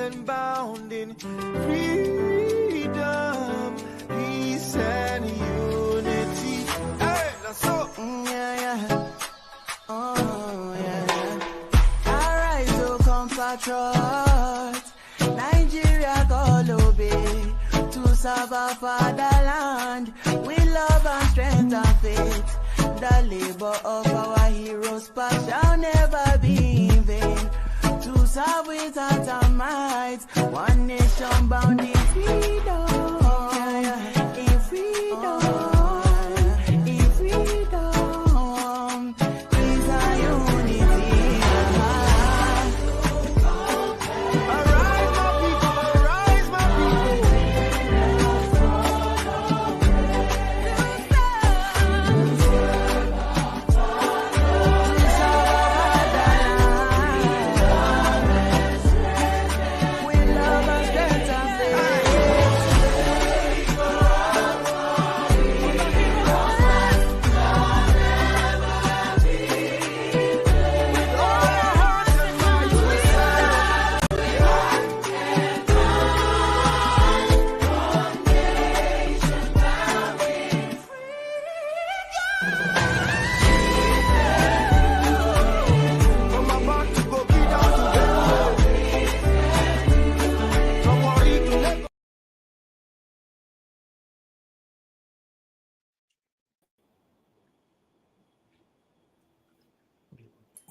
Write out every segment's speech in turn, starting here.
and bound in freedom, peace and unity. Hey, that's so. Oh, yeah. Arise, O compatriots, Nigeria call obey, to serve our fatherland, with love and strength and faith. The labor of our heroes past shall never be in vain. To serve with heart and might, one nation bound in freedom, in freedom, in freedom, peace and unity. Arise, my people, arise, my people.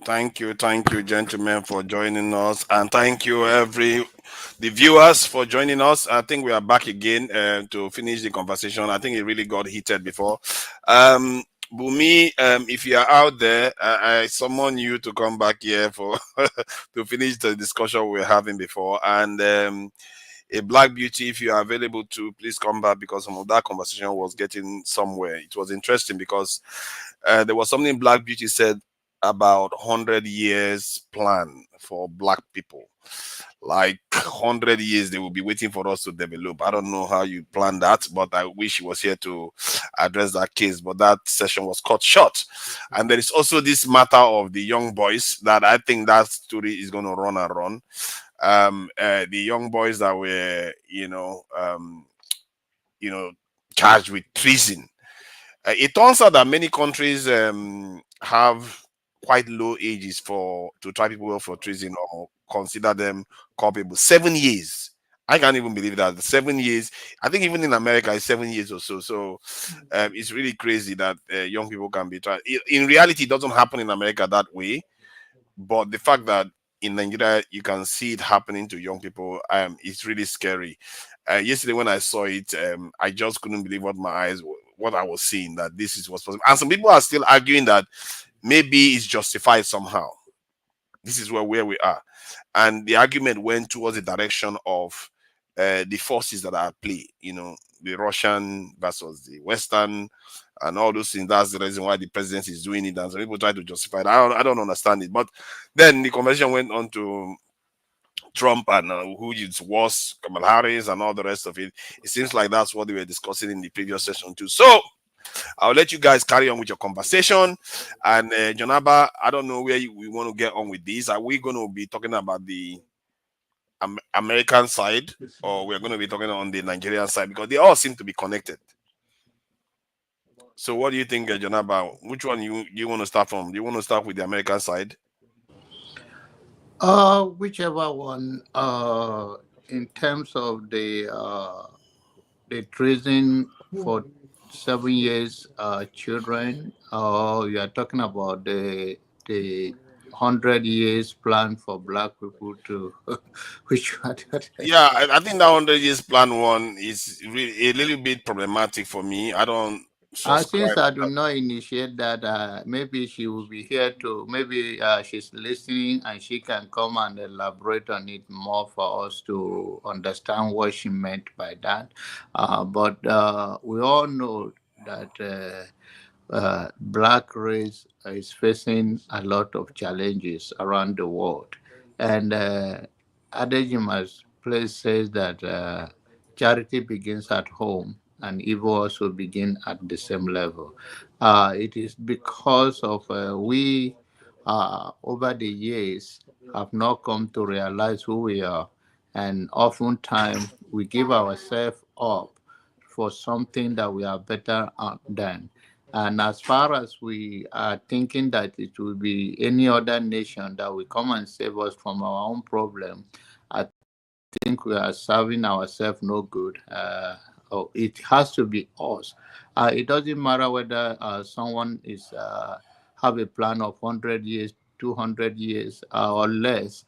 Thank you, gentlemen, for joining us, and thank you, the viewers, for joining us. I think we are back again to finish the conversation. I think it really got heated before. Bumi, if you are out there, I summon you to come back here for to finish the discussion we were having before. And a Black Beauty, if you are available to, please come back, because some of that conversation was getting somewhere. It was interesting because there was something Black Beauty said about 100 years plan for Black people. Like 100 years they will be waiting for us to develop. I don't know how you plan that, but I wish he was here to address that case, but that session was cut short. And there is also this matter of the young boys that I think that story is going to run and run. The young boys that were charged with treason. It turns out that many countries have quite low ages to try people for treason or consider them culpable. 7 years. I can't even believe that. 7 years. I think even in America it's 7 years or so. So it's really crazy that young people can be tried. In reality, it doesn't happen in America that way. But the fact that in Nigeria you can see it happening to young people, it's really scary. Yesterday when I saw it, I just couldn't believe what I was seeing, that this is what's possible. And some people are still arguing that maybe it's justified somehow. This is where we are. And the argument went towards the direction of the forces that are at play, the Russian versus the Western and all those things. That's the reason why the president is doing it. And some people try to justify it. I don't understand it. But then the conversation went on to Trump and who is worse, Kamala Harris and all the rest of it. It seems like that's what they were discussing in the previous session too. So I'll let you guys carry on with your conversation. And Jonaba, I don't know where we want to get on with this. Are we going to be talking about the American side, or we're going to be talking on the Nigerian side? Because they all seem to be connected. So what do you think, Jonaba? Which one you want to start from? Do you want to start with the American side? Whichever one. In terms of the treason for 7 years, children, you are talking about the 100 years plan for Black people to which one? Yeah, I think that 100 years plan one is really a little bit problematic for me. I don't Since I do not initiate that, maybe she will be here to, maybe she's listening and she can come and elaborate on it more for us to understand what she meant by that. But we all know that Black race is facing a lot of challenges around the world. And Adejima's place says that charity begins at home and evil also begin at the same level. It is because of we over the years have not come to realize who we are and oftentimes we give ourselves up for something that we are better than. And as far as we are thinking that it will be any other nation that will come and save us from our own problem, I think we are serving ourselves no good. It has to be us. It doesn't matter whether someone is have a plan of 100 years, 200 years, or less.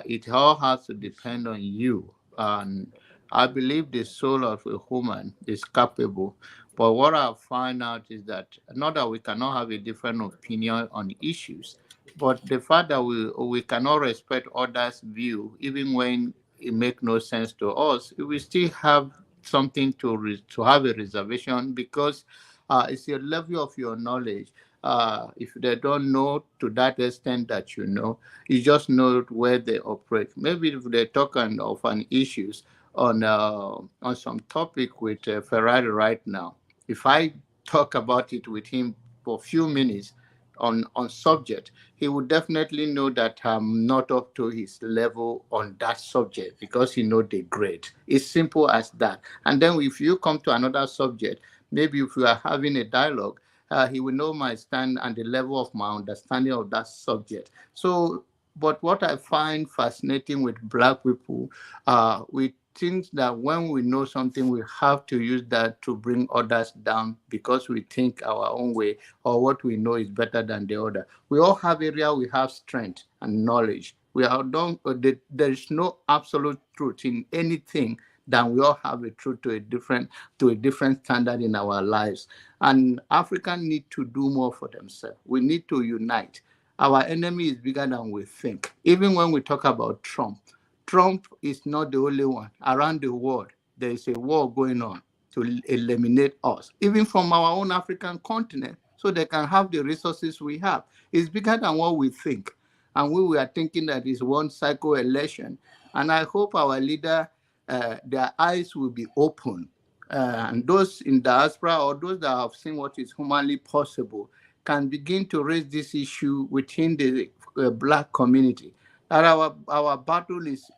It all has to depend on you. And I believe the soul of a human is capable. But what I find out is that not that we cannot have a different opinion on issues, but the fact that we cannot respect others' view, even when it makes no sense to us, we still have something to have a reservation because it's a level of your knowledge. If they don't know to that extent that you know, you just know where they operate. Maybe if they're talking of an issues on some topic with Ferrari right now, if I talk about it with him for a few minutes on subject, he would definitely know that I'm not up to his level on that subject because he know the grade. It's simple as that. And then if you come to another subject, maybe if we are having a dialogue, he will know my stand and the level of my understanding of that subject. So, but what I find fascinating with black people, we think that when we know something, we have to use that to bring others down because we think our own way or what we know is better than the other. We all have area we have strength and knowledge. We are don't there is no absolute truth in anything than we all have a truth to a different standard in our lives. And Africans need to do more for themselves. We need to unite. Our enemy is bigger than we think. Even when we talk about Trump, Trump is not the only one. Around the world, there is a war going on to eliminate us, even from our own African continent, so they can have the resources we have. It's bigger than what we think. And we were thinking that it's one cycle election. And I hope our leader, their eyes will be open. And those in diaspora or those that have seen what is humanly possible can begin to raise this issue within the black community. That our battle is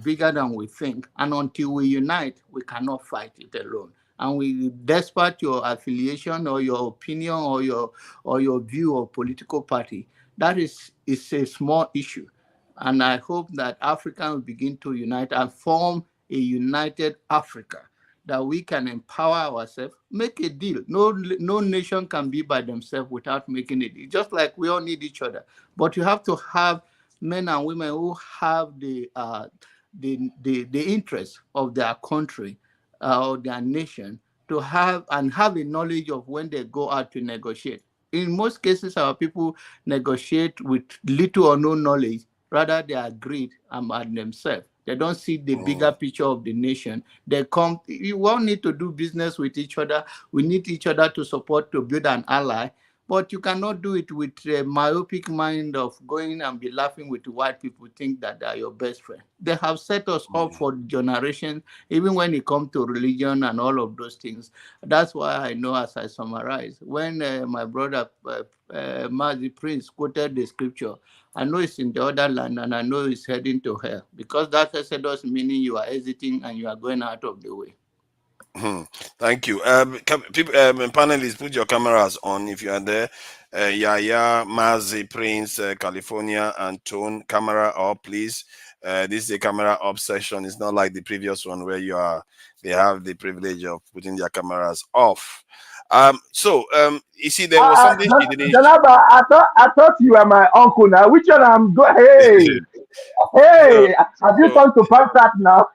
bigger than we think. And until we unite, we cannot fight it alone. And we, despite your affiliation or your opinion or your view of political party, that is a small issue. And I hope that Africa will begin to unite and form a united Africa, that we can empower ourselves, make a deal. No nation can be by themselves without making a deal. Just like we all need each other. But you have to have men and women who have the interest of their country or their nation to have a knowledge of when they go out to negotiate. In most cases, our people negotiate with little or no knowledge. Rather, they are greed about themselves. They don't see the bigger picture of the nation. They come, you all need to do business with each other. We need each other to support, to build an ally. But you cannot do it with a myopic mind of going and be laughing with white people think that they are your best friend. They have set us up for generations, even when it comes to religion and all of those things. That's why I know, as I summarize, when my brother Mazi Prince quoted the scripture, I know it's in the other land and I know it's heading to hell because that Exodus meaning you are exiting and you are going out of the way. Thank you. People, panelists, put your cameras on if you are there. Yaya, Mazi, Prince, California, and Tone, camera up, please. This is a camera up session. It's not like the previous one where they have the privilege of putting their cameras off. You see, there was something she didn't. Janaba, I thought you were my uncle now. Which one I'm go? Hey, so, hey, have you so come to pass that now?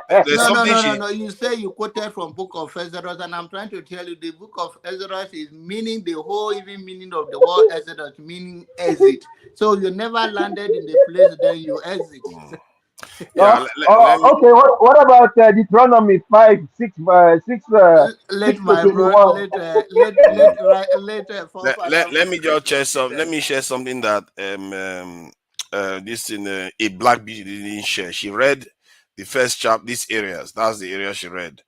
there's No, no, something no, no, she. no. You say you quoted from Book of Exodus, and I'm trying to tell you the Book of Exodus is meaning the whole even meaning of the word Exodus, meaning exit. So you never landed in the place, then you exit. Yeah, let me. Okay. What about Deuteronomy 5, 6, 6 Let to my bro, 21? let forefather Let me just share finish some. Let them. me share something that this in a black beauty didn't share. She read the first chapter. These areas. That's the area she read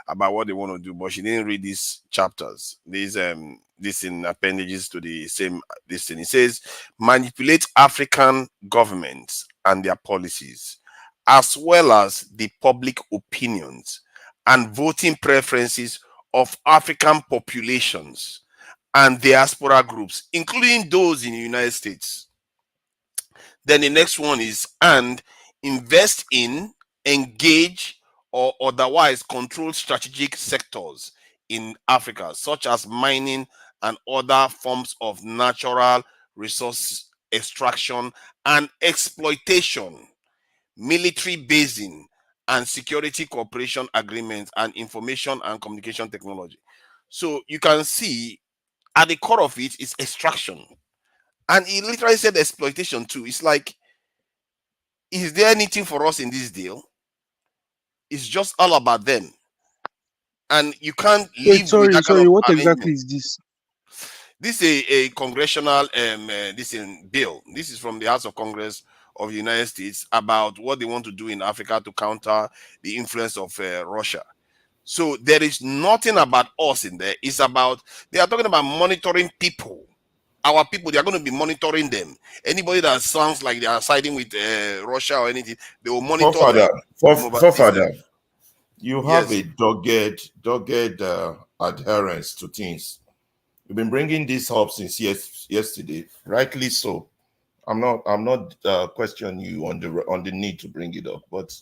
about what they want to do, but she didn't read these chapters. This in appendages to the same. This thing. It says manipulate African governments and their policies as well as the public opinions and voting preferences of African populations and diaspora groups, including those in the United States. Then the next one is and invest in, engage, or otherwise control strategic sectors in Africa, such as mining and other forms of natural resource extraction and exploitation, military basing, and security cooperation agreements, and information and communication technology. So you can see at the core of it is extraction. And he literally said exploitation too. It's like, is there anything for us in this deal? It's just all about them. And you can't Wait, live with sorry, that kind sorry. of What exactly arrangement. is this? This is a congressional this in bill. This is from the House of Congress of the United States about what they want to do in Africa to counter the influence of Russia. So there is nothing about us in there. It's about, they are talking about monitoring people. Our people, they are going to be monitoring them. Anybody that sounds like they are siding with Russia or anything, they will monitor them. Forefather, This them. forefather, you have Yes. a dogged adherence to things. You've been bringing this up since yesterday, rightly so. I'm not questioning you on the need to bring it up, but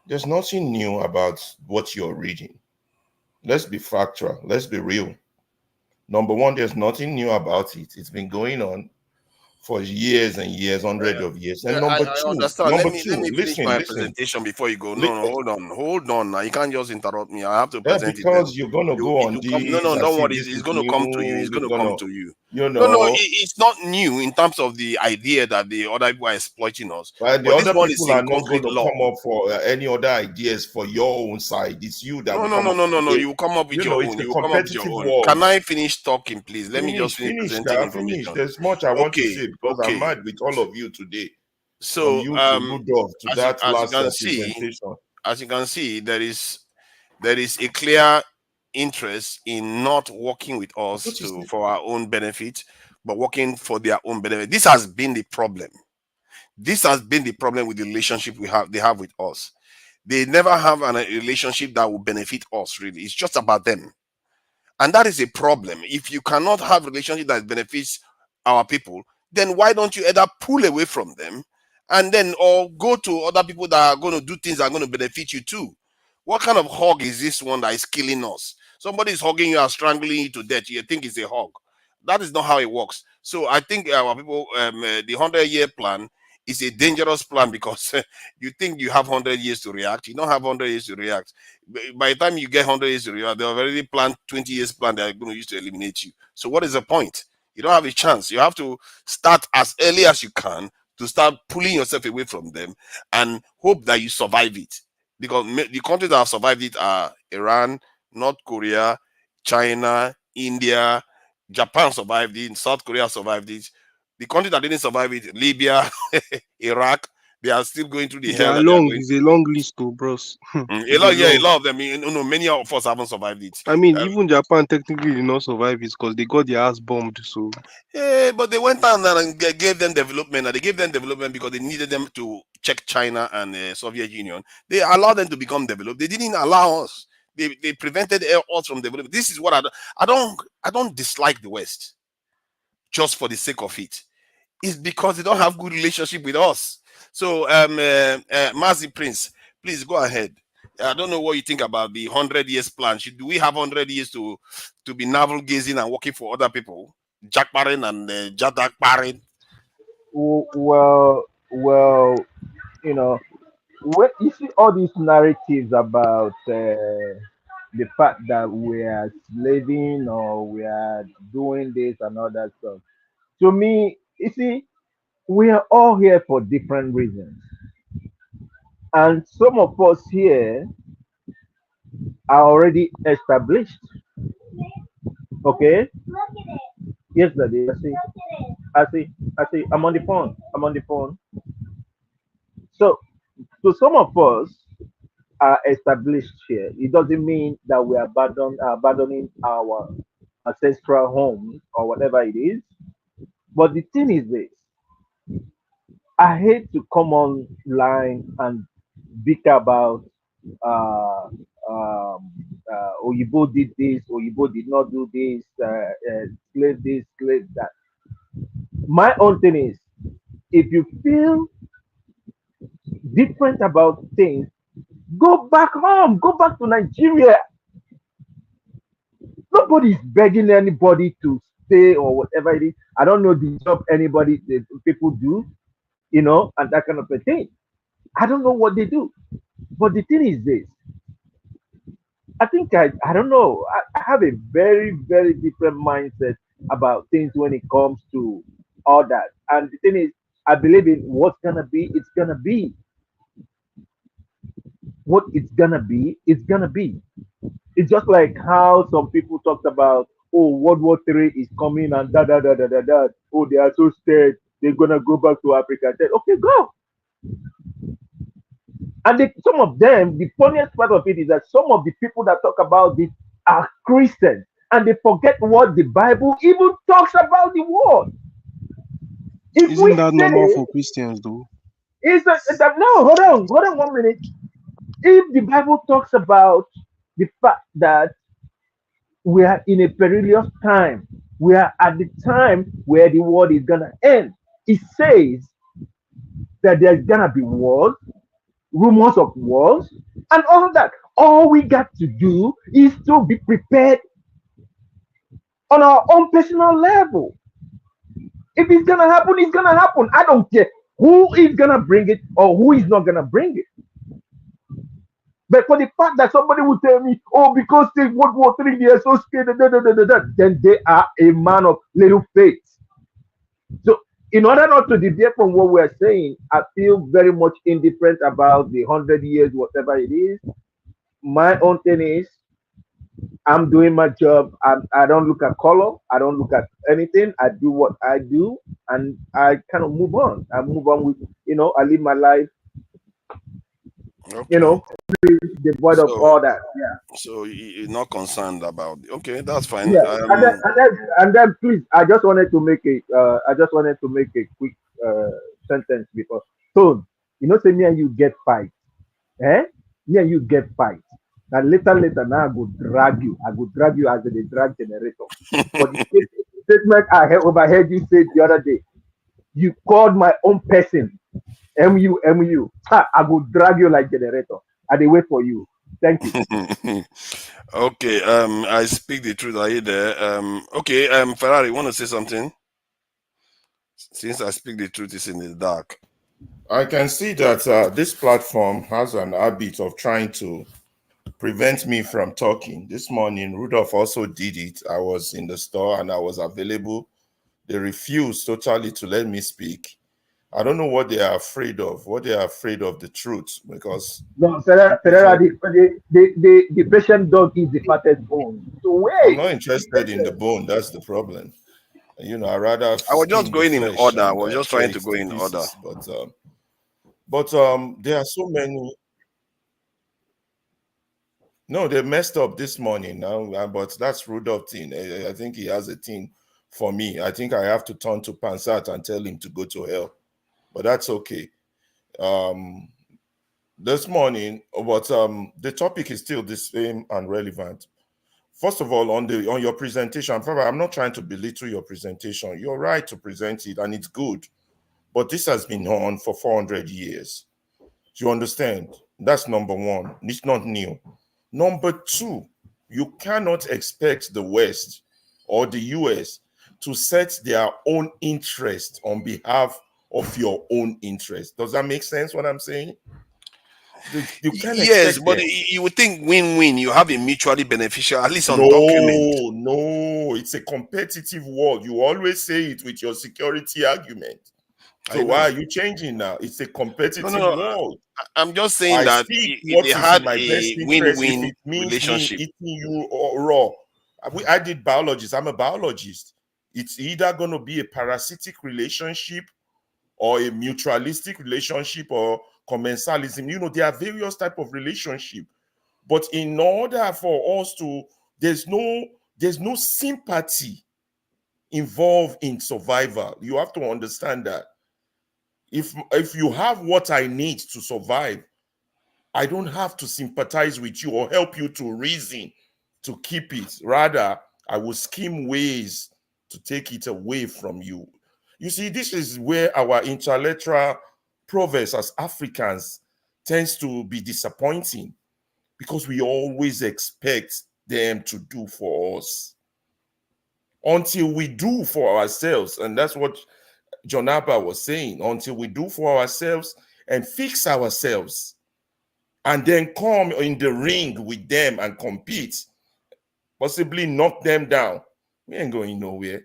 there's nothing new about what you're reading. Let's be factual. Let's be real. Number one, there's nothing new about it. It's been going on for years and years, hundreds of years. And Yeah, I understand. Let me finish listen, my listen. presentation before you go. No, Li- no, hold on. Now you can't just interrupt me. I have to Yeah, present it. Then because you're gonna you go it on will come. No, this no, as don't if worry. this It's is going to come to you. new. It's going to You're come gonna, to you. you No, no, know, it's not new in terms of the idea that the other people are exploiting us. but the But this other one is people in are not going concrete to law. come up for any other ideas for your own side. It's you that No, will no, come no, up no, to no, no. say, You will come up with your it's own. a You will come up with your competitive own. world. Can I finish talking, please? Let me just finish Finish, presenting finish. information. There's much I want to Okay, say because I'm okay. mad with all of you today, from So, you to Rudolph to as you that as you last can see, presentation. there is a clear interest in not working with us What is to this? for our own benefit, but working for their own benefit. This has been the problem. This has been the problem with the relationship they have with us. They never have a relationship that will benefit us. Really, it's just about them. And that is a problem. If you cannot have relationship that benefits our people, then why don't you either pull away from them and then or go to other people that are going to do things that are going to benefit you too? What kind of hug is this one that is killing us? Somebody is hugging you and strangling you to death. You think it's a hug. That is not how it works. So I think our people, the 100-year plan is a dangerous plan because you think you have 100 years to react. You don't have 100 years to react. By the time you get 100 years to react, they have already planned 20 years plan they are going to use to eliminate you. So what is the point? You don't have a chance. You have to start as early as you can to start pulling yourself away from them and hope that you survive it. Because the countries that have survived it are Iran, North Korea, China, India, Japan survived it, South Korea survived it. The country that didn't survive it, Libya, Iraq, they are still going through the They hell are that they are long. going It's a through. long list, though, bros. A It's a lot, yeah, a long. lot of them. Many of us haven't survived it. I mean, Um, even Japan technically did not survive it because they got their ass bombed. So yeah, but they went down there and gave them development, and they gave them development because they needed them to check China and Soviet Union. They allowed them to become developed. They didn't allow us. They prevented us from developing. This is what I don't dislike the West just for the sake of it. It's because they don't have good relationship with us. So, Mazi Prince, please go ahead. I don't know what you think about the 100 years plan. Do we have 100 years to be navel gazing and working for other people? Jack Barron and Jadak Barron. Well, you know, when you see all these narratives about the fact that we are slaving or we are doing this and all that stuff, to me, you see, we are all here for different reasons. And some of us here are already established. Okay? Yes, Daddy. I see. I'm on the phone. I'm on the phone. So some of us are established here. It doesn't mean that we are abandoning our ancestral homes or whatever it is. But the thing is this: I hate to come online and bicker about uh, um, Oyibo did this, Oyibo did not do this, slave this, slave that. My own thing is, if you feel different about things, go back home, go back to Nigeria. Nobody's begging anybody to stay or whatever it is. I don't know the job anybody the people do, and that kind of a thing. I don't know what they do. But the thing is this, I think I don't know. I have a very, very different mindset about things when it comes to all that. And the thing is, I believe in what's gonna be, it's gonna be. What it's gonna be, it's gonna be. It's just like how some people talked about, oh, World War III is coming and da da da da da da. Oh, they are so scared. They're gonna go back to Africa. I said, okay, go. And some of them, the funniest part of it is that some of the people that talk about this are Christians, and they forget what the Bible even talks about the world. If we Isn't that normal say for Christians though? no, hold on 1 minute. If the Bible talks about the fact that we are in a perilous time, we are at the time where the world is gonna end. It says that there's gonna be wars, rumors of wars, and all that. All we got to do is to be prepared on our own personal level. If it's gonna happen, it's gonna happen. I don't care who is gonna bring it or who is not gonna bring it. But for the fact that somebody will tell me, oh, because they World War III, they are so scared, then they are a man of little faith. So, in order not to deviate from what we're saying, I feel very much indifferent about the 100 years, whatever it is. My own thing is, I'm doing my job. I don't look at color. I don't look at anything. I do what I do, and I kind of move on. I move on with, I live my life, you Okay. know, devoid of So all that. Yeah. so you're not concerned about okay, that's fine. Yeah, and then please, I just wanted to make a quick sentence before. So, say me and you get fight, eh? Me and you get fight. And later, now I go drag you. I go drag you as a drag generator. For the statement overheard you say the other day, you called my own person, MU. I go drag you like generator. I dey wait for you. Thank you. Okay, I speak the truth. Are you there? Okay, Ferrari, want to say something? Since I speak the truth, it's in the dark. I can see that this platform has an habit of trying to prevent me from talking. This morning, Rudolph also did it. I was in the store and I was available. They refused totally to let me speak. I don't know what they are afraid of. What they are afraid of the truth, because No, it is Ferreira, very, the patient dog is the fattest bone. So I'm wait. not interested in the bone. That's the problem. I rather I was just skin the going in flesh order. I and was just tear trying it to go to in order. pieces. But there are so many. No, they messed up this morning now, but that's Rudolph thing. I think he has a thing for me. I think I have to turn to Pansat and tell him to go to hell. But that's okay. Um, this morning, but the topic is still the same and relevant. First of all, on your presentation, I'm not trying to belittle your presentation. You're right to present it, and it's good. But this has been on for 400 years. Do you understand? That's number one. It's not new. Number two, you cannot expect the West or the US to set their own interest on behalf of your own interest. Does that make sense what I'm saying? You can't Yes, expect but them. you would think win-win. You have a mutually beneficial, at least on document. No, no, it's a competitive world. You always say it with your security argument. I So why know. are you changing now? It's a No, no, competitive no. world. I'm just saying I that speak if they what is in had my best a interest if win-win it means me relationship, eating you or raw. I did biologist. I'm a biologist. It's either going to be a parasitic relationship or a mutualistic relationship or commensalism. There are various type of relationship. But in order for us to, there's no sympathy involved in survival. You have to understand that. If you have what I need to survive, I don't have to sympathize with you or help you to reason to keep it. Rather, I will scheme ways to take it away from you. You see, this is where our intellectual progress as Africans tends to be disappointing, because we always expect them to do for us until we do for ourselves. And that's what John Abba was saying, until we do for ourselves and fix ourselves, and then come in the ring with them and compete, possibly knock them down, we ain't going nowhere.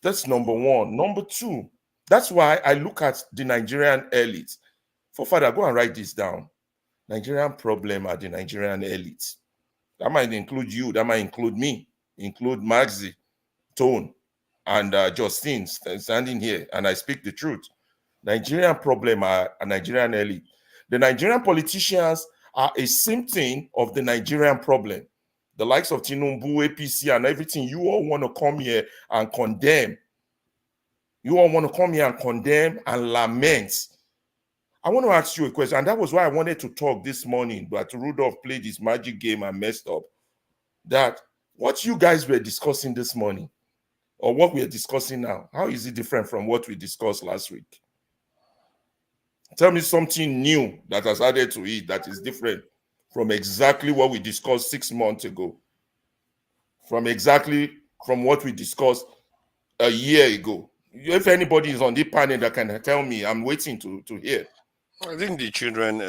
That's number one. Number two, that's why I look at the Nigerian elite. For father, go and write this down. Nigerian problem are the Nigerian elite. That might include you, that might include me, include Maxi, Tone, and Justine standing here, and I speak the truth. Nigerian problem are a Nigerian elite. The Nigerian politicians are a symptom of the Nigerian problem. The likes of Tinubu, APC, and everything, you all want to come here and condemn. You all want to come here and condemn and lament. I want to ask you a question, and that was why I wanted to talk this morning, but Rudolph played his magic game and messed up. That what you guys were discussing this morning, or what we are discussing now, how is it different from what we discussed last week? Tell me something new that has added to it that is different from exactly what we discussed 6 months ago, from what we discussed a year ago. If anybody is on the panel that can tell me, I'm waiting to hear. I think the children.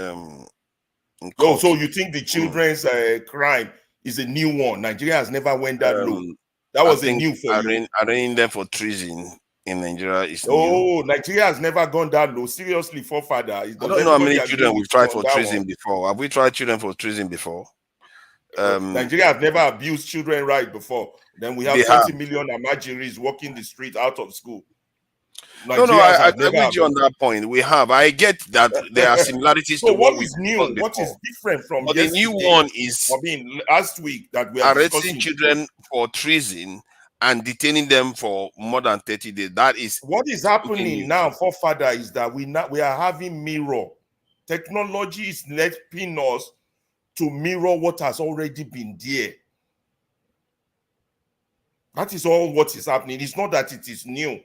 Oh, so you think the children's crime is a new one? Nigeria has never went that low. That was a new for you. Arraigning them for treason in Nigeria is new. Oh, Nigeria has never gone that low. Seriously, forefather. I don't know how many children we've tried for treason before. Have we tried children for treason before? Nigeria has never abused children right before. Then we have 20 million Amajiris walking the street out of school. No, I agree with you on that point. We have. I get that there are similarities so to what is new? What is different from but the new one is last week that we are arresting children for treason and detaining them for more than 30 days. That is what is happening now, forefather, is that we are having mirror. Technology is helping us to mirror what has already been there. That is all what is happening. It's not that it is new,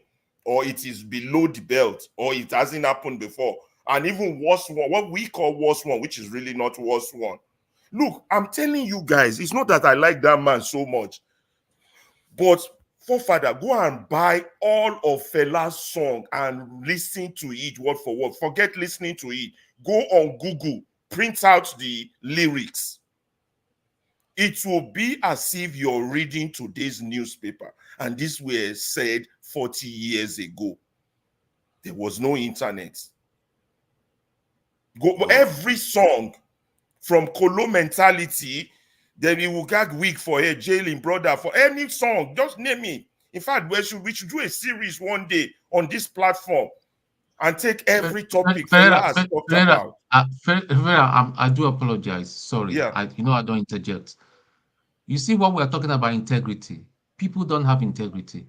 or it is below the belt, or it hasn't happened before. And even worse one, what we call worse one, which is really not worse one. Look, I'm telling you guys, it's not that I like that man so much, but forefather, go and buy all of Fela's song and listen to it word for word. Forget listening to it. Go on Google, print out the lyrics. It will be as if you're reading today's newspaper. And this was said 40 years ago. There was no internet. Every song, from Kolo Mentality, then we will gag week for a jailing brother, for any song, just name it. In fact, we should do a series one day on this platform and take every topic Fela has talked about. I do apologize. Sorry. Yeah. I don't interject. You see what we're talking about, integrity. People don't have integrity.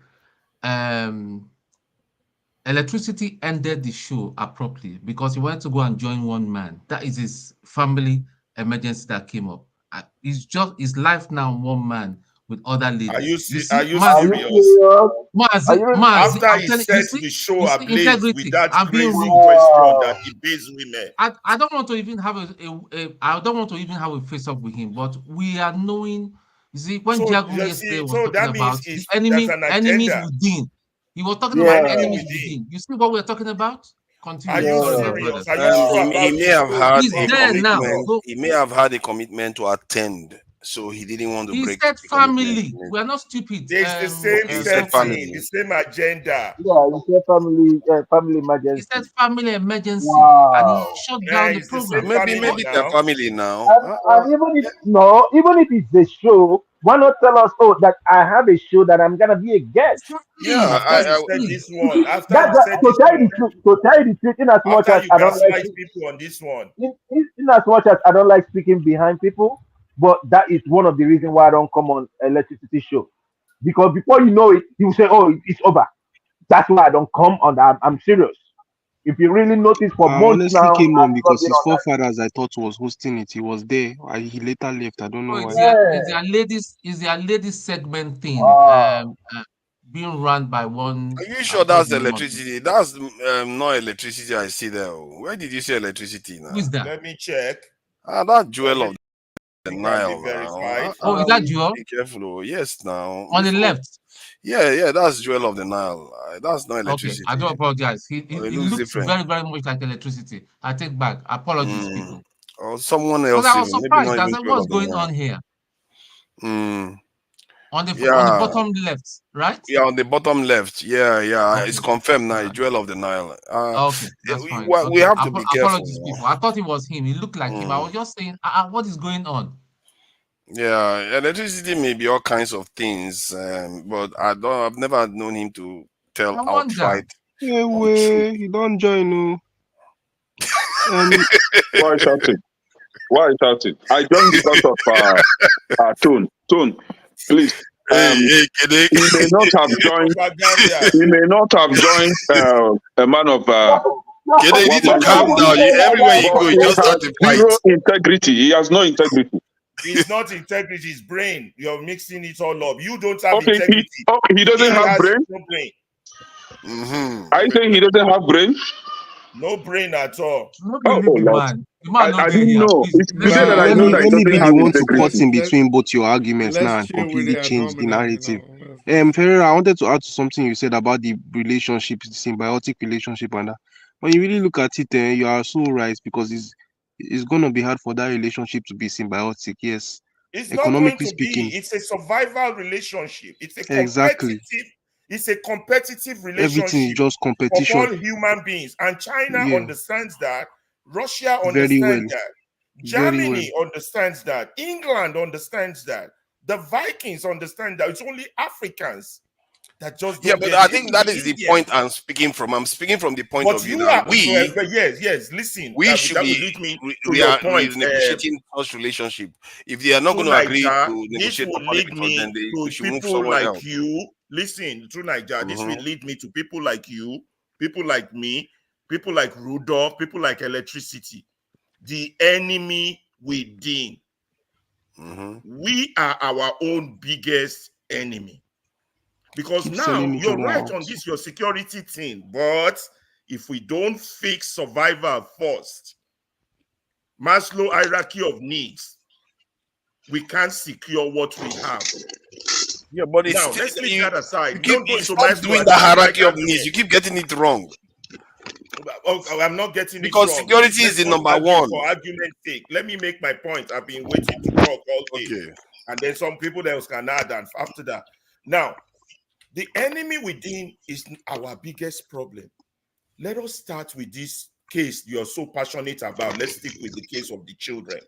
Electricity ended the show abruptly because he wanted to go and join one man. That is his family emergency that came up. It's just his life now, one man with other ladies. Are you serious? After he sets the show ablaze with that crazy question that he pays women. I don't want to even have a face off with him, but we are knowing. You see, when Jago yesterday was talking about the enemies within, he was talking about enemies within. You see what we're talking about? Continue. Are you serious? He may have had a commitment. He may have had a commitment to attend, so he didn't want to break. He said family. We are not stupid. It's the same setting, the same agenda. Yeah, he said family emergency. He said family emergency, and he shut down the program. Maybe they're family now. And even if it's a show, why not tell us, that I have a show that I'm gonna be a guest? Yeah, after he said this one. To tell you the truth, in as much as I don't like people on this one. In as much as I don't like speaking behind people, but that is one of the reasons why I don't come on electricity show. Because before you know it, he will say, "Oh, it's over." That's why I don't come on that. I'm serious. If you really notice, for I months honestly now, came on I've not because been his on that. forefathers I thought was hosting it. He was there. He later left. I don't know Oh, why. is their ladies segment thing Ah, being run by one? Are you I sure forgot that's the name of it. electricity? That's not electricity I see there. Oh. Where did you see electricity Who now? is that? Let me check. That jewel of the Everything can be Nile now. verified. Oh, is that we, Joel Be careful. Oh. Yes, now. on the Before. left? Yeah, that's jewel of the Nile. That's not Okay, I do electricity. apologize. It It looks looks different. very, very much like electricity. I take back. Apologies, Mm. people. Or someone Because else I was even. Maybe surprised. not I even said, jewel what's of the going Nile. on here? Mm. On the Yeah. bottom left, right? Yeah, on the bottom left. Yeah. It's Okay, confirmed now. right. Jewel of the Nile. Okay, that's fine. We Okay, have to be careful. apologies, people. I thought it was him. It looked like him. I Mm. was just saying, what is going on? Yeah, electricity may be all kinds of things, but I've never known him to tell I wonder. outright Yeah, untruth. way. He don't join. Um, Why shouting? Why shouting? I joined because of Tone. Tone, please. Hey, Kede. He may not have joined. Propaganda. He may not have joined a man of Kede, you one need to man calm army, down. Everywhere you but go, you he just has start to fight. zero integrity. He has no integrity. It's not integrity, it's brain. You're mixing it all up. You don't have Okay, integrity. he doesn't He have has brain. no brain. Are you saying he doesn't have brain? No brain at all. Not Oh, believe the Lord. man. The man no I get didn't here. know. Please, It's let's today chill that Well, I with let the know me that man. he let me doesn't be the have one to cut integrity. in between both your arguments now Let's and chill with completely the ad change the hominem. narrative. Let's Ferreira, I wanted to add to something you said about the relationship, the symbiotic relationship, and that. When you really look at it, you are so right because it's gonna be hard for that relationship to be symbiotic. Yes, It's not going economically to be. speaking, It's a survival relationship. exactly. It's a competitive Everything is relationship just of all competition. human beings. And China Yeah, understands that. Russia very well, understands that. very well. Germany understands that. England understands that. The Vikings understand that. It's only Africans that just Yeah, don't but get I it. think Even the that is the point Indians. I'm speaking from. I'm speaking from the point of But view you that are, yes. Listen, we should that will be lead me to your point. renegotiating such relationship. If they are not Through going to agree Niger, to this negotiate will properly lead with us, then me we to should move people somewhere like else. you. Listen, through Niger, this will lead me to people like you, people like me, people like Rudolph, people like electricity. The enemy within. We are our own biggest enemy. Because Keep now selling each you're other right out. on this, your security thing. But if we don't fix survival first, Maslow hierarchy of needs, we can't secure what we have. Yeah, but it's Now, still, let's leave that aside. you Don't go into stop Maslow. doing I the don't have like hierarchy of needs. argument. You keep getting it wrong I'm not getting it because wrong. security is Let's the not number argue one. for argument's sake. Let me make my point. I've been waiting to talk all day. Okay. And then some people else can add and after that. Now, the enemy within is our biggest problem. Let us start with this case you're so passionate about. Let's stick with the case of the children.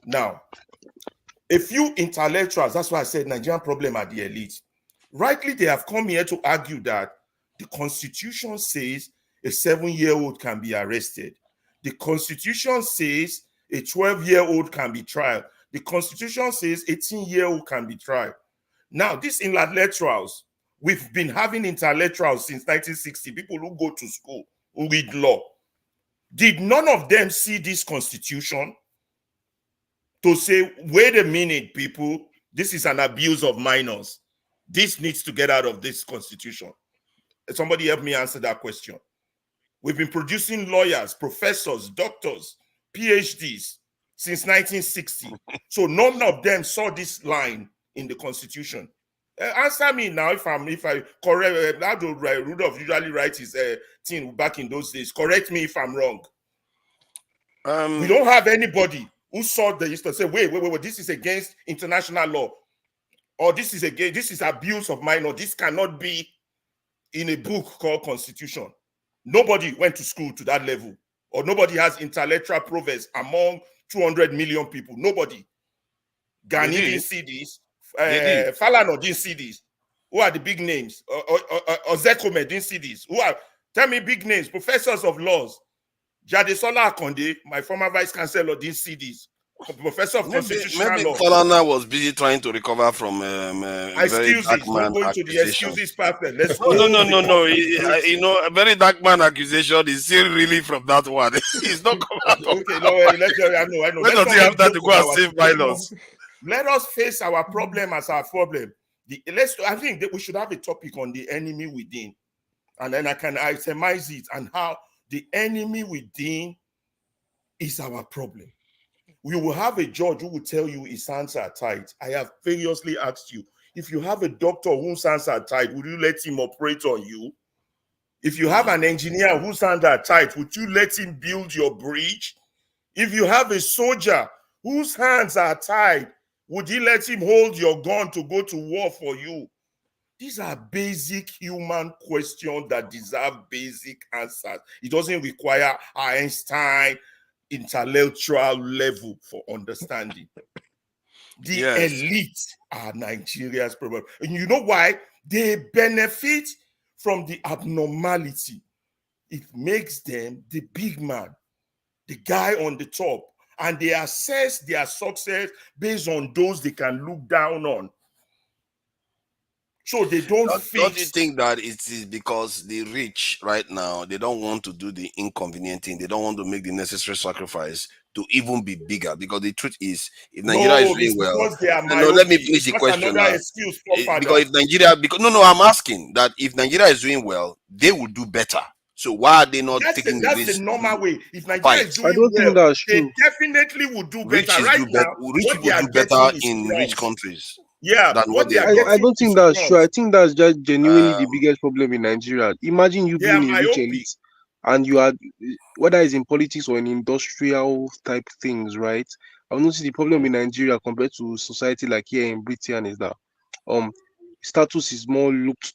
Now, a few intellectuals, that's why I said Nigerian problem are the elite. Rightly, they have come here to argue that the Constitution says a 7-year-old can be arrested. The Constitution says a 12-year-old can be tried. The Constitution says 18-year-old can be tried. Now, these intellectuals, we've been having intellectuals since 1960, people who go to school, who read law. Did none of them see this Constitution to say, wait a minute, people, this is an abuse of minors. This needs to get out of this Constitution? Somebody help me answer that question. We've been producing lawyers, professors, doctors, PhDs since 1960. So none of them saw this line in the Constitution. Answer me now if I correct. How do Rudolph usually write his thing back in those days? Correct me if I'm wrong. We don't have anybody who saw the history say, wait, this is against international law, or this is abuse of minor. This cannot be in a book called Constitution. Nobody went to school to that level, or nobody has intellectual prowess among 200 million people. Nobody. Gani didn't see this. Falano didn't see this. Who are the big names? Ozekome didn't see this. Tell me big names, professors of laws. Jadesola Akonde, my former vice chancellor, didn't see this. professor of constitutional Maybe law. Falana was busy trying to recover from a very dark Excuses. man Don't go into the accusation. excuses part. Let's No, go no, to no, the no, no. concrete. You know, a very dark man accusation is still really from that one. He's not coming out of Okay, that no, one. I know. Where Let's does not he have make that joke to of go and our save situation. violence? Let us face our problem as our problem. I think that we should have a topic on the enemy within, and then I can itemize it and how the enemy within is our problem. We will have a judge who will tell you his hands are tied. I have variously asked you, if you have a doctor whose hands are tied, would you let him operate on you? If you have an engineer whose hands are tied, would you let him build your bridge? If you have a soldier whose hands are tied, would you let him hold your gun to go to war for you? These are basic human questions that deserve basic answers. It doesn't require Einstein intellectual level for understanding. The elite are Nigeria's problem. And you know why? They benefit from the abnormality. It makes them the big man, the guy on the top, and they assess their success based on those they can look down on. So they Don't you think that it is because the rich right now, they don't want to do the inconvenient thing, they don't want to make the necessary sacrifice to even be bigger? Because the truth is, if Nigeria is doing it's well, because they are no, let me myopic. finish the That's question another now. excuse for Because if Nigeria, no, I'm asking that if Nigeria is doing well, they will do better. So why are they not taking the risk? That's the normal way. If Nigeria Fight. is I doing don't think well, that's they true. definitely will do better. Rich Right now, what they people are do getting better is in rich crumbs. countries Yeah, than what what they they have are got. I getting don't think is that's true. I crumbs. think that's just genuinely the Um, biggest problem in Nigeria. Imagine you They are being a rich myopic. elite and you are, whether it's in politics or in industrial type things, right? I've noticed the problem in Nigeria compared to society like here in Britain is that um status is more looked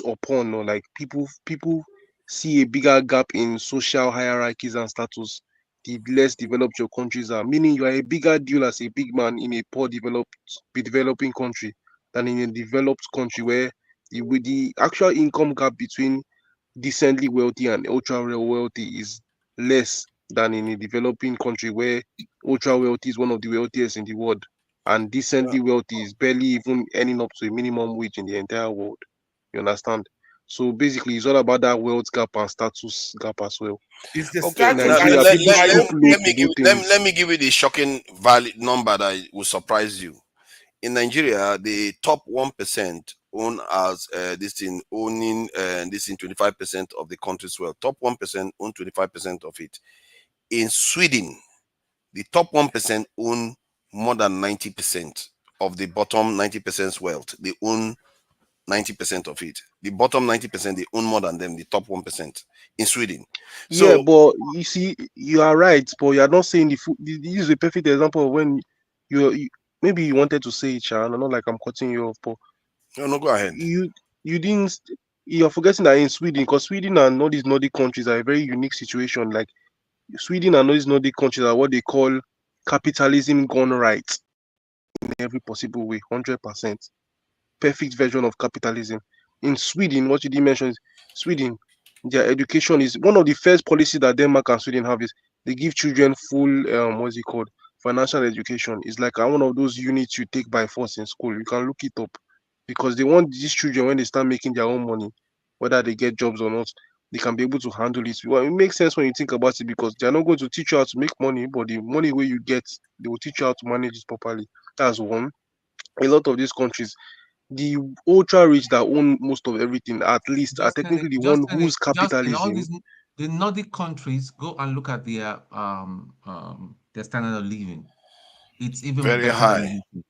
upon, or like people see a bigger gap in social hierarchies and status the less developed your countries are, meaning you are a bigger deal as a big man in a developing country than in a developed country where with the actual income gap between decently wealthy and ultra wealthy is less than in a developing country where ultra wealthy is one of the wealthiest in the world and decently wealthy is barely even earning up to a minimum wage in the entire world. You understand? So basically, it's all about that wealth gap and status gap as well. It's the okay, In status now, and Nigeria, it's the people stoop low let myopic. me to give do things. let me give you the shocking valid number that will surprise you. In Nigeria, the top 1% own as this thing owning this in 25% of the country's wealth. Top 1% own 25% of it. In Sweden, the top 1% own more than 90% of the bottom 90% wealth. They own 90% of it. The bottom 90%, they own more than them, the top 1% in Sweden. Yeah, So, but you see, you are right, but you are not saying the food. This is a perfect example of when you maybe you wanted to say it, Sean. Not like I'm cutting you off, but no, go ahead. you you didn't. You're forgetting that in Sweden, because Sweden and all these Nordic countries are a very unique situation. Like Sweden and all these Nordic countries are what they call capitalism gone right in every possible way, 100%. Perfect version of capitalism. In Sweden, what you did mention is Sweden, their education is one of the first policies that Denmark and Sweden have is they give children full what's it called? Financial education. It's like one of those units you take by force in school. You can look it up because they want these children when they start making their own money, whether they get jobs or not, they can be able to handle it. Well, it makes sense when you think about it because they're not going to teach you how to make money, but the money where you get, they will teach you how to manage it properly. That's one. A lot of these countries the ultra rich that own most of everything, at least, are technically the one whose Just in all capitalism. these the Nordic countries, go and look at their standard of living. It's even Very better than high. the UK.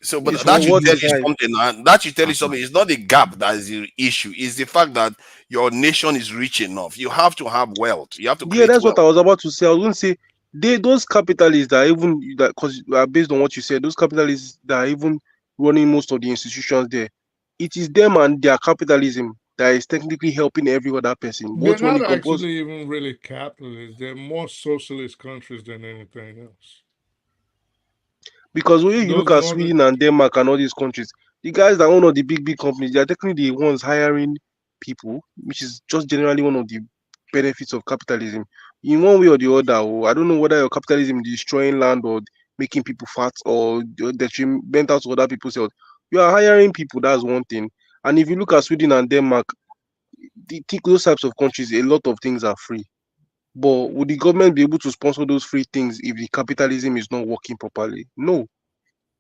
So, but Yes, that should what tell is you high? something. That should tell you something. It's not the gap that is the issue. It's the fact that your nation is rich enough. You have to have wealth. You have to Yeah, create that's what wealth. I was about to say. I was going to say those capitalists that are even that because based on what you said, those capitalists that are even running most of the institutions there, it is them and their capitalism that is technically helping every other person. They're Both when not it comes actually even really capitalists. They're more socialist countries than anything else. because when you look Those at northern, Sweden and Denmark and all these countries, the guys that own all the big companies, they are technically the ones hiring people, which is just generally one of the benefits of capitalism. in one way or the other. I don't know whether your capitalism is destroying land or making people fat or detrimental to other people's health. You are hiring people, that's one thing. And if you look at Sweden and Denmark, those types of countries, a lot of things are free. But would the government be able to sponsor those free things if the capitalism is not working properly? No.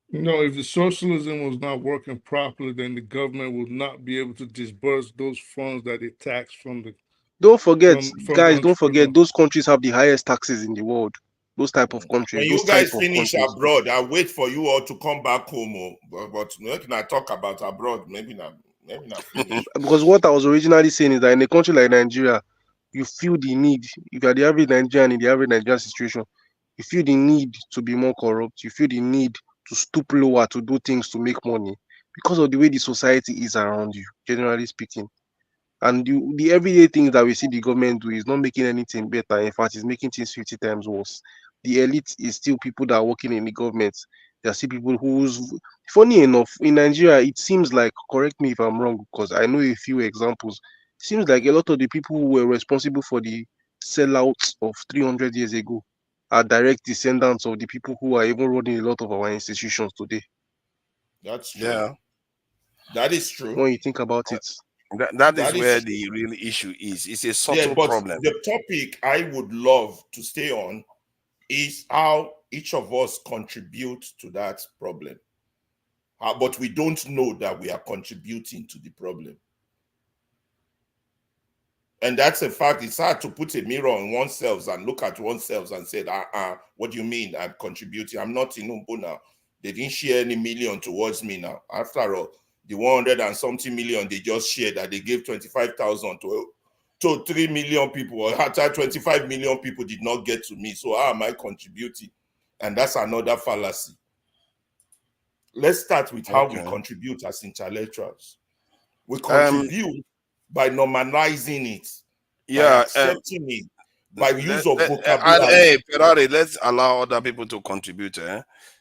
No, if the socialism was not working properly, then the government would not be able to disburse those funds that it taxed from the Don't forget, from guys, don't forget, entrepreneurs. those countries have the highest taxes in the world. Those type of countries, When those you type guys of finish countries. abroad, I'll wait for you all to come back home. But maybe not talk about abroad. Maybe not finish. Because what I was originally saying is that in a country like Nigeria, you feel the need, if you're the average Nigerian in the average Nigerian situation, you feel the need to be more corrupt. You feel the need to stoop lower to do things to make money because of the way the society is around you, generally speaking. And the everyday things that we see the government do is not making anything better. In fact, it's making things 50 times worse. The elite is still people that are working in the government. There are still people who's funny enough in Nigeria. It seems like, correct me if I'm wrong, because I know a few examples. It seems like a lot of the people who were responsible for the sellouts of 300 years ago are direct descendants of the people who are even running a lot of our institutions today. That's true. Yeah, That is true. When you think about it. that is That is where true. the real issue is. It's a Yeah, subtle but problem. the topic I would love to stay on is how each of us contribute to that problem. But we don't know that we are contributing to the problem. And that's a fact. It's hard to put a mirror on oneself and look at oneself and say, what do you mean I'm contributing? I'm not Tinubu now. They didn't share any million towards me now. After all, the 100 and something million they just shared that they gave 25,000 to 3 million people, or after 25 million people did not get to me. So how am I contributing? And that's another fallacy. Let's start with how we Okay. contribute as intellectuals. We Um. contribute by normalizing it, by Yeah. accepting it, by use of And vocabulary. hey, Ferrari, let's allow other people to contribute,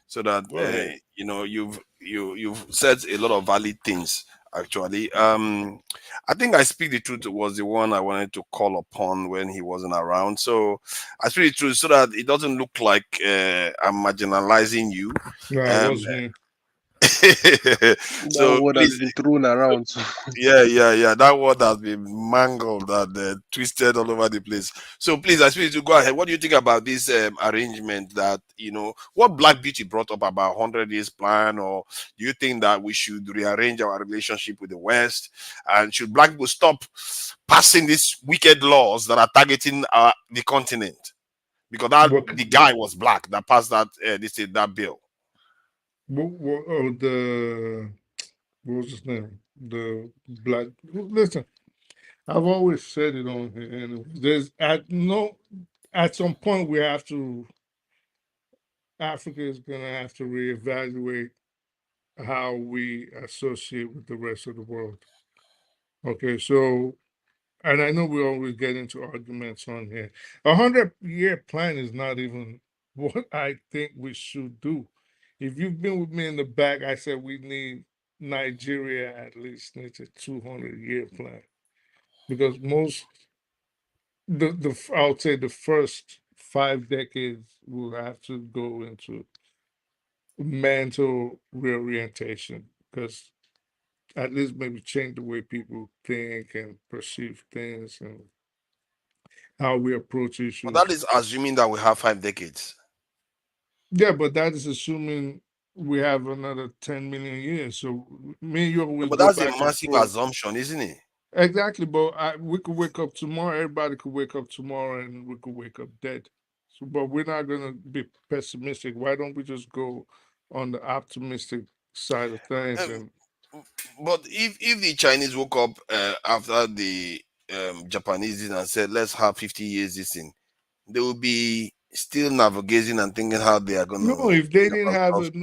so that Go ahead. you've said a lot of valid things. Actually, I think I speak the truth was the one I wanted to call upon when he wasn't around. So I speak the truth so that it doesn't look like I'm marginalizing you. No, it Um, was me. That so word has please, been thrown around. yeah. That word has been mangled and twisted all over the place. So please, I speak to go ahead. What do you think about this arrangement that what Black Beauty brought up about 100 years plan, or do you think that we should rearrange our relationship with the West, and should Black people stop passing these wicked laws that are targeting the continent? Because What, the guy was black that passed that bill. oh, what was his name? The black. Listen, I've always said it on here. And at some point we have to. Africa is going to have to reevaluate how we associate with the rest of the world. Okay, so and I know we always get into arguments on here. 100-year plan is not even what I think we should do. If you've been with me in the back, I said we need Nigeria at least needs a 200-year plan because I would say the first 5 decades will have to go into mental reorientation because at least maybe change the way people think and perceive things and how we approach But that issues. is assuming that we have 5 decades. Yeah, but that is assuming we have another 10 million years. So me and you always But go that's a back and massive forth. assumption, isn't it? Exactly, but we could wake up tomorrow. Everybody could wake up tomorrow, and we could wake up dead. So, but we're not gonna be pessimistic. Why don't we just go on the optimistic side of things? Um, And but if the Chinese woke up after the Japanese did and said, "Let's have 50 years this thing," they will be still navigating and thinking how they are going no, to if they bring didn't about have a stuff.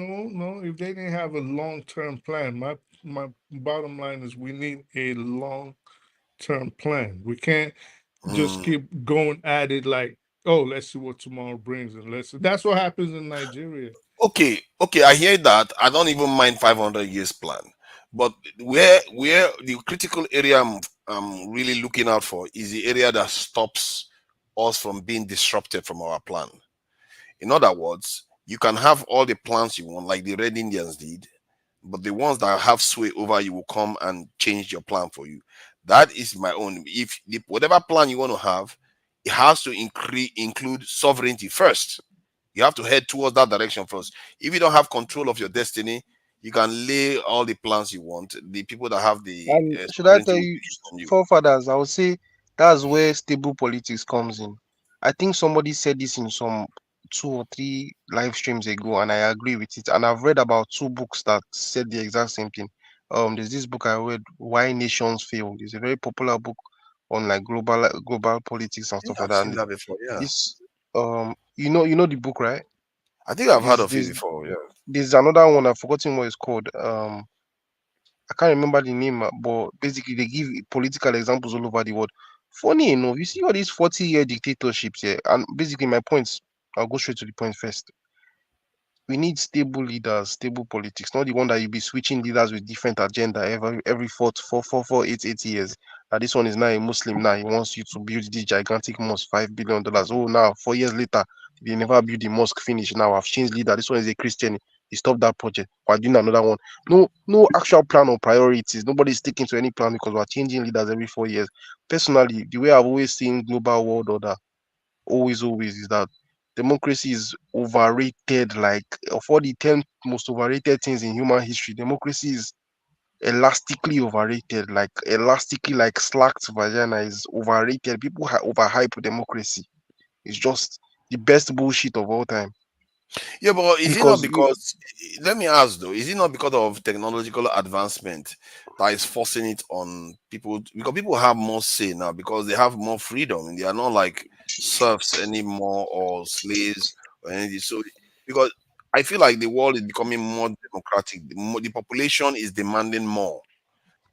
if they didn't have a long term plan, my bottom line is we need a long term plan. We can't just Mm. keep going at it like, oh, let's see what tomorrow brings, and That's what happens in Nigeria. Okay, I hear that. I don't even mind 500 years plan, but where the critical area I'm really looking out for is the area that stops us from being disrupted from our plan. In other words, you can have all the plans you want, like the Red Indians did, but the ones that have sway over you will come and change your plan for you. That is my own. If whatever plan you want to have, it has to include sovereignty first. You have to head towards that direction first. If you don't have control of your destiny, you can lay all the plans you want. The people that have the And should I sovereignty tell will you, twist on you. forefathers, I would say that's where stable politics comes in. I think somebody said this in some 2 or 3 live streams ago, and I agree with it. And I've read about 2 books that said the exact same thing. There's this book I read, Why Nations Fail. It's a very popular book on like global politics and I think stuff like I've that. seen And that before. Yeah, this you know the book, right? I think I've heard There's of it there's before. Yeah. there's another one, I've forgotten what it's called. I can't remember the name, but basically they give political examples all over the world. Funny enough, you see all these 40-year dictatorships here, and basically my points, I'll go straight to the point first. We need stable leaders, stable politics, not the one that you be switching leaders with different agenda every 4, 8 years. This one is now a Muslim. Now he wants you to build this gigantic mosque, $5 billion. Oh, now 4 years later, they never build the mosque finish. Now I've changed leader. This one is a Christian. He stopped that project. We're doing another one. No actual plan or priorities. Nobody's sticking to any plan because we're changing leaders every 4 years. Personally, the way I've always seen global world order always is that democracy is overrated. Like, of all the 10 most overrated things in human history, democracy is elastically overrated. Like, elastically, like slacked vagina is overrated. People overhype democracy. It's just the best bullshit of all time. Yeah, but is it not Because you, because, let me ask though, is it not because of technological advancement that is forcing it on people? Because people have more say now because they have more freedom. They are not like serfs anymore or slaves or anything. So, because I feel like the world is becoming more democratic, the population is demanding more.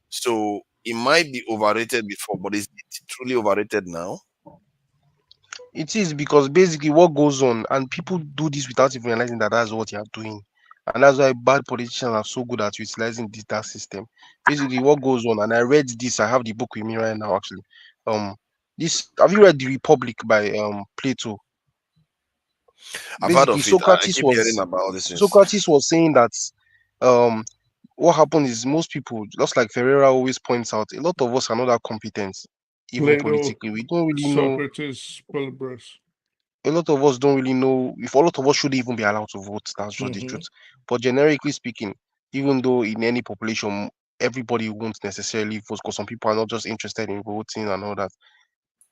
So, it might be overrated before, but is it truly overrated now? it is because basically what goes on, and people do this without even realizing that that's what you are doing. And that's why bad politicians are so good at utilizing that system. Basically, what goes on, and I read this, I have the book with me right now actually. Um, this Have you read The Republic by Plato? I've heard Basically, of it. I keep hearing about all these things. Socrates was saying that um what happened is most people, just like Ferreira always points out, a lot of us are not that competent, even Plato, politically. We don't really know. Socrates, Philebus. A lot of us don't really know if a lot of us shouldn't even be allowed to vote. That's just the Mm-hmm. truth. But generically speaking, even though in any population everybody won't necessarily vote, because some people are not just interested in voting and all that.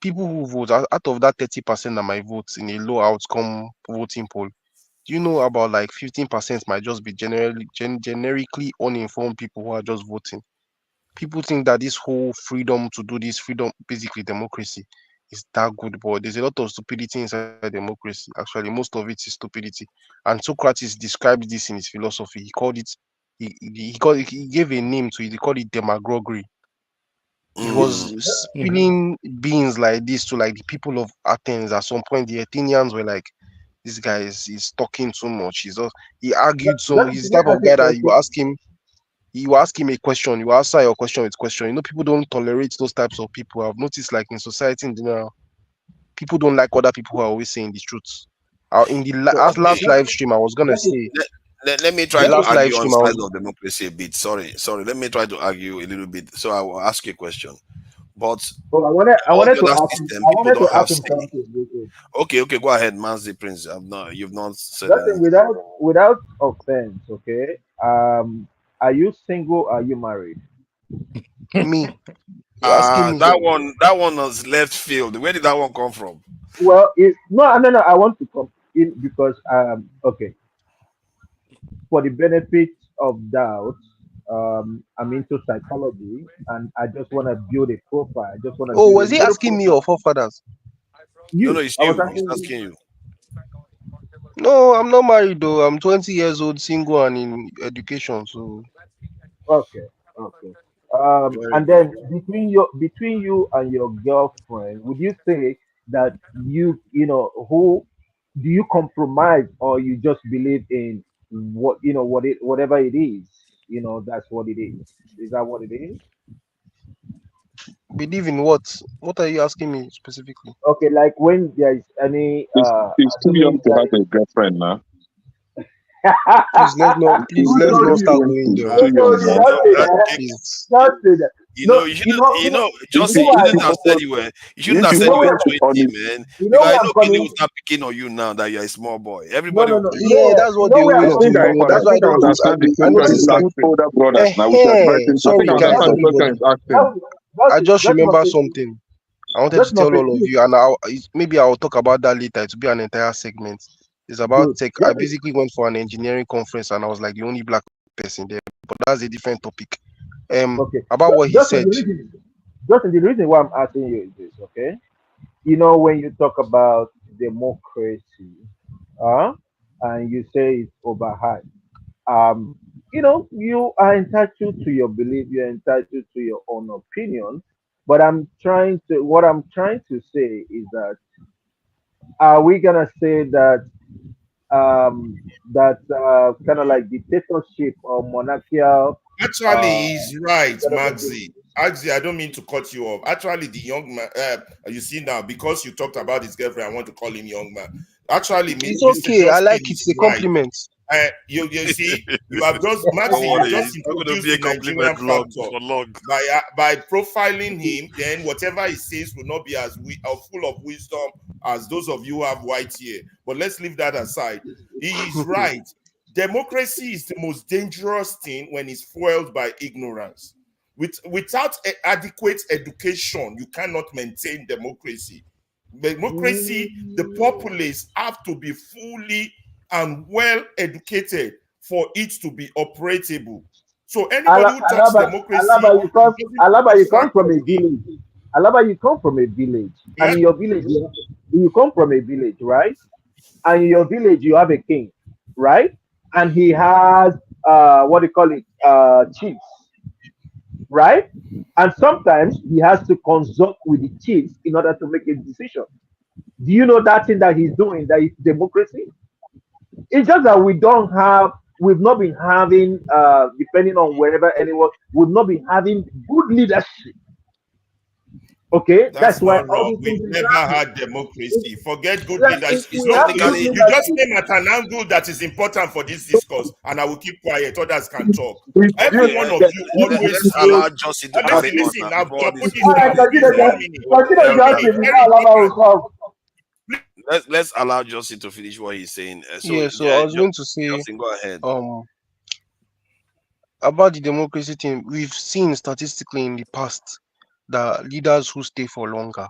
People who vote out of that 30% that might vote in a low outcome voting poll, do you know about like 15% might just be generically uninformed people who are just voting? People think that this whole freedom to do this, freedom, basically democracy, is that good, but there's a lot of stupidity inside democracy. Actually, most of it is stupidity. And Socrates described this in his philosophy. He called it, he gave a name to it. He called it demagoguery. He was Mm. Mm-hmm. spilling beans like this to like the people of Athens. At some point, the Athenians were like, "This guy is talking too much." He argued so. He's the Let type me of ask you a guy that question. you ask him a question, you answer your question with question. People don't tolerate those types of people. I've noticed, like in society in general, people don't like other people who are always saying the truth. In the So Okay. last live stream, I was gonna let me say Let me try the let to me last live argue on stream I side was of democracy a bit. Sorry. Let me try to argue a little bit. So I will ask you a question. But oh, in I all wanted the to other ask him system, I people wanted to don't have ask him say. something. Really. Okay, go ahead, Man's Prince. You've not said Nothing anything. without offense, okay? Are you single? Are you married? me. You're asking me. That one was left field. Where did that one come from? Well, no. I want to come in because okay, for the benefit of doubt, I'm into psychology and I just want to build a profile. I just want to Oh, build a was he little asking me profile. or forefathers? No, You, it's I was you. He's asking you. asking you. No, I'm not married though. I'm 20 years old, single, and in education. So Okay, okay. Very And good. then between you and your girlfriend, would you say that who do you compromise or you just believe in whatever it is? That's what it is. Is that what it is? Believe in what? What are you asking me specifically? Okay, like when there is any He's too young assuming to there have a girlfriend now. Please let's not. Please who let's told not He's start you? going 20. there. He's Who too young told you? Please, now. Don't say that. please. Don't say that. No, You you see, know you why? shouldn't have said Focus. you He shouldn't have should You said know you where? were focus on 20, his. man. You know Because where I I'm know Kelly coming. will start picking on you now that you're a small boy. No, Everybody no, will no. pick. You know Yeah, where? that's You what know they where I'm always No, do. Big coming. and That's I why I think I don't put. understand the I question notice he's they asking. put. Older brothers now. We should advise him. I think I Sorry guys, understand the question everybody. he's asking. I just Just remember not something. I wanted just to not tell all of you, and maybe I'll talk about that later. It will be an entire segment. It's about good. tech. I basically went for an engineering conference, and I was like the only black person there. But that's a different topic. Okay. About what he Just in said. the reason, just in the reason why I'm asking you is this, okay? You know, when you talk about democracy, uh, and you say it's overhyped, um, you are entitled to your belief, you're entitled to your own opinion. But what I'm trying to say is that, are we gonna say that kind of like dictatorship or monarchical Actually, uh, he's right, government? Maxi. Actually, I don't mean to cut you off. Actually, the young man, you see now, because you talked about his girlfriend, I want to call him young man. Actually, It's Mr. okay. I Justin like it. is It's a right. compliment. You see, you have just Don't Maxi, you've worry, just it's not going to introduced be a the Nigerian compliment long factor for long. by profiling him. Then whatever he says will not be as full of wisdom as those of you who have white hair. But let's leave that aside. He is right. Democracy is the most dangerous thing when it's fueled by ignorance. Without adequate education, you cannot maintain democracy. Democracy, the populace have to be fully and well educated for it to be operable. So anybody who talks democracy Alaba, doesn't you just come from a factor village. Alaba, you come from a village, and in. in your village, you come from a village, right? And in your village, you have a king, right? And he has what do you call it, chiefs, right? And sometimes he has to consult with the chiefs in order to make a decision. Do you know that thing that he's doing? That is democracy. It's just that we've not been having, depending on wherever anyone, we've not been having good leadership. Okay, That's that's why not all wrong. these We've things is never happening. had democracy. Forget good If leadership. we Look, have good Technically, you just leadership, came at an angle that is important for this discourse, and I will keep quiet. Others can talk. Every okay, one of you let's always allow feels. Justin to carry Listen, on listen. now Now, before put this this all before right, down, this please. goes on. 1 minute. continue One minute. Justin Very before Alaba will important. come. Let's allow Justin to finish what he's saying. So Yeah. So I was going to say, Justin, go ahead. um, about the democracy thing. We've seen statistically in the past that leaders who stay for longer,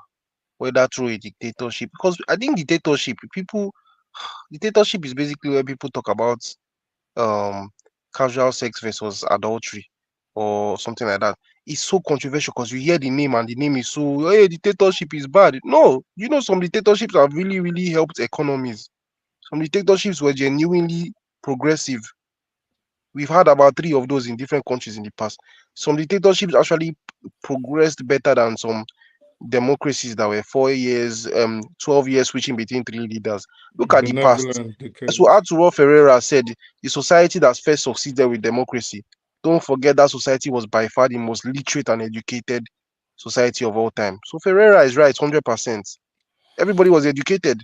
whether through a dictatorship, because I think dictatorship is basically where people talk about um casual sex versus adultery or something like that. It's so controversial because you hear the name and the name is so, hey, dictatorship is bad. No, some dictatorships have really, really helped economies. Some dictatorships were genuinely progressive. We've had about three of those in different countries in the past. Some dictatorships actually progressed better than some democracies that were 4 years, 12 years switching between three leaders. Look at the past. Benevolent So dictators. Arturo Ferreira said the society that first succeeded with democracy. Don't forget that society was by far the most literate and educated society of all time. So Ferreira is right, 100%. Everybody was educated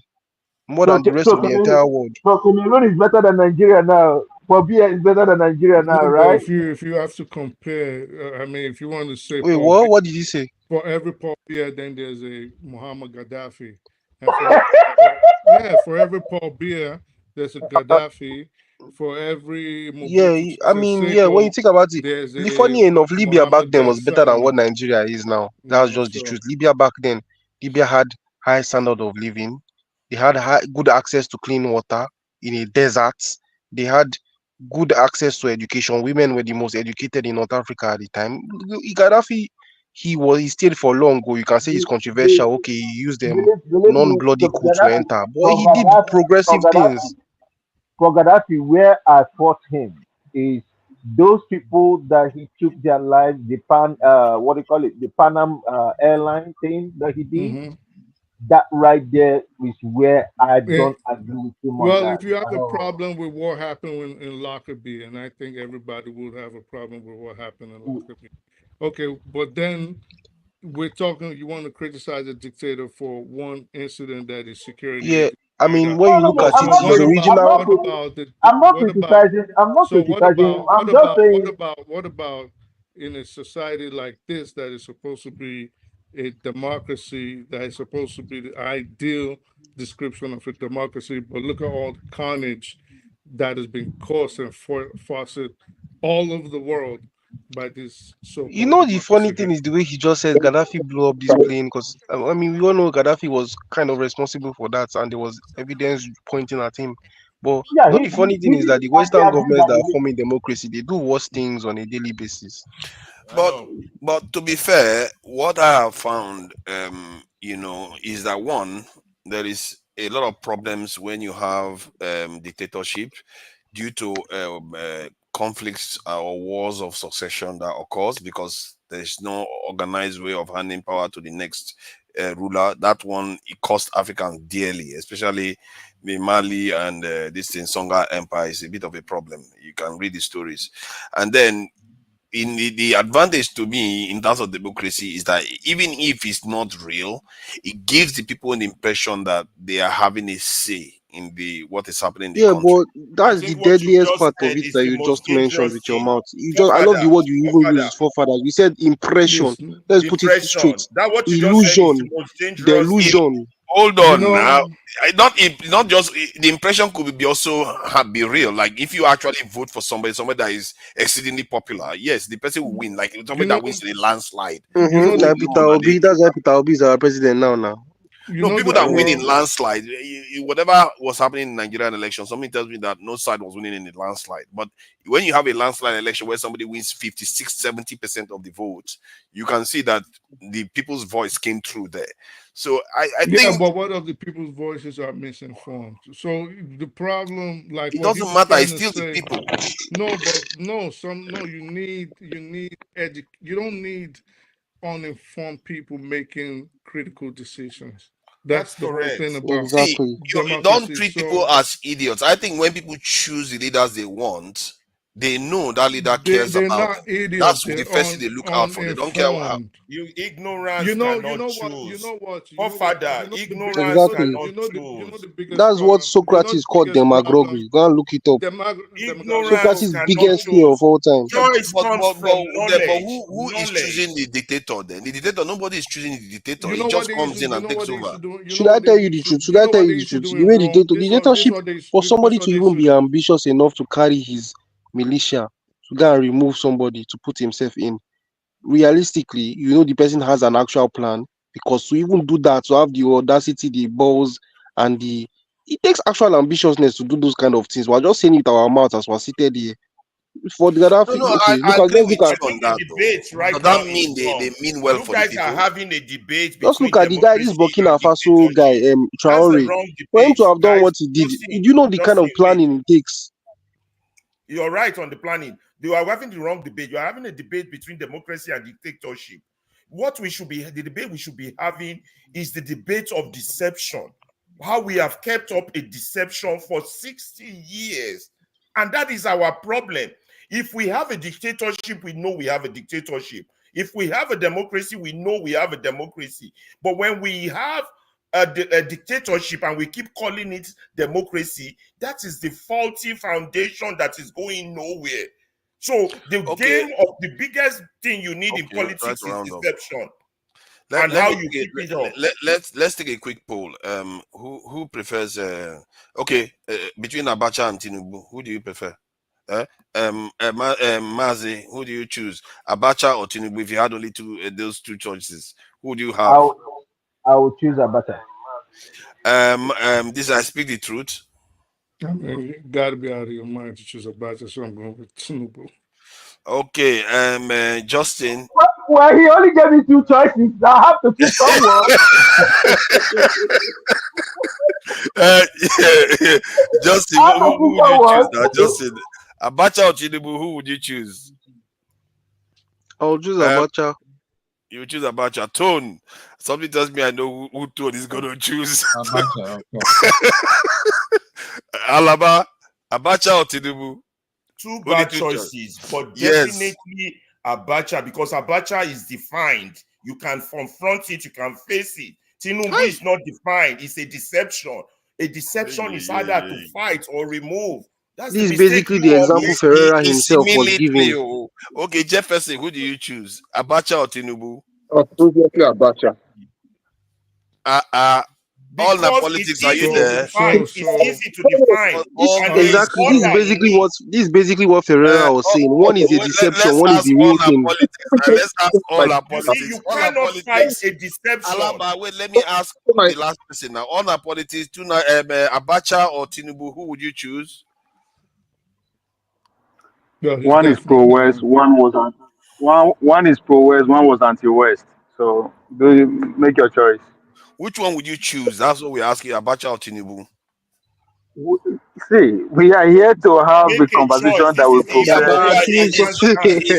more So, than the rest so of the entire world. Cameroon is better than Nigeria now. Pobia is better than Nigeria now, No, but right? if you have to compare, I mean, if you want to say Wait, Paul what? What did he say? for every Paul Biya, then there's a Muhammad Gaddafi, and for every Paul Biya, there's a Gaddafi. For every Yeah, Mobutu I Sese mean, yeah, when you Seko, think about it, there's a Funny enough, Libya back Muhammad then was better than what Desani. Nigeria is now. That's just the truth. So Libya back then, Libya had high standard of living. They had good access to clean water in a desert. They had good access to education. Women were the most educated in North Africa at the time. Gaddafi, he stayed for long. Or you can say he's Be- controversial. be- Okay, he used them believe me, non-bloody so coup to enter, but he did For progressive things. Gaddafi, where I fought him is those people that he took their lives, the what do you call it, the Panam airline thing that he did. mhm. That right there is where I Eh, don't agree with him on well, that if you have at a all. problem with what happened in Lockerbie, and I think everybody would have a problem with what happened in Lockerbie. Okay, but then we're talking. You want to criticize a dictator for one incident that his security Yeah, agents I carried mean, out. when No, you no, look no. at So it, his original. I'm not what about criticizing. I'm not so criticizing him. I'm what just about saying. what about in a society like this that is supposed to be a democracy, that is supposed to be the ideal description of a democracy, but look at all the carnage that has been caused and fostered all over the world by this You so-called know, the funny democracy thing here. is the way he just said Gaddafi blew up this plane because I mean, we all know Gaddafi was kind of responsible for that, and there was evidence pointing at him. But Yeah, you know, the funny he thing is did. that the I Western agree governments that that he are did. forming democracy, they do worse things on a daily basis. I But know. to be fair, what I have found, is that one, there is a lot of problems when you have dictatorship due to conflicts or wars of succession that occurs because there's no organized way of handing power to the next ruler. That one, it cost Africans dearly, especially the Mali and this thing Songa Empire is a bit of a problem. You can read the stories, and then in the advantage to me in terms of democracy is that even if it's not real, it gives the people an impression that they are having a say in the what is happening in the Yeah, country. but I that's the think what you deadliest just part of said it is that the you most just mentioned dangerous with your thing. mouth. I love the Forefather, word you even forefather, use, forefathers. You said impression. This, Let's put it straight. impression. That what you just said is the Illusion, most dangerous It, thing. delusion. hold you on now. know, Not just the impression could be also be real. Like if you actually vote for somebody that is exceedingly popular, yes, the person will win. Like you somebody know, that wins in a landslide. you know People the Like will Peter know that Obi, that's why Peter Obi is our president now. you no, know people the that win Uh, in problem. landslide, whatever was happening in Nigerian election, something tells me that no side was winning in the landslide. But when you have a landslide election where somebody wins 56, 70% of the votes, you can see that the people's voice came through there. So I Yeah, think but what of the people's voices are misinformed? So the problem, like it what he doesn't was matter. trying It's to still the say, people. no, but no, you don't need uninformed people making critical decisions. That's That's the whole thing correct. about See, exactly. you don't democracy. treat people So as idiots. I think when people choose the leaders they want, they know that leader cares they're about not them. idiots. That's the They're first thing they look out for. They don't care how. uninformed. You ignorance You cannot know what, choose. you Forefather, know the biggest ignorance Exactly. cannot you know the choose. biggest That's what problem. You know Socrates the called biggest problem. demagoguery. Go and look it up. Ignorance So Socrates' cannot biggest fear of choose. all time. Yeah, Choice comes from but knowledge. who is choosing Knowledge. the dictator then? The dictator, nobody is choosing the dictator. you He know what just they used comes to in you and know what takes they used over. to do you know Should I what they tell you the used to truth? Should you I know tell what you they the used to truth? do The in way Rome. dictatorship, for This somebody what to they used even to be do. ambitious enough to carry his militia to go and remove somebody to put himself in, realistically, you know the person has an actual plan because to even do that, to have the audacity, the balls, and the it takes actual ambitiousness to do those kind of things. We're just saying it with our mouth as we're seated here. For the No, Gaddafi, no, okay, I agree just with look at I you think on the that though. debate Does right that now is mean they wrong. mean well You for the guys are people? having a debate just look between at the guy, this democracy Burkina and Faso dictatorship. guy, That's the Traore. wrong For him debate, to have done guys. what he did, Justin, you know the kind of Justin, wait. planning it takes. You're right on the planning. You are having the wrong debate. You are having a debate between democracy and dictatorship. The debate we should be having is the debate of deception. How we have kept up a deception for 60 years. And that is our problem. If we have a dictatorship, we know we have a dictatorship. If we have a democracy, we know we have a democracy. But when we have a dictatorship and we keep calling it democracy, that is the faulty foundation that is going nowhere. So the Okay, game of the biggest thing you need in okay, try politics to is round up. deception Let, and let how me you take keep it up. let's take a quick poll. Who prefers okay, between Abacha and Tinubu, who do you prefer? Mazi, who do you choose? Abacha or Tinubu? If you had only those two choices, who do you I have? will, I will choose Abacha. This I speak the truth. I mean, you got to be out of your mind to choose a budget, so I'm going with Tinubu. Okay, Justin. Well, he only gave me two choices. I have to choose someone. uh, Justin, I have to who choose would you choose someone. now? Justin, Abacha or Tinubu, who would you choose? I'll choose Um, Abacha. you choose Abacha. Tone. Something tells me I know who Tone is going to choose. Abacha, okay. Alaba, Abacha or Tinubu? Two Only bad two choice. choices, but Yes. definitely Abacha, because Abacha is defined. You can confront it. You can face it. Tinubu is not defined. It's a deception. A deception is harder to fight or remove. That's This the is mistake basically you the example always Ferreira It's himself was military. giving. Okay, Jefferson, who do you choose? Abacha or Tinubu? Obviously, Abacha. All the because it's politics, are you easy to there? define. It's easy to define, This All and there is these exactly this is order in basically it. what Ferreira was saying. One is a deception, let's one is ask the all real our thing. politics. Let's ask all our You see, politics. you All our cannot fight politics. a deception. Alaba, wait, let me ask the last person now. All our politics, Abacha or Tinubu, who would you choose? Yeah, he's One is pro definitely West, going. one is pro West, one was anti West. So do you make your choice. Which one would you choose? That's what we're asking, Abacha or Tinubu. See, we are here to have Make a a choice. conversation that This will is the Yeah, but progress. we are interactive Please just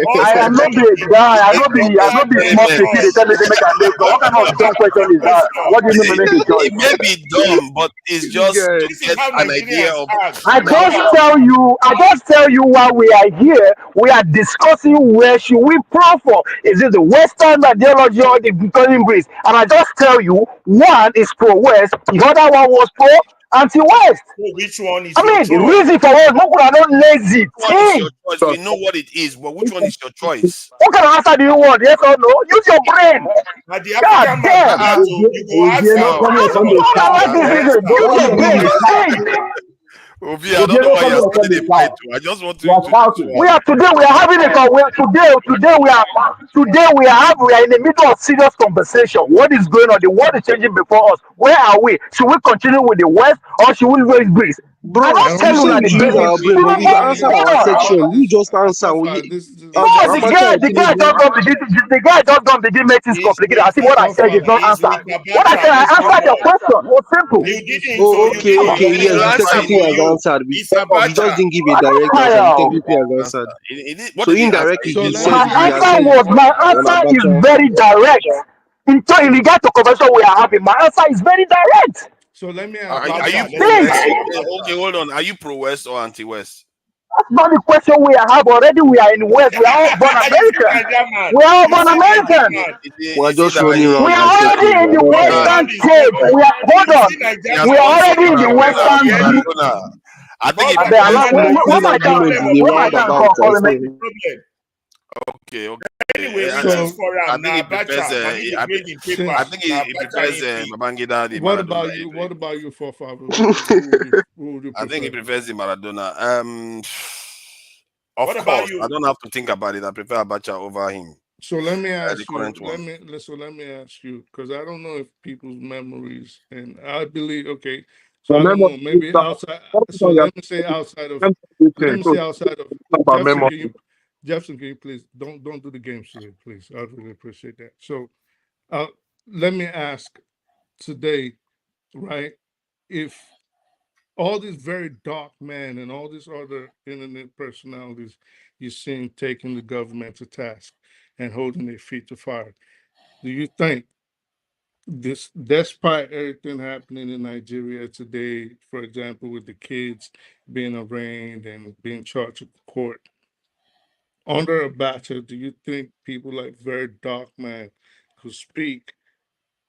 All I am not be a subjective. guy. Make I not be small interactive pikin. They choice. tell me they make a make. What kind of dumb question is that? Question. What do you mean we make a it choice? may be dumb, but it's just to This is get how an idea Nigerians of act. I now. just tell you. I just tell you why we are here. We are discussing where should we pro for. Is it the Western ideology or the Victorian breeze? And I just tell you, one is pro West, the other one was pro anti-West. So which one is I your mean, the choice? reason for us, people are not lazy. Which one is Think. your choice? We know what it is, but which one is your choice? What kind of answer do you want? Yes or no? Use your brain. Now the God African man do damn. that. So you go ask Obiano, am. Wow. come here, Which come one? to I shout. You like this. go ask am. Use your brain. Think. Obi, I don't know Obiano, why come you're here, come starting to a fight. shout. I just want You you are to shouting. show up. We are having a we are in the middle of serious conversation. What is going on? The world is changing before us. Where are we? Should we continue with the West or should we raise breeze? I bro, just And tell you you say that we the should use basic. our brain, but Tinubu, we've Alpha, answered hold our on. Alpha, section. You this just answer. Alpha, this No, Abacha or Tinubu. the guy just don't begin make things Is complicated. with I see what I said Alpha, is not is answer. with What I said, Abacha. I Let's move answered your on. question. It was simple. You didn't. So Oh, you okay, didn't. Okay, okay, Let yes, me the answer answer. technical for has you. answered. It's He just Abacha. didn't give a I don't direct answer. The tire. technical has Answer. answered. What So did he answer? indirectly, so he let me My said he has ask answer said you, was my on answer is Abacha. very direct. In regard to conversation we are having, my answer is very direct. so let me Are, ask are you, you Abacha. pro Let's Think. move West? on. Okay, Abacha. hold on. Are you pro West or anti West? That's not the question we have already. We are in West. We are all born You see American. Nigerian man. We are all You born see Nigerian American. man. We're Is it just that running We around in are already circles. in We're the not Running Western around advancing. in stage. circle. We are hold You on. see he has Nigerian We are man. gone to See already in the problem Maradona? now. Western. Yeah. Maradona. I think he God, I beg, prefers. Allah, This where wrestling my the child? argument is problem a of Where my Tinubu. child roundabout, call I What calling me? is say. the problem? Okay, okay. Anyway, we choose so for I him. think he Now prefers. Abacha. Now he the grade in I paper. since think Now he Abacha prefers in pick. Babangida the what Maradona. about you? What about you, Fofa? Who would you I think he prefer? prefers the Maradona. What Of about course, I you? don't have to think about it. I prefer Abacha over him, So let me the ask you. current one. Let me ask you because I don't know if people's memories, and I believe okay. So I don't Remember, know. Maybe outside. So you're let me say outside of. Let saying, me so say outside of about Jefferson. memory. Jefferson, can you please don't do the games today, please? I'd really appreciate that. So, uh, let me ask today, right? If all these very dark men and all these other internet personalities you're seeing taking the government to task and holding their feet to fire, do you think this, despite everything happening in Nigeria today, for example, with the kids being arraigned and being charged with court, under a battle, do you think people like very dark men who speak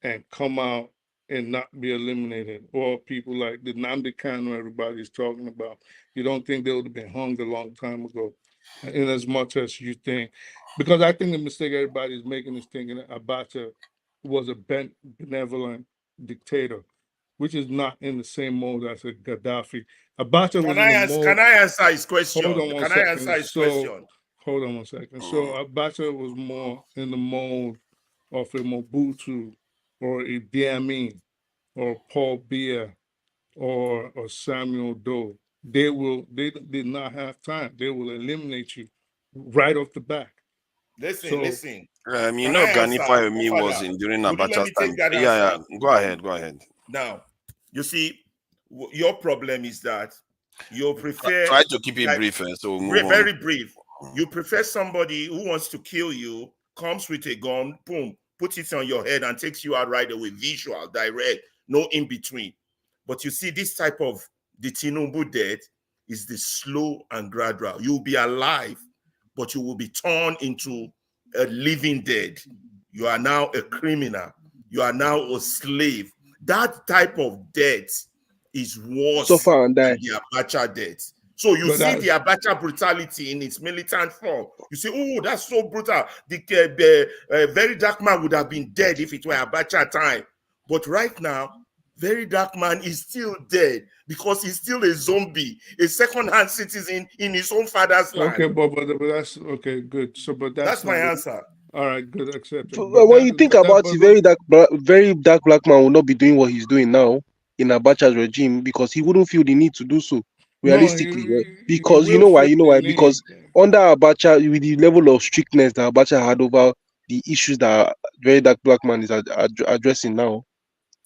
and come out and not be eliminated, or people like the Nnamdi Kanu everybody's talking about, you don't think they would have been hung a long time ago, in as much as you think? Because I think the mistake everybody's making is thinking that Abacha was a benevolent dictator, which is not in the same mode as a Gaddafi. Abacha was in the Can mode. I answer his Hold question? on one Can I answer second. his question? Hold on one second. So Abacha was more in the mode of a Mobutu or a Diamin or Paul Biya or Samuel Doe. They did not have time. They will eliminate you right off the back. Listen, So listen. You Can know, I Gani answer? Fayemi was Father, in during would you let Abacha's me take time. that Yeah, answer? yeah. Go ahead, go ahead. Now, you see, your problem is that you prefer, Try to keep it like, brief, so we'll move on. very brief. You prefer somebody who wants to kill you, comes with a gun, boom, puts it on your head and takes you out right away, visual, direct, no in between. But you see, this type of the Tinubu death is the slow and gradual. You'll be alive, but you will be turned into a living dead. you are now a criminal, you are now a slave. That type of death is worse Suffer and die. than the Abacha death. So you see the Abacha brutality in its militant form. You say, oh, that's so brutal. The very dark man would have been dead if it were Abacha time. But right now, very dark man is still dead because he's still a zombie, a second-hand citizen in his own father's land. Okay, but that's okay, good. So, but that's my answer. All right, good, accepted. When you think about it, very dark black man will not be doing what he's doing now in Abacha's regime because he wouldn't feel the need to do so realistically. Because you know why? Because under Abacha, with the level of strictness that Abacha had over the issues that very dark black man is addressing now,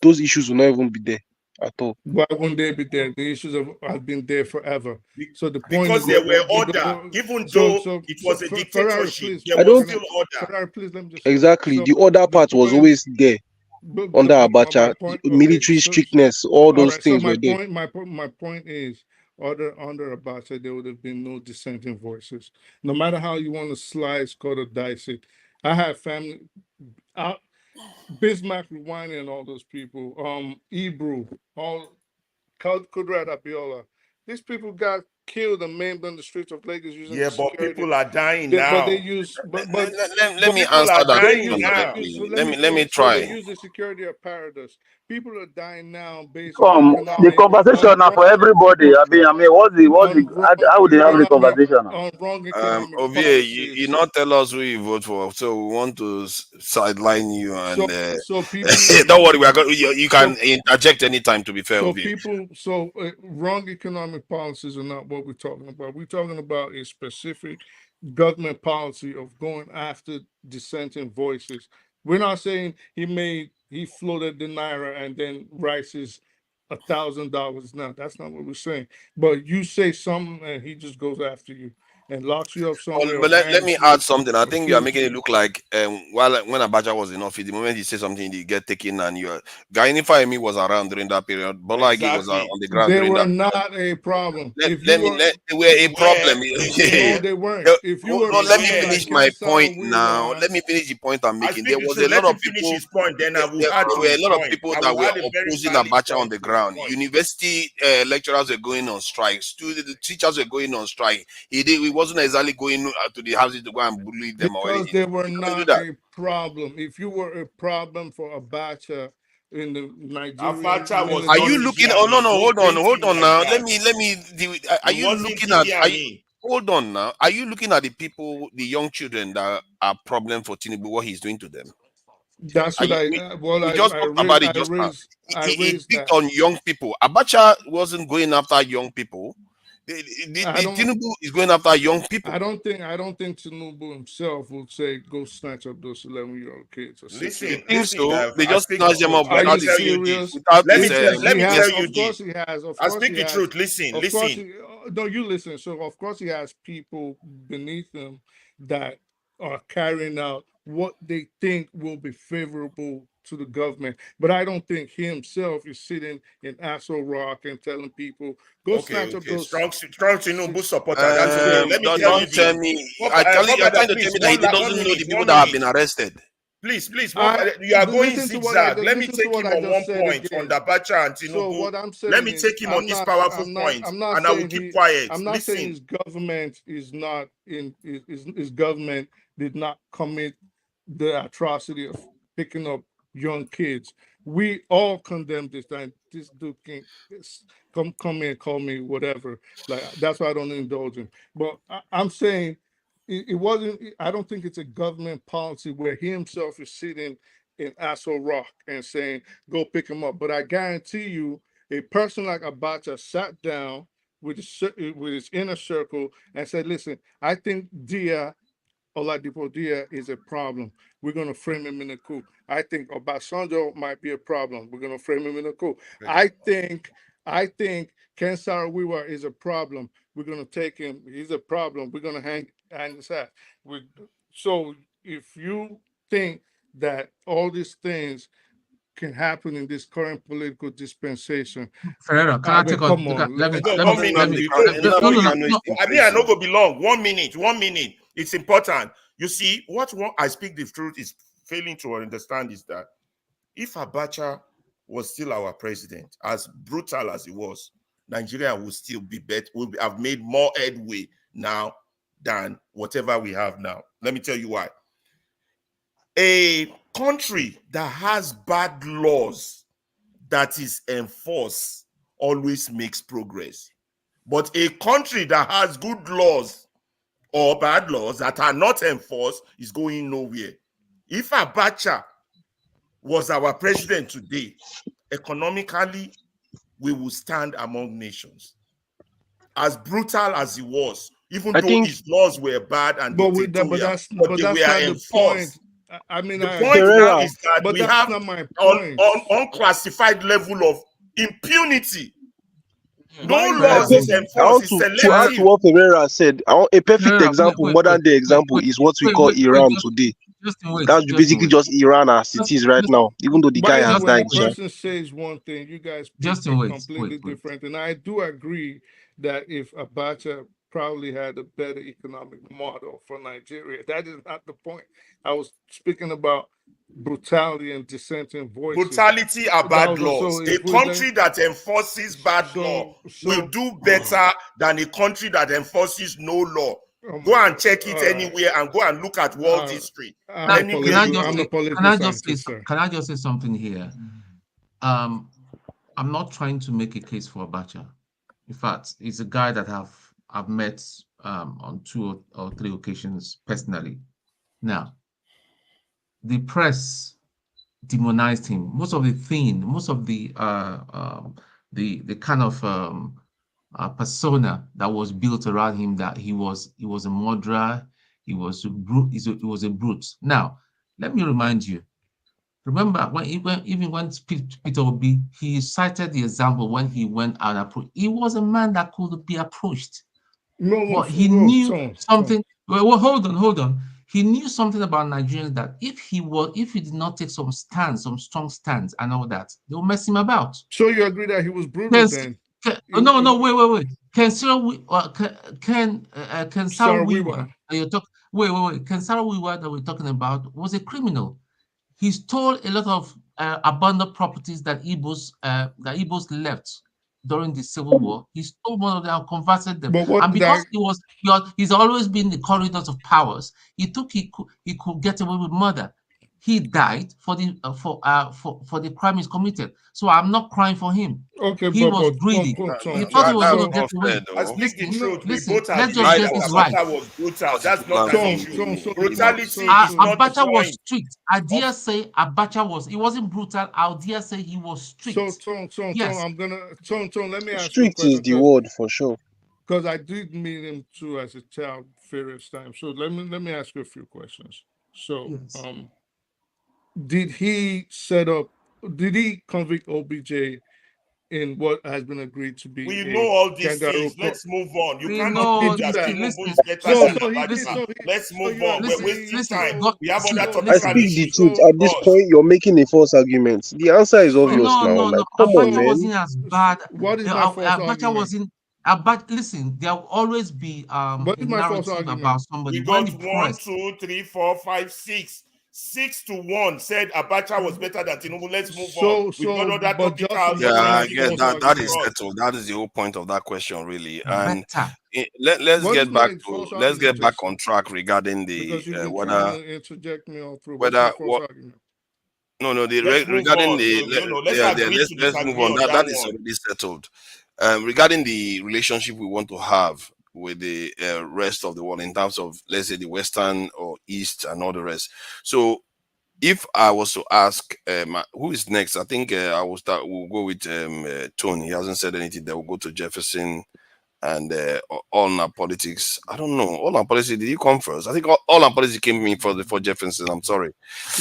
those issues will not even be there at all. Why wouldn't they be there? The issues have been there forever. So the point because there were order, even though it was a dictatorship, there was still order. Ferrari, please let me just exactly. The order part was always there under Abacha. Military strictness, all those things were there. My point is, under Abacha, there would have been no dissenting voices. No matter how you want to slice, cut, or dice it. I have family. Bismarck Rewinding and all those people, Ebru, all Kudrat Abiola. These people got killed and maimed on the streets of Lagos using but people are dying now. Let me answer that question. Let me try. They use the security apparatus. People are dying now based on the conversation now for everybody. I mean, how would they have the conversation? On wrong economic Ovie, you not tell us who you vote for, so we want to sideline you and so people. Don't worry, you can interject anytime. To be fair, so wrong economic policies are not what we're talking about. We're talking about a specific government policy of going after dissenting voices. We're not saying he floated the naira and then rice is $1,000 now. That's not what we're saying. But you say something and he just goes after you and locks you up somewhere. But let me add something. I think you are making it look like when Abacha was in office, the moment he said something, he get taken, and Gani Fahimi was around during that period. Bola Ige was on the ground. They were not a problem. They were a problem. No, they weren't. If you were, let me finish my point now. Let me finish the point I'm making. There was a lot of people. There were a lot of people that were opposing Abacha on the ground. University lecturers were going on strike. Teachers were going on strike. He wasn't exactly going to the houses to go and bully them or anything. Because they were not a problem. If you were a problem for Abacha in the Nigerian, are you looking? Oh no, hold on now. Let me. Are you looking at? Hold on now. Are you looking at the people, the young children that are problem for Tinubu? What he's doing to them? That's what he picked on young people. Abacha wasn't going after young people. Tinubu is going after young people. I don't think Tinubu himself would say go snatch up those 11-year-old kids. Listen, they just snatch them up. Are you serious? Let me tell you of course he has. I speak the truth. Listen. No, you listen. So of course he has people beneath him that are carrying out what they think will be favorable to the government, but I don't think he himself is sitting in Aso Rock and telling people go snatch up those strong Tinubu supporters. Let me don't tell me. You're trying to tell me that he doesn't know the people that have been arrested. Please, you are going zigzag. Let me take him on one point on the Abacha and Tinubu. So what I'm saying let me take him on this powerful point, and I will keep quiet. I'm not saying his government is not in his government did not commit the atrocity of picking up young kids. We all condemn this. And this dude can come in and call me whatever. Like that's why I don't indulge him. But I'm saying it wasn't. I don't think it's a government policy where he himself is sitting in Aso Rock and saying go pick him up. But I guarantee you, a person like Abacha sat down with his inner circle and said, "Listen, I think Oladipo Dia is a problem. We're going to frame him in a coup. I think Obasanjo might be a problem. We're going to frame him in a coup. I think Ken Saro-Wiwa is a problem. We're going to take him. He's a problem. We're going to hang his hat. So if you think that all these things can happen in this current political dispensation. Ferreira, can I take on? Let me. I know go be long. 1 minute. It's important. You see, I speak the truth is failing to understand is that if Abacha was still our president, as brutal as he was, Nigeria would still be better, would have made more headway now than whatever we have now. Let me tell you why. A country that has bad laws that is enforced always makes progress. But a country that has good laws or bad laws that are not enforced is going nowhere. If Abacha was our president today, economically, we will stand among nations. As brutal as he was, even I though think his laws were bad and dictatorial, but they that's were not the point. enforced. I mean, The I point agree, now Pereira, is that but we that's have not my an point. unclassified level of impunity. No Why is I that? laws think is Um, I enforced, want it's to add to selective. what Pereira said. A perfect example, modern day example, is what we call wait, Iran today. That's Justin, basically wait, just Iran as it just, is right just, now, even though the guy Why is it has when a died, Justin, sha. person says one thing, you guys pick a Justin, completely different? And I do agree that if Abacha probably had a better economic model for Nigeria, that is not the point. I was speaking about brutality and dissenting voices. Brutality are bad So laws. A if we then, country that enforces bad law will do better than a country that enforces no law. oh Go my and God, check it all right. anywhere and go and look at world history. Anywhere you I'm a go. political scientist, sir. can I just say something here? I'm not trying to make a case for Abacha. In fact, he's a guy that I've met on two or three occasions personally. Now, the press demonized him. Most of the kind of persona that was built around him, that he was a murderer, he was a brute, he was a brute. Now, let me remind you. Remember even when Peter Obi, he cited the example when he went out and approached. He was a man that could be approached, No, but he no, knew Tom. something. Well, hold on. He knew something about Nigerians, that if he did not take some strong stands and all that, they'll mess him about. So you agree that he was brutal Can, then? no, wait. Can Sarah Sarah Weaver Wiwa. that you're talking? Wait. Can Sarah Weaver that we're talking about was a criminal? He stole a lot of abandoned properties that Igbos left during the Civil War. He stole one of them and converted them. But what And did because I? he's always been the corridors of powers, he could get away with murder. He died for the crime he's committed. So I'm not crying for him. Okay, He was Tom, greedy. He thought he was That's going to Tom, get not fair, away. I though. speak the Listen, truth. We listen. both Let's agree just Neither get that this was right. Abacha was brutal. because he That's could not not an even Tom, issue. Tom, do so, so, Brutality so, is so, not the Abacha was point strict. I of. dare say Abacha was. He wasn't brutal. I dare say he was so, strict. Tom, Yes. I'm gonna, Tom, let me ask you a Strict is question the word for sure. because I did meet him too as a child various times. So let me ask you a few questions. So, Yes. did he set up? Did he convict OBJ in what has been agreed to be We know a all these kangaroo things. court? Let's move on. You We Did cannot he prove know. do that that? Tinubu Listen, is better So, than listen, so he did. listen, Abacha. Let's So move you on. We're agree? wasting listen. time. So, God, We have see, other so, I topical listen. speak the issues to truth. so, At this discuss. point, you're making a false argument. The answer is obvious so, now. No. Like, come on, Abacha so, man. wasn't as bad. what is my false Abacha argument? wasn't. Abacha, listen, there will always be What a is my false narrative argument? about somebody We when got the one, press. two, three, four, five, six. 6-1 said Abacha was better than Tinubu. Let's move on. We've got other But topical Justin, Yeah, what is my I issues guess false to that is argument? discuss. settled. That is the whole point of that question, really. And Better. let's What is get back my to false argument, on Justin? track regarding the Because you've been trying whether to interject me all through. What's my whether false what argument? no Let's move regarding on. the Let's agree to let's move disagree on. on That that is one. already settled. Regarding the relationship we want to have with the rest of the world in terms of, let's say, the Western or East and all the rest. So if I was to ask, who is next? I think I will start. We'll go with Tony. He hasn't said anything. Then we'll go to Jefferson and all our politics. I don't know. All our politics. Did you come first? I think all our politics came in for Jefferson. I'm sorry.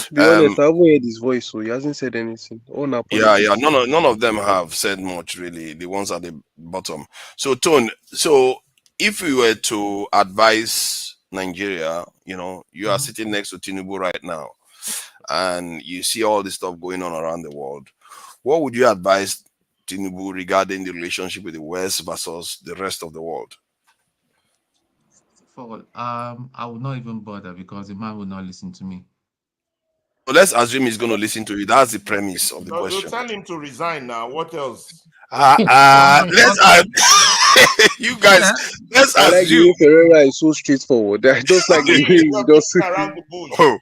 To be Um, honest, I haven't heard his voice, so he hasn't said anything. All now yeah. politics. None of them have said much really. The ones at the bottom. So Tone. So if we were to advise Nigeria, you are sitting next to Tinubu right now, and you see all this stuff going on around the world. What would you advise Tinubu regarding the relationship with the West versus the rest of the world? I will not even bother because the man will not listen to me. let's assume he's going to listen to you. That's the premise of the You question. tell him to resign now. What else? Let's you guys. Yeah. Let's I like the assume. way Ferreira is so straightforward. I just I like the mean, way he you're just. beating around the bush. Oh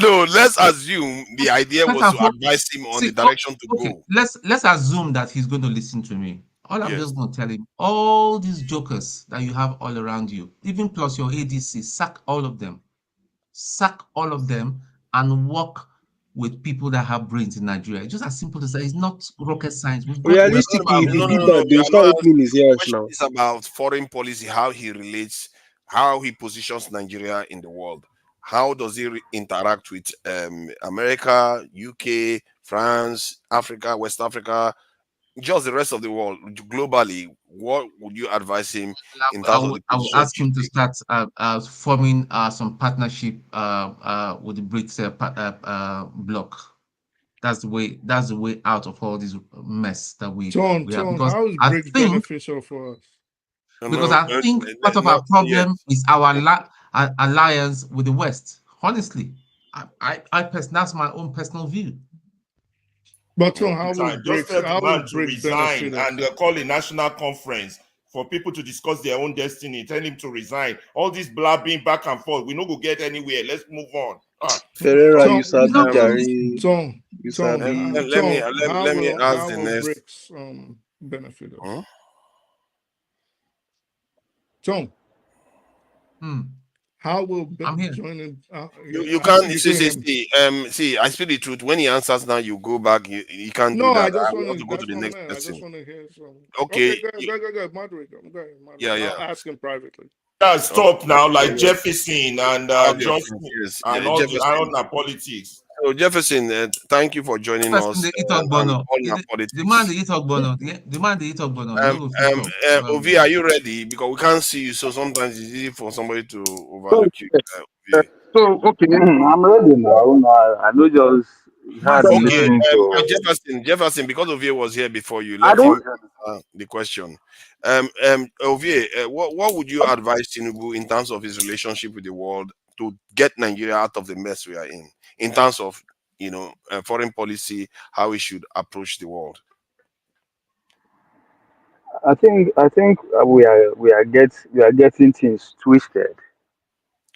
no. Let's assume the idea First was and to foremost, advise him on the see, direction to okay, go. let's assume that he's going to listen to me. All I'm Yes. just going to tell him, all these jokers that you have all around you, even plus your ADC, sack all of them. Sack all of them and work with people that have brains in Nigeria. It's just as simple as that. It's not rocket science. We're not Realistically, about if he no no did no no. that, We they'll are start not. opening his The ears question now. is about foreign policy, how he relates, how he positions Nigeria in the world. How does he interact with America, UK, France, Africa, West Africa, just the rest of the world globally? What would you advise him in terms of the I will position ask he should him to take? start forming some partnership with the BRICS bloc. That's the way out of all this mess that we have. Tone, Because how is I BRICS think beneficial for us? No, because no, I think part of not our yet. problem is our alliance with the West. Honestly, that's my own personal view. But Tone, Take your time. Just tell the how will man to BRICS resign benefit and us? call a national conference for people to discuss their own destiny. Tell him to resign. All this blabbing back and forth, we no go get anywhere. Let's move on. Ferreira, you Tone, He's sabi not going to Jare, listen. you sabi. Let me ask how the will next. BRICS benefit us? Huh? Tone, Hmm, how will I'm here. joining? You can't You can hear me. see. I speak the truth. When he answers now, you go back. You can't do No, that. I just We want have to. to go to That's the what I'm next saying. I just person. want to hear some. Okay. Okay, go. Moderate. Go ahead, Yeah, moderate. yeah. I'll ask him privately. Yeah, Okay. stop now, like Yeah. Jefferson and Okay. Justin Yes. and all the Jefferson. iron and politics. So Jefferson, thank you for joining Person us they eat ogbono. on our The man they politics. eat ogbono. The man they eat ogbono. You know go fit talk. Ovi, are you ready? Because we can't see you, so sometimes it's easy for somebody to So, overlook you. uh, Ovi. so okay. I'm ready now. No, I know just hard Mazi, you're Okay, ready. listening to. Jefferson, because Ovie was here before you, I let him don't. answer the question. Ovie, what would you advise Tinubu in terms of his relationship with the world to get Nigeria out of the mess we are in terms of foreign policy, how we should approach the world? I think we are getting things twisted.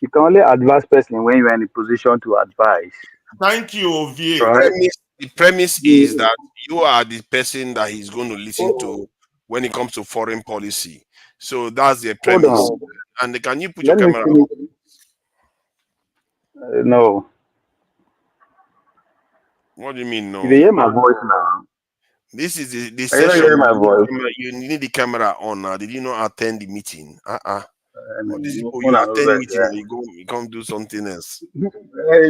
You can only advise person when you are in a position to advise, Thank you, Ovie. right? The premise is The, that you are the person that he's going to listen to when it comes to foreign policy. So that's the hold premise. on, And can you put your let me camera on? finish. No, What do you mean, you no? dey hear my voice now. This is the Are you not session. hearing my voice? You need the camera on now. Did you not attend the meeting? All these people, More you than no attend vex, meeting and you can't do something else.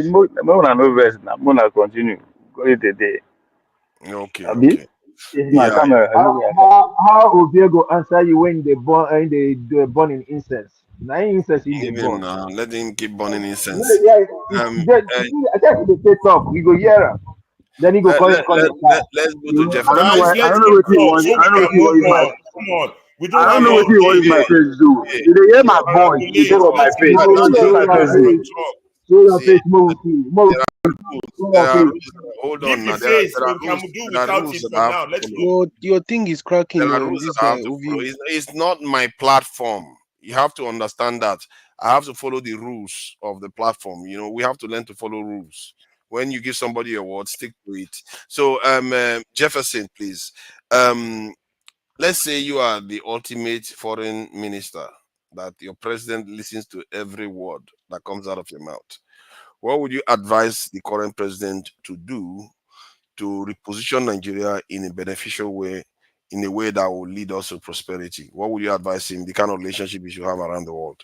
more than no vex now. More than continue. Go it a day. Abi, Okay. it's my Yeah. camera. How Ovie go answer you when they burn in incense? Now incense in the Even burn. let him keep burning No, incense. yeah, Um, uh, I tell you they talk, we go hear am. Then he go call him call the car. let's go to You, I don't know Jefferson. Guys, why. I let don't know him what you talk want. so I we don't know can what you move want. Use my. on. Come on. We I don't don't have know all what you want. day. Use my Yeah, face do. yeah, You dey hear my yeah. voice. You take Calculate. off my Just face. move No, on. Use show my your face Let do. them face. talk. Show your See, face, there are show there your are face. rules. Hold Leave on the now. face. There are We can rules. do There are without rules it that for I have now. to Let's follow. go. Your thing is cracking, There are man. rules This that I guy have to follow. Ovi. It's not my platform. You have to understand that I have to follow the rules of the platform. We have to learn to follow rules. When you give somebody a word, stick to it. So, Jefferson, please. Um, let's say you are the ultimate foreign minister, that your president listens to every word that comes out of your mouth. What would you advise the current president to do to reposition Nigeria in a beneficial way, in a way that will lead us to prosperity? What would you advise him, the kind of relationship you should have around the world?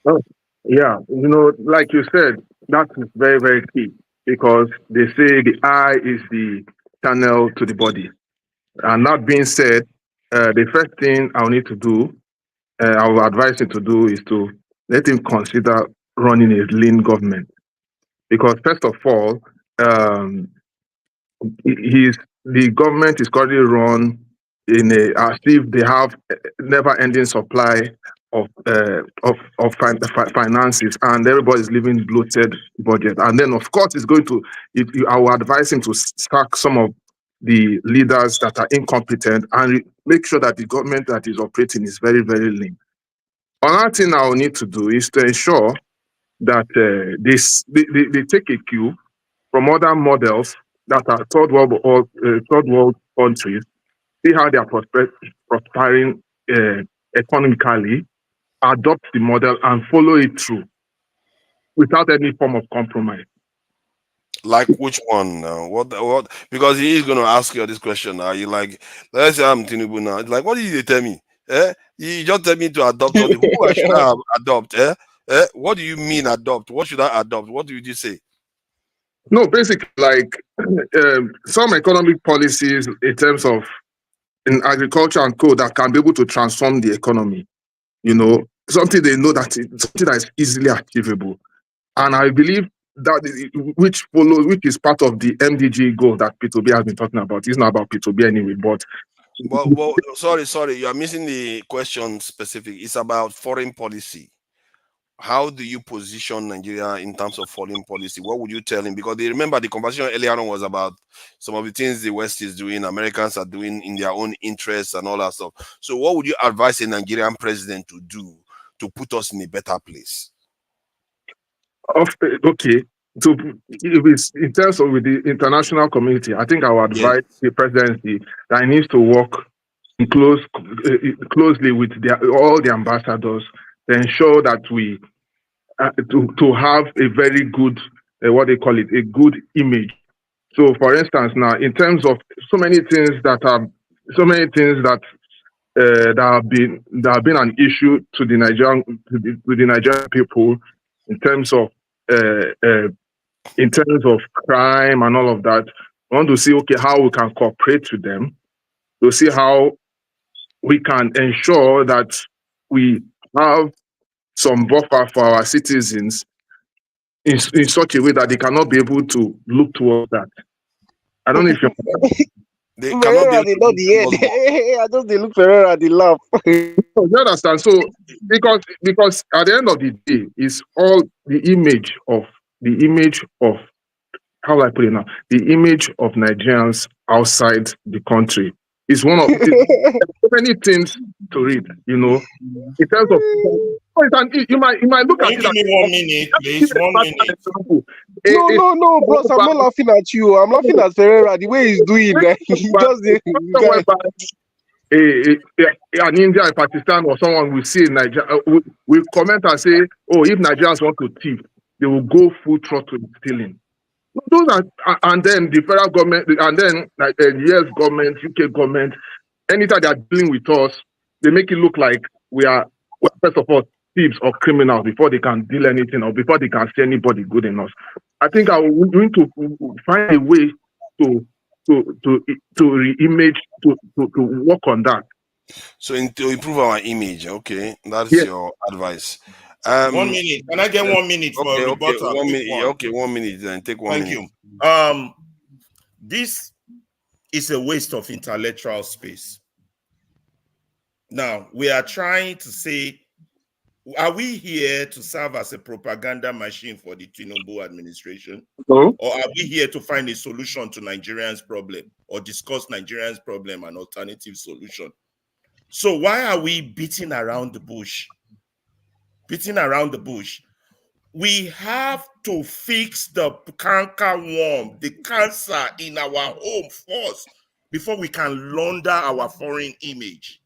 Oh, yeah, like you said, that is very, very key because they say the eye is the channel to the body. And that being said, the first thing I'll need to do, I will advise him to do is to let him consider running a lean government. Because first of all, um, the government is currently run as if they have never-ending supply finances, and everybody's living bloated budget. And then, of course, it's going to. I will advise him to sack some of the leaders that are incompetent and make sure that the government that is operating is very, very lean. Another thing I will need to do is to ensure that they take a cue from other models that are third world countries, see how they are prospering economically, adopt the model and follow it through without any form of compromise. Like which one? What? Because he is going to ask you this question now. You like, let's say I'm Tinubu now. It's like, what did you tell me? You just tell me to adopt on who I should have adopt? What do you mean adopt? What should I adopt? What do you say? No, basically, like some economic policies in terms of in agriculture and code that can be able to transform the economy. Something they know that something that is easily achievable, and I believe that which is part of the MDG goal that P2B has been talking about. It's not about P2B anyway, but. Well, sorry, you are missing the question specific. It's about foreign policy. How do you position Nigeria in terms of foreign policy? What would you tell him? Because they remember the conversation earlier on was about some of the things the West is doing, Americans are doing in their own interests and all that stuff. So what would you advise a Nigerian president to do to put us in a better place? Okay. So if it's in terms of with the international community, I think I would advise the presidency that it needs to work closely with all the ambassadors to ensure that we to have a very good what they call it, a good image. So, for instance, now in terms of so many things that have been an issue to the Nigerian people in terms of crime and all of that. We want to see how we can cooperate with them to see how we can ensure that we have some buffer for our citizens in such a way that they cannot be able to look towards that. I don't know if you're they cannot be able to the end. I just they look Ferreira, they laugh. You understand? So because at the end of the day, it's all the image of how will I put it now? The image of Nigerians outside the country is one of so many things to read, in terms of you might look at it. Give me 1 minute, please. 1 minute. No, bros, I'm not laughing at you. I'm laughing at Ferreira, the way he's doing that. He just an India, a Pakistan, or someone will see Nigeria, will comment and say, "Oh, if Nigerians want to thief, they will go full throttle stealing." Those are, and then the federal government, and then like US government, UK government, anytime they are dealing with us, they make it look like we are first of all thieves or criminals before they can deal anything or before they can see anybody good in us. I think we're going to find a way to re-image to work on that. So to improve our image, okay, that's your advice. 1 minute. Can I get 1 minute for rebuttal? 1 minute. Okay, 1 minute. Then take 1 minute. Thank you. This is a waste of intellectual space. Now we are trying to say, are we here to serve as a propaganda machine for the Tinubu administration, or are we here to find a solution to Nigerians' problem or discuss Nigerians' problem and alternative solution? So why are we beating around the bush? We have to fix the canker worm, the cancer in our home first, before we can launder our foreign image.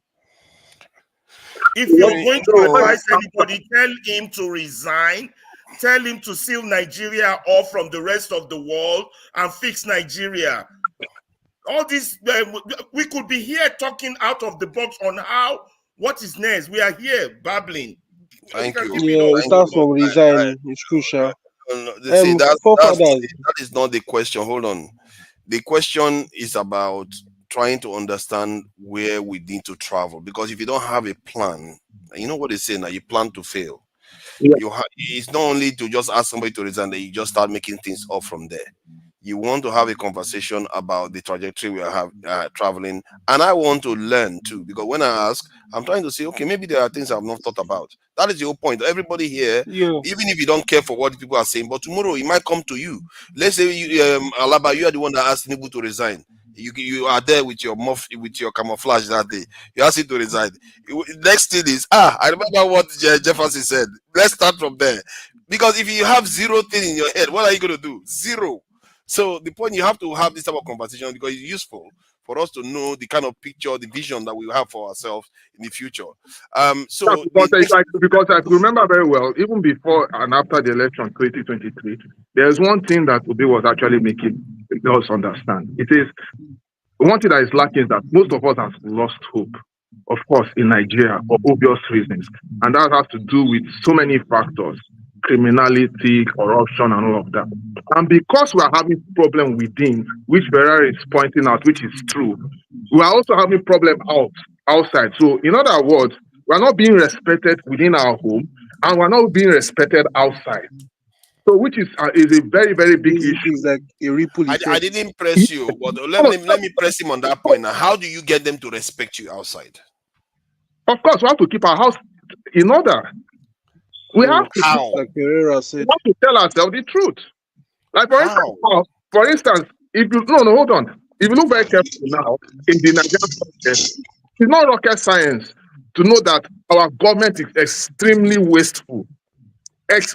If you're going to advise anybody, tell him to resign, tell him to seal Nigeria off from the rest of the world and fix Nigeria. All this, we could be here talking out of the box on what is next. We are here babbling. Thank you. Yeah, it starts from resign. It's crucial. See, that is not the question. Hold on. The question is about trying to understand where we need to travel. Because if you don't have a plan, you know what they say now, you plan to fail. Yeah. It's not only to just ask somebody to resign, that you just start making things up from there. you want to have a conversation about the trajectory we are traveling, and I want to learn too. Because when I ask, I'm trying to say, okay, maybe there are things I've not thought about. That is the whole point. Everybody here, Yeah. even if you don't care for what people are saying, but tomorrow it might come to you. Let's say Alaba, you are the one that asked Tinubu to resign. You are there with your with your camouflage that day. You ask him to resign. Next thing is, I remember what Jefferson said. Let's start from there. Because if you have zero thing in your head, what are you going to do? Zero. So the point, you have to have this type of conversation because it's useful for us to know the kind of picture, the vision that we have for ourselves in the future. Yeah, So because I remember very well, even before and after the election 2023, there's one thing that Obi was actually making us understand. It is one thing that is lacking is that most of us have lost hope, of course, in Nigeria for obvious reasons. And that has to do with so many factors: criminality, corruption, and all of that. And because we are having problem within, which Ferrari is pointing out, which is true, we are also having problem outside. So, in other words, we are not being respected within our home, and we're not being respected outside. So, which is a very, very big issue. It's like a ripple effect. I didn't press you, but let me press him on that point. Now, how do you get them to respect you outside? Of course, we have to keep our house in order. We have to, how? Like Pereira said, we have to tell ourselves the truth. Like for instance, if you hold on. If you look very carefully now in the Nigerian context, it's not rocket science to know that our government is extremely wasteful.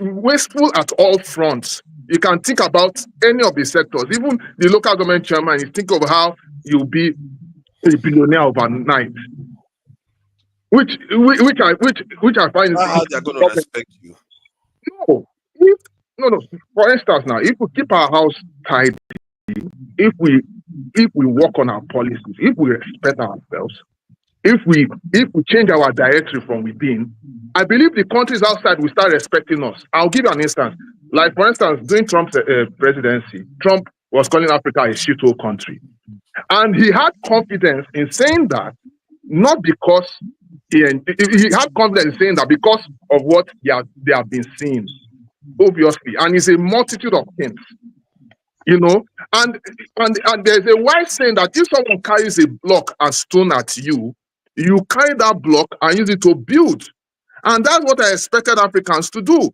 Wasteful at all fronts. You can think about any of the sectors, even the local government chairman. You think of how you'll be a billionaire overnight, which I find How they're going to respect you? No. For instance, now if we keep our house tidy, if we work on our policies, if we respect ourselves, if we change our dietary from within, I believe the countries outside will start respecting us. I'll give you an instance. Like for instance, during Trump's presidency, Trump was calling Africa a shithole country, and he had confidence in saying that, not because he had confidence in saying that because of what they have been seeing, obviously, and it's a multitude of things. And there's a wise saying that if someone carries a block and stone at you, you carry that block and use it to build. And that's what I expected Africans to do.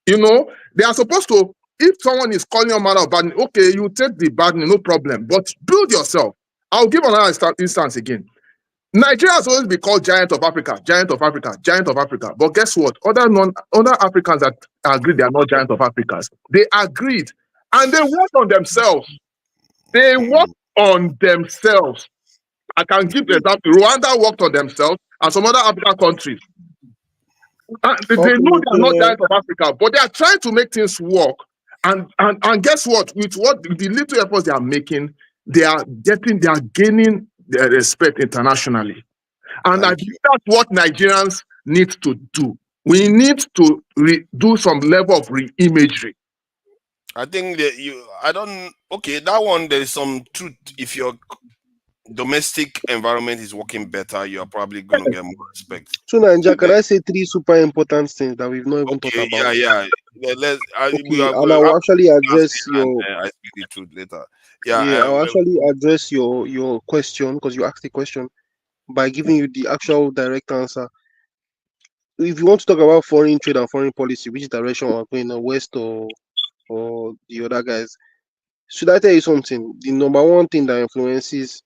They are supposed to, if someone is calling you a man of bad, okay, you take the bad, no problem, but build yourself. I'll give another instance again. Nigeria has always been called giant of Africa, giant of Africa, giant of Africa. But guess what? Other Africans that agree they are not giant of Africans, they agreed. And they work on themselves. They work on themselves. I can give the example. Rwanda worked on themselves and some other African countries. They know they are not giant of Africa, but they are trying to make things work. And guess what? With the little efforts they are making, they are gaining their respect internationally. And I think that's what Nigerians need to do. We need to do some level of re-imagery. I think that that one, there is some truth. If your domestic environment is working better, you're probably going to get more respect. So, Nanja, can I say 3 super important things that we've not even talked about? Yeah. And I'll actually address your. I speak the truth later. I'll actually address your question, because you asked the question, by giving you the actual direct answer. If you want to talk about foreign trade and foreign policy, which direction we're going, west or the other guys, should I tell you something? The number one thing that influences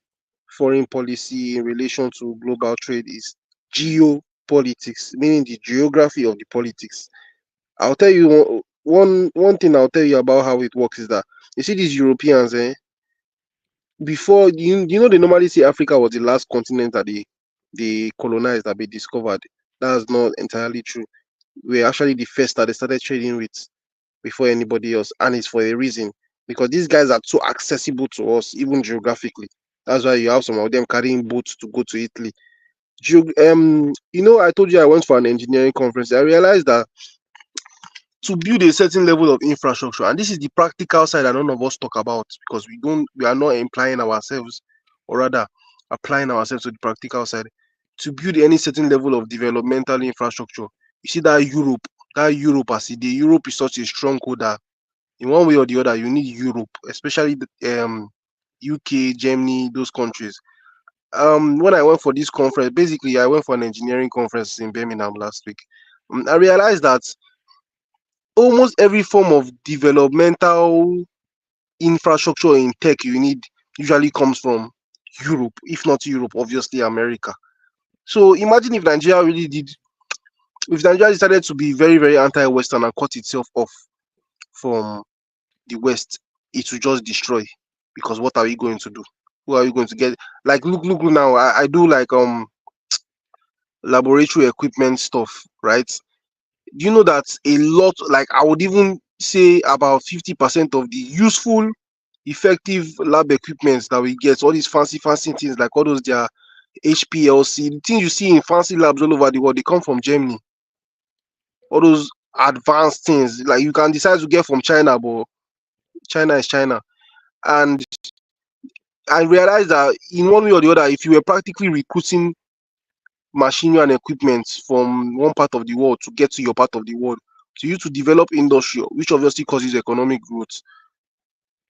foreign policy in relation to global trade is geopolitics, meaning the geography of the politics. I'll tell you one thing I'll tell you about how it works is that you see these Europeans, before they normally say Africa was the last continent that they colonized, that they discovered. That's not entirely true. We're actually the first that they started trading with before anybody else, and it's for a reason, because these guys are so accessible to us, even geographically. That's why you have some of them carrying boats to go to Italy. I told you I went for an engineering conference. I realized that to build a certain level of infrastructure, and this is the practical side that none of us talk about, because we are not implying ourselves, or rather applying ourselves to the practical side. To build any certain level of developmental infrastructure, you see that Europe as Europe is such a stronghold that in one way or the other, you need Europe, especially the UK, Germany, those countries. When I went for this conference, basically I went for an engineering conference in Birmingham last week. I realized that almost every form of developmental infrastructure in tech you need usually comes from Europe, if not Europe, obviously America. So imagine if Nigeria decided to be very, very anti-Western and cut itself off from the West, it will just destroy. Because what are we going to do? Who are you going to get? Like, look now. I do like laboratory equipment stuff, right? Do you know that a lot, like I would even say about 50% of the useful, effective lab equipments that we get, all these fancy things like all those their HPLC, the things you see in fancy labs all over the world, they come from Germany. All those advanced things, like you can decide to get from China, but China is China. And I realized that in one way or the other, if you were practically recruiting machinery and equipment from one part of the world to get to your part of the world, to you to develop industry, which obviously causes economic growth,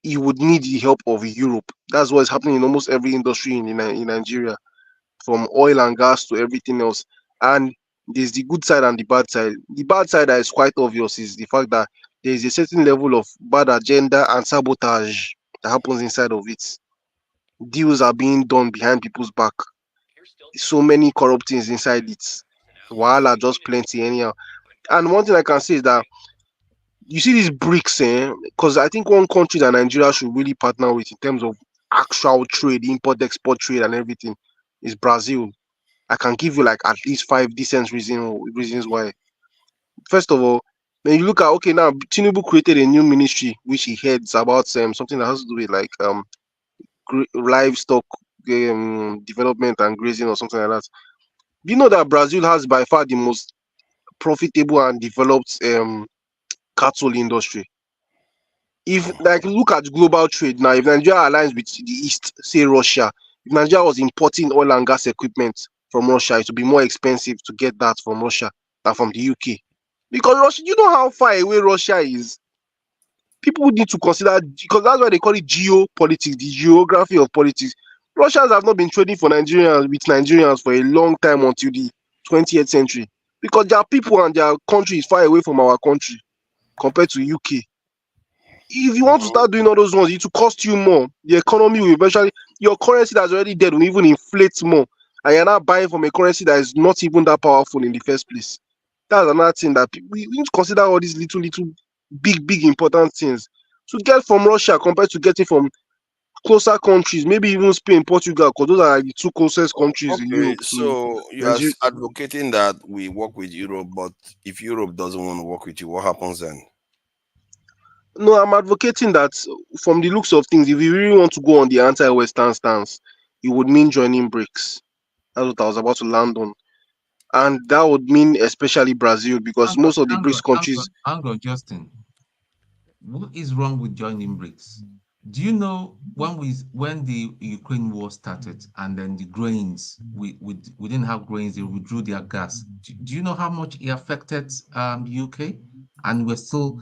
you would need the help of Europe. That's what's happening in almost every industry in Nigeria, from oil and gas to everything else. And there's the good side and the bad side. The bad side that is quite obvious is the fact that there is a certain level of bad agenda and sabotage that happens inside of it. Deals are being done behind people's back. So many corrupt things inside it. While are just plenty anyhow. And one thing I can say is that you see these bricks, because I think one country that Nigeria should really partner with in terms of actual trade, import, export trade, and everything is Brazil. I can give you like at least five decent reasons why. First of all, when you look at okay now, Tinubu created a new ministry which he heads about something that has to do with like livestock development and grazing or something like that. Do you know that Brazil has by far the most profitable and developed cattle industry? If like look at global trade now, if Nigeria aligns with the East, say Russia, if Nigeria was importing oil and gas equipment from Russia, it would be more expensive to get that from Russia than from the UK. Because Russia, you know how far away Russia is. People need to consider because that's why they call it geopolitics, the geography of politics. Russians have not been trading for Nigerians with Nigerians for a long time until the 20th century because their people and their country is far away from our country compared to UK. If you want to start doing all those ones, it will cost you more. The economy will eventually, your currency that's already dead will even inflate more. And you're not buying from a currency that is not even that powerful in the first place. That's another thing that we need to consider all these little, big, important things. To get from Russia compared to getting from closer countries, maybe even Spain, Portugal, because those are like the two closest countries in Okay, Europe to so you are Nigeria. advocating that we work with Europe, but if Europe doesn't want to work with you, what happens then? No, I'm advocating that from the looks of things, if you really want to go on the anti-Western stance, it would mean joining BRICS. That's what I was about to land on. And that would mean especially Brazil, because most of the BRICS countries. Hang on, Justin. What is wrong with joining BRICS? Do you know when the Ukraine war started and then the grains we didn't have grains, they withdrew their gas. Do you know how much it affected UK? And it's still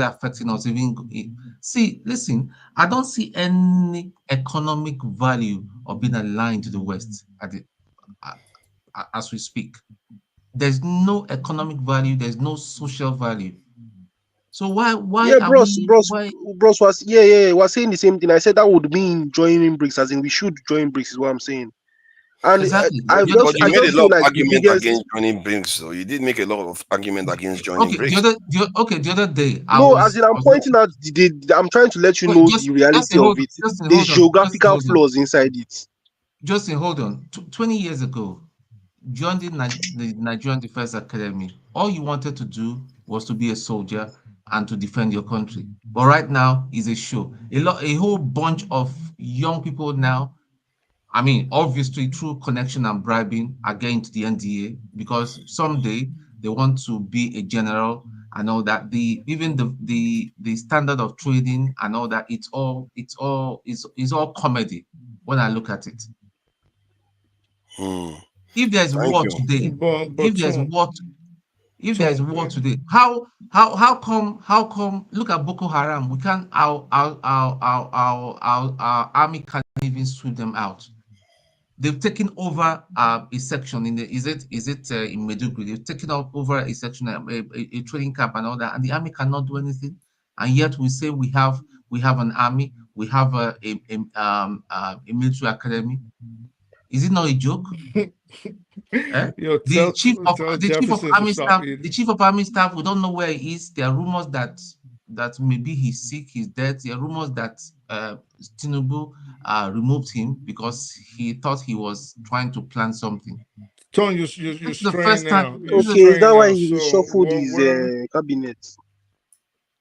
affecting us. See, listen, I don't see any economic value of being aligned to the West as we speak. There's no economic value, there's no social value. So why Yeah, are we why bros was yeah, was saying the same thing. I said that would mean joining BRICS, as in we should join BRICS, is what I'm saying. And exactly? But you I made a just lot feel of like the argument biggest. against joining BRICS. So you did make a lot of argument against joining Okay, BRICS. the other day No, as in I'm pointing out I'm trying to let you wait, know the reality of it. There's hold on, geographical flaws inside it. Justin, hold on. 20 years ago, joined the Nigerian Defense Academy. All you wanted to do was to be a soldier and to defend your country. But right now is a show. A whole bunch of young people now, I mean, obviously through connection and bribing, are getting to the NDA because someday they want to be a general and all that. Even the standard of trading and all that, it's all comedy when I look at it. If there's Thank war you. today, But if there's war, If there is war today, how come? Look at Boko Haram. We can't. Our army can't even sweep them out. They've taken over a section in the is it in Meduguri? They've taken over a section, a training camp and all that, and the army cannot do anything. And yet we say we have an army, we have a military academy. Is it not a joke? Yo, The chief of army staff, we don't know where he is. There are rumors that maybe he's sick, he's dead. There are rumors that Tinubu removed him because he thought he was trying to plan something. Tone, you're straying now. Okay, is that why he reshuffled his cabinet?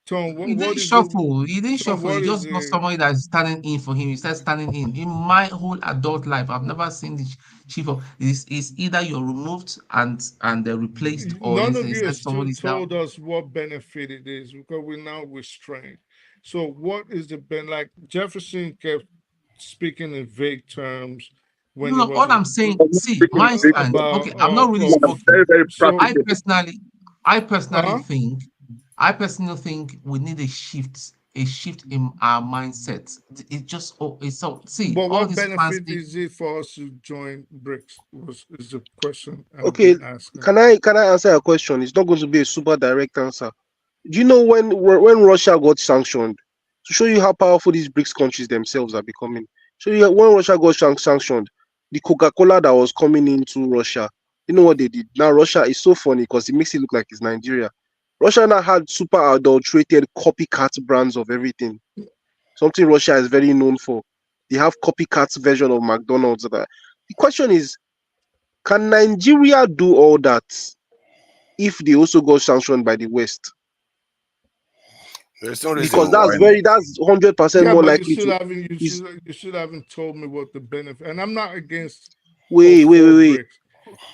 Tone, he didn't shuffle. He didn't shuffle. He just got somebody that's standing in for him. He said standing in. In my whole adult life, I've never seen the chief of. It's either you're removed and they're replaced, or none of you has told us what benefit it is, because we're now restrained. So what is the like Jefferson kept speaking in vague terms. When all I'm saying, see, my stand. Okay, I'm not really spoken. So I personally think we need a shift in our mindset. It just it's so see. But all what benefit is it for us to join BRICS? Is the question? Okay, can I answer a question? It's not going to be a super direct answer. Do you know when Russia got sanctioned? To show you how powerful these BRICS countries themselves are becoming. So when Russia got sanctioned, the Coca-Cola that was coming into Russia, you know what they did? Now Russia is so funny because it makes it look like it's Nigeria. Russia now had super adulterated copycat brands of everything. Something Russia is very known for. They have copycat version of McDonald's. The question is, can Nigeria do all that if they also got sanctioned by the West? There's no reason because that's 100% more likely to. You should haven't told me what the benefit. And I'm not against. Wait.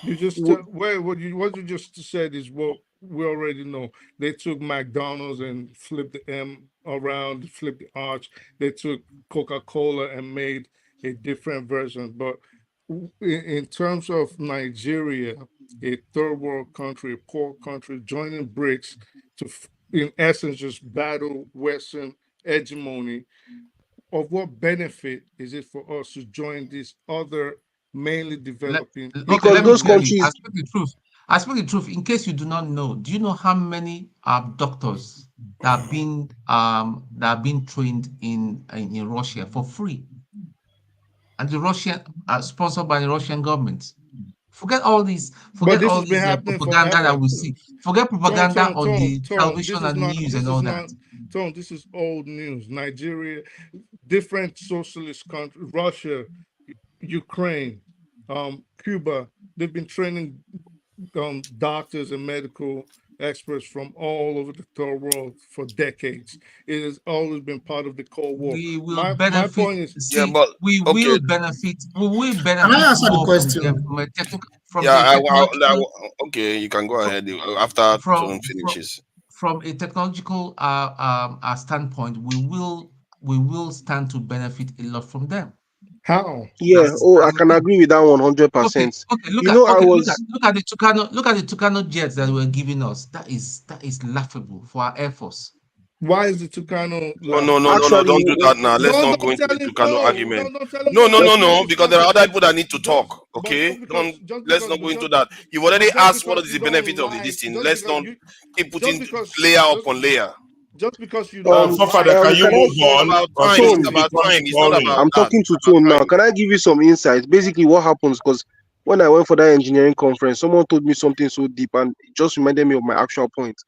You just what you just said is what we already know. They took McDonald's and flipped the M around, flipped the arch. They took Coca-Cola and made a different version. But in terms of Nigeria, a third world country, a poor country, joining BRICS to, in essence, just battle Western hegemony, of what benefit is it for us to join these other mainly developing? Because those countries. I speak the truth. In case you do not know, do you know how many doctors that have been trained in Russia for free, and the Russian sponsored by the Russian government? Forget all these. Forget all these propaganda that we see. Forget propaganda on the television and news and all that. This is old news. Nigeria, different socialist countries, Russia, Ukraine, Cuba. They've been training doctors and medical experts from all over the third world for decades. It has always been part of the Cold War. We will benefit. My point is, we will benefit. We will benefit. Can I answer the question? Okay, you can go ahead after Tone finishes. From a technological standpoint, we will stand to benefit a lot from them. How? Yeah. I can agree with that 100%. Okay. Look at the Tucano jets that were giving us. That is laughable for our Air Force. Why is the Tucano? No, don't do that now. Let's not go into the Tucano argument. No, because there are other people that need to talk. Okay, let's not go into that. You've already asked what is the benefit of this thing. Let's not keep putting layer upon layer. Just because you Father, can you move on? It's about time. It's not about I'm talking to Tone now. Can I give you some insights? Basically, what happens, because when I went for that engineering conference, someone told me something so deep and it just reminded me of my actual point.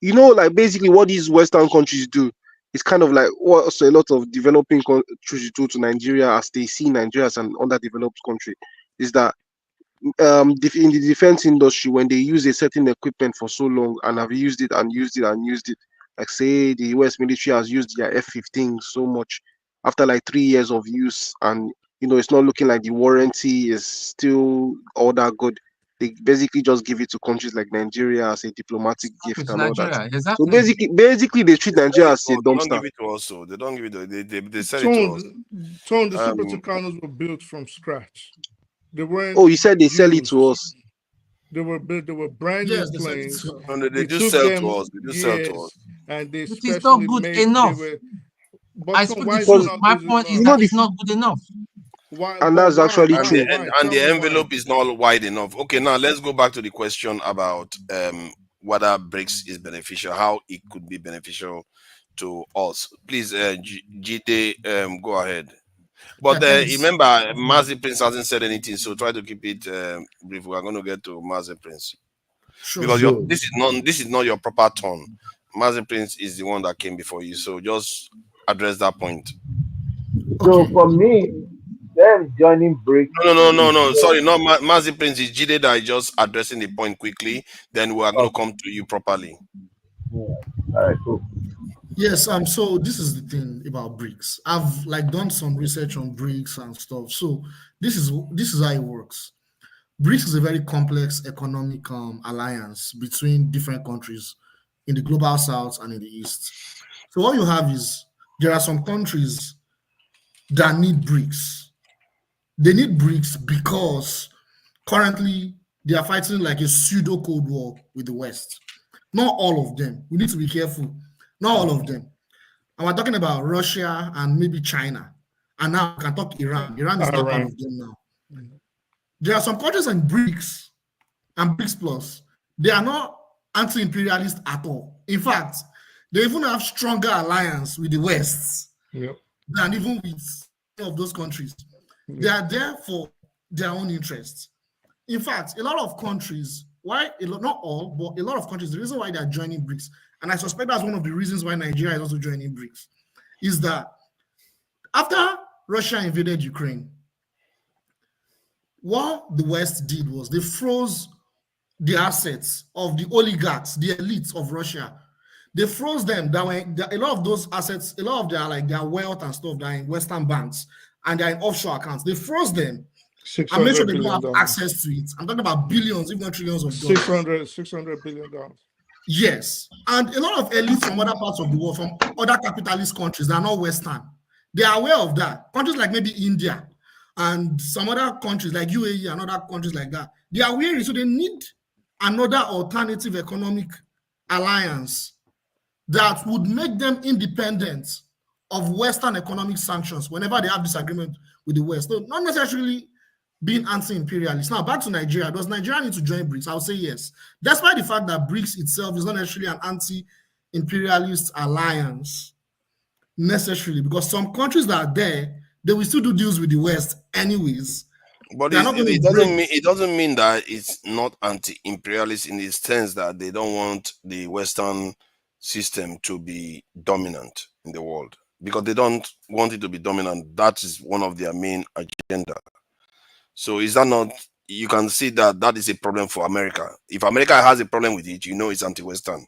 You know, like basically what these Western countries do is kind of like what a lot of developing countries do to Nigeria, as they see Nigeria as an underdeveloped country, is that in the defense industry, when they use a certain equipment for so long and have used it, like say the US military has used their F-15 so much, after like 3 years of use, and it's not looking like the warranty is still all that good, they basically just give it to countries like Nigeria as a diplomatic gift and all that. Exactly. So basically they treat Nigeria as a dumpster. They don't give it to us. They don't give it. They sell it to us. The Super Tucanos were built from scratch. They weren't. Oh, you said they sell it to us. They were built. They were brand new Yes, they said planes. so. And they It do took sell to them us. They do sell to us. years, and they It is not specially good made. They enough. were. I But speak the why is it truth. Because not My good point is you enough? know that the it's not good enough. Why? and But that's why? actually And Why? the true. Why? and Tell the me why. envelope is not wide enough. Okay, now let's go back to the question about whether BRICS is beneficial, how it could be beneficial to us. Please, Jide, go ahead. Yeah, But thanks. remember, Mazi Prince hasn't said anything, so try to keep it brief. We are going to get to Mazi Prince Sure, because sure. this is not your proper turn. Mazi Prince is the one that came before you, so just address that point. So Okay. for me, them joining BRICS is No. just Sorry, not Mazi Prince. It's Jide that is just addressing the point quickly. Then we are going to come to you properly. yeah. All right, cool. Yes, so this is the thing about BRICS. I've like done some research on BRICS and stuff. So this is how it works. BRICS is a very complex economic alliance between different countries in the global south and in the east. So what you have is there are some countries that need BRICS. They need BRICS because currently they are fighting like a pseudo Cold War with the West. Not all of them. We need to be careful. Not all of them. And we're talking about Russia and maybe China. And now we can talk Iran. Iran is not part Iran. of them now. There are some countries in BRICS and BRICS Plus. They are not anti-imperialist at all. In fact, they even have stronger alliance with the West Yep. than even with any of those countries. They are there for their own interests. In fact, a lot of countries, not all, but a lot of countries, the reason why they are joining BRICS, and I suspect that's one of the reasons why Nigeria is also joining BRICS, is that after Russia invaded Ukraine, what the West did was they froze the assets of the oligarchs, the elites of Russia. They froze them. A lot of those assets, a lot of their wealth and stuff that are in Western banks and they're in offshore accounts. They froze them and make sure $600 they don't billion. have access to it. I'm talking about billions, if not trillions of dollars. $600 billion. Yes. And a lot of elites from other parts of the world, from other capitalist countries that are not Western, they are aware of that. Countries like maybe India and some other countries like UAE and other countries like that, they are aware. So they need another alternative economic alliance that would make them independent of Western economic sanctions whenever they have disagreement with the West. So not necessarily being anti-imperialist. Now back to Nigeria. Does Nigeria need to join BRICS? I'll say yes. Despite the fact that BRICS itself is not necessarily an anti-imperialist alliance necessarily, because some countries that are there, they will still do deals with the West anyways. But They're not going to it doesn't mean that it's not anti-imperialist in the sense that they don't want the Western system to be dominant in the world because they don't want it to be dominant. That is one of their main agenda. So is that not? You can see that that is a problem for America. If America has a problem with it, you know it's anti-Western.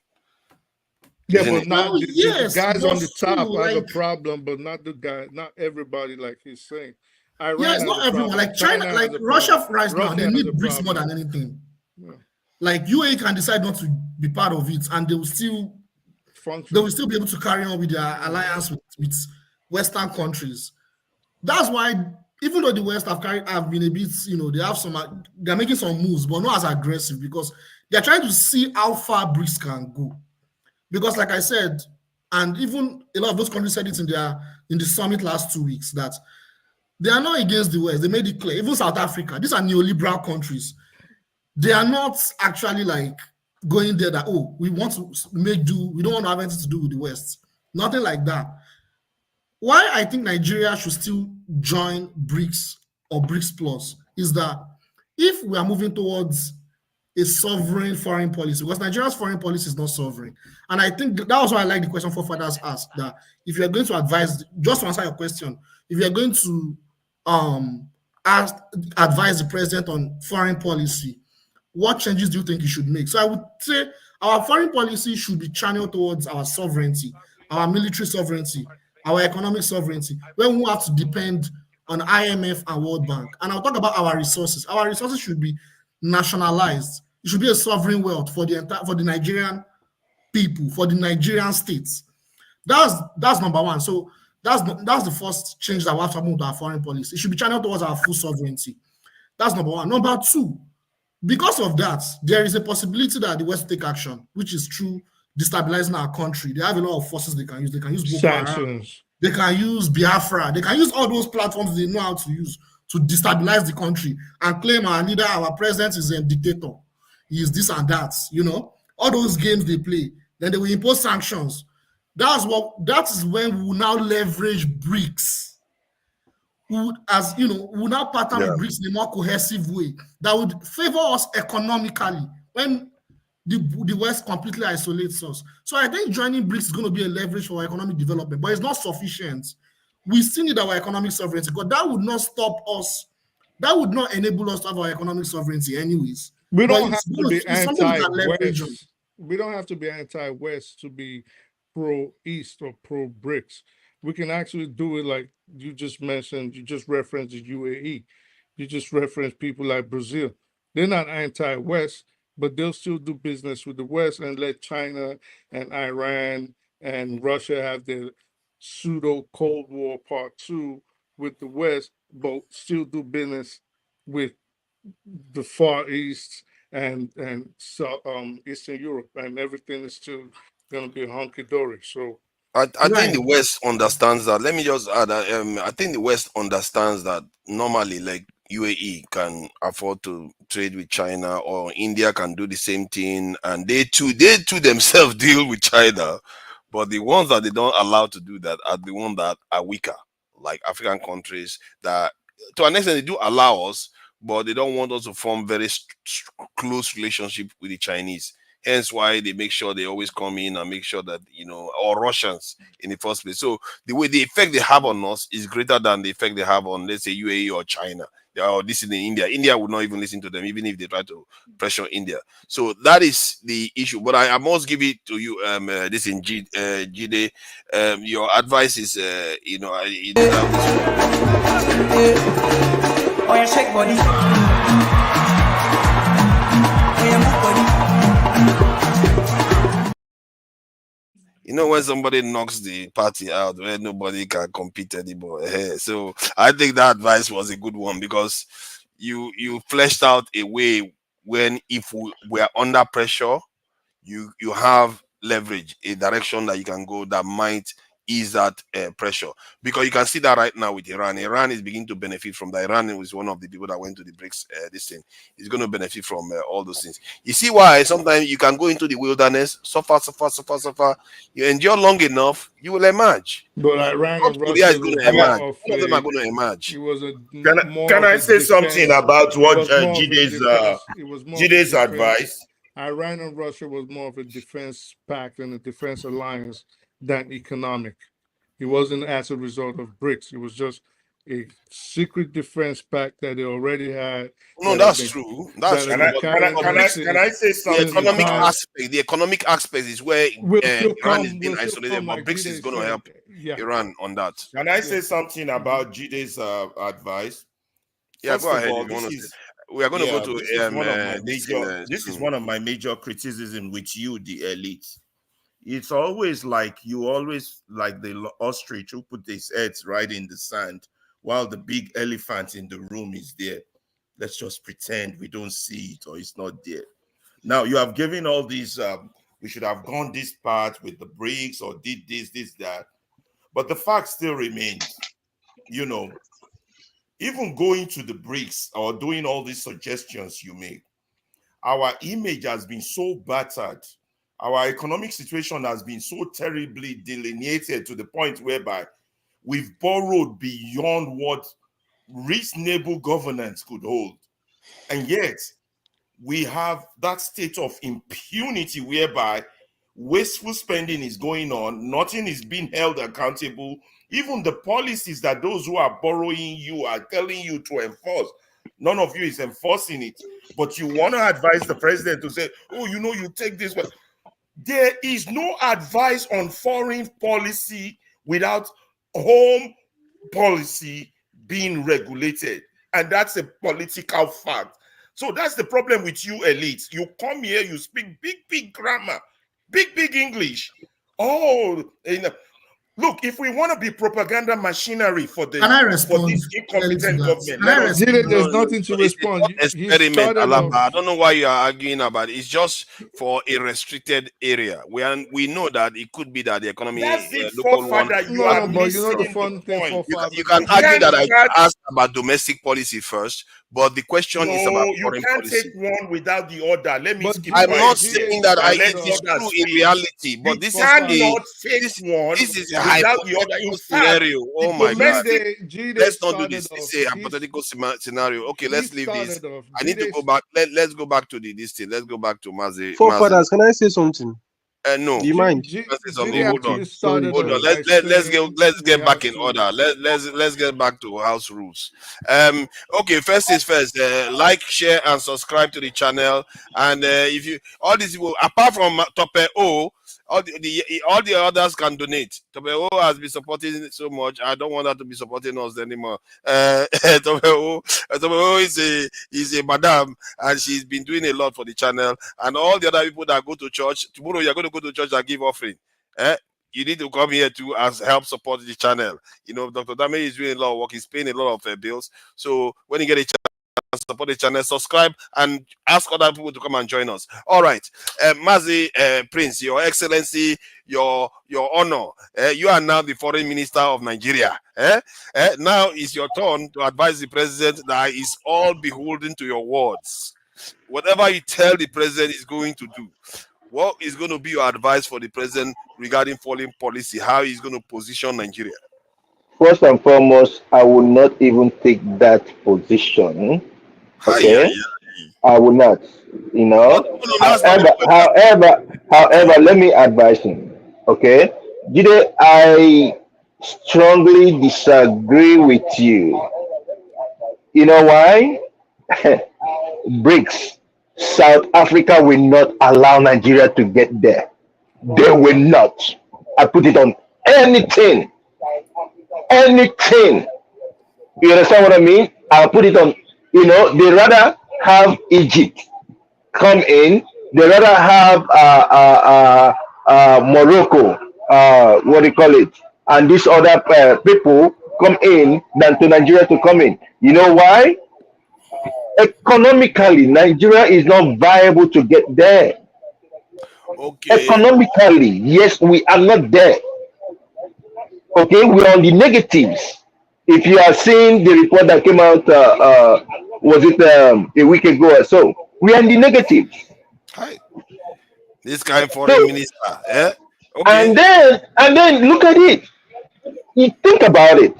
Yeah, Isn't but it? not well, the yes, guys on but the top still, have a like, problem, but not the guy, not everybody, like he's saying. yeah, Iran it's has a not everyone. problem. Like China, China like has a problem. Russia right now, they Russia has need a BRICS more problem. than anything. Yeah. Like UAE can decide not to be part of it, and they will still be able to carry on with their alliance with Western countries. That's why, even though the West have been a bit, they're making some moves, but not as aggressive because they're trying to see how far BRICS can go. Because, like I said, and even a lot of those countries said it in the summit last 2 weeks that they are not against the West. They made it clear. Even South Africa, these are neoliberal countries. They are not actually like going there that, oh, we want to make do, we don't want to have anything to do with the West. Nothing like that. Why I think Nigeria should still join BRICS or BRICS Plus is that if we are moving towards a sovereign foreign policy, because Nigeria's foreign policy is not sovereign. And I think that was why I like the question forefathers asked, that if you're going to advise, just to answer your question, if you're going to advise the president on foreign policy, what changes do you think he should make? So I would say our foreign policy should be channeled towards our sovereignty, our military sovereignty, our economic sovereignty, when we won't have to depend on IMF and World Bank. And I'll talk about our resources. Our resources should be nationalized. It should be a sovereign wealth for the Nigerian people, for the Nigerian states. That's number one. So that's the first change that we have to move to our foreign policy. It should be channeled towards our full sovereignty. That's number one. Number two, Because of that, there is a possibility that the West take action, which is through destabilizing our country. They have a lot of forces they can use. They can use Boko Haram. They can use Biafra. They can use all those platforms they know how to use to destabilize the country and claim our leader, our president is a dictator. He is this and that, all those games they play. Then they will impose sanctions. That is when we will now leverage BRICS. We would now partner with BRICS in a more cohesive way that would favor us economically when the West completely isolates us. So I think joining BRICS is going to be a leverage for our economic development, but it's not sufficient. We still need our economic sovereignty, but that would not stop us. That would not enable us to have our economic sovereignty anyways. We don't have to be anti-West. We don't have to be anti-West to be pro-East or pro-BRICS. We can actually do it like you just mentioned. You just referenced the UAE. You just referenced people like Brazil. They're not anti-West, but they'll still do business with the West and let China and Iran and Russia have their pseudo Cold War Part 2 with the West, but still do business with the Far East and Eastern Europe, and everything is still going to be hunky-dory. So I think the West understands that. Let me just add that I think the West understands that normally, like UAE can afford to trade with China, or India can do the same thing, and they too themselves deal with China. But the ones that they don't allow to do that are the ones that are weaker, like African countries that, to an extent, they do allow us, but they don't want us to form very close relationship with the Chinese. Hence why they make sure they always come in and make sure that, or Russians in the first place. So the effect they have on us is greater than the effect they have on, let's say, UAE or China. Or this in India. India would not even listen to them, even if they try to pressure India. So that is the issue. But I must give it to you, this in Jide. Your advice is, you deserve this. Oh, yeah, shake body. Oh, yeah, move body. When somebody knocks the party out where nobody can compete anymore. So I think that advice was a good one, because you fleshed out a way when, if we are under pressure, you have leverage, a direction that you can go that might ease that pressure. Because you can see that right now with Iran. Iran is beginning to benefit from that. Iran is one of the people that went to the BRICS. This thing is going to benefit from all those things. You see why sometimes you can go into the wilderness, suffer. You endure long enough, you will emerge. But Iran and Korea is Russia going was to emerge. more of All of them are going to emerge. It was Can I say something about what Jide's advice? Iran and Russia was more of a defense pact and a defense alliance than economic. It wasn't as a result of BRICS. It was just a secret defense pact that they already had. No, that's true. That's true. Can I say something? The economic aspect is where Iran is being isolated, but BRICS is going to help Iran on that. Can I say something about Jide's advice? Yeah, go ahead. We are going to go to this is one of my major criticisms with you, the elite. It's always like you always like the ostrich who put his heads right in the sand while the big elephant in the room is there. Let's just pretend we don't see it or it's not there. Now you have given all these, we should have gone this part with the BRICS or did this, that. But the fact still remains, even going to the BRICS or doing all these suggestions you make, our image has been so battered. Our economic situation has been so terribly delineated to the point whereby we've borrowed beyond what reasonable governance could hold. And yet, we have that state of impunity whereby wasteful spending is going on, nothing is being held accountable. Even the policies that those who are borrowing you are telling you to enforce, none of you is enforcing it. But you want to advise the president to say, oh, you take this one. There is no advice on foreign policy without home policy being regulated. And that's a political fact. So that's the problem with you elites. You come here, you speak big grammar, big English. Oh, Look, if we want to be propaganda machinery for Can I respond this incompetent government, Can I respond? There's nothing to respond. Experiment, Alaba. I don't know why you are arguing about it. It's just for a restricted area. We know that it could be that the economy that's it, local one. forefather. You are but you know the missing fun thing, point. You can argue that I asked about domestic policy first, but the question is about foreign you can't policy. take one without the other. Let me skip. I'm not saying that it is true in reality, but this is a hypothetical scenario. Oh my God! Let's not do this. It's a hypothetical scenario. Okay, let's leave this. I need to go back. Let's go back to this thing. Let's go back to Mazi. Forefathers, can I say something? No. Do you mind? Hold on. Let's get back in order. Let's get back to house rules. Okay. First is first. Like, share, and subscribe to the channel. And if you all these people, apart from Tope O, all the others can donate. Tope O has been supporting so much. I don't want her to be supporting us anymore. Tope O is a madam, and she's been doing a lot for the channel. And all the other people that go to church tomorrow, you're going to go to church and give offering. You need to come here too as help support the channel. You know, Dr. Dame is doing a lot of work. He's paying a lot of bills. So when you get a chance, support the channel, subscribe, and ask other people to come and join us. All right, Mazi Prince, Your Excellency, your honor, you are now the Foreign Minister of Nigeria. Now it's your turn to advise the president that is all beholden to your words. Whatever you tell the president is going to do, what is going to be your advice for the president regarding foreign policy? How he's going to position Nigeria? First and foremost, I will not even take that position. Okay, I will not. You know. However, let me advise him. Okay, Jide, I strongly disagree with you. You know why? BRICS, South Africa will not allow Nigeria to get there. They will not. I put it on anything. Anything. You understand what I mean? I'll put it on, they rather have Egypt come in, they rather have Morocco, what do you call it, and these other people come in than to Nigeria to come in. You know why? Economically, Nigeria is not viable to get there. Okay. Economically, yes, we are not there. Okay, we're on the negatives. If you are seeing the report that came out, was it a week ago or so? We are in the negatives. Hi. This guy foreign minister, Okay. And then look at it. You think about it.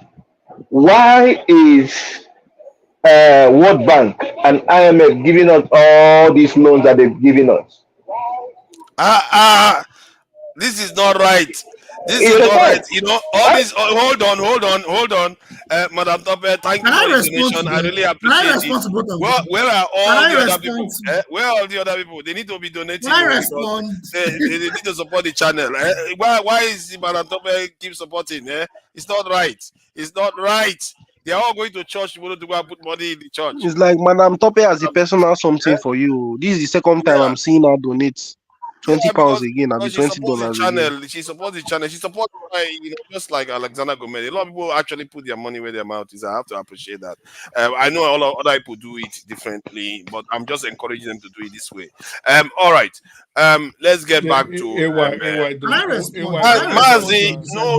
Why is World Bank and IMF giving us all these loans that they've given us? This is not right. This is not right. All this. Hold on. Madam Tope, thank you for the donation. I really appreciate it. Where are all the other people? Where are all the other people? They need to be donating. They need to support the channel. Why is Madam Tope keep supporting? It's not right. It's not right. They are all going to church. You want to go and put money in the church. It's like Madam Tope has a personal something for you. This is the second time I'm seeing her donate. £20 again, I'll be $20 She supports the channel. She supports, just like Alexander Gomez. A lot of people actually put their money where their mouth is. I have to appreciate that. I know a lot of other people do it differently, but I'm just encouraging them to do it this way. All right. Let's get back to Mazi. No.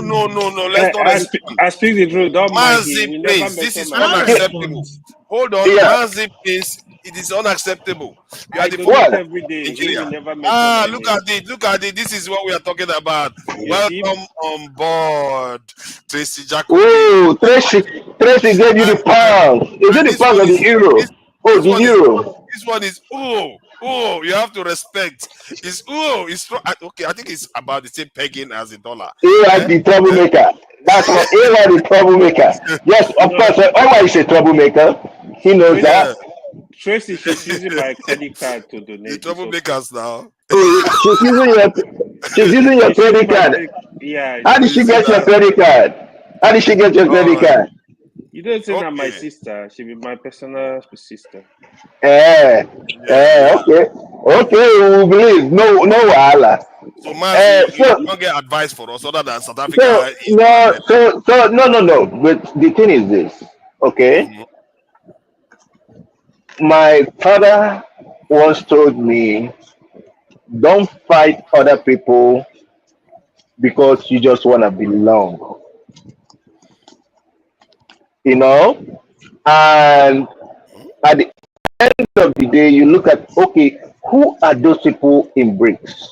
Let's not respond. I speak the truth. Don't Mazi, please. This is unacceptable. Hold on, Mazi, please. It is unacceptable. You are the one every day. Look at it. This is what we are talking about. Welcome on board, Tracy Jacob. Oh, Tracy gave you the pound. Is it the pound or the euro? The euro. This one is you have to respect. It's okay. I think it's about the same pegging as the dollar. The troublemaker. That's what the troublemaker. Yes, of course. Owa is a troublemaker. He knows that. Tracy, she's using my credit card to donate. The troublemakers now. She's using your credit card. Yeah. How did she get your credit card? You don't say that my sister. She be my personal sister. Okay. We believe. No wahala. So, Mazi, you don't get advice for us other than South Africa. No. But the thing is this, okay? Mm-hmm. My father once told me, don't fight other people because you just want to belong, you know? And at the end of the day, you look at, okay, who are those people in BRICS?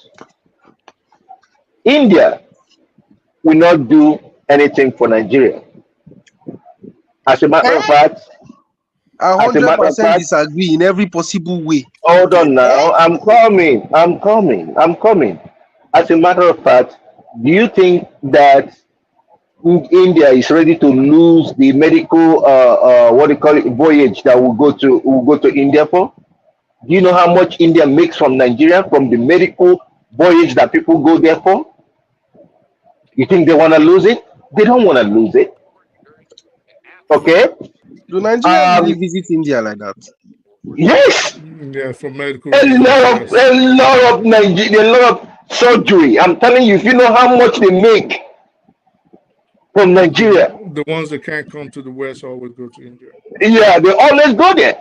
India will not do anything for Nigeria. As a matter of fact, I 100% disagree in every possible way. hold on now. I'm coming. As a matter of fact, do you think that India is ready to lose the medical what do you call it, voyage that will go to India for? Do you know how much India makes from Nigeria from the medical voyage that people go there for? You think they want to lose it? They don't want to lose it. Okay. Do Nigerians really visit India like that? Yes. Yeah, for medical A reasons. lot of Nigeria, a lot of surgery. I'm telling you, if you know how much they make from Nigeria. The ones that can't come to the West always go to India. Yeah, they always go there.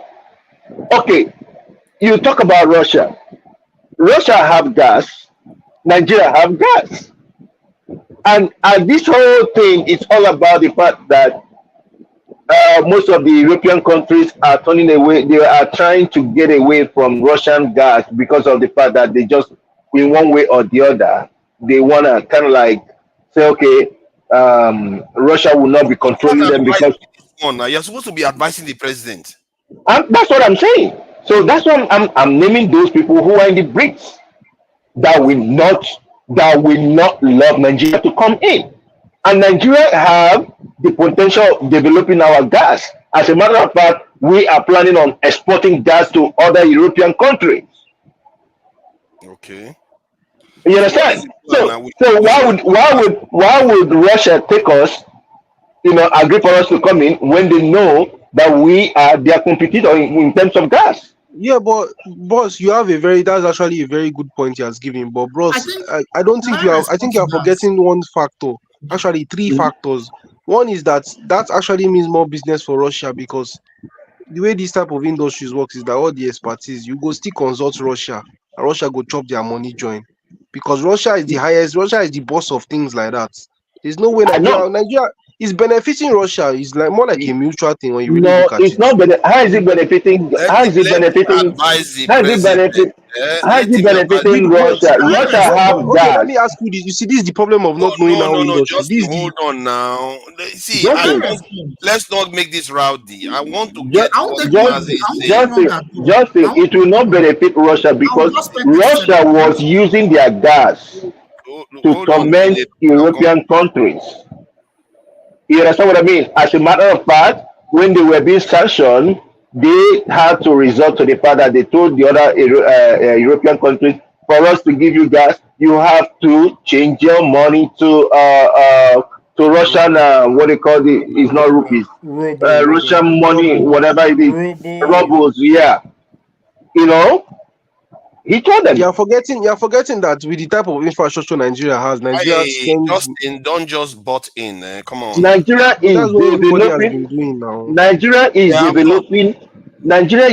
Okay, you talk about Russia. Russia have gas. Nigeria have gas. And this whole thing is all about the fact that most of the European countries are turning away. They are trying to get away from Russian gas because of the fact that they just, in one way or the other, they want to kind of like say, okay, Russia will not be controlling them because. You're supposed to be advising the president. That's what I'm saying. So that's why I'm naming those people who are in the BRICS that will not love Nigeria to come in. And Nigeria have the potential of developing our gas. As a matter of fact, we are planning on exporting gas to other European countries. Okay. You understand? So why would Russia take us, agree for us to come in when they know that we are their competitor in terms of gas? Yeah, but boss, that's actually a very good point you has given. But bros, I don't think I think you are forgetting one factor. Actually, three factors. One is that actually means more business for Russia, because the way this type of industries works is that all the expertise, you go still consult Russia, and Russia go chop their money join. Because Russia is the boss of things like that. There's no way Nigeria is benefiting Russia. It's like more like a mutual thing when you really look at it. It's not. How is it benefiting? How is it benefiting Russia? Russia have gas. Okay, let me ask you this. You see, this is the problem of not knowing how industry. Hold on now. See, let's not make this rowdy. I want to get Justin, it will not benefit Russia because Russia was using their gas to torment European countries. You understand what I mean? As a matter of fact, when they were being sanctioned, they had to resort to the fact that they told the other European countries, for us to give you gas, you have to change your money to Russian, what they call it, it's not rupees, Russian money, whatever it is, rubles, yeah. He told them. You're forgetting that with the type of infrastructure Nigeria has, Justin, don't just butt in. Come on. Nigeria is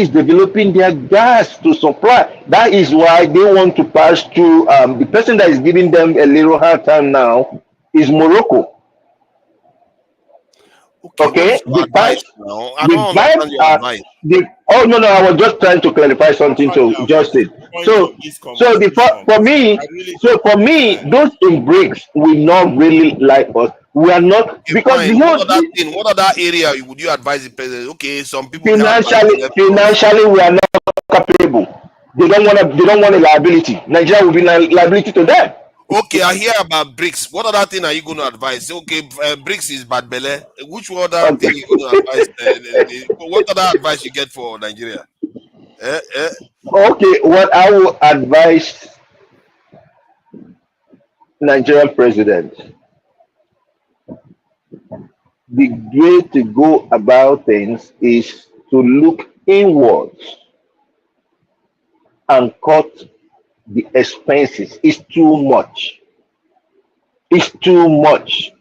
developing their gas to supply. That is why they want to pass through. The person that is giving them a little hard time now is Morocco. Okay, I don't understand your advice. I was just trying to clarify something to Justin. For me, those in BRICS will not really like us. We are not, because what other area would you advise the president? Okay, some people financially we are not capable. They don't want a liability. Nigeria will be liability to them. Okay, I hear about BRICS. What other thing are you going to advise? Okay, BRICS is bad belly. Which other thing are you going to advise? What other advice you get for Nigeria? Okay, what I will advise Nigerian president, the way to go about things is to look inwards and cut the expenses is too much. It's too much.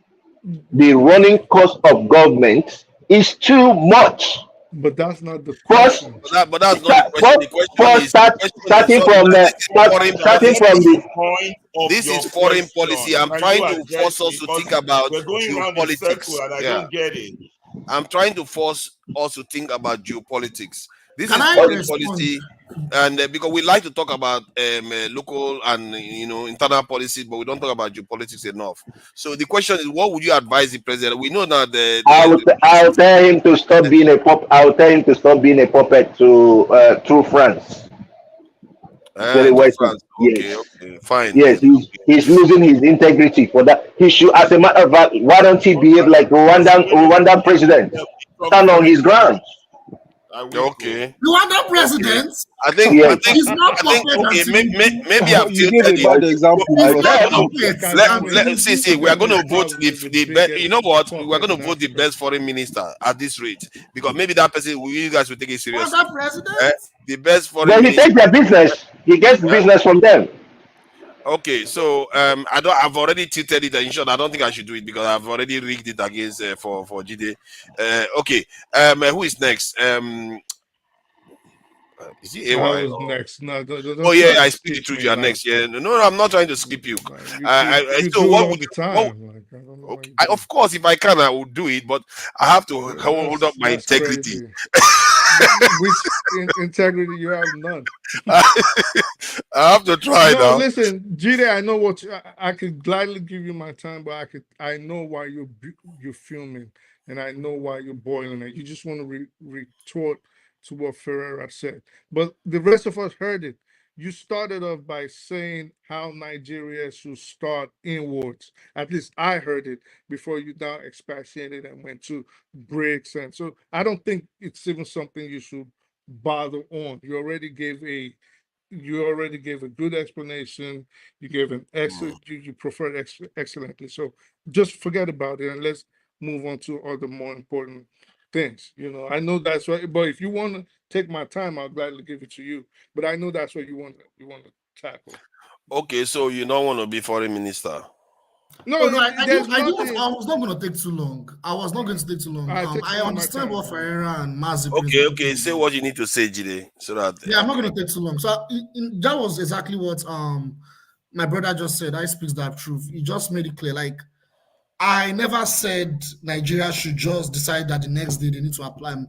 The running cost of government is too much. But that's not the First, question. But that's not the question. The question first is the question is starting sorry, from this is foreign That starting is from policy. the the point of This is your foreign policy. question. I'm Can trying you to address force us me? to Because think about we're going around in circle geopolitics. and I Yeah. don't get it. I'm trying to force us to think about geopolitics. This Can is I foreign respond? policy, and because we like to talk about local and internal policies, but we don't talk about geopolitics enough. So the question is, what would you advise the president? We know that I'll tell him to stop being a pup. I'll tell him to stop being a puppet to through France. Very to welcome. France. Okay, Yes. okay, fine. Yes, he's losing his integrity for that. He should, as a matter of fact, why don't he behave like Rwandan president? Stand on his ground. Okay. Rwanda Okay. president I think Yes. is not puppet and okay. Tinubu. Maybe I've You gave tilted a it. bad example, He's bro. We are not gonna puppet and see. Tinubu. We are going to vote Probably the the best. You biggest know what? We are puppet going in to vote the Africa. best foreign minister at this rate because maybe that person, you guys will take it seriously. Rwanda president? The best foreign But he minister. takes their business. He gets business from them. Okay, so I've already tilted it. In short, I don't think I should do it because I've already rigged it against for GD. Okay, who is next? Is it I AY? was next. No, Oh don't yeah, try to I speak the skip truth. me. You are Like, next. Yeah, no, I'm not trying to skip you. you So do it what all would the you? What? time. Like, I don't know why Okay, you do of course, if I can, I will do it. But I have to it. hold up my That's integrity. crazy. Which integrity you have? None. I have to try No, now. listen, Jide, I know what I could gladly give you my time, but I know why you're fuming, and I know why you're boiling it. You just want to retort to what Ferreira said, but the rest of us heard it. You started off by saying how Nigeria should start inwards. At least I heard it before you now expatiated and went to BRICS, and so I don't think it's even something you should bother on. You already gave a good explanation. You gave an excellent. You preferred excellently. So just forget about it and let's move on to other more important things. I know that's right. But if you want to take my time, I'll gladly give it to you. But I know that's what you want to tackle. Okay, so you don't want to be foreign minister. No, Oh no, there's I nothing. was not going to take too long. I was not going to take too long. Take I some of my understand time. what Ferreira and Mazi Okay. presented. Say what you need to say, Jide, so that. Yeah, I'm not going to take too long. So that was exactly what my brother just said. I speaks that truth. He just made it clear. Like, I never said Nigeria should just decide that the next day they need to apply and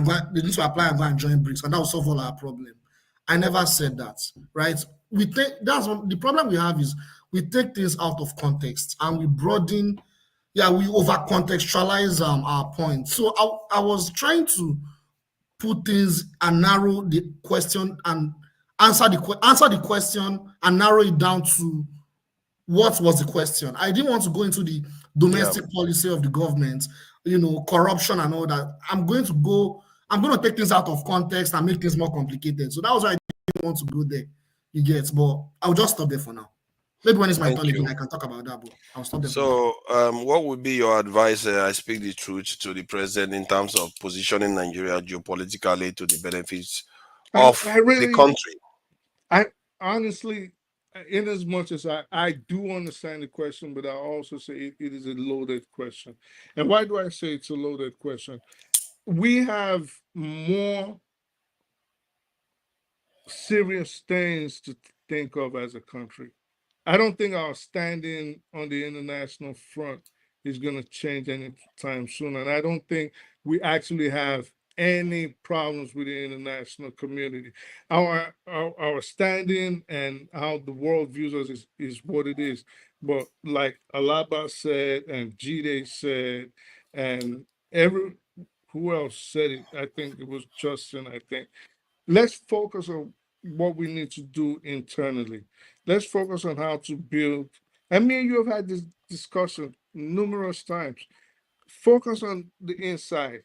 go and join BRICS, and that will solve all our problem. I never said that, right? We take that's what the problem we have is we take things out of context and we broaden, we over contextualize our point. So I was trying to put things and narrow the question and answer the question and narrow it down to what was the question. I didn't want to go into the domestic policy of the government, corruption and all that. I'm going to take things out of context and make things more complicated. So that was why I didn't want to go there. You get, but I'll just stop there for now. Maybe when it's my turn again, I can talk about that, but I'll stop there. So, what would be your advice? I speak the truth to the president in terms of positioning Nigeria geopolitically to the benefits of the country. I honestly, in as much as I do understand the question, but I also say it is a loaded question. And why do I say it's a loaded question? We have more serious things to think of as a country. I don't think our standing on the international front is going to change anytime soon. And I don't think we actually have any problems with the international community. Our standing and how the world views us is what it is. But like Alaba said and Jide said, and who else said it? I think it was Justin, I think. Let's focus on what we need to do internally. Let's focus on how to build. And me and you have had this discussion numerous times. Focus on the inside,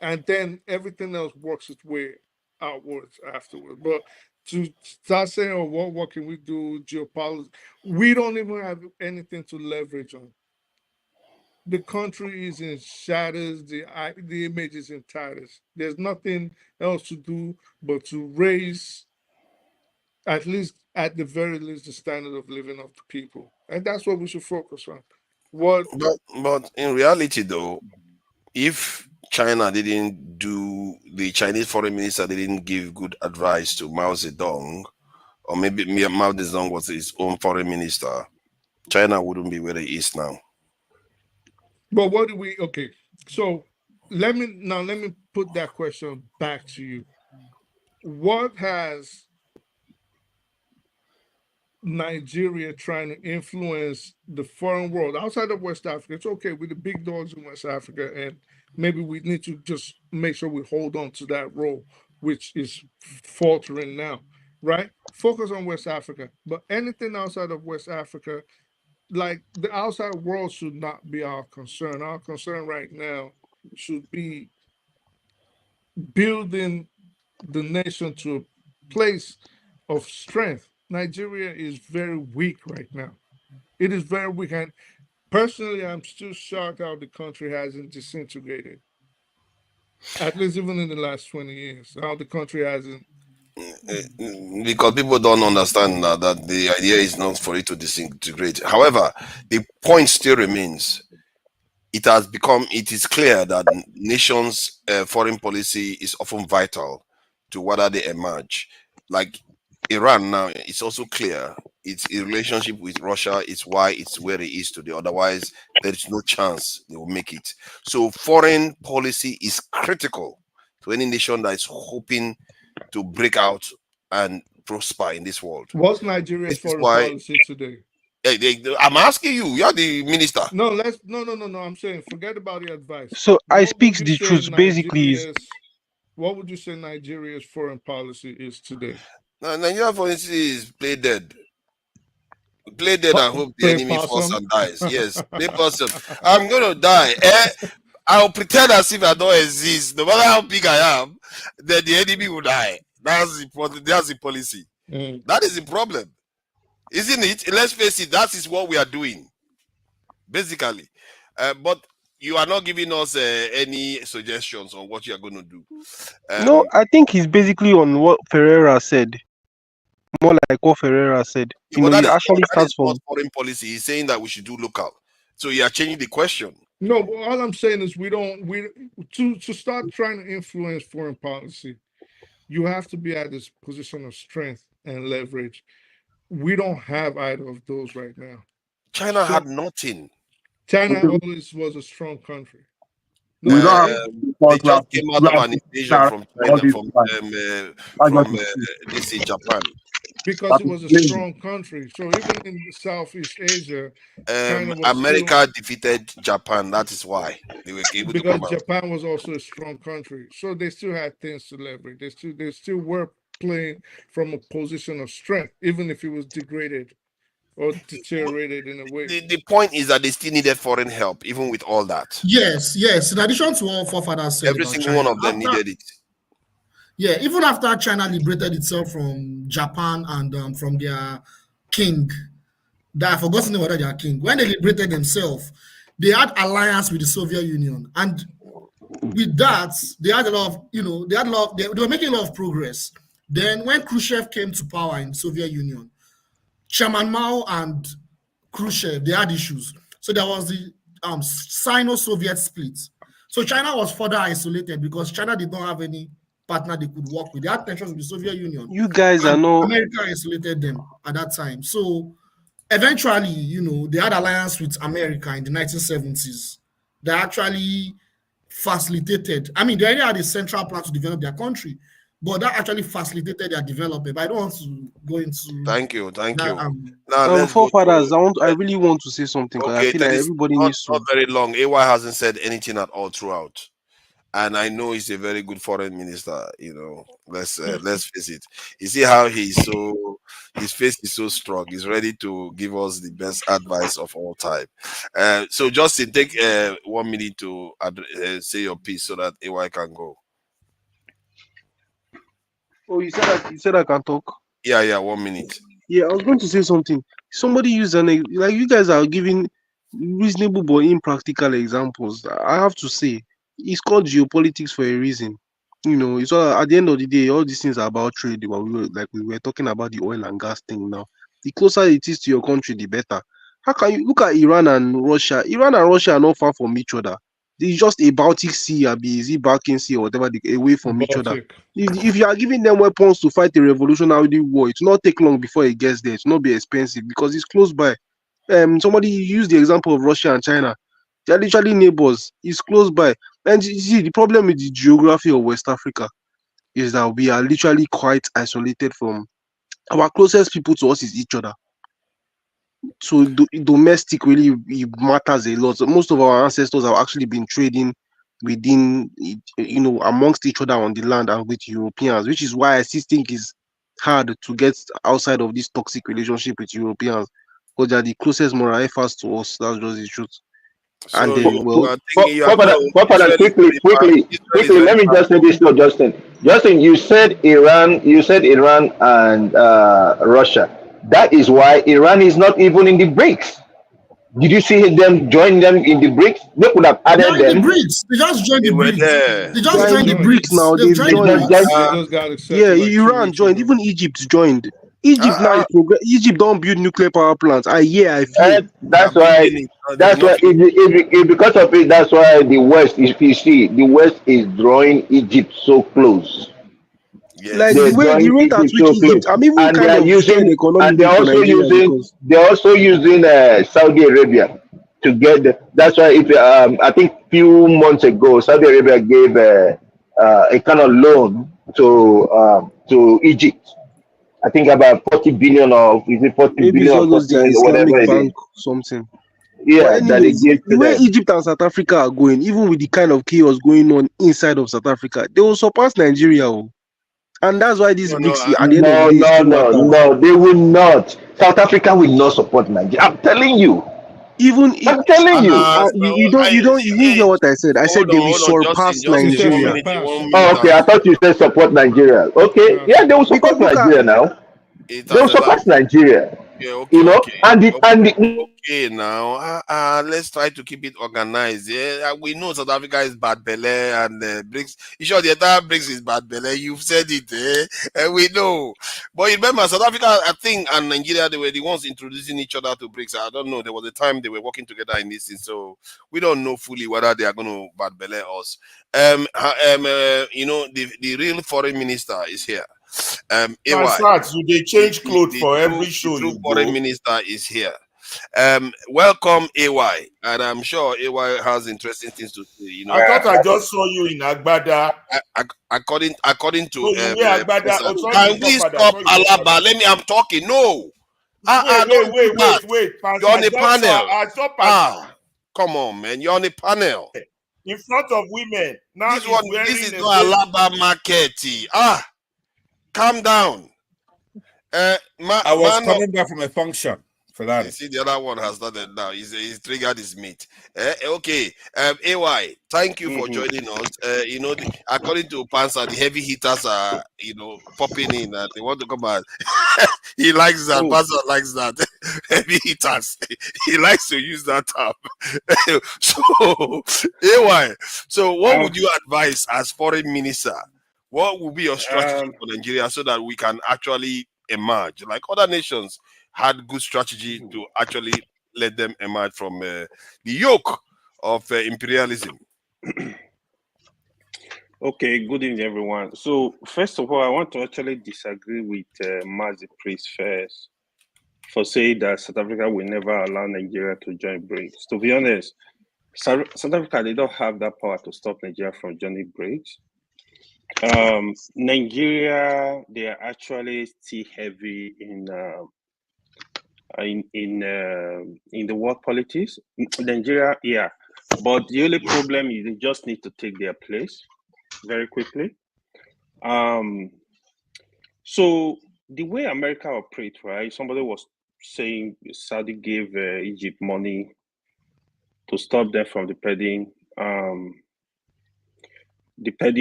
and then everything else works its way outwards afterwards. But to start saying, "Oh, what can we do?" Geopolitics, we don't even have anything to leverage on. The country is in shatters. The image is in tatters. There's nothing else to do but to raise at least, at the very least, the standard of living of the people, and that's what we should focus on. What? But in reality, though, if China didn't do the Chinese foreign minister didn't give good advice to Mao Zedong, or maybe Mao Zedong was his own foreign minister, China wouldn't be where it is now. But what do we? Okay, so let me put that question back to you. What has Nigeria trying to influence the foreign world outside of West Africa? It's okay with the big dogs in West Africa, and maybe we need to just make sure we hold on to that role, which is faltering now, right? Focus on West Africa, but anything outside of West Africa, like the outside world, should not be our concern. Our concern right now should be building the nation to a place of strength. Nigeria is very weak right now. It is very weak. And personally, I'm still shocked how the country hasn't disintegrated. At least even in the last 20 years, how the country hasn't. Because people don't understand that the idea is not for it to disintegrate. However, the point still remains. It is clear that nations' foreign policy is often vital to whether they emerge. Like Iran now, it's also clear its relationship with Russia is why it's where it is today. Otherwise, there is no chance they will make it. So foreign policy is critical to any nation that is hoping to break out and prosper in this world. What's Nigeria's foreign policy today? I'm asking you. You're the minister. No, no. I'm saying forget about the advice. So I speak the truth. Basically, what would you say Nigeria's foreign policy is today? Nigeria policy is play dead. Play dead and hope the enemy falls and dies. Yes, play possum. I'm gonna die. I'll pretend as if I don't exist. No matter how big I am, then the enemy will die. That's the policy. That is the problem, isn't it? Let's face it. That is what we are doing, basically. But you are not giving us any suggestions on what you are going to do. No, I think he's basically on what Ferreira said. More like what Ferreira said. You know, that actually starts from foreign policy. He's saying that we should do local. So you are changing the question. No, but all I'm saying is to start trying to influence foreign policy, you have to be at this position of strength and leverage. We don't have either of those right now. China had nothing. China always was a strong country. They just came out of an invasion from China, from this in Japan. Because it was a strong country. So even in Southeast Asia, America defeated Japan. That is why they were able to come out. Because Japan was also a strong country. So they still had things to leverage. They still were playing from a position of strength, even if it was degraded or deteriorated in a way. The point is that they still needed foreign help, even with all that. Yes. In addition to all forefathers said, every single one of them needed it. Yeah, even after China liberated itself from Japan and from their king, I've forgotten the name of their king. When they liberated themselves, they had alliance with the Soviet Union, and with that, they had a lot of, they were making a lot of progress. Then when Khrushchev came to power in the Soviet Union, Chairman Mao and Khrushchev, they had issues. So there was the Sino-Soviet split. So China was further isolated because China did not have any partner they could work with. They had tensions with the Soviet Union. You guys are no America isolated them at that time. So eventually, they had alliance with America in the 1970s. They actually facilitated. I mean, they already had a central plan to develop their country, but that actually facilitated their development. But I don't want to go into. Thank you. Now, forefathers, I really want to say something because I feel like everybody needs to. Not very long. AY hasn't said anything at all throughout. And I know he's a very good foreign minister. Let's face it. You see how his face is so strong. He's ready to give us the best advice of all time. So Justin, take 1 minute to say your piece so that AY can go. Oh, you said I can talk? Yeah, 1 minute. Yeah, I was going to say something. Somebody used like you guys are giving reasonable but impractical examples. I have to say, it's called geopolitics for a reason. You know, it's all at the end of the day, all these things are about trade. We were talking about the oil and gas thing now. The closer it is to your country, the better. How can you look at Iran and Russia? Iran and Russia are not far from each other. It's just a Baltic Sea, or is it Balkan Sea or whatever, away from each other. Baltic. If you are giving them weapons to fight a revolutionary war, it will not take long before it gets there. It will not be expensive because it's close by. Somebody used the example of Russia and China. They're literally neighbors. It's close by. And you see, the problem with the geography of West Africa is that we are literally quite isolated from our closest people to us is each other. So domestic really it matters a lot. So most of our ancestors have actually been trading within, amongst each other on the land and with Europeans, which is why I still think it's hard to get outside of this toxic relationship with Europeans because they are the closest moral efforts to us. That's just the truth. And So For, I think you have no Father, Israel is very far. Israel is quickly, very let me far just say from this to Justin. Justin, you said Iran and Russia. That is why Iran is not even in the BRICS. Did you see them join them in the BRICS? They could have They added are in the them. BRICS. They just joined they the were BRICS. there. They They just are in joined the the BRICS BRICS. now. They've They've joined They the just joined. joined. BRICS. They Uh, just got Yeah, accepted like 2 Iran weeks joined. ago. Even Egypt joined. Egypt now uh, is Egypt don't build nuclear power plants. I fear. they are That's why. building it. They've That's not why. finished. Because of it, that's why the West. If you see, the West is drawing Egypt so close. Like They're Yes. the drawing rate at Egypt which so close, Egypt, I'm even and they kind are of scared using, and economically for Nigeria because they're also using Saudi Arabia to get. That's why if I think few months ago, Saudi Arabia gave a kind of loan to Egypt. I think about 40 billion, or is it 40 maybe it's billion or all those 40 their million, whatever Islamic it is. bank something. But Yeah, that they anyways, gave the to way them. Egypt and South Africa are going, even with the kind of chaos going on inside of South Africa, they will surpass Nigeria. Oh. And that's why this No, no. BRICS at the end of the No, day no, still no, matters. no, they will not. South Africa will not support Nigeria. I'm telling you. Even I'm telling you. you didn't hear what I said. I said they will Hold on, Justin, surpass He Justin, said one Nigeria. minute, surpass. 1 minute Oh, and okay. I thought you said support Nigeria. Okay. No, Yeah, they will Because support look at Nigeria now. it They has will a lot. support Nigeria. Yeah, You okay, know, okay. and the Okay, now, let's try to keep it organized. Yeah, we know South Africa is bad belly and BRICS. You sure the entire BRICS is bad belly? You've said it, and we know. But remember, South Africa, I think, and Nigeria, they were the ones introducing each other to BRICS. I don't know. There was a time they were working together in this thing, so we don't know fully whether they are going to bad belly us. The real foreign minister is here. AY. Transat, you they change clothes for every The show true you foreign go. minister is here. Welcome, AY, and I'm sure AY has interesting things to say. I thought I just saw you in Agbada. According to So you wear Agbada. Professor, Oh, sorry can to we stop, but I stop saw you wear Alaba? Agbada. Let me. I'm talking. No. Don't do that. Wait. You're on Pastor, a just saw. panel. I saw Pastor Come on, man. You're on a panel. in front of women. Now This he's is wearing a not baby. Alaba market. Calm down. I was coming back from a function for that. You see, the other one has started now. He's triggered his meat. Okay. AY, thank you for joining us. According to Pansa, the heavy hitters are, popping in and they want to come out. He likes that. Pansa likes that. Heavy hitters. He likes to use that term. So, AY, so what would you advise as foreign minister? What would be your strategy for Nigeria so that we can actually emerge like other nations had good strategy to actually let them emerge from the yoke of imperialism? Okay, good evening, everyone. So, first of all, I want to actually disagree with Mazi Priest first for saying that South Africa will never allow Nigeria to join BRICS. To be honest, South Africa, they don't have that power to stop Nigeria from joining BRICS. Nigeria, they are actually still heavy in the world politics. Nigeria, yeah, but the only problem is they just need to take their place very quickly. So the way America operates, right? Somebody was saying Saudi gave Egypt money to stop them from depending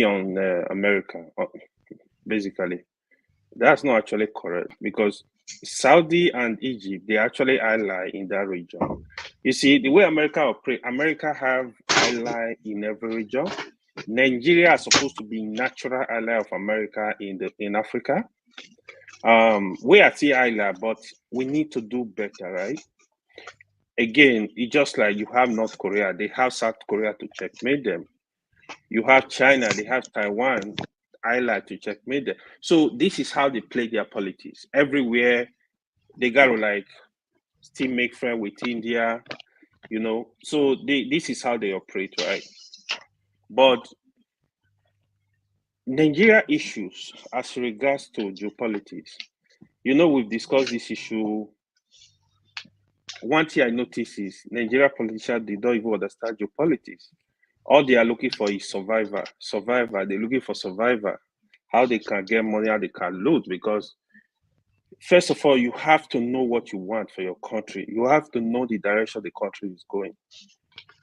on America, basically. That's not actually correct because Saudi and Egypt, they actually ally in that region. You see, the way America operates, America have ally in every region. Nigeria is supposed to be natural ally of America in Africa. We are still ally, but we need to do better, right? Again, it's just like you have North Korea, they have South Korea to checkmate them. You have China, they have Taiwan, ally to checkmate them. So this is how they play their politics. Everywhere they gotta like still make friends with India, you know. So this is how they operate, right? But Nigeria issues as regards to geopolitics, you know, we've discussed this issue. One thing I notice is Nigeria politicians, they don't even understand geopolitics. All they are looking for is survivor. They're looking for survivor. How they can get money, how they can loot. Because first of all, you have to know what you want for your country. You have to know the direction the country is going.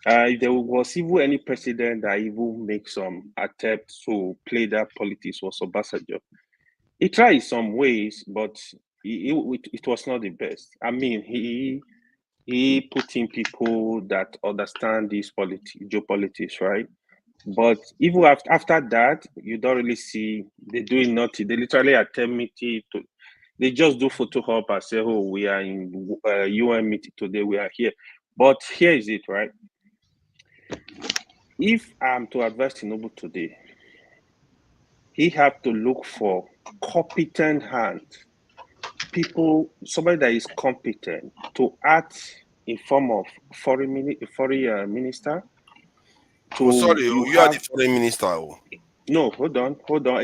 If there was even any president that even make some attempt to play that politics was Obasanjo. He tried some ways, but it was not the best. I mean, he put in people that understand this geopolitics, right? But even after that, you don't really see they doing nothing. They literally attempt meeting to. They just do photo op and say, "Oh, we are in UN meeting today. We are here." But here is it, right? If I'm to advise Tinubu today, he have to look for competent hands, people, somebody that is competent to act in form of foreign minister. Sorry, you are the foreign minister. No, hold on.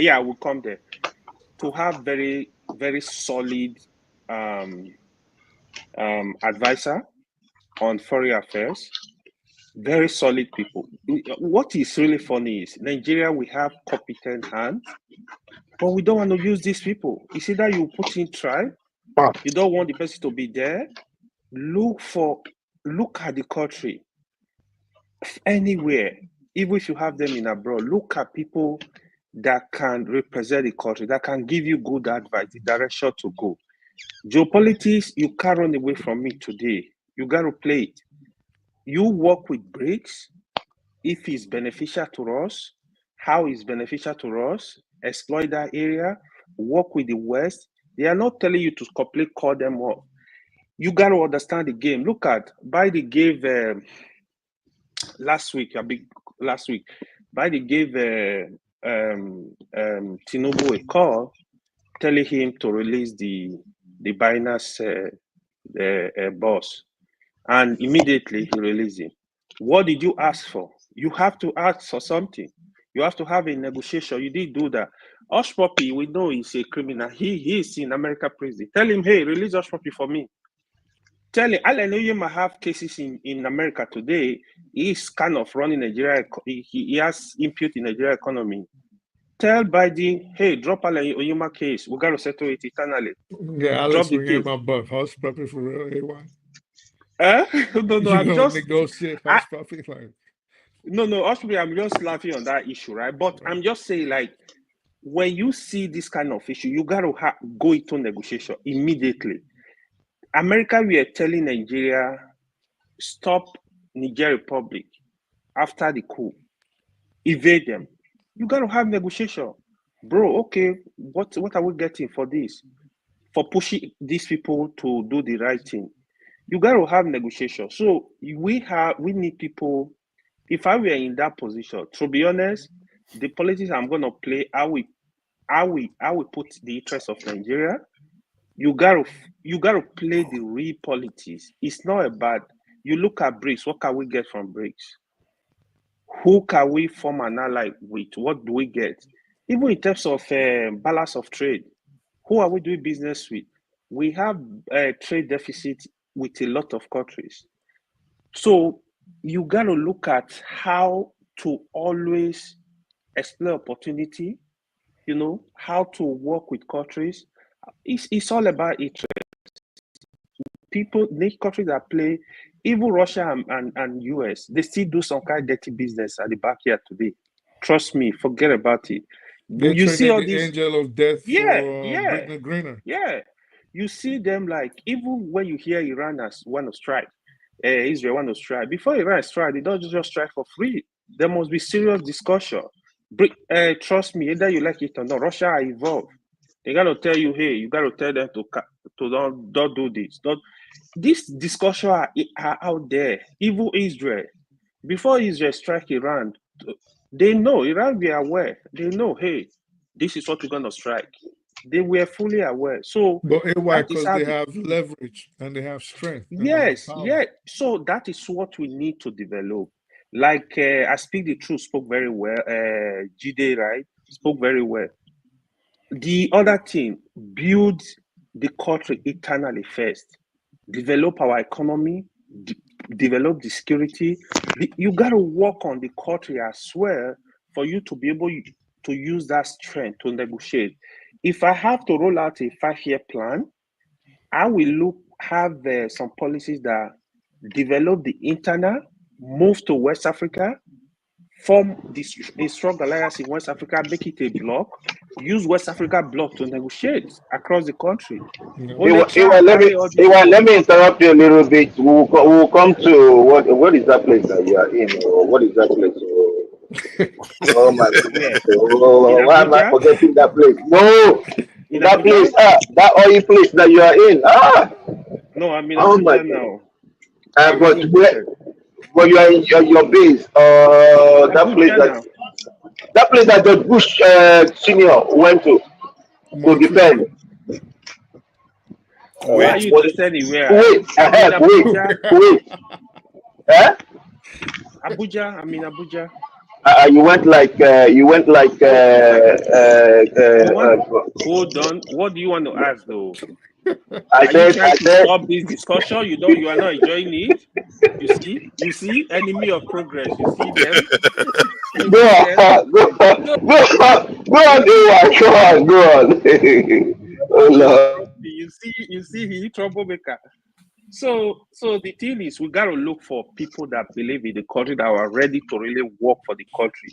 Yeah, I will come there. To have very, very solid advisor on foreign affairs, very solid people. What is really funny is Nigeria, we have competent hands, but we don't want to use these people. It's either you put in tribe, you don't want the person to be there. Look at the country anywhere, even if you have them in abroad. Look at people that can represent the country, that can give you good advice, the direction to go. Geopolitics, you can't run away from it today. You got to play it. You work with BRICS if it's beneficial to us, how it's beneficial to us, exploit that area, work with the West. They are not telling you to completely call them off. You got to understand the game. Look at Biden gave last week. Biden gave Tinubu a call, telling him to release the Binance boss, and immediately he released him. What did you ask for? You have to ask for something. You have to have a negotiation. You didn't do that. Hush Puppy, we know he's a criminal. He is in America prison. Tell him, hey, release Hush Puppy for me. Tell him, I know you might have cases in America today. He's kind of running Nigeria. He has input in Nigeria economy. Tell Biden, hey, drop Alan Oyuma case. We got to settle it eternally. Yeah, Alex, drop the case. My butt. Hush Puppy for real, AY. No, I'm just negotiate Hush Puppy. Like, no, Hush Puppy, I'm just laughing on that issue, right? But I'm just saying, like, when you see this kind of issue, you got to go into negotiation immediately. America, we are telling Nigeria, stop Niger Republic after the coup, evade them. You got to have negotiation, bro. Okay, what are we getting for this? For pushing these people to do the right thing, you got to have negotiation. So we need people. If I were in that position, to be honest, the politics I'm going to play, I will put the interest of Nigeria. You gotta play the real politics. It's not about you look at BRICS. What can we get from BRICS? Who can we form an ally with? What do we get? Even in terms of balance of trade, who are we doing business with? We have a trade deficit with a lot of countries. So you gotta look at how to always explore opportunity. You know how to work with countries. It's all about interest. People, countries that play, even Russia and US, they still do some kind of dirty business at the backyard today. Trust me, forget about it. You see all these angel of death for Brittany Greener. Yeah. You see them like, even when you hear Iran has want to strike, Israel want to strike. Before Iran strike, they don't just strike for free. There must be serious discussion. Trust me, either you like it or not, Russia are involved. They got to tell you, hey, you got to tell them to don't do this. This discussion are out there. Even Israel, before Israel strike Iran, they know, Iran be aware. They know, hey, this is what we're going to strike. They were fully aware. So, but why? Because they have leverage and they have strength. Yes, yeah. So that is what we need to develop. Like I Speak the Truth spoke very well. Jide, right? Spoke very well. The other thing, build the country eternally first. Develop our economy, develop the security. You got to work on the country as well for you to be able to use that strength to negotiate. If I have to roll out a 5-year plan, I will have some policies that develop the internet, move to West Africa, form a strong alliance in West Africa, make it a bloc, use West Africa bloc to negotiate across the country. Let me interrupt you a little bit. We'll come to what is that place that you are in? Or what is that place? Oh my goodness. Oh, why am I forgetting that place? No, that place, that oil place that you are in. No, I'm in Abuja now. But you are in your base. That place that George Bush Senior went to defend. Why are you interested in where? Wait. Eh? Abuja. I'm in Abuja. You went like Hold on. What do you want to ask though? I said stop this discussion. You are not enjoying it. You see, enemy of progress. You see them. Go on. Oh Lord. You see, he troublemaker. So the thing is, we gotta look for people that believe in the country, that are ready to really work for the country.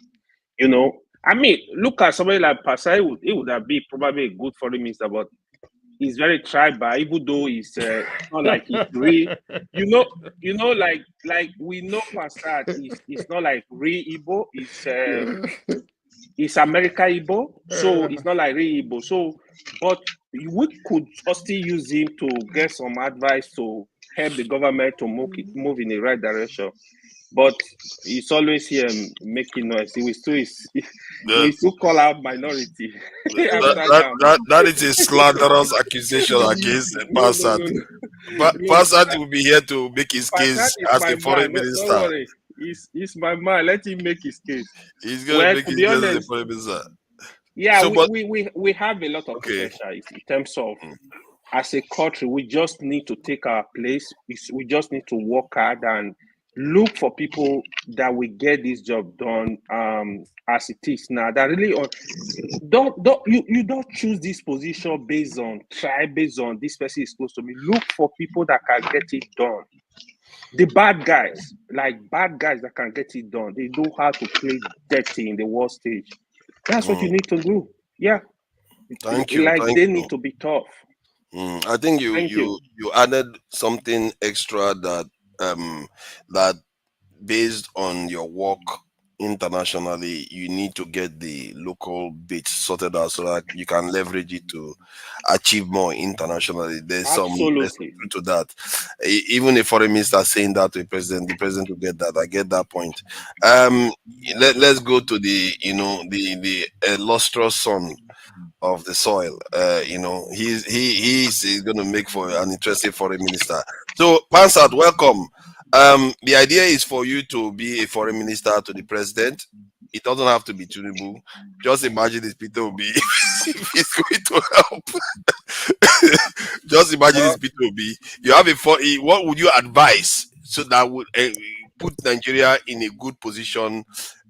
You know, I mean, look at somebody like Pasai. It would have been probably a good foreign minister, but he's very tribal, even though he's not like he's real. You know, like we know Pasai. It's not like real Igbo. It's America Igbo, so it's not like real Igbo. So, but we could still use him to get some advice to help the government to move in the right direction. But he's always here making noise. We still call out minority. That is a slanderous accusation against Passat. Passat will be here to make his case as a foreign minister. Don't worry. He's my man. Let him make his case. He's going to make his case as a foreign minister. Yeah, so, we have a lot of potential in terms of as a country. We just need to take our place. We just need to work hard and look for people that will get this job done as it is now. That really you don't choose this position based on this person is close to me. Look for people that can get it done. The bad guys that can get it done. They know how to play dirty in the world stage. That's what you need to do. Yeah. Thank you. They need to be tough. I think you added something extra that based on your work internationally, you need to get the local bits sorted out so that you can leverage it to achieve more internationally. There's some truth to that. Even a foreign minister saying that to the president will get that. I get that point. Let's go to the illustrious son of the soil. He's going to make for an interesting foreign minister. So, Pansat, welcome. The idea is for you to be a foreign minister to the president. It doesn't have to be Tinubu. Just imagine this Peter will be if he's going to help. Just imagine this Peter will be. You have what would you advise so that would put Nigeria in a good position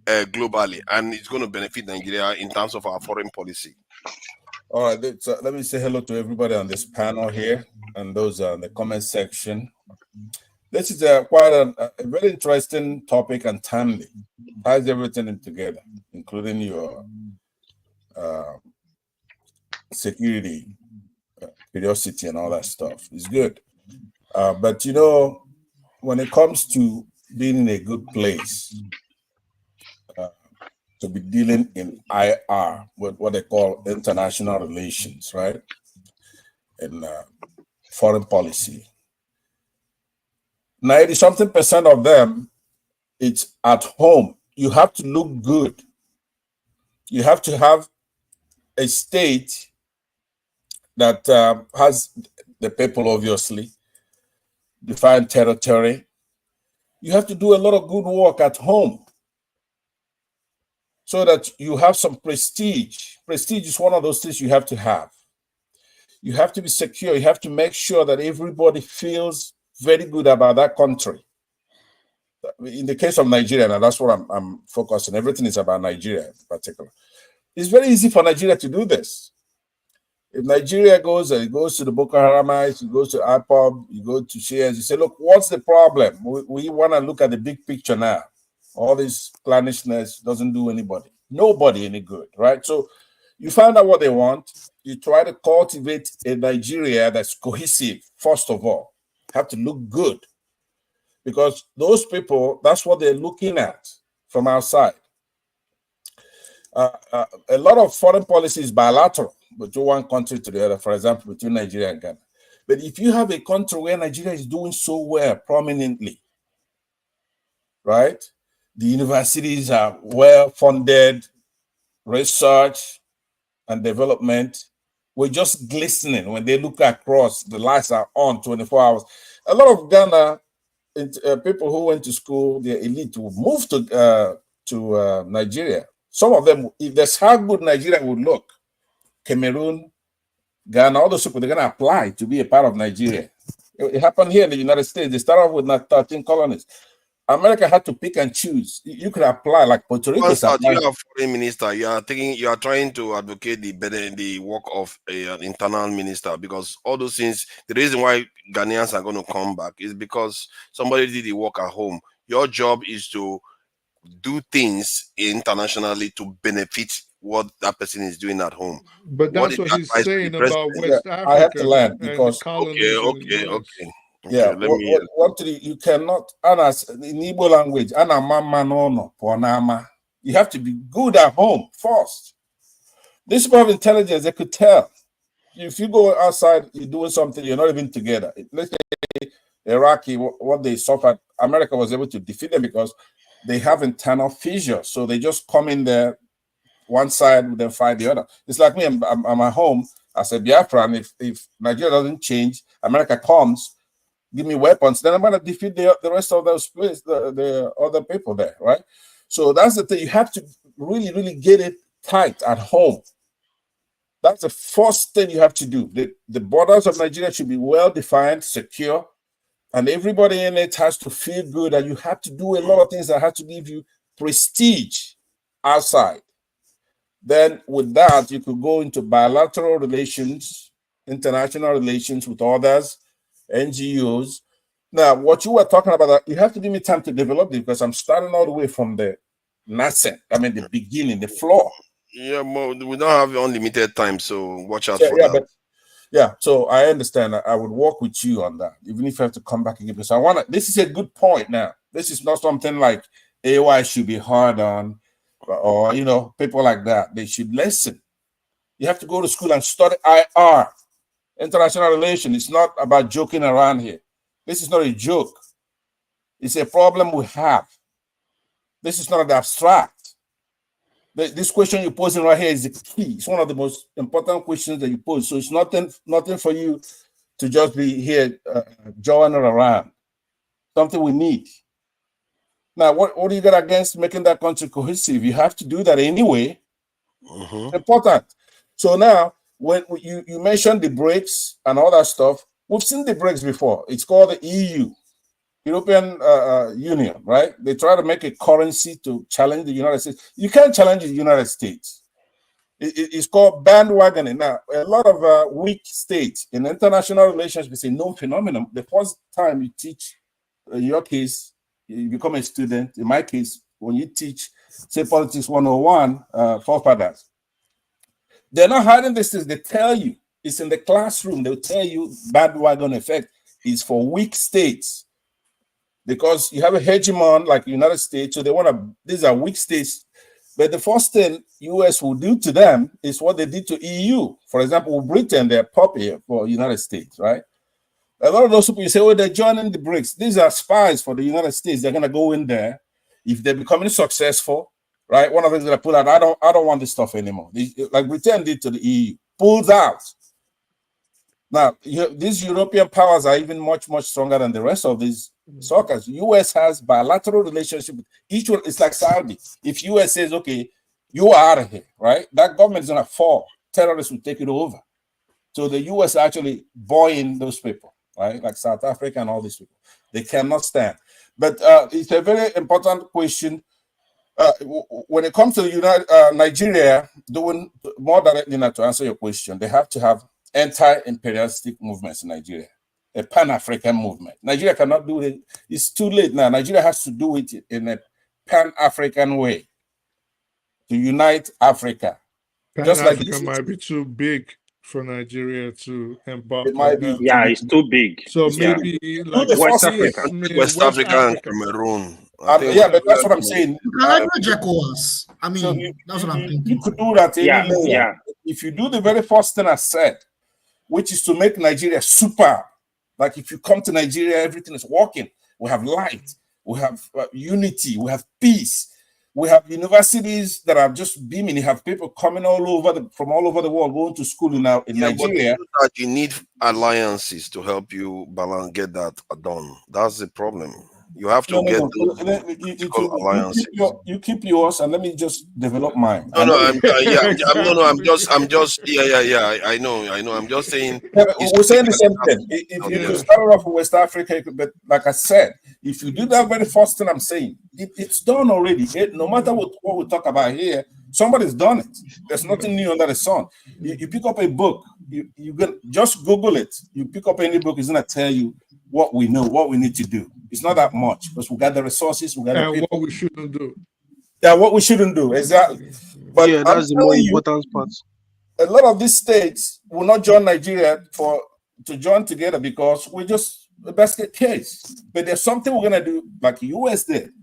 globally, and it's going to benefit Nigeria in terms of our foreign policy? All right, let me say hello to everybody on this panel here and those in the comment section. This is quite a very interesting topic and timely. Ties everything in together, including your security, curiosity, and all that stuff. It's good. But when it comes to being in a good place, to be dealing in IR, what they call international relations, right? And foreign policy. 90-something% of them, it's at home. You have to look good. You have to have a state that has the people, obviously, defined territory. You have to do a lot of good work at home so that you have some prestige. Prestige is one of those things you have to have. You have to be secure. You have to make sure that everybody feels very good about that country. In the case of Nigeria, and that's what I'm focusing, everything is about Nigeria in particular. It's very easy for Nigeria to do this. If Nigeria goes and it goes to the Boko Haramites, it goes to IPOB, you go to Shares, you say, look, what's the problem? We want to look at the big picture now. All this clannishness doesn't do nobody any good, right? So you find out what they want. You try to cultivate a Nigeria that's cohesive, first of all. Have to look good. Because those people, that's what they're looking at from outside. A lot of foreign policy is bilateral between one country to the other, for example, between Nigeria and Ghana. But if you have a country where Nigeria is doing so well, prominently, right? The universities are well funded, research and development. We're just glistening when they look across, the lights are on 24 hours. A lot of Ghana people who went to school, the elite, will move to Nigeria. Some of them, if that's how good Nigeria would look, Cameroon, Ghana, all those people, they're going to apply to be a part of Nigeria. It happened here in the United States. They started off with not 13 colonies. America had to pick and choose. You could apply like Puerto Rico. You are foreign minister. You are trying to advocate the work of an internal minister, because all those things. The reason why Ghanaians are going to come back is because somebody did the work at home. Your job is to do things internationally to benefit what that person is doing at home. But that's what he's saying about West Africa. I have to learn because okay. Yeah, you cannot, in Igbo language, you have to be good at home first. These people have intelligence, they could tell. If you go outside, you're doing something, you're not even together. Let's say Iraqi, what they suffered, America was able to defeat them because they have internal fissures. So they just come in there, one side, then fight the other. It's like me, I'm at home as a Biafran. If Nigeria doesn't change, America comes, give me weapons, then I'm going to defeat the rest of those places, the other people there, right? So that's the thing. You have to really, really get it tight at home. That's the first thing you have to do. The borders of Nigeria should be well defined, secure, and everybody in it has to feel good, and you have to do a lot of things that have to give you prestige outside. Then with that, you could go into bilateral relations, international relations with others, NGOs. Now, what you were talking about, you have to give me time to develop it because I'm starting all the way from the nascent. I mean, the beginning, the floor. Yeah, but we don't have unlimited time, so watch out for that. So I understand. I would work with you on that, even if you have to come back again. Because I want to. This is a good point. Now, this is not something like AY should be hard on, or people like that. They should listen. You have to go to school and study IR. International relations. It's not about joking around here. This is not a joke. It's a problem we have. This is not an abstract. This question you're posing right here is the key. It's one of the most important questions that you pose. So it's nothing for you to just be here jawing around. Something we need. Now, what do you got against making that country cohesive? You have to do that anyway. It's important. So now, when you mentioned the BRICS and all that stuff, we've seen the BRICS before. It's called the EU, European Union, right? They try to make a currency to challenge the United States. You can't challenge the United States. It's called bandwagoning. Now, a lot of weak states in international relations, we say no phenomenon. The first time you teach, in your case, you become a student. In my case, when you teach, say, Politics 101, forefathers, they're not hiding this. They tell you. It's in the classroom. They'll tell you bandwagon effect is for weak states. Because you have a hegemon like the United States, so they want to, these are weak states. But the first thing US will do to them is what they did to EU. For example, Britain, they're puppy for United States, right? A lot of those people, you say, oh, they're joining the BRICS. These are spies for the United States. They're going to go in there. If they're becoming successful, right? One of the things that I put out, I don't want this stuff anymore. Like Britain did to the EU, pulls out. Now, these European powers are even much, much stronger than the rest of these suckers. US has bilateral relationship with each one. It's like Saudi. If US says, okay, you are out of here, right? That government is going to fall. Terrorists will take it over. So the US actually buying those people, right? Like South Africa and all these people. They cannot stand. But it's a very important question. When it comes to Nigeria, doing more directly now to answer your question, they have to have anti-imperialistic movements in Nigeria, a Pan-African movement. Nigeria cannot do it. It's too late now. Nigeria has to do it in a Pan-African way to unite Africa. Just like Africa might be too big for Nigeria to embark. It might be. Yeah, it's too big. So maybe like West Africa, West Africa and Cameroon. Yeah, but that's what I'm saying. I mean, so that's what I'm thinking. You could do that any layer. If you do the very first thing I said, which is to make Nigeria super. Like if you come to Nigeria, everything is working. We have light, we have unity, we have peace. We have universities that are just beaming. You have people coming from all over the world going to school in Nigeria. But you need alliances to help you get that done. That's the problem. You have to get alliances. You keep yours, and let me just develop mine. I'm just I know. I'm just saying. We're saying the same thing. If you start off with West Africa, but like I said, if you do that very first thing I'm saying, it's done already. No matter what we talk about here, somebody's done it. There's nothing new under the sun. You pick up a book, you just Google it. You pick up any book, it's gonna tell you what we know, what we need to do. It's not that much because we got the resources, we got the people. What we shouldn't do. Yeah, what we shouldn't do, exactly. But yeah, that's the more important part. A lot of these states will not join Nigeria to join together because we're just a basket case. But there's something we're gonna do, like US did,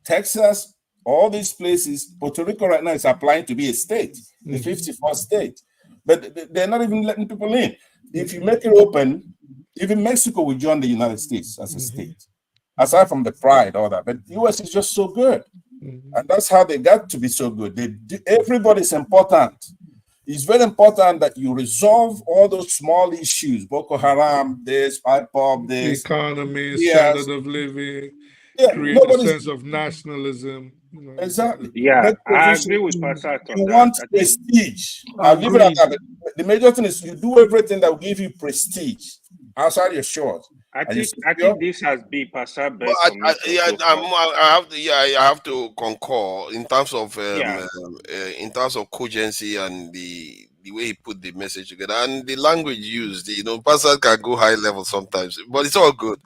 Texas, all these places. Puerto Rico right now is applying to be a state, the 54th state, but they're not even letting people in. If you make it open, even Mexico will join the United States as a state, aside from the pride, all that. But the US is just so good, and that's how they got to be so good. Everybody's important. It's very important that you resolve all those small issues: Boko Haram, this, IPOB, this, economy, standard of living, create a sense of nationalism. Exactly. Yeah, I agree with Pastor. You want prestige. I'll leave it at that. The major thing is you do everything that will give you prestige outside your shores. I think this has been Pastor best. I have to concur in terms of cogency and the way he put the message together and the language used. Pastor can go high level sometimes, but it's all good.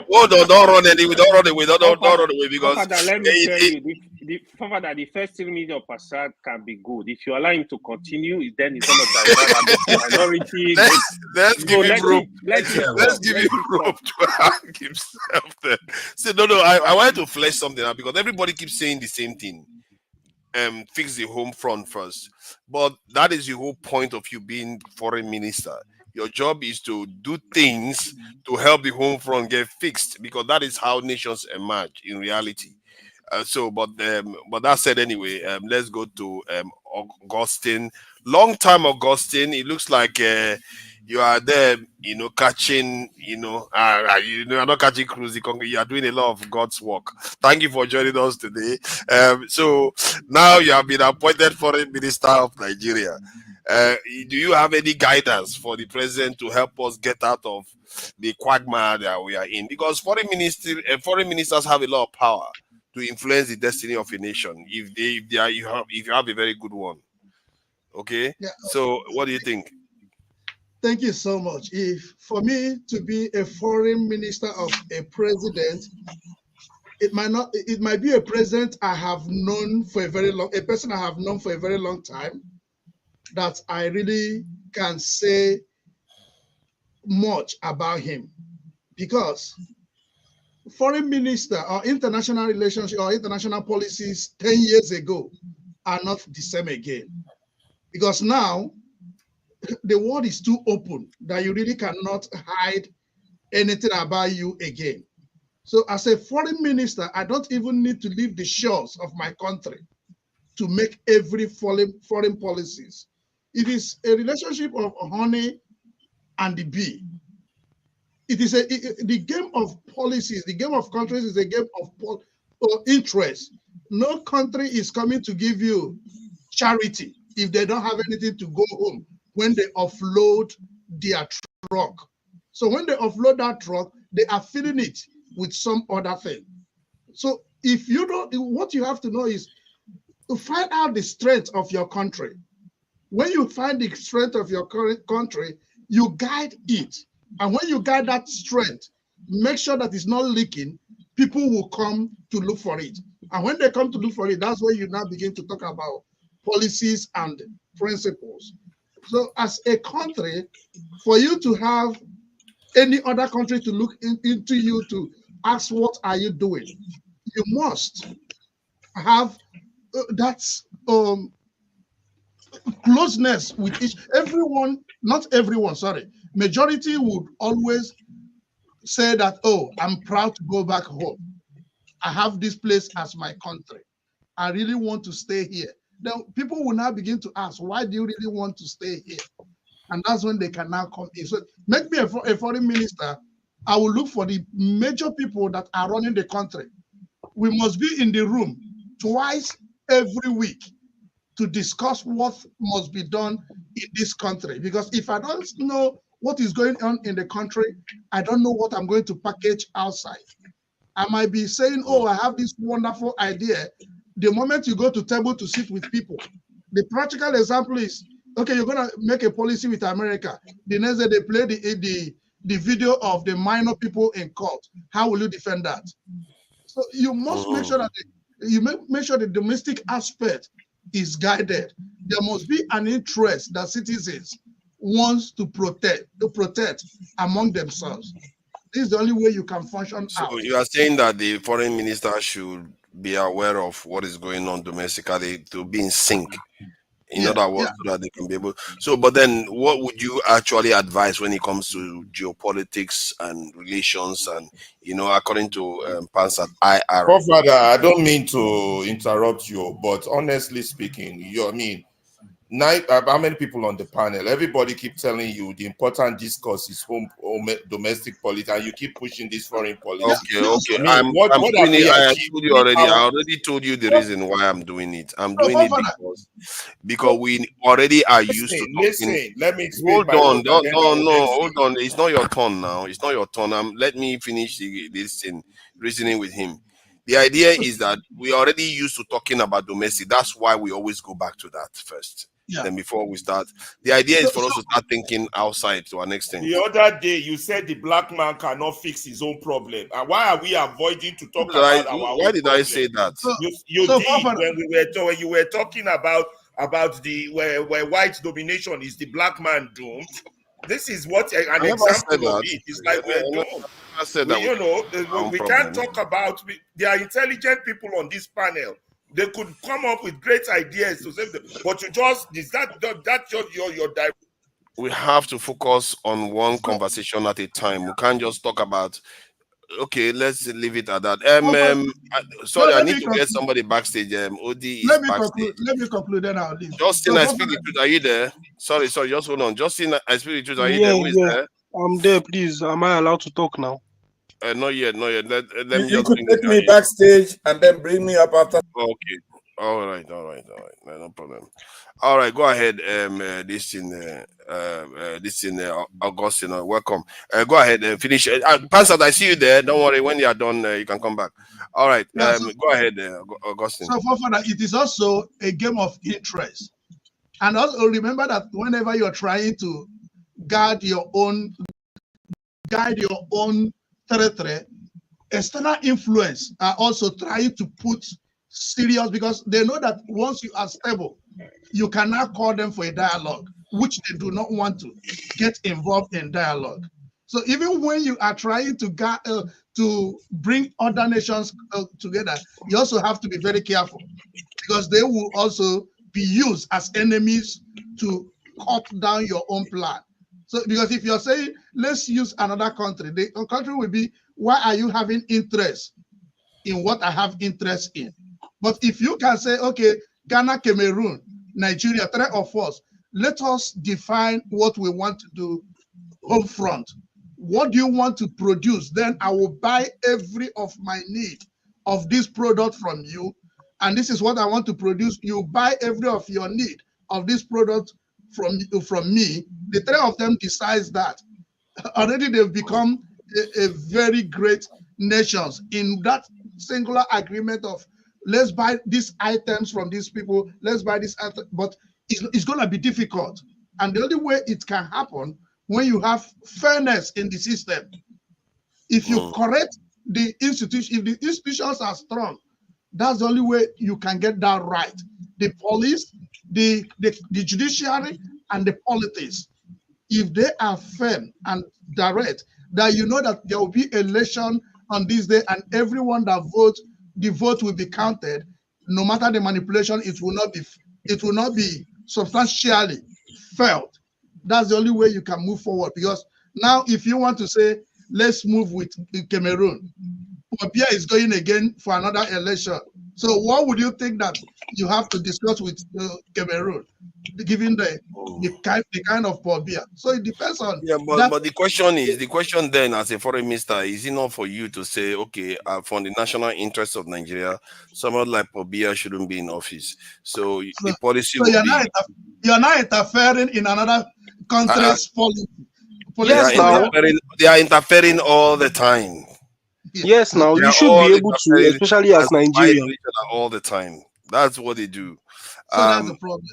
Hold on, don't run away, because let me tell you, the first 3 minutes of Pastor can be good. If you allow him to continue, then it's going to minority. Let's give him rope. Let's give him rope to hang himself there. So no, I wanted to flesh something out because everybody keeps saying the same thing. Fix the home front first, but that is the whole point of you being foreign minister. Your job is to do things to help the home front get fixed, because that is how nations emerge in reality. But that said, anyway, let's go to Augustine. Long time, Augustine. It looks like you are there, catching, you're not catching cruise. You are doing a lot of God's work. Thank you for joining us today. So now you have been appointed foreign minister of Nigeria. Do you have any guidance for the president to help us get out of the quagmire that we are in? Because foreign ministers have a lot of power to influence the destiny of a nation if you have a very good one. Okay. Yeah. So what do you think? Thank you so much. If for me to be a foreign minister of a president, it might be a president I have known for a person I have known for a very long time, that I really can say much about him. Because foreign minister or international relationship or international policies 10 years ago are not the same again. Because now the world is too open that you really cannot hide anything about you again. So as a foreign minister, I don't even need to leave the shores of my country to make every foreign policies. It is a relationship of honey and the bee. It is the game of policies, the game of countries is a game of interest. No country is coming to give you charity if they don't have anything to go home when they offload their truck. So when they offload that truck, they are filling it with some other thing. So if you don't, what you have to know is to find out the strength of your country. When you find the strength of your current country, you guide it. And when you guide that strength, make sure that it's not leaking, people will come to look for it. And when they come to look for it, that's where you now begin to talk about policies and principles. So as a country, for you to have any other country to look into you to ask what are you doing, you must have that closeness with everyone, not everyone, sorry. Majority would always say that, oh, I'm proud to go back home. I have this place as my country. I really want to stay here. Then people will now begin to ask, why do you really want to stay here? And that's when they can now come in. So make me a foreign minister. I will look for the major people that are running the country. We must be in the room twice every week to discuss what must be done in this country. Because if I don't know what is going on in the country, I don't know what I'm going to package outside. I might be saying, oh, I have this wonderful idea. The moment you go to table to sit with people, the practical example is, okay, you're going to make a policy with America. The next day they play the video of the minor people in court. How will you defend that? So you must make sure that make sure the domestic aspect is guided. There must be an interest that citizens wants to protect among themselves. This is the only way you can function out. So you are saying that the foreign minister should be aware of what is going on domestically to be in sync. In other words, so that they can be able. So, but then, what would you actually advise when it comes to geopolitics and relations, and according to Pansat IR? Father, I don't mean to interrupt you, but honestly speaking, how many people on the panel? Everybody keep telling you the important discourse is home domestic politics, and you keep pushing this foreign policy. Okay. I mean, what have we I achieved? told you already. I already told you the reason why I'm doing it. I'm doing it because we already are used to talking. Listen, let me explain. Hold on, hold on. It's not your turn now. It's not your turn. Let me finish this in reasoning with him. The idea is that we already used to talking about domestic. That's why we always go back to that first. Yeah. Then before we start, the idea is for us to start thinking outside to an extent. The other day, you said the black man cannot fix his own problem. And why are we avoiding to talk about our own problem? Why did I say that? You did when you were talking about the where white domination is the black man doomed. This is what an example of it is like we're doomed. I said that we can't talk about. There are intelligent people on this panel. They could come up with great ideas to save them, but you just that's just your direct. We have to focus on one conversation at a time. We can't just talk about. Okay, let's leave it at that. Sorry, I need to get somebody backstage. OD is backstage. Let me conclude, then I'll leave. Justin, I speak the truth. Are you there? Sorry, just hold on. Justin, I speak the truth. Are you there? Who is there? I'm there. Please, am I allowed to talk now? Not yet. Let me you could take me backstage and then bring me up after. Okay. All right. No problem. All right, go ahead. This in Augustine. Welcome. Go ahead and finish. Pansat, I see you there. Don't worry. When you are done, you can come back. All right. Go ahead, Augustine. So, Fofana, it is also a game of interest, and also remember that whenever you're trying to guide your own territory, external influence are also trying to put serious, because they know that once you are stable, you cannot call them for a dialogue, which they do not want to get involved in dialogue. So even when you are trying to to bring other nations together, you also have to be very careful, because they will also be used as enemies to cut down your own plan. So, because if you're saying, let's use another country, the country will be, why are you having interest in what I have interest in? But if you can say, okay, Ghana, Cameroon, Nigeria, 3 of us, let us define what we want to do home front. What do you want to produce? Then I will buy every of my need of this product from you. And this is what I want to produce. You buy every of your need of this product from me. The 3 of them decides that. Already they've become a very great nations in that singular agreement of, let's buy these items from these people, let's buy this item, but it's going to be difficult. And the only way it can happen when you have fairness in the system. If you correct the institution, if the institutions are strong, that's the only way you can get that right. The police, the judiciary, and the politics, if they are firm and direct, that you know that there will be election on this day and everyone that votes, the vote will be counted, no matter the manipulation, it will not be substantially felt. That's the only way you can move forward. Because now, if you want to say, let's move with Cameroon, Popia is going again for another election. So what would you think that you have to discuss with Cameroon, given the kind of Popia? So it depends on. Yeah, but the question then, as a foreign minister, is it not for you to say, okay, for the national interest of Nigeria, someone like Popia shouldn't be in office? So the policy will be. You're not interfering in another country's policy. Yes, now they are interfering all the time. Yes, now you should be able to, especially as Nigerians, all the time. That's what they do. So that's the problem.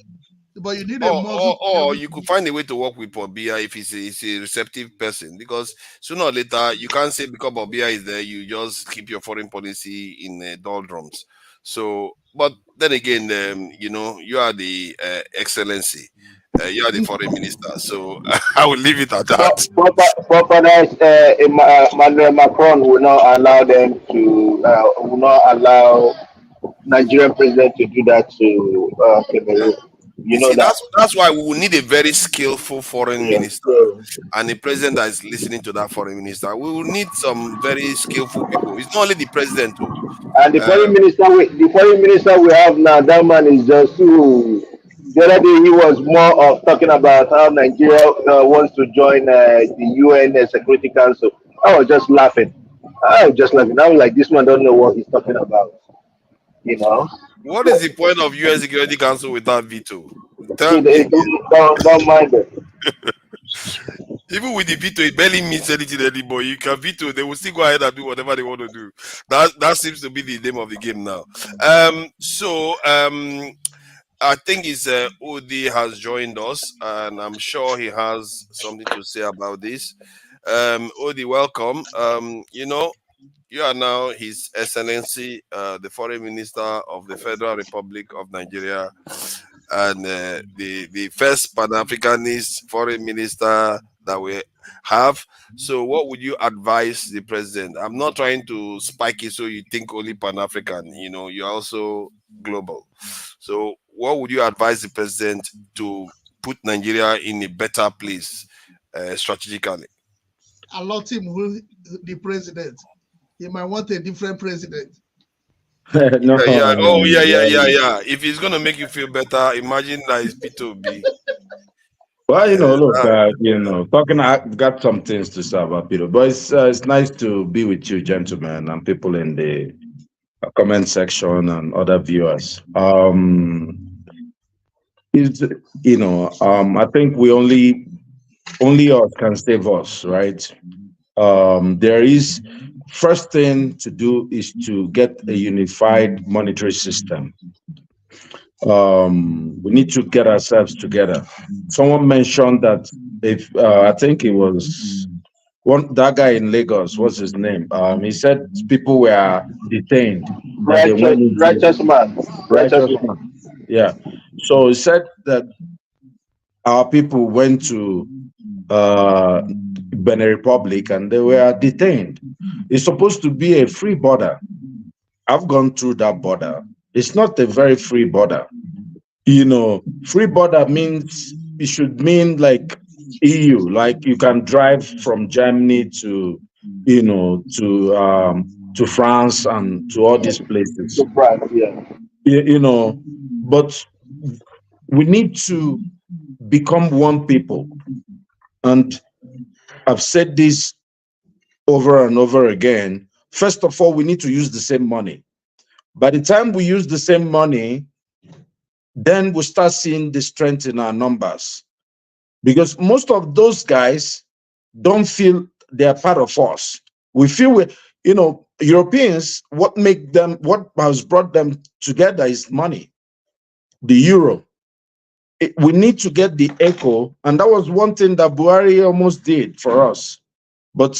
But you need a muzzle. Or you could find a way to work with Bobia if he's a receptive person, because sooner or later you can't say because Bobia is there, you just keep your foreign policy in doldrums. So, but then again, you are the excellency. You are the foreign minister, so I will leave it at that. Emmanuel Macron will not allow them to, will not allow Nigerian president to do that to Cameroon. You know that. That's why we will need a very skillful foreign minister and a president that is listening to that foreign minister. We will need some very skillful people. It's not only the president, though. And the foreign minister we have now, that man is just too. The other day he was more of talking about how Nigeria wants to join the UN Security Council. I was just laughing. I was like, this man don't know what he's talking about. What is the point of UN Security Council without veto? Don't mind it. Even with the veto, it barely means anything anymore. You can veto, they will still go ahead and do whatever they want to do. That seems to be the name of the game now. I think it's Odi has joined us, and I'm sure he has something to say about this. Odi, welcome. You are now His Excellency, the Foreign Minister of the Federal Republic of Nigeria, and the first Pan-Africanist Foreign Minister that we have. So what would you advise the president? I'm not trying to spike it so you think only Pan-African, you're also global. So what would you advise the president to put Nigeria in a better place strategically? Allot him the president. He might want a different president. No. If he's gonna make you feel better, imagine that it's P2B. Well, look, talking, I've got some things to say about Peter, but it's nice to be with you, gentlemen, and people in the comment section and other viewers. I think we only us can save us, right? There is first thing to do is to get a unified monetary system. We need to get ourselves together. Someone mentioned that if I think it was that guy in Lagos, what's his name? He said people were detained. Righteous man. Yeah. So he said that our people went to Benin Republic, and they were detained. It's supposed to be a free border. I've gone through that border. It's not a very free border. Free border means it should mean like EU, like you can drive from Germany to, to France and to all these places. To France, yeah. But we need to become one people. And I've said this over and over again. First of all, we need to use the same money. By the time we use the same money, then we start seeing the strength in our numbers. Because most of those guys don't feel they're part of us. We feel Europeans, what has brought them together is money, the euro. We need to get the echo, and that was one thing that Buhari almost did for us. But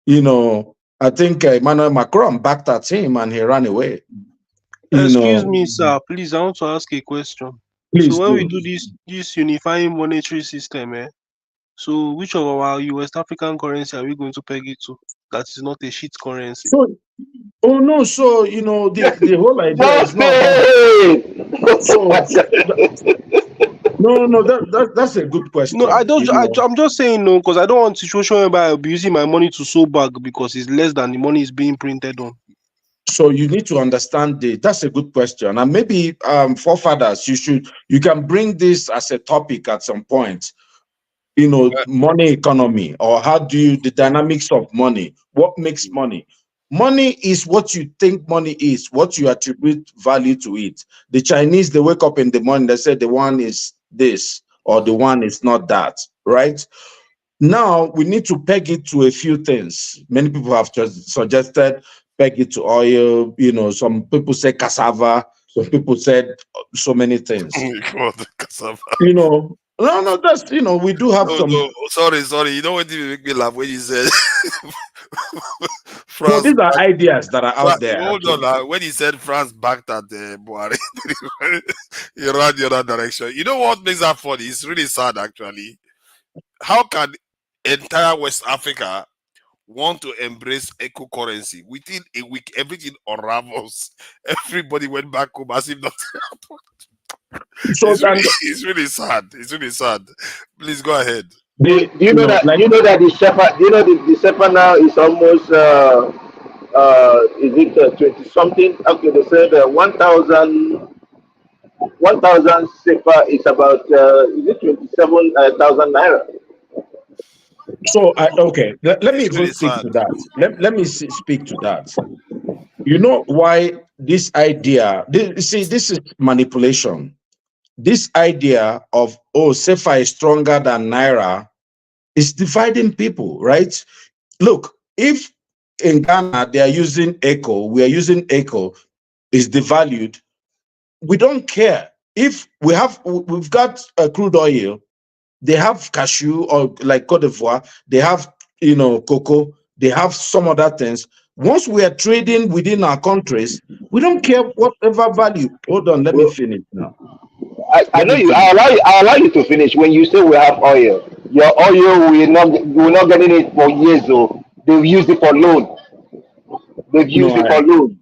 I think Emmanuel Macron backed at him and he ran away. Excuse me, sir. Please, I want to ask a question. Please so when we do this unifying monetary system, so which of our West African currency are we going to peg it to? That is not a shit currency. So, the whole idea is not. That's a good question. No, I'm just saying no, because I don't want a situation whereby I'll be using my money to sow back because it's less than the money is being printed on. So you need to understand that's a good question. And maybe forefathers, you can bring this as a topic at some point. Money economy, or the dynamics of money. What makes money? Money is what you think money is, what you attribute value to it. The Chinese, they wake up in the morning, they say the one is this or the one is not that, right? Now we need to peg it to a few things. Many people have just suggested peg it to oil. Some people say cassava. Some people said so many things. Cassava. No, that's we do have some. No, sorry. You know what make me laugh when you said France. No, these are ideas that are out there. Hold on, when he said France backed at Buhari, he ran the other direction. You know what makes that funny? It's really sad, actually. How can entire West Africa want to embrace eco currency? Within a week, everything unravels. Everybody went back home as if nothing happened. So it's really sad. It's really sad. Please go ahead. You know that the shepherd, the shepherd now is almost is it 20 something? Okay, they said 1,000 sefer is about is it 27,000 naira. So okay, let me even speak to that. Let me speak to that. You know why this idea? This is manipulation. This idea of sefer is stronger than naira is dividing people, right? Look, if in Ghana they are using echo, we are using echo, is devalued. We don't care if we've got crude oil. They have cashew, or like Cote d'Ivoire, they have cocoa, they have some other things. Once we are trading within our countries, we don't care whatever value. Hold on, let me finish now. I know you. I allow you to finish. When you say we have oil, your oil we're not getting it for years. So they've used it for loan. They've used it for loan.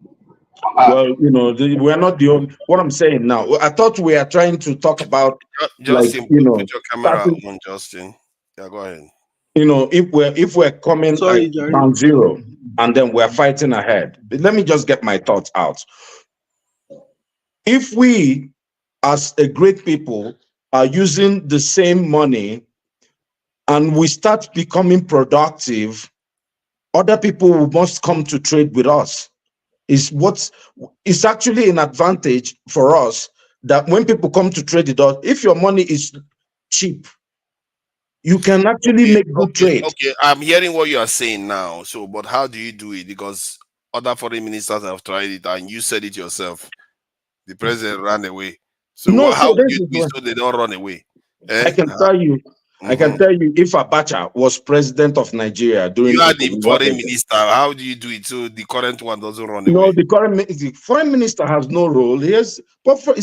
Well, we're not the only. What I'm saying now, I thought we are trying to talk about Justin. Put your camera on, Justin. Yeah, go ahead. If we're coming down zero and then we're fighting ahead. Let me just get my thoughts out. If we, as a great people, are using the same money and we start becoming productive, other people must come to trade with us. It's actually an advantage for us that when people come to trade with us, if your money is cheap, you can actually make good trade. Okay, I'm hearing what you are saying now. So, but how do you do it? Because other foreign ministers have tried it, and you said it yourself. The president ran away. So, how would you do it so they don't run away? I can tell you. I can tell you, if Abacha was president of Nigeria during you are the what foreign minister. How do you do it so the current one doesn't run no, away? the foreign minister has no role. It's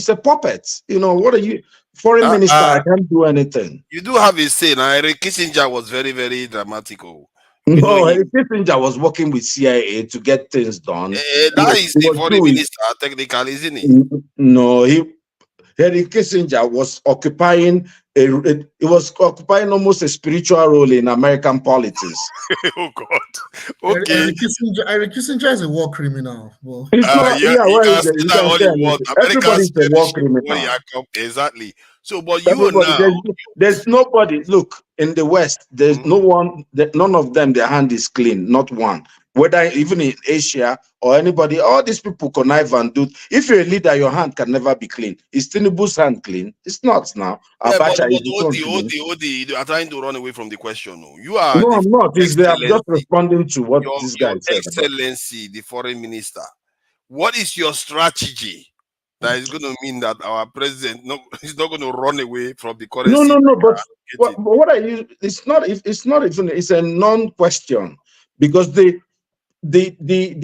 a puppet. What are you, foreign minister? I can't do anything. You do have a say. Now, Henry Kissinger was very, very dramatic. We know No, him. Kissinger was working with CIA to get things done. That is He the was foreign doing. minister, technically, isn't he? No, Henry Kissinger was occupying almost a spiritual role in American politics. Oh God. Okay. Eric Kissinger is a war criminal. Well, It's not. Yeah, Yeah, you well, can say you that can all say you want. anything. Americans Everybody's a war cherish him what he criminal. exactly. So, but you Everybody, now, there's nobody. Look, in the West, there's no one. None of them. Their hand is clean. Not one. Whether even in Asia or anybody, all these people connive and do. If you're a leader, your hand can never be clean. Is Tinubu's hand clean? It's not now. yeah, Abacha is his own clean. You are trying to run away from the question. No, you are No, the I'm not. I'm just excellency, responding to what this guy your said about. excellency, the foreign minister. What is your strategy that is going to mean that our president is not going to run away from the currency? No. But what I use, it's not. It's not even. It's a non-question because the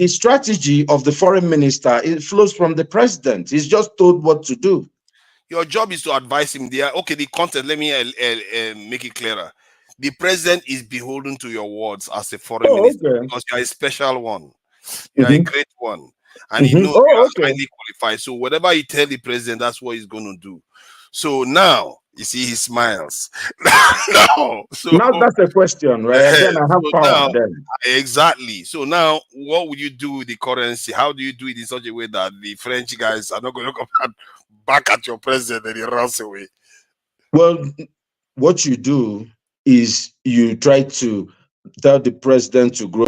strategy of the foreign minister, it flows from the president. He's just told what to do. Your job is to advise him there. Okay, the content, let me make it clearer. The president is beholden to your words as a foreign minister because you are a special one. You are a great one. And you know you are highly qualified. So whatever you tell the president, that's what he's going to do. So now, you see, he smiles. Now that's a question, right? Then I have power then. Exactly. So now, what would you do with the currency? How do you do it in such a way that the French guys are not going to come back at your president and he runs away? Well, what you do is you try to tell the president to grow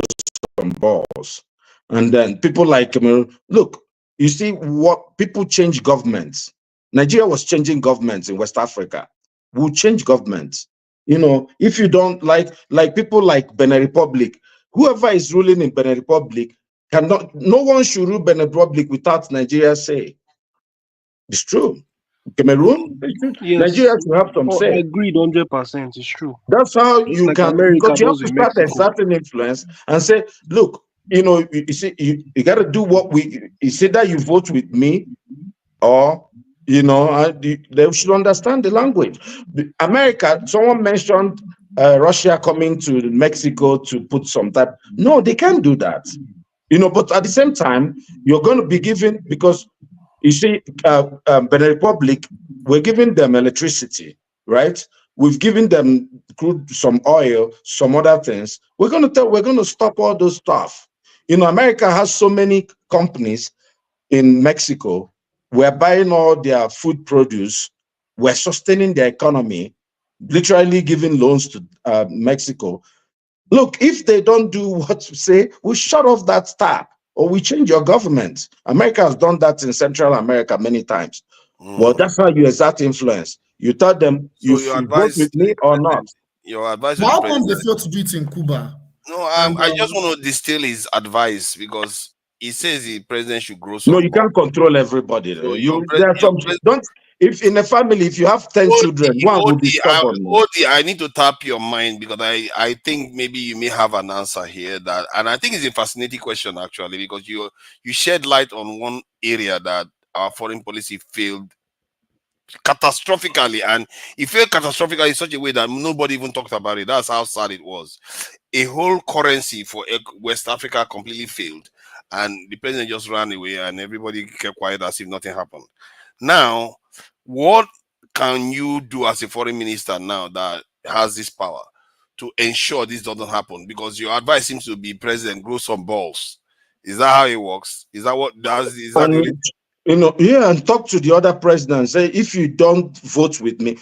some balls. And then people like Cameroon, look, you see what people change governments. Nigeria was changing governments in West Africa. We'll change governments. If you don't like people like Benin Republic, whoever is ruling in Benin Republic no one should rule Benin Republic without Nigeria say. It's true. Cameroon, yes, Nigeria should have some say. I agreed 100%. It's true. That's how Just you like can, America because you have does to in start a Mexico. certain influence and say, look, you see, you got to do what you say, that you vote with me, or they should understand the language. America, someone mentioned Russia coming to Mexico to put some type. No, they can't do that. But at the same time, you're going to be given, because you see, Benin Republic, we're giving them electricity, right? We've given them crude, some oil, some other things. We're going to stop all those stuff. America has so many companies in Mexico. We're buying all their food produce. We're sustaining their economy, literally giving loans to Mexico. Look, if they don't do what you say, we shut off that tap or we change your government. America has done that in Central America many times. Well, that's how you exert influence. You tell them, So you vote with me or not. Your advice How come they fail to do it in Cuba? No, I just want to distill his advice because he says the president should grow some. No, you can't control everybody. So There are some. If in a family, if you have 10 children, one will be stubborn. I need to tap your mind because I think maybe you may have an answer here and I think it's a fascinating question actually, because you shed light on one area that our foreign policy failed catastrophically, and it failed catastrophically in such a way that nobody even talked about it. That's how sad it was. A whole currency for West Africa completely failed, and the president just ran away and everybody kept quiet as if nothing happened. Now, what can you do as a foreign minister now that has this power to ensure this doesn't happen? Because your advice seems to be, president, grow some balls. Is that how it works? Is that what does? Is that and talk to the other presidents. Say, if you don't vote with me,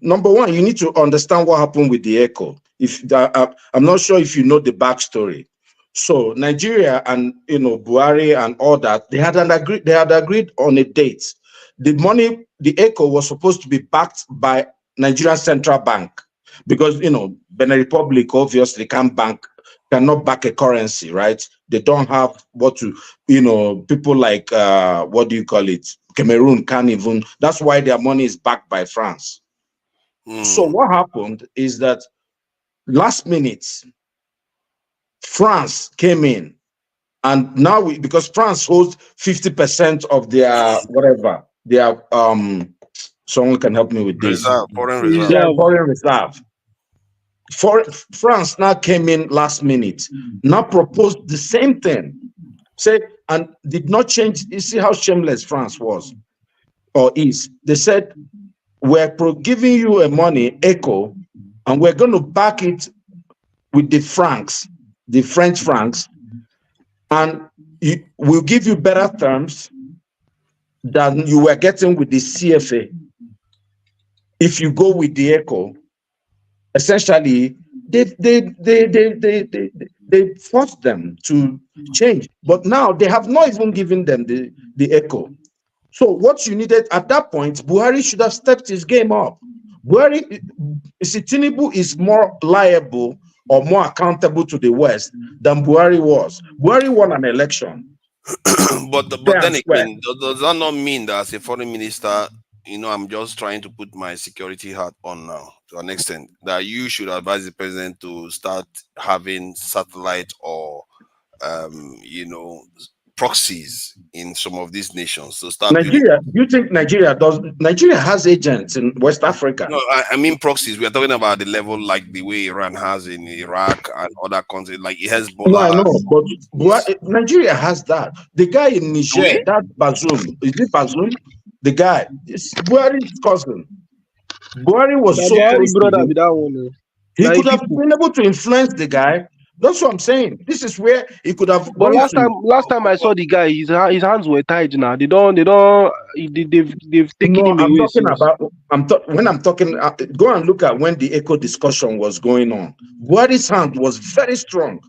number one, you need to understand what happened with the ECHO. I'm not sure if you know the backstory. So Nigeria and Buhari and all that, they had agreed on a date. The money, the ECHO was supposed to be backed by Nigeria Central Bank, because Benin Republic obviously cannot back a currency, right? They don't have people like what do you call it? Cameroon can't even. That's why their money is backed by France. So what happened is that last minute, France came in, and now because France holds 50% of their whatever their someone can help me with this. Foreign reserve. Their foreign reserve. France now came in last minute, now proposed the same thing, say, and did not change. You see how shameless France was or is. They said, we're giving you a money, ECHO, and we're going to back it with the francs, the French francs, and we'll give you better terms than you were getting with the CFA. If you go with the ECHO, essentially, they forced them to change. But now they have not even given them the ECHO. So what you needed at that point, Buhari should have stepped his game up. Buhari, you see, Tinubu is more liable or more accountable to the West than Buhari was. Buhari won an election. but then again, does that not mean that as a foreign minister, I'm just trying to put my security hat on now to an extent, that you should advise the president to start having satellite or, proxies in some of these nations to start Nigeria, do you think Nigeria has agents in West Africa? No, I mean proxies. We are talking about the level like the way Iran has in Iraq and other countries, like it has Hezbollah. No, I know, but Nigeria has that. The guy in Niger, that Bazoum, is it Bazoum? The guy, it's Buhari's cousin. Buhari was so close to him. He could have been able to influence the guy. That's what I'm saying. This is where he could have. But last time I saw the guy, his hands were tied now. They've taken him away. When I'm talking, go and look at when the ECHO discussion was going on. Buhari's hand was very strong.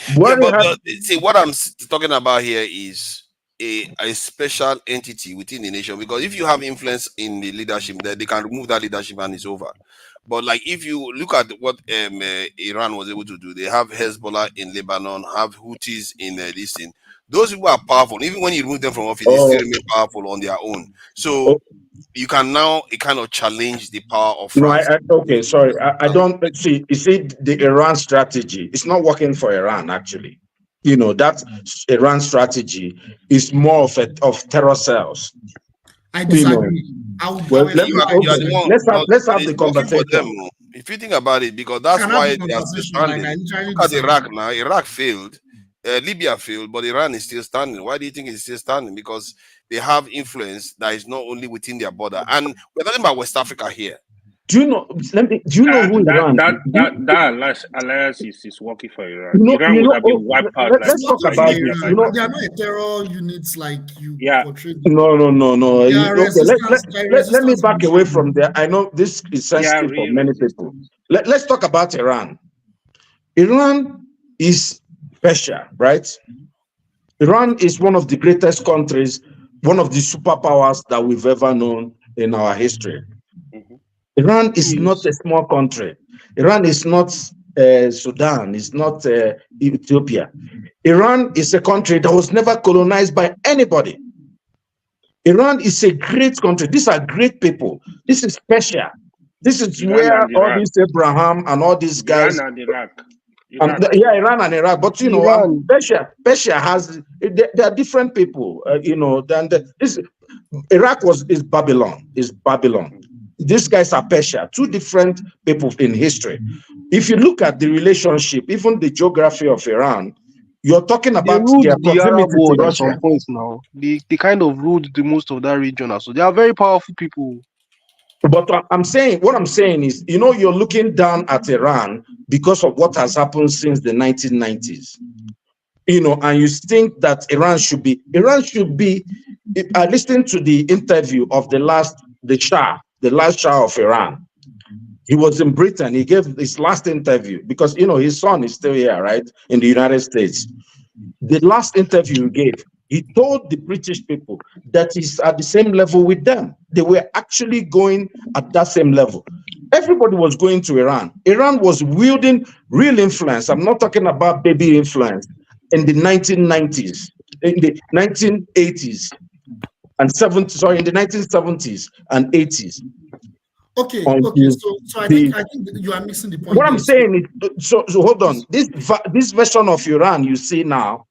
See, what I'm talking about here is a special entity within the nation, because if you have influence in the leadership, they can remove that leadership and it's over. But like if you look at what Iran was able to do, they have Hezbollah in Lebanon, have Houthis in this thing. Those people are powerful. Even when you remove them from office, they still remain powerful on their own. So you can now kind of challenge the power of France. Okay, sorry. I don't see. You see, the Iran strategy, it's not working for Iran, actually. That Iran strategy is more of terror cells. I disagree. Let's have the conversation. If you think about it, because that's why they are still standing. Look at Iraq now. Iraq failed. Libya failed, but Iran is still standing. Why do you think it's still standing? Because they have influence that is not only within their border. And we're talking about West Africa here. Do you know? Do you know who Iran? That alliance is working for Iran. Iran would have been wiped out. Let's talk about it. They are not terror units like you portrayed. No. Let me back away from there. I know this is sensitive for many people. Let's talk about Iran. Iran is Persia, right? Iran is one of the greatest countries, one of the superpowers that we've ever known in our history. Iran is not a small country. Iran is not Sudan. It's not Ethiopia. Iran is a country that was never colonized by anybody. Iran is a great country. These are great people. This is Persia. This is where all these Abraham and all these guys. Iran and Iraq. Iran and Iraq. But Persia has. They are different people. Iraq is Babylon. Is Babylon. These guys are Persia, two different people in history. If you look at the relationship, even the geography of Iran, you're talking about their Arab world at some point now. They kind of ruled the most of that region. So they are very powerful people. But what I'm saying is, you're looking down at Iran because of what has happened since the 1990s. And you think that Iran should be. I listened to the interview of the last Shah of Iran. He was in Britain. He gave his last interview because, his son is still here, right, in the United States. The last interview he gave, he told the British people that he's at the same level with them. They were actually going at that same level. Everybody was going to Iran. Iran was wielding real influence. I'm not talking about baby influence in the 1990s, in the 1980s. And in the 1970s and 80s. Okay. until So I the think you are missing the point what I'm there. saying is, so hold on. This version of Iran you see now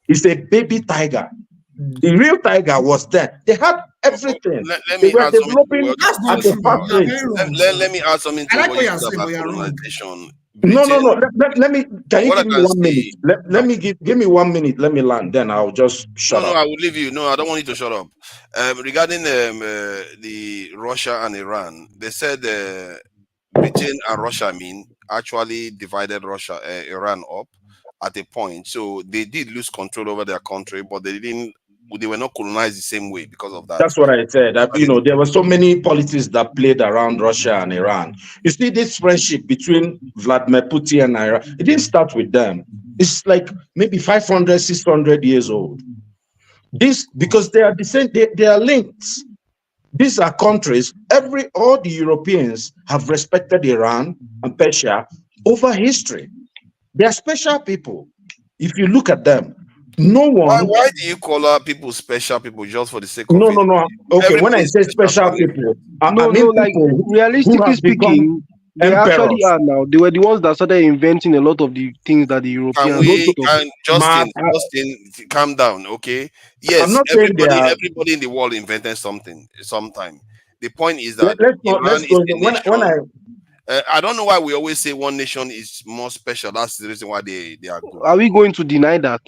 is a baby tiger. The real tiger was dead. They had everything. Let They me were add something to developing what That's at not a true. fast You are rate. very wrong, sir. let me add something I to like what what you you are said saying, about but you are wrong. colonization. No, no, Britain, no. Let me. Can you what I give me can 1 minute? say. Let me give me 1 minute. Let me land. Then I'll just shut No, up. I will leave you. No, I don't want you to shut up. Regarding the Russia and Iran, they said Britain and Russia, actually divided Iran up at a point. So they did lose control over their country, but they didn't. They were not colonized the same way because of that. That's what I said. There were so many politics that played around Russia and Iran. You see, this friendship between Vladimir Putin and Iran, it didn't start with them. It's like maybe 500, 600 years old. This, because they are the same, they are linked. These are countries, all the Europeans have respected Iran and Persia over history. They are special people. If you look at them, no one. Why do you call out people special people just for the sake of No, it? no, no. Okay, when Everybody I is say special to special me. people, I No, mean like people who realistically have become speaking, they actually emperors. are now. They were the ones that started inventing a lot of the things that the Europeans Those picked up. mad. Justin, calm down, okay? I'm Yes, not saying they are. everybody in the world invented something sometime. The point is that Let's Iran go. is a When I nation. I don't know why we always say one nation is more special. That's the reason why they are good. Are we going to deny that?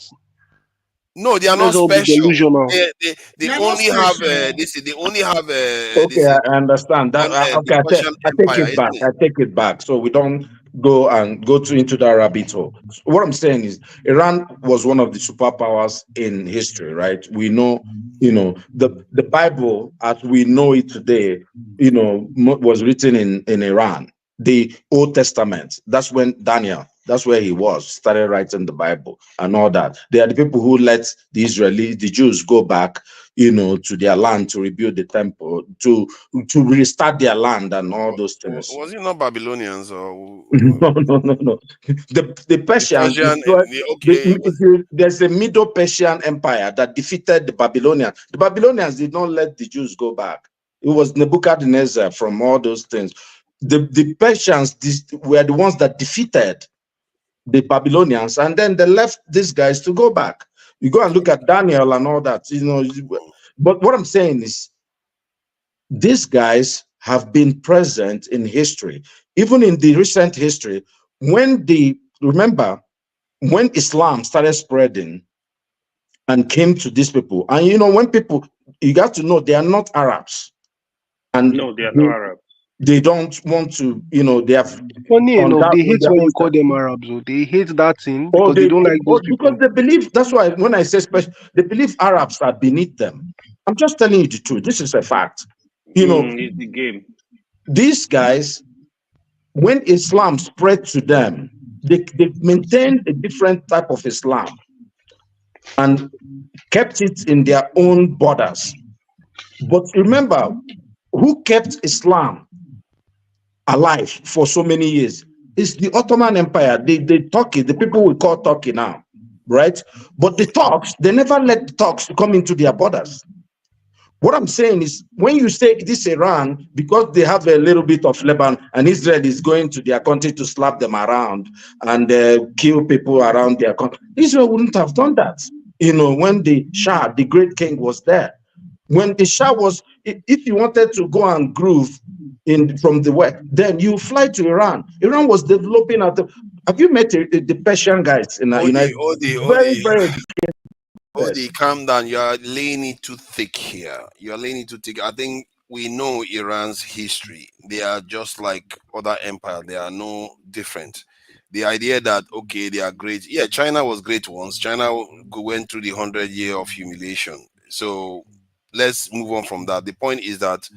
No, they are not Let's all be special. delusional. They They are not only have special. they only have okay, I understand that. the Okay, Persian I take Empire, it back. isn't it? I take it back. So we don't go into that rabbit hole. What I'm saying is, Iran was one of the superpowers in history, right? We know, the Bible as we know it today, was written in Iran. The Old Testament. That's when Daniel. That's where he was, started writing the Bible and all that. They are the people who let the Jews go back, to their land to rebuild the temple, to restart their land and all those things. Was it not Babylonians or No, no, no, no. The the Persians Persian? destroyed. Okay, There's a Middle Persian Empire that defeated the Babylonians. The Babylonians did not let the Jews go back. It was Nebuchadnezzar from all those things. The Persians were the ones that defeated the Babylonians, and then they left these guys to go back. You go and look at Daniel and all that, But what I'm saying is, these guys have been present in history, even in the recent history. Remember when Islam started spreading and came to these people, and when people, you got to know they are not Arabs, and No, they are not Arab. they don't want to, they have Funny on enough, that they with hate their when own you call them Arabs. Oh. They hate that thing Or because they don't like those because people. they believe, that's why when I say special, they believe Arabs are beneath them. I'm just telling you the truth. This is a fact. It's the game. These guys, when Islam spread to them, they maintained a different type of Islam and kept it in their own borders. But remember, who kept Islam alive for so many years? It's the Ottoman Empire, the Turkey, the people we call Turkey now, right? But the Turks, they never let the Turks come into their borders. What I'm saying is, when you say this Iran, because they have a little bit of Lebanon, and Israel is going to their country to slap them around and kill people around their country, Israel wouldn't have done that. When the Shah, the great king, was there. When the Shah was, if you wanted to go and groove from the West, then you fly to Iran. Iran was developing have you met the Persian guys in the United States? Very, very educated. Calm down. You are laying it too thick here. You are laying it too thick. I think we know Iran's history. They are just like other empires. They are no different. The idea that they are great. Yeah, China was great once. China went through the 100 year of humiliation. So let's move on from that. The point is that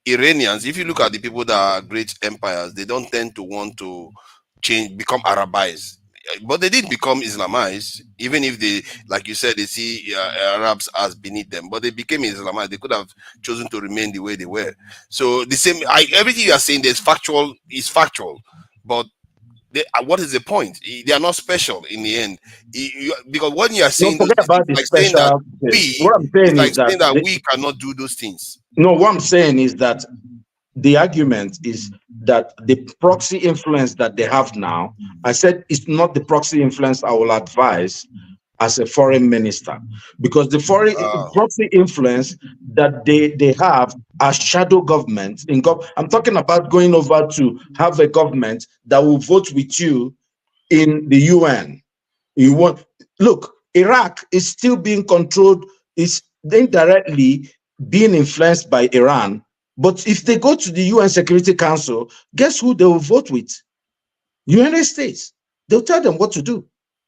Iranians, if you look at the people that are great empires, they don't tend to want to become Arabized. But they did become Islamized, even if they, like you said, they see Arabs as beneath them. But they became Islamized. They could have chosen to remain the way they were. So the same, everything you are saying, is factual. But what is the point? They are not special in the end. Because when you are Don't saying those forget things, about the special things. What I'm saying is that we cannot do those things. no, what I'm saying is that the argument is that the proxy influence that they have now, I said it's not the proxy influence I will advise as a foreign minister, because the foreign proxy influence that they have as shadow government I'm talking about going over to have a government that will vote with you in the UN. You want look, Iraq is still being controlled, is indirectly being influenced by Iran. But if they go to the UN Security Council, guess who they will vote with? United States. They'll tell them what to do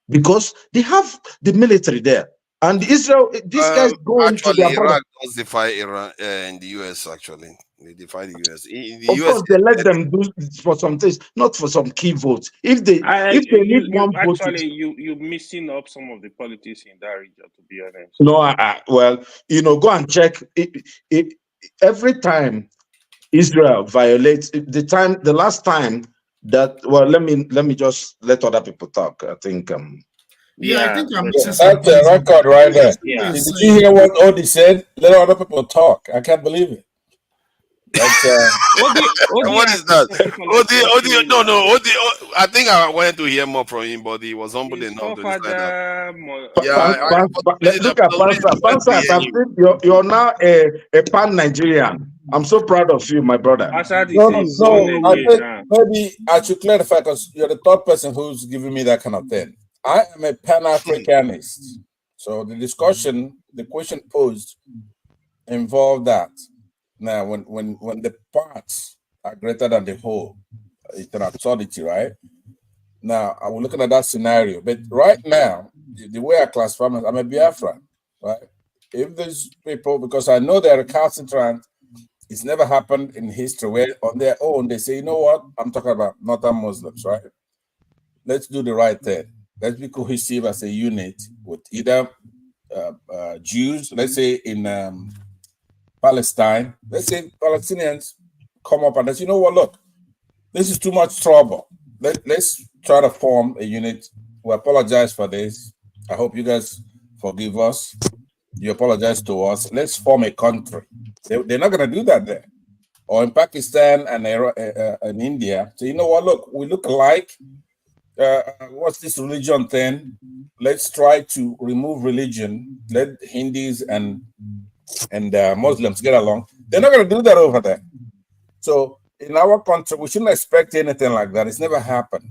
because they have the military there. And Israel, these guys go into Actually, their border. Iraq does defy Iran in the US. Actually, they defy the US. In the Of US, course, they let them do for some things, not for some key votes. If they need one vote, you're missing up some of the politics in that region. To be honest, no, well, go and check. Every time Israel violates the last time that, well, let me just let other people talk. I think I think I'm missing That's some the things. record right there. Yeah. Did you hear what Odi said? Let other people talk. I can't believe it. That's what is that? Odi, no. Odi, I think I wanted to hear more from him, but he was humble enough to decide that. Look at Pastor. You're now a pan-Nigerian. I'm so proud of you, my brother. No. I think maybe I should clarify because you're the third person who's giving me that kind of thing. I am a Pan-Africanist. So the question posed involved that. Now, when the parts are greater than the whole, it's an absurdity, right? Now, I was looking at that scenario, but right now, the way I classify myself, I'm a Biafran, right? If these people, because I know they're recalcitrant, it's never happened in history where on their own they say, you know what? I'm talking about Northern Muslims, right? Let's do the right thing. Let's be cohesive as a unit with either Jews, let's say in Palestine, let's say Palestinians come up and say, you know what, look, this is too much trouble. Let's try to form a unit. We apologize for this. I hope you guys forgive us. You apologize to us. Let's form a country. They're not going to do that there. Or in Pakistan and India. So, you know what, look, we look alike. What's this religion thing? Let's try to remove religion. Let Hindus and Muslims get along. They're not going to do that over there. So in our country, we shouldn't expect anything like that. It's never happened.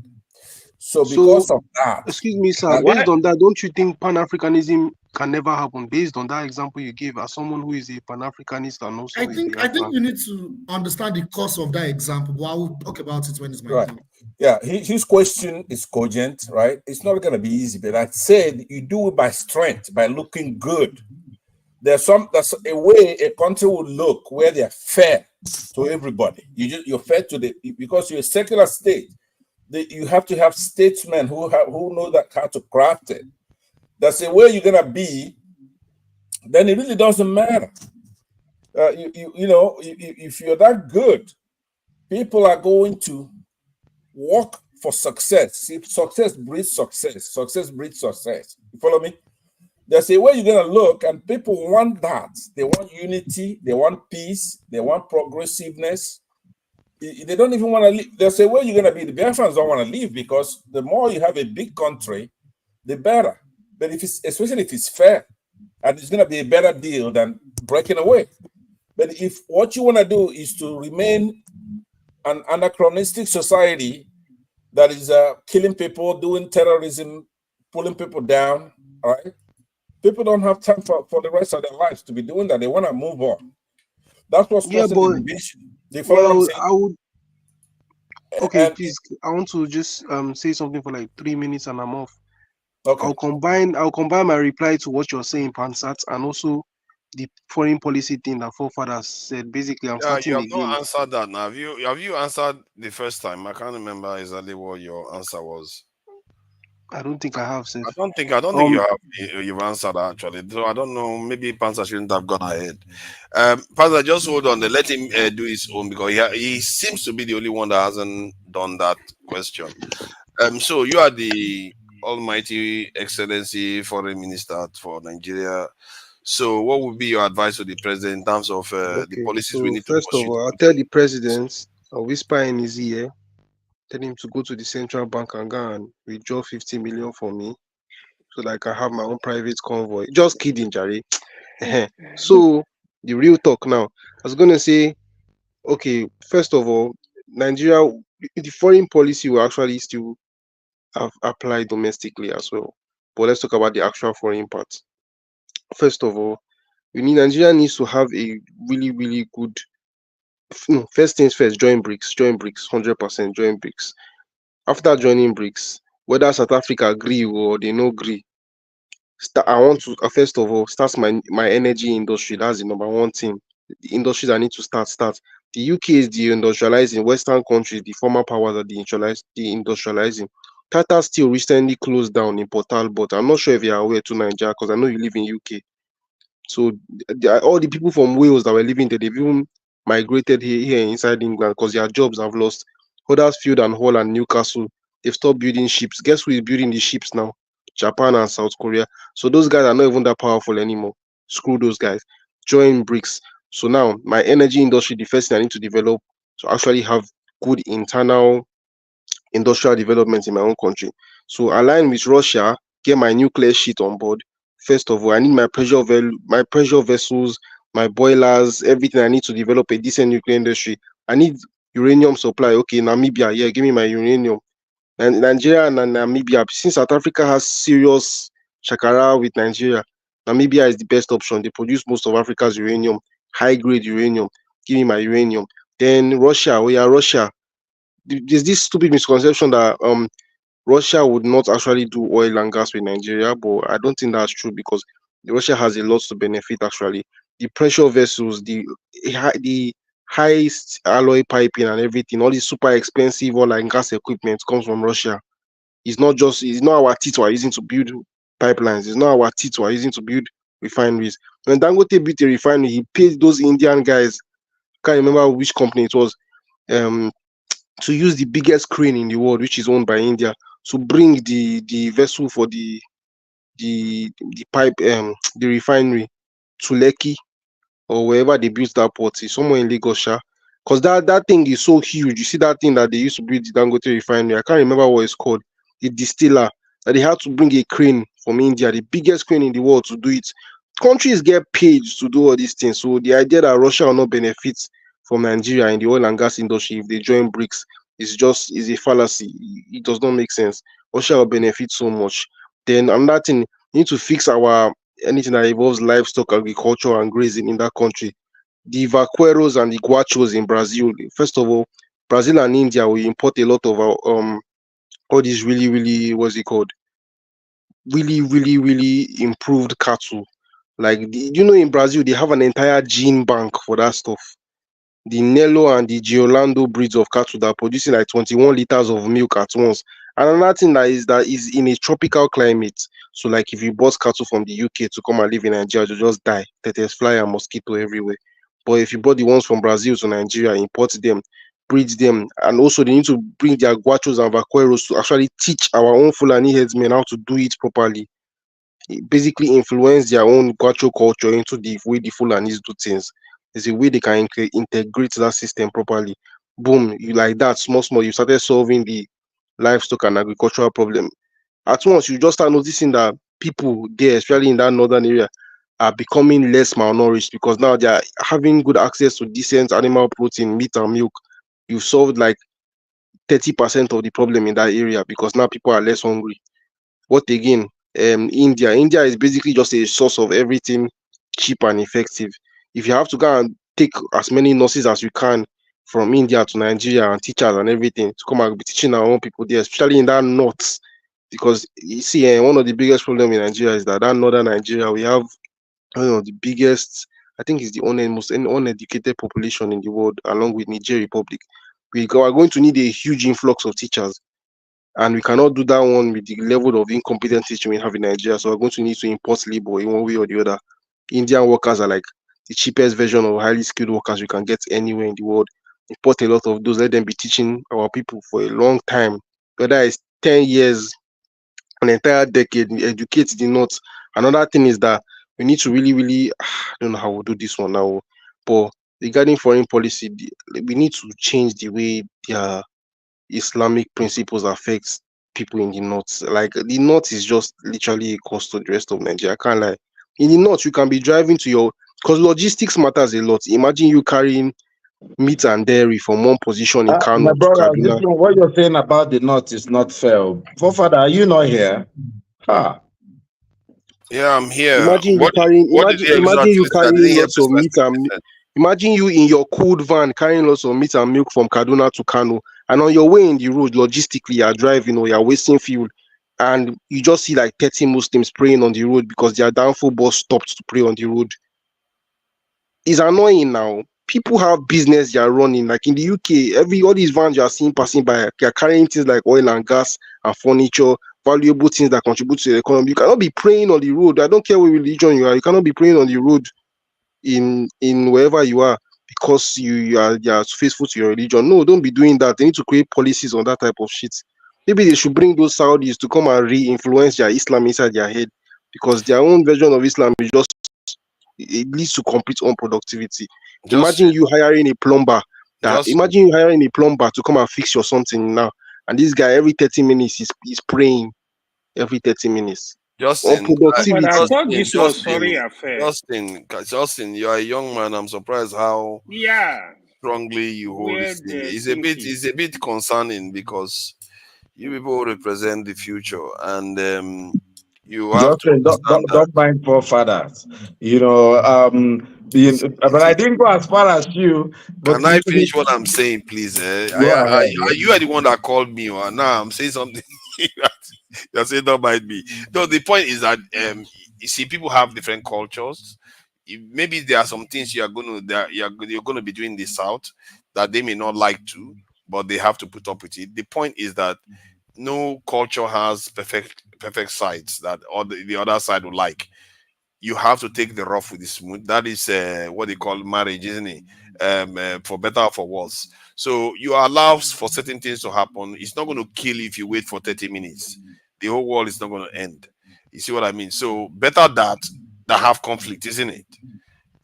So because of that, excuse me, sir. Based on that, don't you think Pan-Africanism can never happen? Based on that example you gave, as someone who is a Pan-Africanist and also I think we need to understand the cause of that example. But I will talk about it when it's my turn. Yeah, his question is cogent, right? It's not going to be easy, but I said you do it by strength, by looking good. There's a way a country will look where they're fair to everybody. You're fair to because you're a secular state. You have to have statesmen who know how to craft it. That's the way you're gonna be. Then it really doesn't matter. If you're that good, people are going to work for success. See, success breeds success. Success breeds success. You follow me? There's a way you're going to look, and people want that. They want unity. They want peace. They want progressiveness. They don't even want to leave. There's a way you're going to be. The Biafrans don't want to leave because the more you have a big country, the better. But especially if it's fair, and it's going to be a better deal than breaking away. But if what you want to do is to remain an anachronistic society that is killing people, doing terrorism, pulling people down, all right? People don't have time for the rest of their lives to be doing that. They want to move on. That's what's causing the division. Well, I would. Okay, please. I want to just say something for like 3 minutes, and I'm off. Okay. I'll combine my reply to what you're saying, Pansat, and also the foreign policy thing that forefathers said. Basically, I'm starting you have again. not answered that now. Have you answered the first time? I can't remember exactly what your answer was. I don't think I have, sir. I don't think you have. You've answered actually. So I don't know. Maybe Panzer shouldn't have gone ahead. Panzer, just hold on. Let him do his own because he seems to be the only one that hasn't done that question. So you are the Almighty Excellency Foreign Minister for Nigeria. So, what would be your advice to the president in terms of the Okay, policies we so need to first of pursue? all, I'll tell the president, I'll whisper in his ear, tell him to go to the central bank and go and withdraw 50 million for me so that I can have my own private convoy. Just kidding, Jerry. So, the real talk now. I was going to say, okay, first of all, Nigeria, the foreign policy will actually still apply domestically as well. But let's talk about the actual foreign part. First of all, Nigeria needs to have a really, really good. No, first things first, join BRICS, 100% join BRICS. After joining BRICS, whether South Africa agree or they no agree, I want to first of all start my energy industry. That's the number one thing. The industries I need to start. The UK is the industrializing Western countries, the former powers are the industrializing. Tata Steel recently closed down in Port Talbot. I'm not sure if you're aware to Nigeria because I know you live in UK. So all the people from Wales that were living there, they've even migrated here inside England because their jobs have lost. Huddersfield and Hull and Newcastle, they've stopped building ships. Guess who is building the ships now? Japan and South Korea. So those guys are not even that powerful anymore. Screw those guys. Join BRICS. So now my energy industry, the first thing I need to develop to actually have good internal industrial development in my own country. So align with Russia, get my nuclear shit on board. First of all, I need my pressure vessels, my boilers, everything I need to develop a decent nuclear industry. I need uranium supply. Okay, Namibia, yeah, give me my uranium. And Nigeria and Namibia, since South Africa has serious shakara with Nigeria, Namibia is the best option. They produce most of Africa's uranium, high grade uranium. Give me my uranium. Then Russia, Russia. There's this stupid misconception that Russia would not actually do oil and gas with Nigeria, but I don't think that's true because Russia has a lot to benefit actually. The pressure vessels, the highest alloy piping and everything, all this super expensive oil and gas equipment comes from Russia. It's not our teeth we're using to build pipelines, it's not our teeth we're using to build refineries. When Dangote built a refinery, he paid those Indian guys, can't remember which company it was, um to use the biggest crane in the world, which is owned by India, to bring the vessel for the pipe the refinery to Lekki or wherever they built that port is somewhere in Lagos, because that thing is so huge. You see that thing that they used to build the Dangote refinery. I can't remember what it's called. The distiller that they had to bring a crane from India, the biggest crane in the world, to do it. Countries get paid to do all these things. So the idea that Russia will not benefit from Nigeria in the oil and gas industry if they join BRICS is a fallacy. It does not make sense. Russia will benefit so much. Then another thing, we need to fix our anything that involves livestock, agriculture, and grazing in that country. The vaqueros and the guachos in Brazil. First of all, Brazil and India will import a lot of our all these really, really, what's it called? Really, really, really improved cattle. Like in Brazil they have an entire gene bank for that stuff. The Nelo and the Giolando breeds of cattle that are producing like 21 liters of milk at once. And another thing that is in a tropical climate. So like if you bought cattle from the UK to come and live in Nigeria, you just die. There's fly and mosquito everywhere. But if you bought the ones from Brazil to Nigeria, import them, breed them, and also they need to bring their guachos and vaqueros to actually teach our own Fulani headsmen how to do it properly. Basically influence their own Guacho culture into the way the Fulanis do things. There's a way they can integrate that system properly. Boom, you like that, small, you started solving the livestock and agricultural problem. At once, you just start noticing that people there, especially in that northern area, are becoming less malnourished because now they are having good access to decent animal protein, meat, and milk. You've solved like 30% of the problem in that area because now people are less hungry. What again? India. India is basically just a source of everything cheap and effective. If you have to go and take as many nurses as you can from India to Nigeria and teachers and everything to come and be teaching our own people there, especially in that north, because you see, one of the biggest problem in Nigeria is that northern Nigeria we have one of the biggest. I think it's the most uneducated population in the world, along with Niger Republic. Are going to need a huge influx of teachers and we cannot do that one with the level of incompetent teaching we have in Nigeria. So we're going to need to import labor in one way or the other. Indian workers are like the cheapest version of highly skilled workers you can get anywhere in the world. Import a lot of those, let them be teaching our people for a long time, whether it's 10 years, an entire decade, educate the North. Another thing is that we need to really, I don't know how we'll do this one now, but regarding foreign policy, we need to change the way their Islamic principles affect people in the north. Like the north is just literally a cost to the rest of Nigeria. I can't lie. In the north, you can be driving to your because logistics matters a lot. Imagine you carrying meat and dairy from one position in My Kano to brother, this Kaduna. one, what you're saying about the north is not fair. Forefather, are you not here? Ha. Yeah, I'm here. Imagine you What carrying, what did imagine, you imagine you exactly say? I didn't carrying hear lots of meat precisely what and you mi- said. imagine you in your cold van carrying lots of meat and milk from Kaduna to Kano, and on your way in the road, logistically, you're driving or you're wasting fuel, and you just see like 30 Muslims praying on the road because their downfall bus stopped to pray on the road. It's annoying now. People have business they are running. Like in the UK, all these vans you are seeing passing by, they are carrying things like oil and gas and furniture, valuable things that contribute to the economy. You cannot be praying on the road. I don't care what religion you are. You cannot be praying on the road in wherever you are because you are faithful to your religion. No, don't be doing that. They need to create policies on that type of shit. Maybe they should bring those Saudis to come and re-influence their Islam inside their head because their own version of Islam is just it leads to complete unproductivity. Imagine Justin, you hiring a plumber Justin, imagine you hiring a plumber to come and fix your something now, and this guy every 30 minutes is praying every 30 minutes. Justin, But I Unproductivity. thought this was foreign affair. Justin, you are a young man. I'm surprised how Yeah, strongly you hold this weird thing. thinking. It's a bit concerning because you people represent the future, and you have to Justin, understand that. don't mind forefathers. But I didn't go as far as you. But Can I finish what I'm saying, please? go ahead. Yeah. You are the one that called me, or now I'm saying something. You're saying that might be. No, the point is that you see, people have different cultures. Maybe there are some things you're going to be doing in the south that they may not like to, but they have to put up with it. The point is that no culture has perfect sides that the other side would like. You have to take the rough with the smooth. That is what they call marriage, isn't it? For better or for worse. So you allow for certain things to happen. It's not going to kill you if you wait for 30 minutes. The whole world is not going to end. You see what I mean? So better that have conflict, isn't it?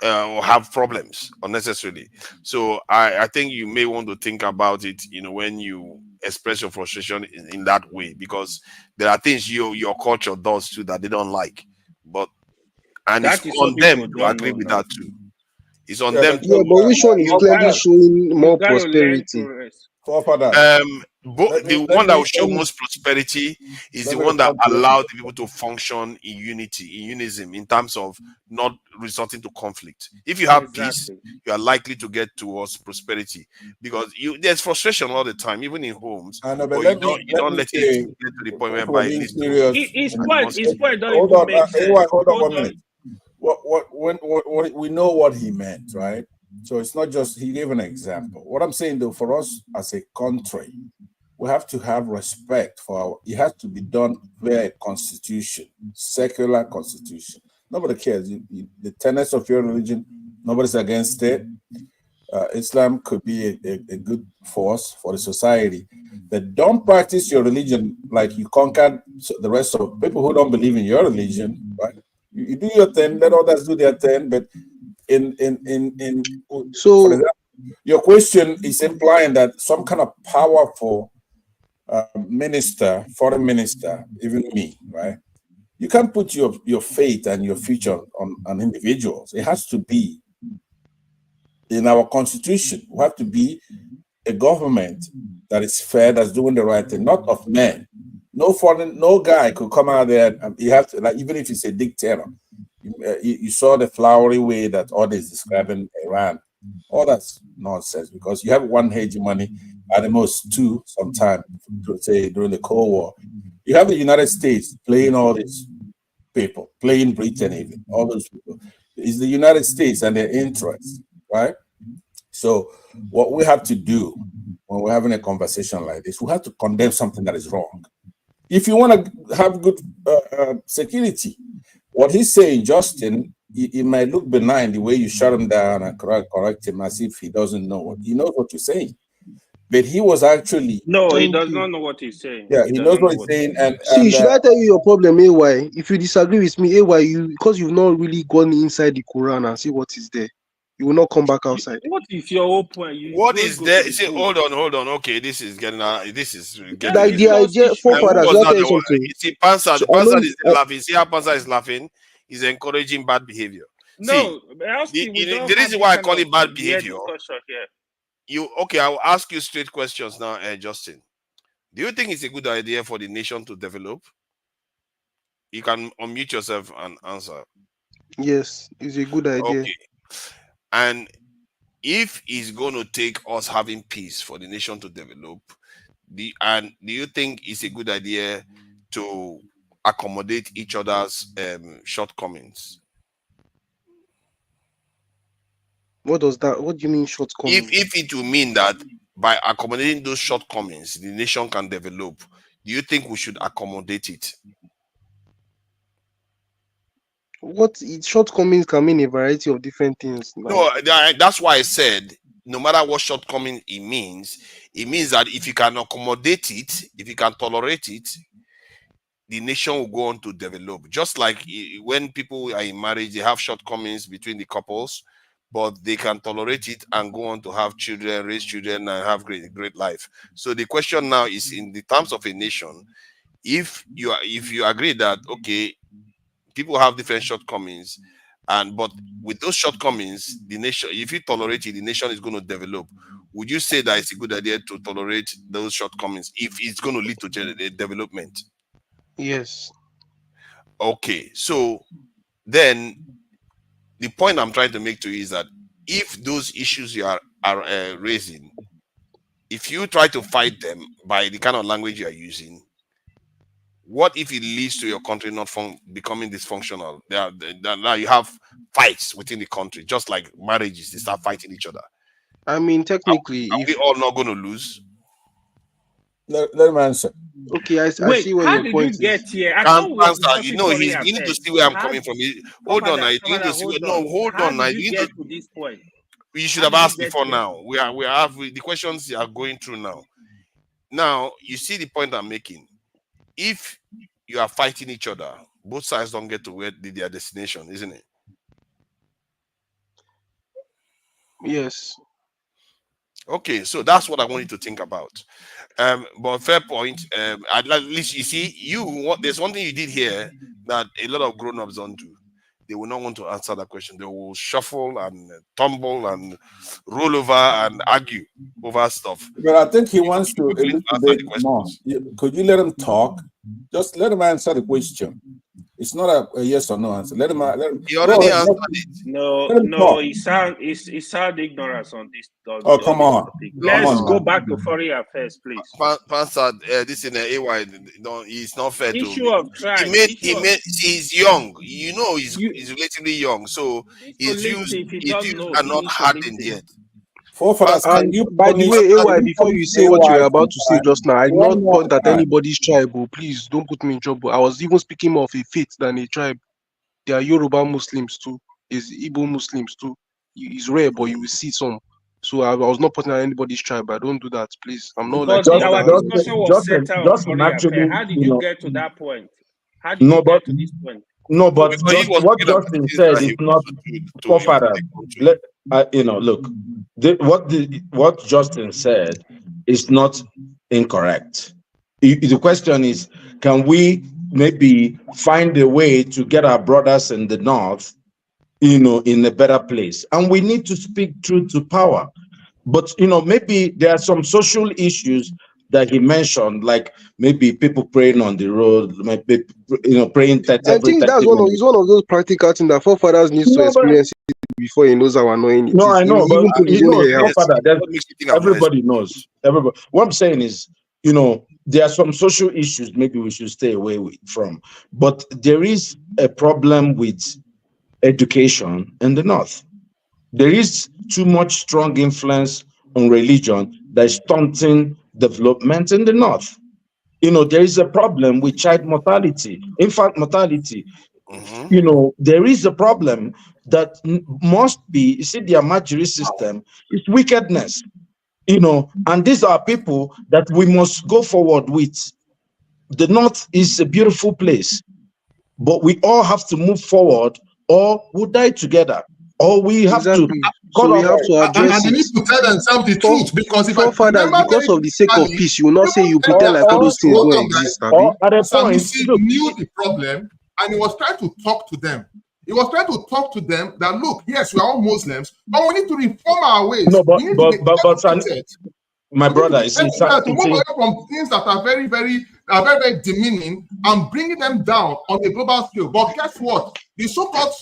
Or have problems unnecessarily. So I think you may want to think about it, when you express your frustration in that way, because there are things your culture does too that they don't like. But and it's That is on what them people to don't agree know with now. that too. It's on Yeah, them but to Yeah, but which one is You clearly gotta, showing you more gotta learn to prosperity? rest. forefathers, the let one that will me show most prosperity is the one that respond to allows the people to function in unity, in unison, in terms of not resorting to conflict. If you have peace, Exactly. you are likely to get towards prosperity, because there's frustration all the time, even in homes, I know, but but you don't let it say, get to the point if we're whereby it being leads to serious, His animosity. point don't hold even on, make AY, sense. hold on Hold 1 minute. on. We know what he meant, right? So it's not just he gave an example. What I'm saying though, for us as a country, we have to have respect for it has to be done via a constitution, secular constitution. Nobody cares. The tenets of your religion, nobody's against it. Islam could be a good force for the society. But don't practice your religion like you conquered the rest of people who don't believe in your religion, right? You do your thing, let others do their thing. But for So example, your question is implying that some kind of powerful minister, foreign minister, even me, right? You can't put your faith and your future on individuals. It has to be in our constitution. We have to be a government that is fair, that's doing the right thing, not of men. No guy could come out there and you have to, like, even if he's a dictator. You saw the flowery way that others describing Iran. All that's nonsense because you have one hegemony, at the most two, sometime, say during the Cold War. You have the United States playing all these people, playing Britain, even all those people. It's the United States and their interests, right? So, what we have to do when we're having a conversation like this, we have to condemn something that is wrong. If you want to have good security, what he's saying, Justin, it might look benign the way you shut him down and correct him as if he doesn't know what he knows what you're saying. but he was actually. No, he Thank does you. not know what he's saying. Yeah, He he does knows not know what he's what he's saying, saying. and See, should I tell you your problem, AY? If you disagree with me, AY, you because you've not really gone inside the Quran and see what is there, you will not come back outside. What is your open? You What don't is go to there? the See, book. hold on. Okay, this is getting this is Let's Like getting. the discuss idea, issues. And who forefathers, was should I that? tell you something? You see, Pansa. So The I Pansa know, is laughing. See how Pansa is laughing. He's encouraging bad behavior. See, No, Elski, we don't the have reason this why I kind call of it bad weird behavior. discussion here. You okay? I will ask you straight questions now, Justin. Do you think it's a good idea for the nation to develop? You can unmute yourself and answer. yes, it's a good idea. Okay. And if it's going to take us having peace for the nation to develop, do you think it's a good idea to accommodate each other's shortcomings? What does that? What do you mean shortcomings? If it will mean that by accommodating those shortcomings, the nation can develop, do you think we should accommodate it? Shortcomings can mean a variety of different things. No, that's why I said no matter what shortcoming it means that if you can accommodate it, if you can tolerate it, the nation will go on to develop. Just like when people are in marriage, they have shortcomings between the couples, but they can tolerate it and go on to have children, raise children, and have great life. So the question now is, in the terms of a nation, if you agree that okay, people have different shortcomings, but with those shortcomings, the nation, if you tolerate it, the nation is going to develop. Would you say that it's a good idea to tolerate those shortcomings if it's going to lead to development? Yes. Okay, so then the point I'm trying to make to you is that if those issues you are raising, if you try to fight them by the kind of language you are using, what if it leads to your country not becoming dysfunctional? Now you have fights within the country, just like marriages, they start fighting each other. I mean, technically, are we all not going to lose? Let him answer. Okay, I Wait, see where how your did point you is. get here? I thought we were discussing foreign you need to affairs. see where I'm coming from. Hold on, you need to see hold where. on. No, hold How on. did you get to this point? You should How have did you asked get before here? now. We have the questions you are going through now. Now you see the point I'm making. If you are fighting each other, both sides don't get to where their destination, isn't it? Yes. Okay, so that's what I want you to think about. But fair point. At least you see, there's one thing you did here that a lot of grown-ups don't do. They will not want to answer that question. They will shuffle and tumble and roll over and argue over stuff. But I think he wants to a Quickly little answer bit the more. questions. Could you let him talk? Just let him answer the question. It's not a yes or no answer. Let him. He already go ahead. answered it. Let him No, talk. it sound ignorance on this. Oh, come on. Topic. Come Let's on, go man. back to foreign affairs, please. Pastor, this in the AY, no, it's not fair Issue to. of tribe. He's young. You know, he's relatively young, so his views are not hardened yet. Forefathers, can you by the way, AY, before you say what you were about to say just now, I did not point at anybody's tribe. Please don't put me in trouble. I was even speaking more of a faith than a tribe. There are Yoruba Muslims too. There's Igbo Muslims too. It's rare, but you will see some. So I was not putting at anybody's tribe. I don't do that, please. I'm not like But our discussion was centered on foreign affairs. How did you get to that point? How did you get to this point? No, but what Justin said is not forefathers. Look, what Justin said is not incorrect. The question is, can we maybe find a way to get our brothers in the north, in a better place? And we need to speak truth to power. But maybe there are some social issues that he mentioned, like maybe people praying on the road, maybe praying I think that's one of those practical things that forefathers need to experience it before he knows how annoying it is. No, I know, but Even his own hair helps. Everybody knows. What I'm saying is, there are some social issues maybe we should stay away from, but there is a problem with education in the north. There is too much strong influence on religion that is stunting development in the north. There is a problem with child mortality, infant mortality. There is a problem that must be, you see, the Amajiri system is wickedness. and these are people that we must go forward with. The North is a beautiful place, but we all have to move forward or we'll die together. Or we have to so we have to address and they need to tell themselves the truth, because if I forefathers, remember because very of the sake of clearly, peace, you will not say you pretend like all those things don't exist, Abi. At a point, Sanusi knew the problem and he was trying to talk to them. He was trying to talk to them that, look, yes, we are all Muslims, but we need to reform our ways. No, we need to be educated. My brother, To move away from things that are very, very demeaning and bringing them down on a global scale. But guess what? The so-called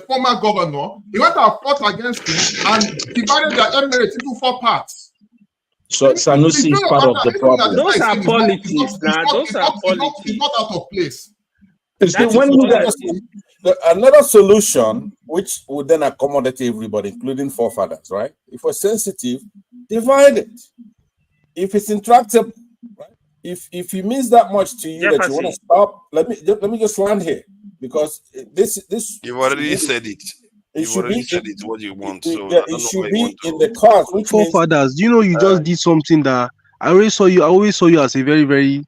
former governor, he went and fought against him and divided the Emirates into 4 parts. So Sanusi is part of the problem. Those are politics. Those are politics. It's not out of place. Another solution, which would then accommodate everybody, including forefathers, right? If we're sensitive, divide it. If it's intractable, right? If it means that much to you that you want to stop, let me just land here, because this you've already said it. You've already said it what you want. So it should be in the cause. Which forefathers, you just did something that I always saw you as a very, very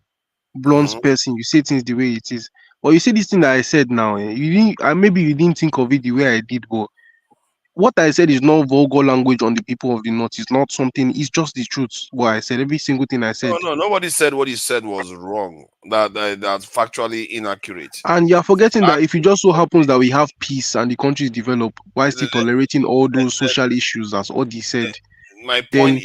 blunt person. You say things the way it is. Or you say this thing that I said now, maybe you didn't think of it the way I did, but what I said is not vulgar language on the people of the North. It's not something, it's just the truth. What I said, every single thing I said. No, nobody said what he said was wrong. That's factually inaccurate. And you're forgetting that if it just so happens that we have peace and the country is developed, while still tolerating all those social issues, as Odi said. My point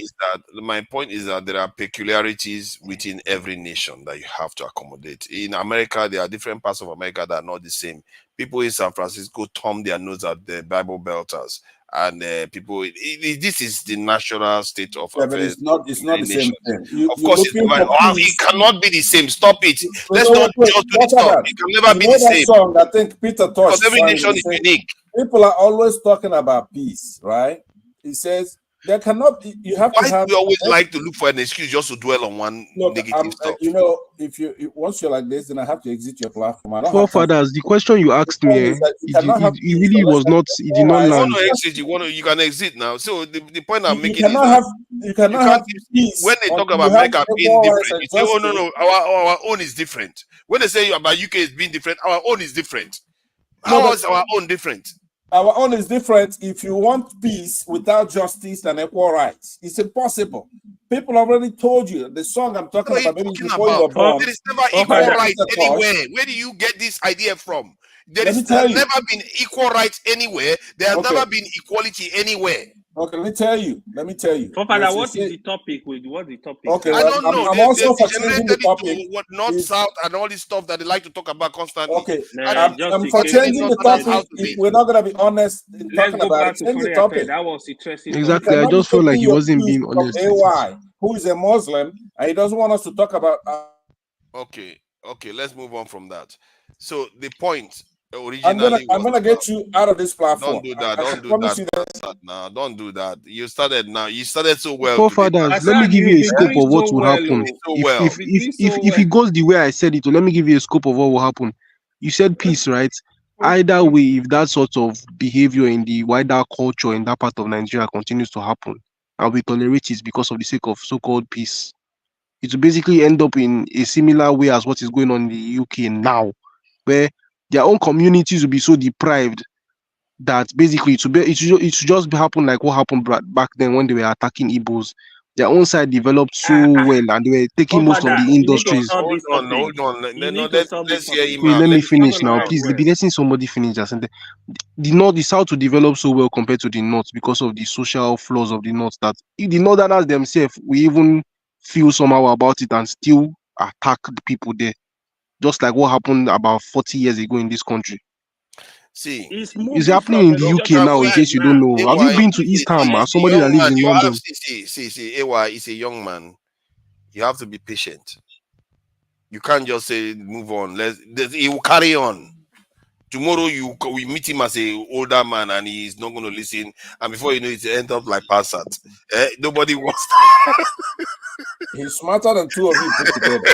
is that there are peculiarities within every nation that you have to accommodate. In America, there are different parts of America that are not the same. People in San Francisco thumb their nose at the Bible Belters, and this is the national state of affairs. But it's not the same thing. Of course, it cannot be the same. Stop it. Let's not just do this stuff. It can never be the same. Song, I think Peter touched. Because every nation is unique. People are always talking about peace, right? He says there cannot be. You have to have. We always like to look for an excuse just to dwell on one negative stuff. If once you're like this, then I have to exit your platform. Forefathers, the question you asked me, it really was not. It did not land. You can exit now. So the point I'm making you cannot have peace. When they talk about America being different, you say, "Oh no, our own is different." When they say about UK is being different, our own is different. How is our own different? Our own is different. If you want peace without justice and equal rights, it's impossible. People already told you the song I'm talking about. Maybe before you were born. There is never equal rights anywhere. Where do you get this idea from? There has never been equal rights anywhere. There has never been equality anywhere. Okay, let me tell you. Papa, what is the topic? What's the topic? Okay, I don't know. I'm also changing the topic. What North, South, and all this stuff that they like to talk about constantly. Okay, I'm changing the topic. If we're not going to be honest in talking about it, change the topic. That was interesting. Exactly. I just felt like he wasn't being honest. AY, who is a Muslim, and he doesn't want us to talk about. Okay, let's move on from that. So the point. I'm gonna get you out of this platform. Don't do that. Don't do that. You started now. You started so well. Forefathers, let me give you a scope of what will happen. If it goes the way I said it, let me give you a scope of what will happen. You said peace, right? Either way, if that sort of behavior in the wider culture in that part of Nigeria continues to happen, and we tolerate it because of the sake of so-called peace, it will basically end up in a similar way as what is going on in the UK now, where their own communities will be so deprived that basically it should just happen like what happened back then when they were attacking Igbos. Their own side developed so well and they were taking most of the industries. Hold on. Let's hear him. Let me finish now. Please, be letting somebody finish. The South to develop so well compared to the North because of the social flaws of the North that the Northerners themselves, we even feel somehow about it and still attack the people there. Just like what happened about 40 years ago in this country. See, it's happening in the UK now, in case you don't know. Have you been to East Ham as somebody that lives in London? See, AY is a young man. You have to be patient. You can't just say move on. He will carry on. Tomorrow we meet him as an older man and he's not going to listen. And before you know it, end up like Passat. Nobody wants that. He's smarter than two of you put together.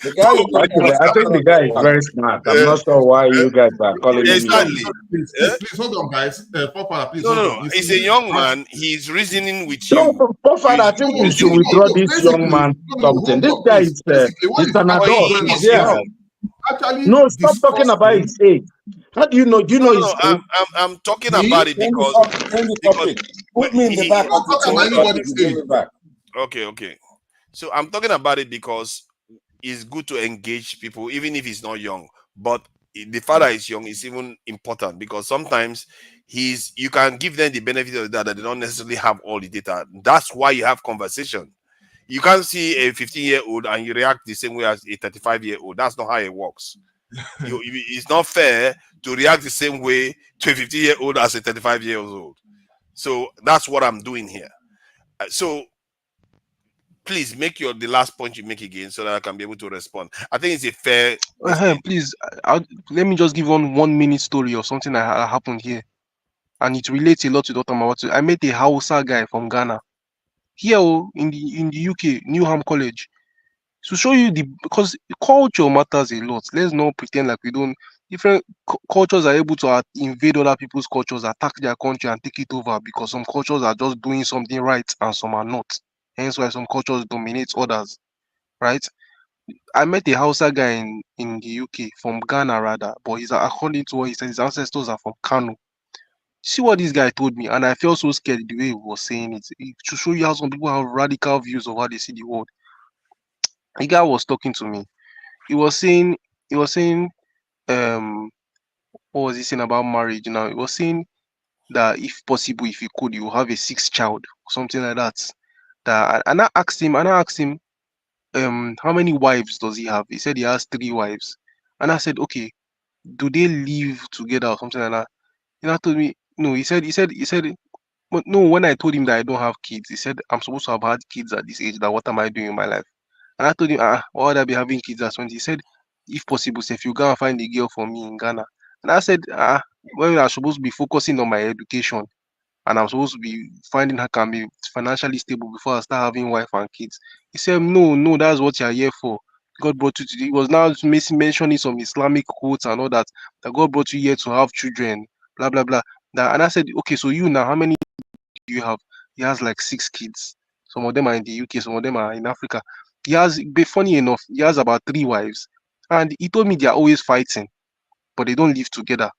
The guy you're talking about, I think the guy is very smart. I'm not sure why you guys are calling him young. Exactly. Please hold on, guys. Papa, please No, hold no, on. no. He's a young man. He's reasoning with So, you. Father, I think you should withdraw this young man something. This guy is he's an adult. He's young. Actually, No, stop talking about his age. How do you know? Do you know his age? I'm talking about it because Put me in the back of the topic. Okay. So I'm talking about it because it's good to engage people, even if he's not young. But the father is young is even important because sometimes you can give them the benefit of that they don't necessarily have all the data. That's why you have conversation. You can't see a 15-year-old and you react the same way as a 35-year-old. That's not how it works. It's not fair to react the same way to a 15-year-old as a 35-year-old. So that's what I'm doing here. So please make the last point you make again so that I can be able to respond. I think it's a fair. Please, let me just give 1 minute story of something that happened here, and it relates a lot to what I'm about to. I met a Hausa guy from Ghana here in the UK, Newham College, to show you because culture matters a lot. Let's not pretend like we don't. Different cultures are able to invade other people's cultures, attack their country, and take it over because some cultures are just doing something right and some are not. Hence why some cultures dominate others, right? I met a Hausa guy in the UK from Ghana rather, but according to what he said, his ancestors are from Kano. See what this guy told me, and I felt so scared the way he was saying it. To show you how some people have radical views of how they see the world. The guy was talking to me. He was saying, um, what was he saying about marriage now? He was saying that if possible, if you could, you have a sixth child, something like that. And I asked him, how many wives does he have? He said he has 3 wives. And I said, okay, do they live together or something like that? And I told me, no, he said, but no, when I told him that I don't have kids, he said, I'm supposed to have had kids at this age, that what am I doing in my life? And I told him, why would I be having kids at 20? He said, if possible, say, if you go and find a girl for me in Ghana. And I said, well, I'm supposed to be focusing on my education and I'm supposed to be finding her can be financially stable before I start having wife and kids. He said, no, that's what you're here for. God brought you to He was now mentioning some Islamic quotes and all that God brought you here to have children, blah blah blah. And I said, okay, so you now, how many do you have? He has like 6 kids. Some of them are in the UK, some of them are in Africa. Be funny enough, he has about 3 wives. And he told me they are always fighting, but they don't live together.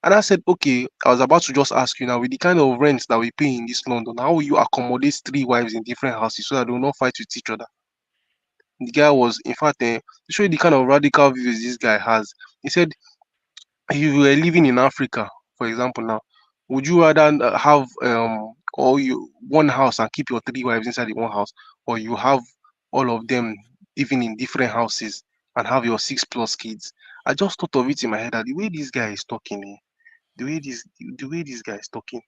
And I said, okay, I was about to just ask you now, with the kind of rent that we pay in this London, how will you accommodate 3 wives in different houses so that they will not fight with each other? The guy was, in fact, to show you the kind of radical views this guy has, he said, if you were living in Africa, for example, now, would you rather have or you one house and keep your 3 wives inside the one house, or you have all of them living in different houses and have your 6+ kids? I just thought of it in my head that the way this guy is talking, the way this guy is talking,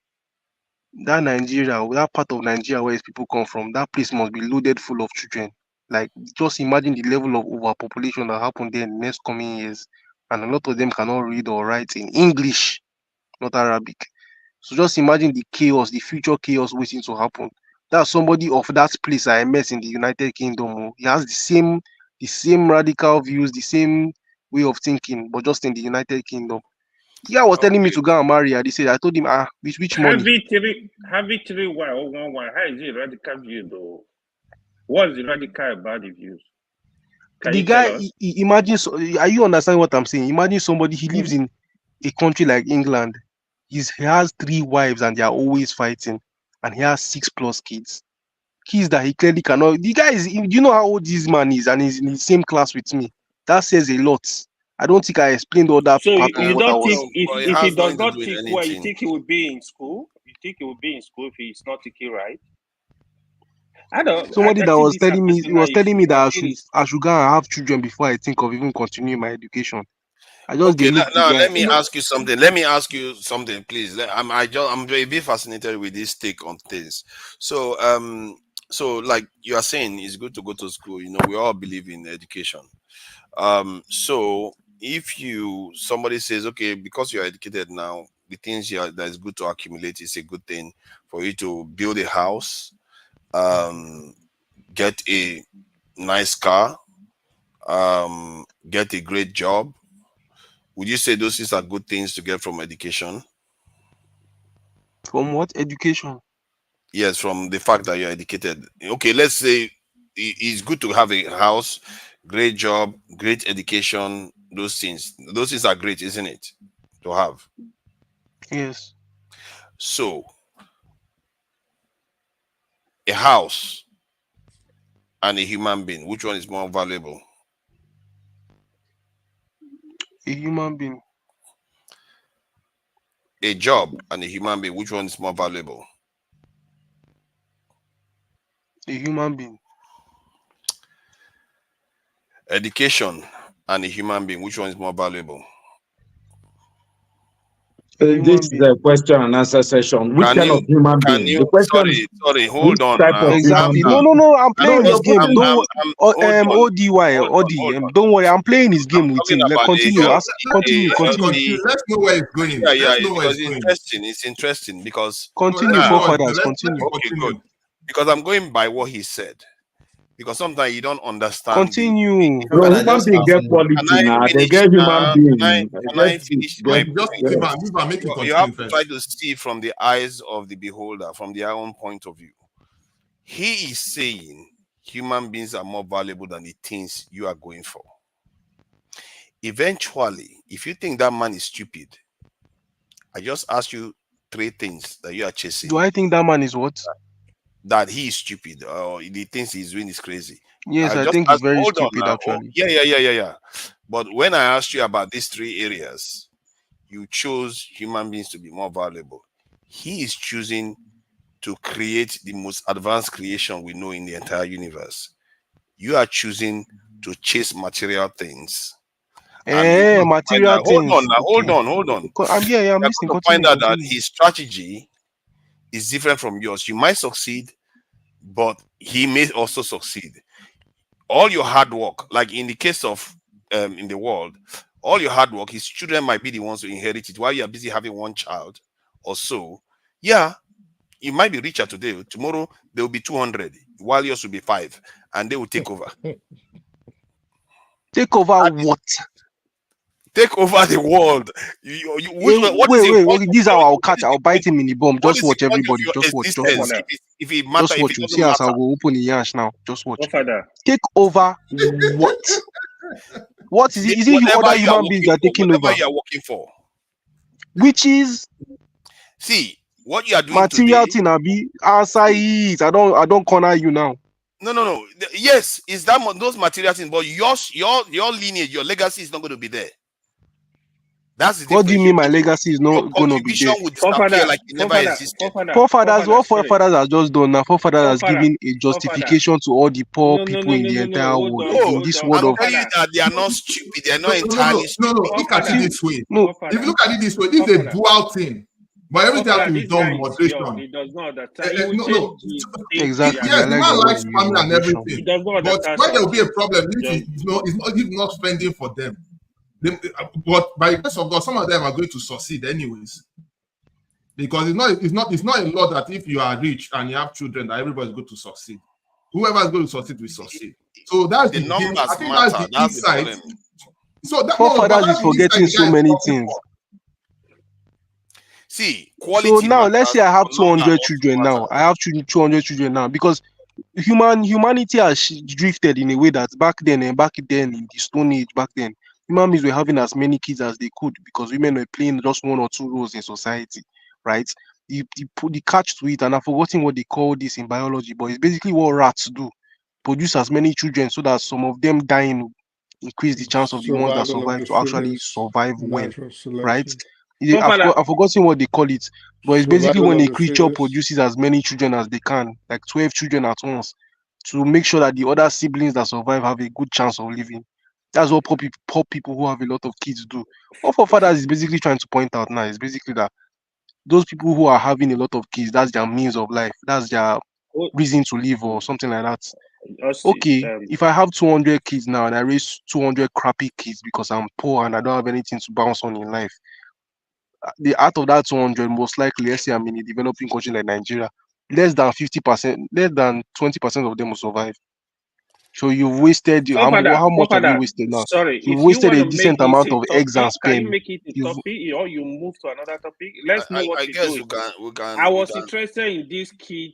that part of Nigeria where his people come from, that place must be loaded full of children. Like, just imagine the level of overpopulation that happened there in the next coming years, and a lot of them cannot read or write in English, not Arabic. So just imagine the chaos, the future chaos waiting to happen. That's somebody of that place I met in the United Kingdom. He has the same radical views, the same way of thinking, but just in the United Kingdom. The guy was telling me to go and marry her. They said, I told him, with which money? Have it 3 or 1. How is it radical view though? What's the radical about the views? The guy, imagine, are you understanding what I'm saying? Imagine somebody, he lives in a country like England. He has 3 wives and they are always fighting, and he has 6+ kids. Kids that he clearly cannot. The guy is, you know how old this man is, and he's in the same class with me. That says a lot. I don't think I explained all that So part of you what I don't was. think if he does not think well, you think he will be in school? You think he will be in school if he's not thinking right? I don't. Somebody I that think was these are telling me, he personal was telling me issues. that I should go and have children before I think of even continuing my education. I just Okay, look the now guy. let me ask you something. Let me ask you something, please. I'm a bit fascinated with this take on things. So like you are saying, it's good to go to school. You know, we all believe in education. So if somebody says, okay, because you're educated now, the things that is good to accumulate is a good thing for you to build a house, get a nice car, get a great job. Would you say those things are good things to get from education? From what education? Yes, from the fact that you're educated. Okay, let's say it's good to have a house, great job, great education. Those things are great, isn't it? To have. Yes. So, a house and a human being, which one is more valuable? A human being. A job and a human being, which one is more valuable? A human being. Education and a human being, which one is more valuable? This is a question and answer session. Which kind of human being? The question is, sorry, which hold on type now. of Exactly. human No, being? I'm playing his game. Don't ODY, OD. Don't worry, I'm playing his game with him. Let's continue. Continue. Let's know where it's going. Yeah, Let's know where because it's going. it's interesting because continue, forefathers, continue. Okay, good. Because I'm going by what he said. Because sometimes you don't understand. Continue. No, human being get quality now. They get human being. Can I finish my point? You have to first. try to see from the eyes of the beholder, from their own point of view. He is saying human beings are more valuable than the things you are going for. Eventually, if you think that man is stupid, I just ask you 3 things that you are chasing. Do I think that man is what? That he is stupid or the things he's doing is crazy. Yes, I think he's very stupid actually. Yeah. But when I asked you about these 3 areas, you chose human beings to be more valuable. He is choosing to create the most advanced creation we know in the entire universe. You are choosing to chase material things. Material things. Hold on. I'm listening. To find out that his strategy is different from yours. You might succeed, but he may also succeed. All your hard work, like in the case of in the world, all your hard work, his children might be the ones who inherit it while you are busy having one child or so. Yeah, you might be richer today. Tomorrow there will be 200, while yours will be 5, and they will take over. Take over what? Take over the world. Wait. These are I'll catch. I'll bite him in the bum. Just watch, everybody. Just watch. If it matters, just watch. You see as I'll go open the yash now. Just watch. Take over what? What is it? Is it you other human beings that are taking over? Whatever you are working for. Which is? See what you are doing material today. Thing, Abi. Answer it. I don't corner you now. No. Yes, it's that those material things, but your lineage, your legacy is not going to be there. That's the what do you mean my legacy is not going to be there? Would disappear like it never existed. Forefathers, what forefathers has just done now? Forefathers has given a justification to all the poor people in the entire world. In this world I'm telling you that they are not stupid. They are not entirely stupid. Look at it this way. If you look at it this way, this is a dual thing. But everything has to be done with moderation. He does not exactly. Yes, the man likes family and everything. But when there will be a problem, he's not spending for them. But by the grace of God, some of them are going to succeed anyways. Because it's not a law that if you are rich and you have children, that everybody's going to succeed. Whoever is going to succeed will succeed. So that's the numbers. I think that's the insight. So that forefathers is forgetting so many things. See, quality. So now let's say I have 200 children now. I have 200 children now because humanity has drifted in a way that back then in the Stone Age, back then, human beings were having as many kids as they could because women were playing just 1 or 2 roles in society, right? You put the catch to it, and I've forgotten what they call this in biology, but it's basically what rats do: produce as many children so that some of them dying increase the chance of the ones that survive to actually survive well, right? I've forgotten what they call it, but it's basically when a creature produces as many children as they can, like 12 children at once, to make sure that the other siblings that survive have a good chance of living. That's what poor people who have a lot of kids do. What forefathers is basically trying to point out now is basically that those people who are having a lot of kids, that's their means of life, that's their reason to live or something like that. Okay, if I have 200 kids now and I raise 200 crappy kids because I'm poor and I don't have anything to bounce on in life, the out of that 200, most likely, let's say I'm in a developing country like Nigeria, less than 50%, less than 20% of them will survive. So you've wasted how much have you wasted now? Sorry, You've if you wasted want a to make decent this amount a of eggs and topic, can you sperm. make it a topic or you move to another topic? Let's know what I you're guess doing. we can. I was interested in this kid.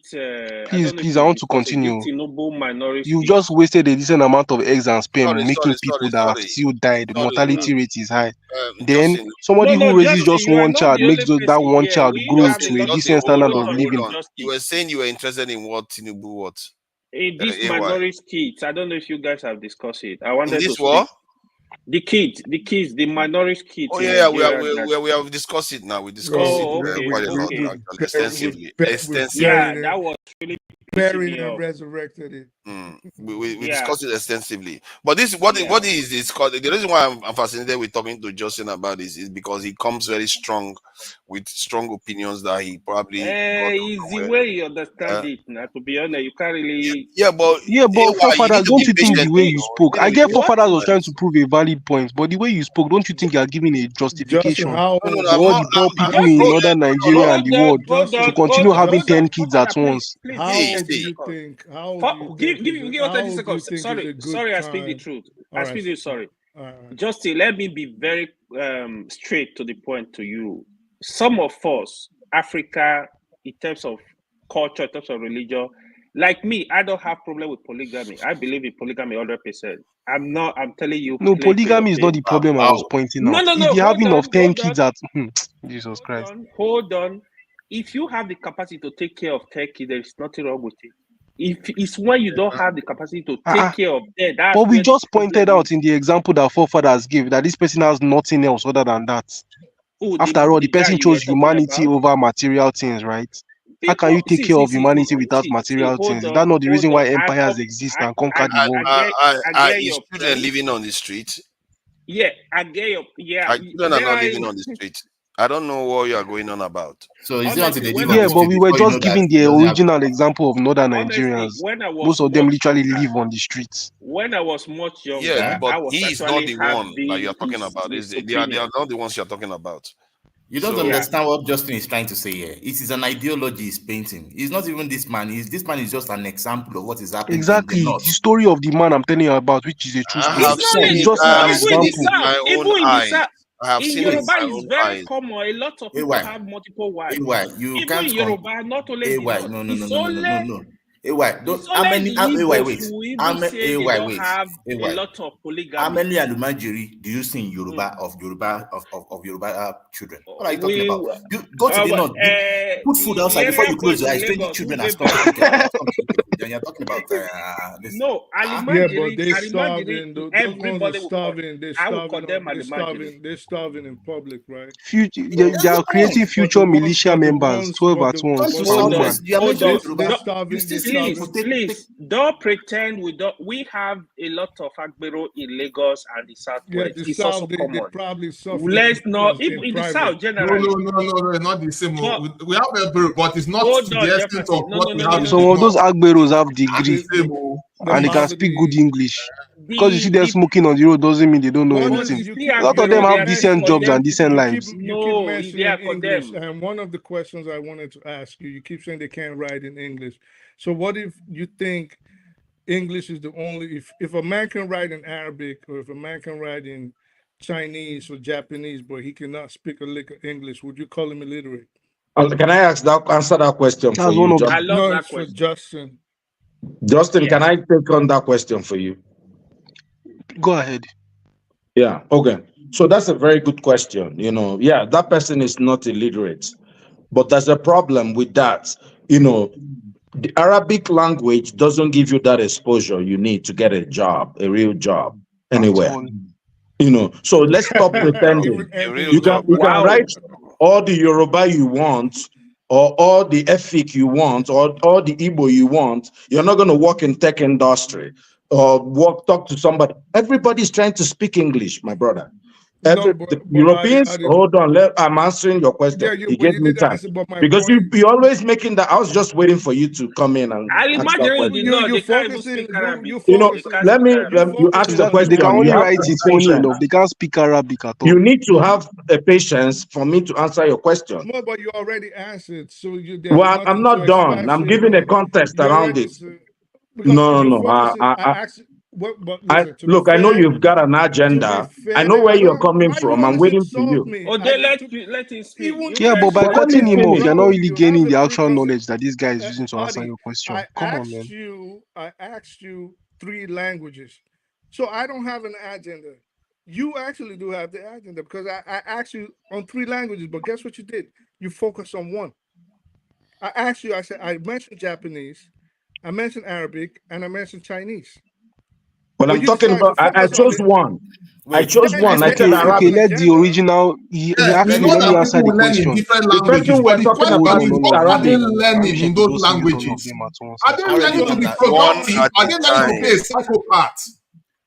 Please, I want to continue. Tinubu minority. You've just wasted a decent amount of eggs and sperm, making people that have sorry. still died. Mortality rate is high. Then Justin, somebody who raises just you are one not child the makes only that person one here. child We grow have to a lot decent of standard people of on living. you were saying you were interested in what Tinubu what? This minority kids. I don't know if you guys have discussed it. I wanted in this to war? speak. The minority kids. Oh in yeah, Nigeria we have discussed it now. We discussed it quite a lot, extensively. Yeah, that was really buried and resurrected it. We discussed it extensively. But this what is called the reason why I'm fascinated with talking to Justin about this is because he comes very strong with strong opinions that he probably is the way you understand it now. To be honest, you can't really but forefathers, don't you think the way you spoke? I get forefathers was trying to prove a valid point, but the way you spoke, don't you think you are giving a justification for all the poor people in northern Nigeria and the world to continue having 10 kids at once? How old do you think? Give us 30 seconds. Sorry, I speak the truth. Sorry. Justin, let me be very straight to the point to you. Some of us, Africa, in terms of culture, in terms of religion, like me, I don't have problem with polygamy. I believe in polygamy 100%. I'm telling you. No, polygamy is not the problem I was pointing out. No. If you're having of 10 kids at Jesus Christ. Hold on. If you have the capacity to take care of 10 kids, there is nothing wrong with it. If it's when you don't have the capacity to take care of them, but we just pointed out in the example that forefathers gave that this person has nothing else other than that. After all, the person chose humanity over material things, right? How can you take care of humanity without material things? Is that not the reason why empires exist and conquer the world? Is children living on the street? Yeah, I get your children are not living on the street. I don't know what you are going on about. So is it but we were just giving the original example of northern Nigerians. Most of them literally live on the streets. When I was much younger, but he is not the one that you are talking about. They are not the ones you are talking about. You don't understand what Justin is trying to say here. It is an ideology he's painting. It's not even this man. This man is just an example of what is happening. Exactly. The story of the man I'm telling you about, which is a true story. It's just an example. I have seen Yoruba it is very common. A lot of people have multiple wives. You can't in Yoruba, not only no. How many? A lot of polygamy. How many Alumajiri do you see in Yoruba of Yoruba children? What are you talking about? You go to the north, put food outside before you close your eyes. 20 children are starving. You're talking about this. No, but they're starving. Everybody is starving. They're starving in public, right? They are creating future militia members, 12 at once. Please, don't pretend we have a lot of Agbero in Lagos and the Southwest. Yeah, it's also common. They probably suffer. Let's not in the South generally. No, not the same. We have Agbero, but it's not to the extent of what we have. Some of those Agberos have degrees and they can speak good English. Because you see them smoking on the road doesn't mean they don't know anything. A lot of them have decent jobs and decent lives. You keep mentioning English, and one of the questions I wanted to ask you keep saying they can't write in English. So what if you think English is the only, if a man can write in Arabic or if a man can write in Chinese or Japanese, but he cannot speak a lick of English, would you call him illiterate? Can I answer that question for you? I love that question. For Justin. Justin, can I take on that question for you? Go ahead. Yeah, okay. So that's a very good question. That person is not illiterate, but there's a problem with that. The Arabic language doesn't give you that exposure you need to get a job, a real job anywhere. So let's stop pretending. You can write all the Yoruba you want, or all the Efik you want, or all the Igbo you want. You're not going to work in tech industry or talk to somebody. Everybody's trying to speak English, my brother. The Europeans, hold on, I'm answering your question. Yeah, you gave me time. Because you're always making that. I was just waiting for you to come in and I imagine let me you ask the question. They can only write it funny enough. They can't speak Arabic at all. You need to have a patience for me to answer your question. No, but you already answered. So I'm not done. I'm giving a context around it. No. Look, I know you've got an agenda. I know where you're coming from. I'm waiting for you. Let him speak. Yeah, but by But let cutting me him off, finish. you're not really gaining the actual knowledge that this guy is using to answer your question. Come on, man. I asked you 3 languages. So I don't have an agenda. You actually do have the agenda because I asked you on 3 languages, but guess what you did? You focused on 1. I asked you, I mentioned Japanese, I mentioned Arabic, and I mentioned Chinese. Well, I'm talking about, I chose one. I chose one. I said Okay, Arabic. let the original. He asked me, let me answer the question. The person we're talking about is Arabic. Learning in those languages. Are they learning to be productive? Are they learning to be a psychopath?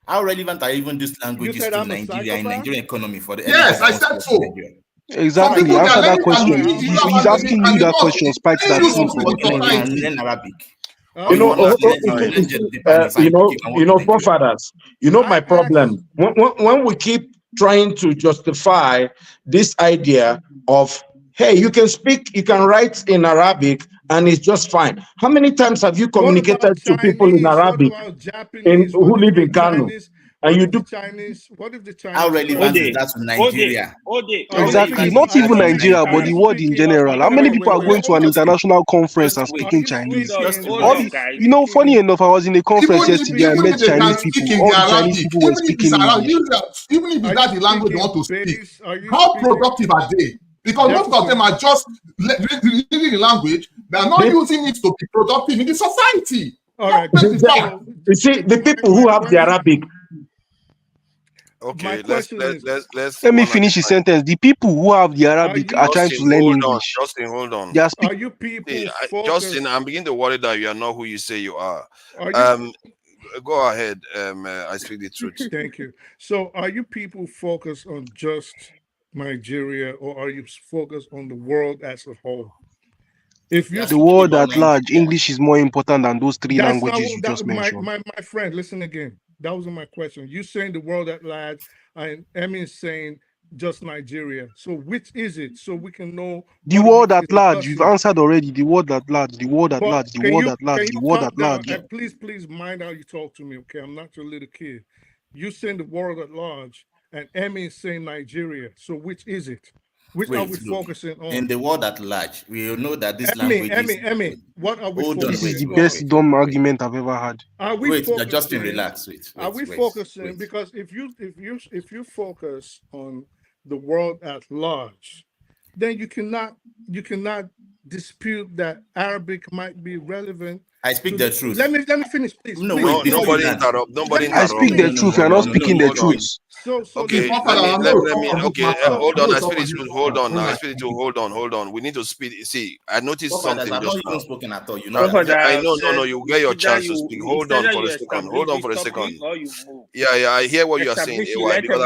How relevant are even these languages to Nigeria and Nigerian economy for the Yes, I said so. Exactly. Answer that question. He's asking you that question, Spike. That learn Arabic. Forefathers. My problem. When we keep trying to justify this idea of, hey, you can speak, you can write in Arabic, and it's just fine. How many times have you communicated to people in Arabic who live in Kano? And you do Chinese? What if the Chinese? How relevant is that to Nigeria? Exactly. Not even Nigeria, but the world in general. How many people are going to an international conference and speaking Chinese? Funny enough, I was in a conference yesterday. I met Chinese people. All the Chinese people were speaking English. Even if that's the language they want to speak, how productive are they? Because most of them are just reading the language. They are not using it to be productive in the society. All right. You see, the people who have the Arabic. Okay, let's let me finish the sentence. The people who have the Arabic are trying to learn English. Justin, hold on. Are you people Justin, I'm beginning to worry that you are not who you say you are. Go ahead. I speak the truth. Thank you. So are you people focused on just Nigeria, or are you focused on the world as a whole? If you the world at large, English is more important than those 3 languages you just mentioned. My friend, listen again. That wasn't my question. You saying the world at large, and Emmy is saying just Nigeria. So which is it? So we can know the world at large. You've answered already. The world at large. The world at large. The world at large. The world at large. And please mind how you talk to me. Okay, I'm not your little kid. You saying the world at large, and Emmy is saying Nigeria. So which is it? Which are we focusing on? In the world at large, we know that this language Emmy, what are we focusing on? This is the best dumb argument I've ever had. Are we Justin, relax. Are we focusing? Because if you focus on the world at large, then you cannot dispute that Arabic might be relevant. I speak the truth. Let me finish, please. Nobody interrupt. Nobody interrupt. I speak the truth. You're not speaking the truth. Okay, hold on. I speak the truth. Hold on. I speak to hold on. We need to speed. See, I noticed something just now. Spoken at all. I know. No. You get your chance to speak. Hold on for a second. Yeah. I hear what you are saying, AY, because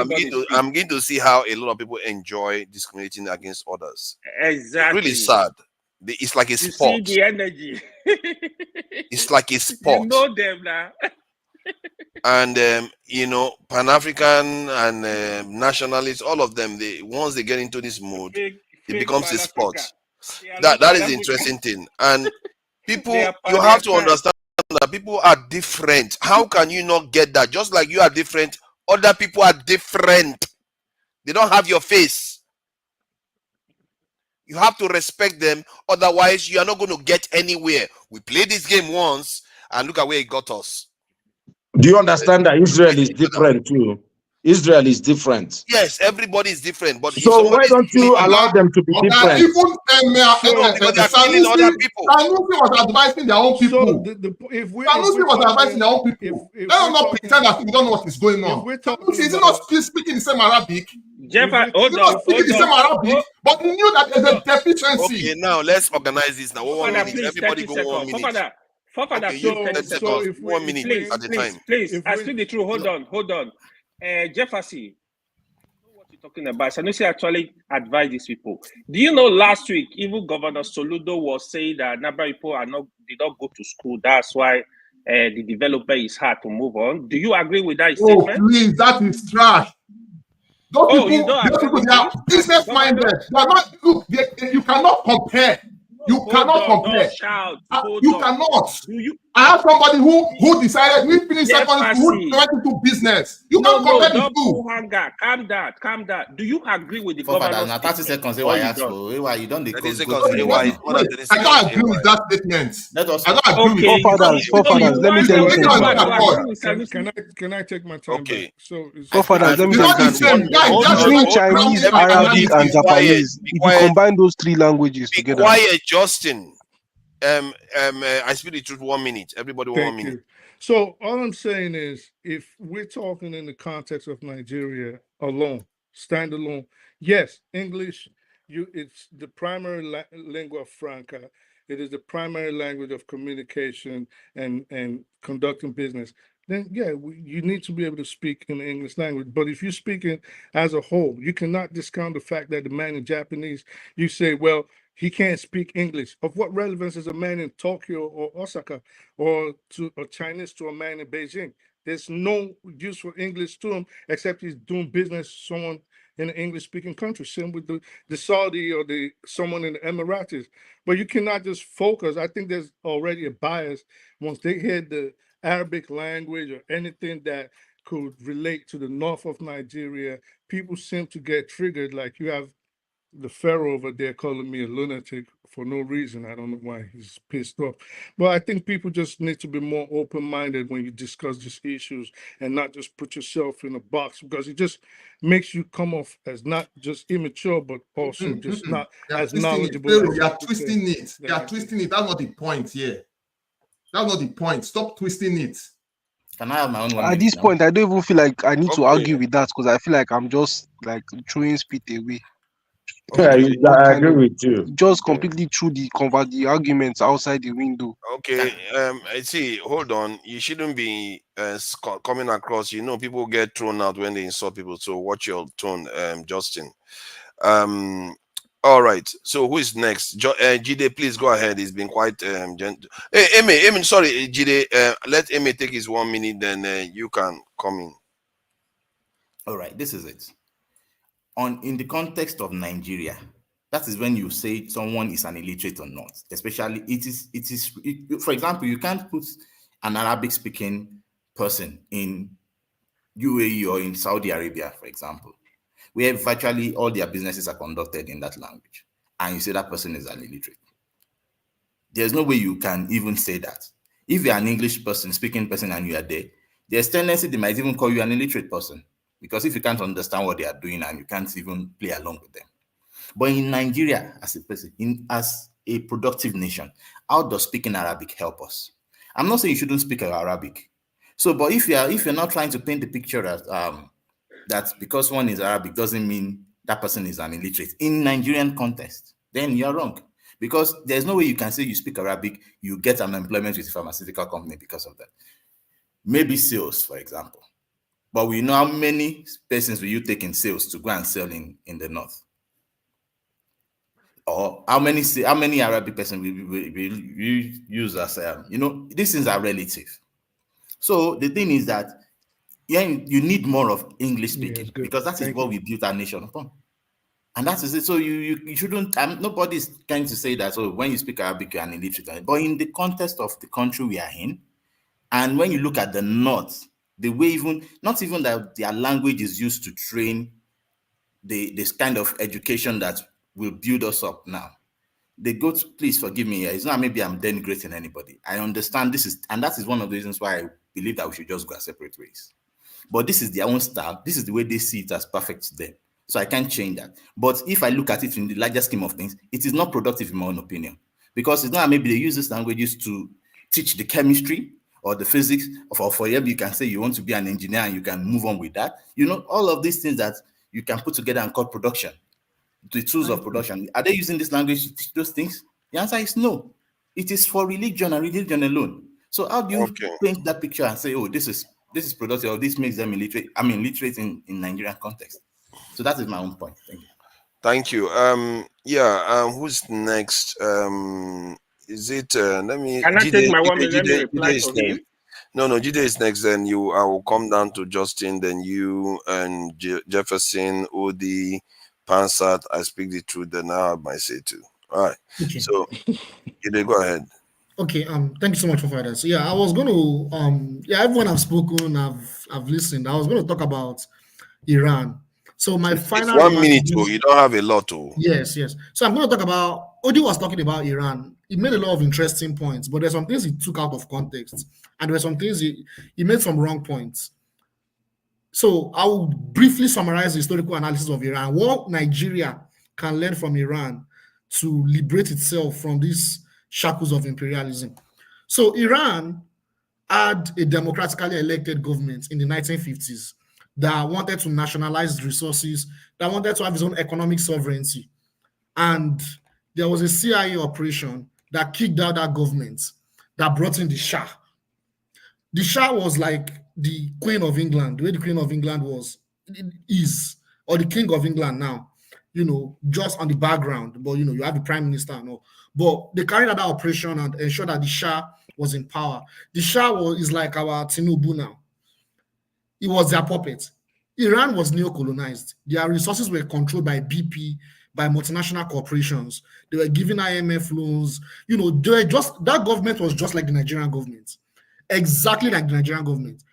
I'm beginning to see how a lot of people enjoy discriminating against others. Exactly. It's really sad. It's like a sport. You see the energy. It's like a sport. You know them now. And Pan-African and nationalists, all of them, once they get into this mode, it becomes a sport. That is the interesting thing. And people, you have to understand that people are different. How can you not get that? Just like you are different, other people are different. They don't have your face. You have to respect them, otherwise you are not going to get anywhere. We played this game once, and look at where it got us. Do you understand that Israel is different too? Israel is different. Yes, everybody is different. But so why don't you allow them to be different? Because they are killing other people. Sanusi was advising their own people. Sanusi was advising their own people. Let us not pretend that we don't know what is going on. Sanusi is not speaking the same Arabic. Jeff, hold on. But he knew that there's a deficiency. Okay, now let's organize this now. 1 minute. Everybody go 1 minute. So if 1 minute at a time. Please, I speak the truth. Hold on. Jefferson, you know what you're talking about. Sanusi actually advised these people. Do you know last week, even Governor Soludo was saying that number of people did not go to school. That's why the developer is hard to move on. Do you agree with that statement? Oh, please, that is trash. Those people, they are business minded. They are not. Look, you cannot compare. You cannot compare. Shout. You cannot. I have somebody who decided we finished secondary school, who went into business. You can't compare the two. Calm down. Do you agree with the Father, governor's now 30 seconds. statement? Why you don't go 30 seconds. go to I don't agree with that statement. Let us. I don't agree with Forefathers, let me tell you something. Can I take my time back? So, forefathers, let me tell you something. Between Chinese, Arabic, and Japanese, if you combine those three languages together. Quiet, Justin. I speak the truth. 1 minute. Everybody, Thank 1 minute. you. So all I'm saying is, if we're talking in the context of Nigeria alone, standalone, yes, English, it's the primary lingua franca. It is the primary language of communication and conducting business. Then, yeah, you need to be able to speak in the English language. But if you're speaking as a whole, you cannot discount the fact that the man in Japanese, you say, well, he can't speak English. Of what relevance is a man in Tokyo or Osaka or Chinese to a man in Beijing? There's no use for English to him except he's doing business with someone in an English-speaking country. Same with the Saudi or someone in the Emiratis. But you cannot just focus. I think there's already a bias once they hear the Arabic language or anything that could relate to the north of Nigeria. People seem to get triggered. Like you have the Pharaoh over there calling me a lunatic for no reason. I don't know why he's pissed off. But I think people just need to be more open-minded when you discuss these issues and not just put yourself in a box, because it just makes you come off as not just immature, but also just not as knowledgeable. You are twisting it. You are twisting it. That's not the point here. That's not the point. Stop twisting it. Can I have my own? At this point, I don't even feel like I need to argue with that, because I feel like I'm just like throwing spit away. Okay. I agree with you. Just completely threw the arguments outside the window. Okay. I see. Hold on. You shouldn't be coming across. People get thrown out when they insult people. So watch your tone, Justin. All right. So who is next? Jide, please go ahead. He's been quite gentle. Hey, Amy, sorry, Jide. Let Amy take his 1 minute, then you can come in. All right. This is it. In the context of Nigeria, that is when you say someone is an illiterate or not. Especially, for example, you can't put an Arabic-speaking person in UAE or in Saudi Arabia, for example, where virtually all their businesses are conducted in that language, and you say that person is an illiterate. There's no way you can even say that. If you're an English person, speaking person, and you are there, there's tendency they might even call you an illiterate person. Because if you can't understand what they are doing and you can't even play along with them. But in Nigeria, as a productive nation, how does speaking Arabic help us? I'm not saying you shouldn't speak Arabic. So, but if you're not trying to paint the picture that because one is Arabic doesn't mean that person is an illiterate in Nigerian context, then you're wrong. Because there's no way you can say you speak Arabic, you get an employment with a pharmaceutical company because of that. Maybe sales, for example. But we know how many persons will you take in sales to go and sell in the north? Or how many Arabic persons will you use as these things are relative. So the thing is that you need more of English speaking, because that is what we built our nation upon. And that is it. So you shouldn't, nobody's trying to say that, so when you speak Arabic, you're an illiterate. But in the context of the country we are in, and when you look at the north, the way not even that their language is used to train this kind of education that will build us up now. They go to, please forgive me, it's not maybe I'm denigrating anybody. I understand that is one of the reasons why I believe that we should just go our separate ways. But this is their own style. This is the way they see it as perfect to them. So I can't change that. But if I look at it in the larger scheme of things, it is not productive in my own opinion. Because it's not maybe they use these languages to teach the chemistry or the physics, or for you can say you want to be an engineer and you can move on with that. All of these things that you can put together and call production, the tools of production. Are they using this language to teach those things? The answer is no. It is for religion and religion alone. So how do you paint that picture and say, oh, this is productive, or this makes them illiterate? I mean, literate in Nigerian context. So that is my own point. Thank you. Thank you. Who's next? Is it? Let me. Can I take my 1 minute? Let me reply to him. No, Jide is next. Then I will come down to Justin. Then you and Jefferson, Odi, Pansat. I speak the truth. Then I have my say too. All right. Okay. So, Jide, go ahead. Okay, thank you so much for that. So yeah, I was going to yeah, everyone have spoken, I've listened. I was going to talk about Iran. So my It's final 1 remark minute, is oh, you don't have a lot, oh. yes. So I'm going to talk about Odi was talking about Iran. He made a lot of interesting points, but there's some things he took out of context, and there were some things he made some wrong points. So I will briefly summarize the historical analysis of Iran. What Nigeria can learn from Iran to liberate itself from these shackles of imperialism. So Iran had a democratically elected government in the 1950s that wanted to nationalize resources, that wanted to have its own economic sovereignty. And there was a CIA operation that kicked out that government, that brought in the Shah. The Shah was like the Queen of England, the way the Queen of England is, or the King of England now, just on the background, but you have the Prime Minister and all. But they carried out that operation and ensured that the Shah was in power. The Shah is like our Tinubu now. He was their puppet. Iran was neo-colonized. Their resources were controlled by BP, by multinational corporations. They were giving IMF loans. They were that government was just like the Nigerian government, exactly like the Nigerian government,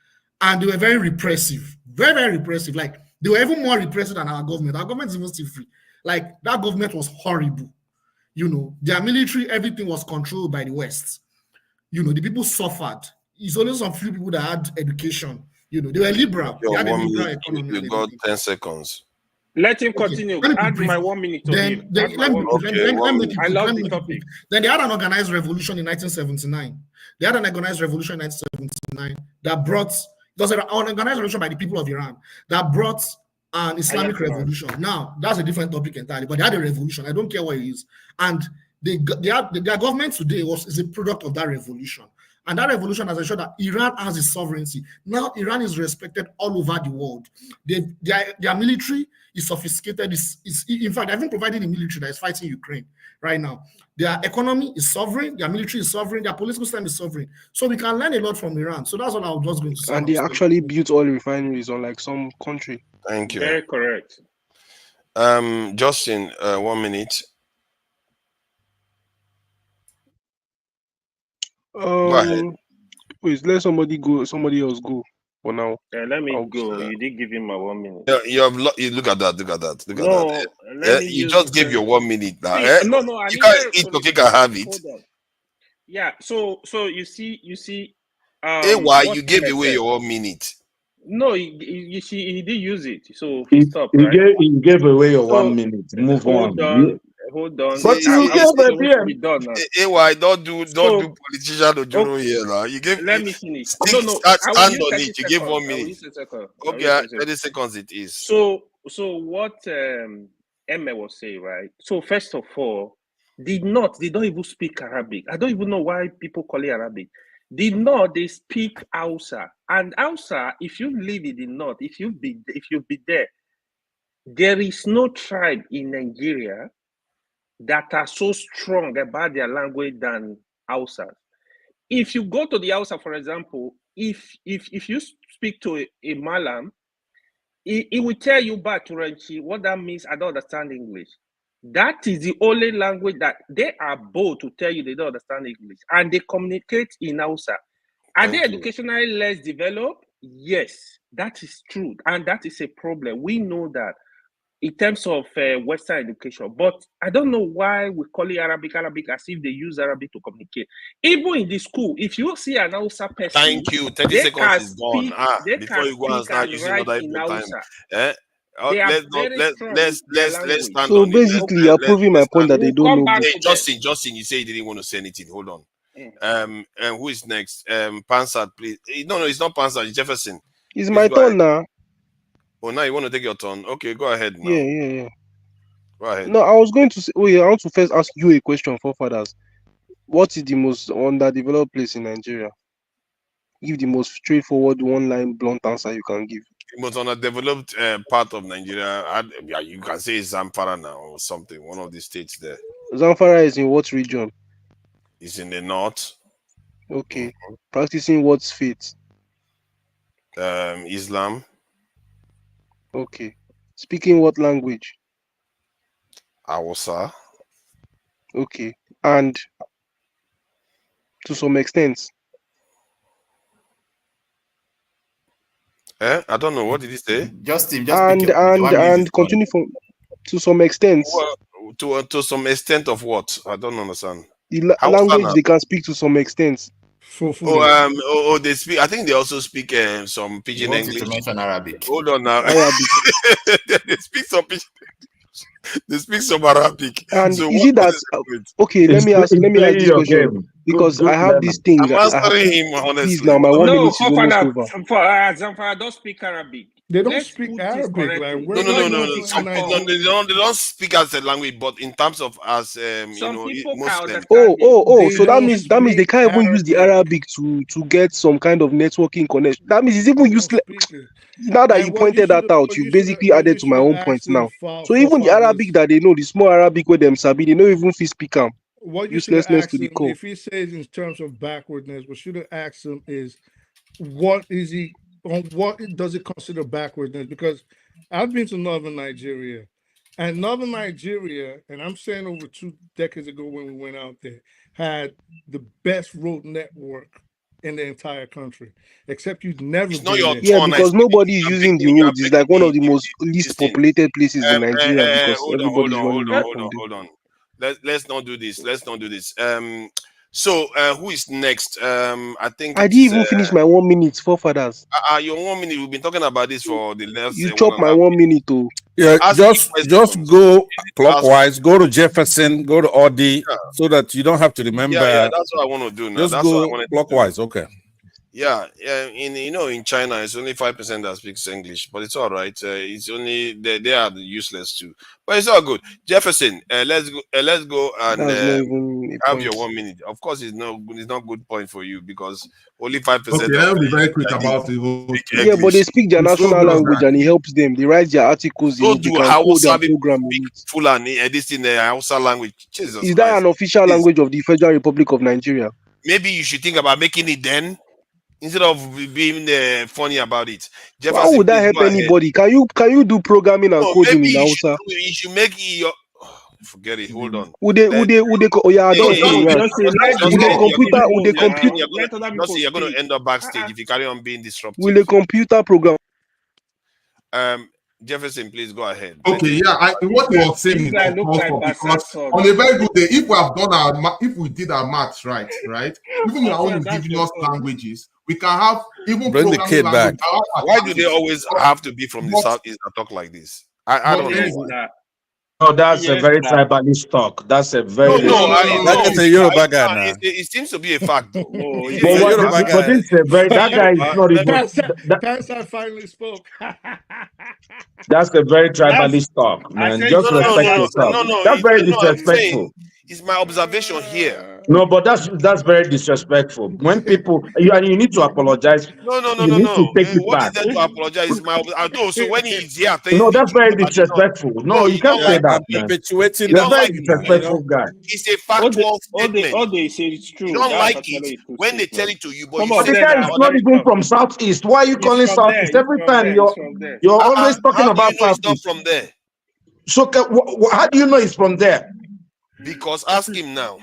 and they were very repressive, very, very repressive. Like they were even more repressive than our government. Our government is even still free. Like that government was horrible. Their military, everything was controlled by the West. The people suffered. It's only some few people that had education. They were liberal. They had a liberal economy. You got 10 seconds. Let him continue. Add my 1 minute to him. Let me make it I quick. love the topic. Then they had an organized revolution in 1979. They had an organized revolution in 1979 that brought, it was an organized revolution by the people of Iran that brought an Islamic revolution. Now, that's a different topic entirely, but they had a revolution. I don't care what it is. And their government today is a product of that revolution. And that revolution has ensured that Iran has its sovereignty. Now Iran is respected all over the world. Their military is sophisticated. In fact, they've been providing the military that is fighting Ukraine right now. Their economy is sovereign. Their military is sovereign. Their political system is sovereign. So we can learn a lot from Iran. So that's what I was just going to say. And they actually built oil refineries on like some country. Thank you. Very correct. Justin, 1 minute. Go ahead. Please let somebody else go for now. Let me go. You did give him my 1 minute. Yeah, you look at that. You just gave your 1 minute now. No, you can't eat cookie can have it. Yeah, so you see why you gave away your 1 minute? No, you see, he did use it, so he stopped. He gave away your 1 minute. Move on. Hold on. But you gave a be done now. AY, don't do politician Ojoro here now. You gave. Let me finish. Stand on it. You gave 1 minute. Okay, 30 seconds it is. So what Emme was saying, right? So first of all, they don't even speak Arabic. I don't even know why people call it Arabic. The North, they speak Hausa. And Hausa, if you live in the North, if you be there, there is no tribe in Nigeria that are so strong about their language than Hausa. If you go to the Hausa, for example, if you speak to a Malam, he will tell you back to Renchi what that means. I don't understand English. That is the only language that they are bold to tell you they don't understand English, and they communicate in Hausa. Are they educationally less developed? Yes, that is true, and that is a problem. We know that in terms of Western education, but I don't know why we call it Arabic as if they use Arabic to communicate. Even in the school, if you see an Hausa person, thank you. 30 seconds is gone. Before you go and start using other people time. Let's stand so on basically, you're proving my point that they don't know. Hey, Justin, you say you didn't want to say anything. Hold on. And who is next? Pansat, please. No, it's not Pansat. It's Jefferson. It's my turn now. Oh, now you want to take your turn? Okay, go ahead now. Yeah. Go ahead. No, I was going to say. Oh yeah, I want to first ask you a question, forefathers. What is the most underdeveloped place in Nigeria? Give the most straightforward, one-line, blunt answer you can give. The most underdeveloped part of Nigeria, you can say Zamfara now or something. One of the states there. Zamfara is in what region? It's in the north. Okay. Mm-hmm. Practicing what faith? Islam. Okay. Speaking what language? Hausa. Okay. And to some extent. I don't know. What did he say? Justin, and continue from to some extent. Well, to some extent of what? I don't understand. The language they can speak to some extent. They speak. I think they also speak some pidgin English. To mention Arabic. Hold on now. Arabic. They speak some pidgin. They speak some Arabic. And so is it that okay? Let me ask this question because I have this thing. I'm answering him honestly. Please now, my 1 minute is almost over. Zamfara don't speak Arabic. They don't speak Arabic. Like, no. They don't speak as a language, but in terms of as Muslims. So that means they can't even use the Arabic to get some kind of networking connection. That means it's even useless. Now that you pointed that out, you basically added to my own point now. So even the Arabic that they know, the small Arabic where them sabi, they don't even speak them. What you Uselessness to the core. If he says in terms of backwardness, what should have asked him is, what does it consider backwardness? Because I've been to northern Nigeria, and northern Nigeria, and I'm saying over 2 decades ago when we went out there, had the best road network in the entire country, except you'd never been there. Yeah, because nobody is using the roads. It's like one of the most least populated places in Nigeria because everybody's running around. Hold on. Let's not do this. So who is next? I think I didn't even finish my 1 minute, forefathers. Your 1 minute. We've been talking about this for the last. You chop my 1 minute too. Yeah, just go clockwise. Go to Jefferson. Go to Odi, so that you don't have to remember. Yeah, that's what I want to do now. Just go clockwise. Okay. Yeah. In China, it's only 5% that speaks English, but it's all right. It's only they are useless too, but it's all good. Jefferson, let's go and have your 1 minute. Of course, it's not good point for you because only 5%. Okay, I'll be very quick about the whole. Yeah, but they speak their national language and it helps them. They write their articles. Don't they do can code their program. Fulani, this in the Hausa language. Jesus Is that an official language of the Federal Republic of Nigeria? Maybe you should think about making it then. Instead of being funny about it. Jefferson, how would that help anybody? Can you do programming and coding in Hausa? You should make it your. Forget it. Hold on. Would they? Oh yeah, I don't think. Would the computer? You're going to end up backstage if you carry on being disruptive. Will a computer program? Jefferson, please go ahead. Okay, what you were saying is because on a very good day, if we did our maths right, even in our own indigenous languages, we can have even bring the kid back. Why do they always have to be from the southeast and talk like this? I don't know. No, that's a very tribalist talk. That's a very that's a Yoruba guy now. It seems to be a fact, though. But this is a very that guy is not even. Cancer finally spoke. That's a very tribalist talk, man. Just respect yourself. That's very disrespectful. It's my observation here. No, but that's very disrespectful. When people you need to apologize. No. You need to take it back. What is that to apologize? So when he's here, no, that's very disrespectful. No, you can't say that. Perpetuating you're a very disrespectful guy. It's a factual statement. All they say it's true. You don't like it when they tell it to you, but the guy is not even from Southeast. Why are you calling Southeast every time? You're always talking about Southeast. From there. So how do you know he's from there? Because ask him now.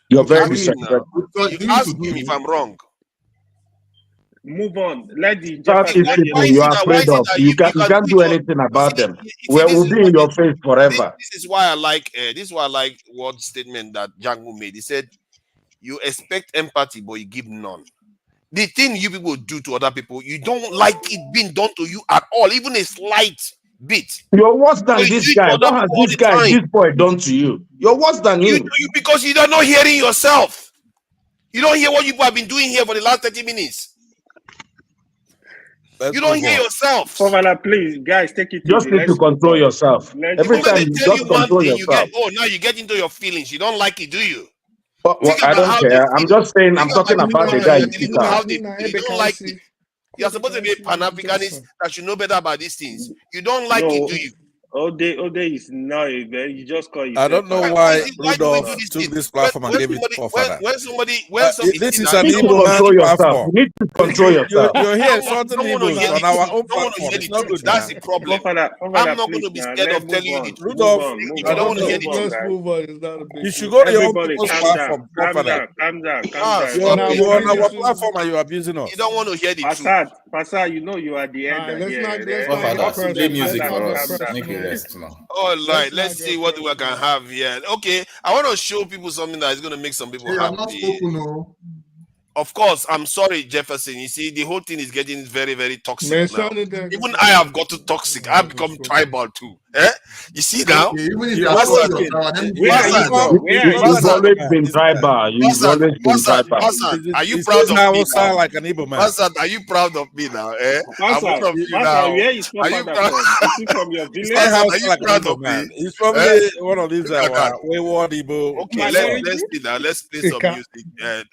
You're very disrespectful. You ask him if I'm wrong. Move on. Let the people you are afraid of. You can't do anything about them. We'll be in your face forever. This is why I like. This is why I like what statement that Django made. He said, "You expect empathy, but you give none." The thing you people do to other people, you don't like it being done to you at all, even a slight bit. You're worse than this guy. What has this boy done to you? You're worse than him. Because you don't know hearing yourself. You don't hear what you people have been doing here for the last 30 minutes. You don't hear yourself. Fovala, please, guys, take it. You just need to control yourself. Every time you just control yourself. Now you get into your feelings. You don't like it, do you? Well, I don't care. I'm just saying. I'm talking about the guy. You don't like it. You're supposed to be a Pan-Africanist that should know better about these things. You don't like it, do you? Ode is now you just call yourself. I don't know why Rudolph took this platform and gave it to Fofana. This is an Igbo man platform. You need to control yourself. You're here shorting Igbos on our own platform. It's not good. That's the problem. I'm not going to be scared of telling you the truth. Rudolph, I don't want to hear the truth. Let's move on. It's not a big You should go to your own Everybody, people's calm platform. down. You're on our platform and you're abusing us. You don't want to hear the truth. Pasad, you know you are the end. Play music for us. Make it rest now. All right, let's see what we can have here. Okay, I want to show people something that is going to make some people happy. I'm not spoken, no. Of course, I'm sorry, Jefferson. You see, the whole thing is getting very, very toxic now. Even I have got to toxic. I've become tribal too. You see now? You've always been tribal. You've always been tribal. Are you proud of me now? Sound like an Igbo man. Are you proud of me now? I'm one of you now. Where is your father from? Is he from your village? Are you proud of me? He's probably one of these wayward Igbo. Okay, let's see now. Let's play some music.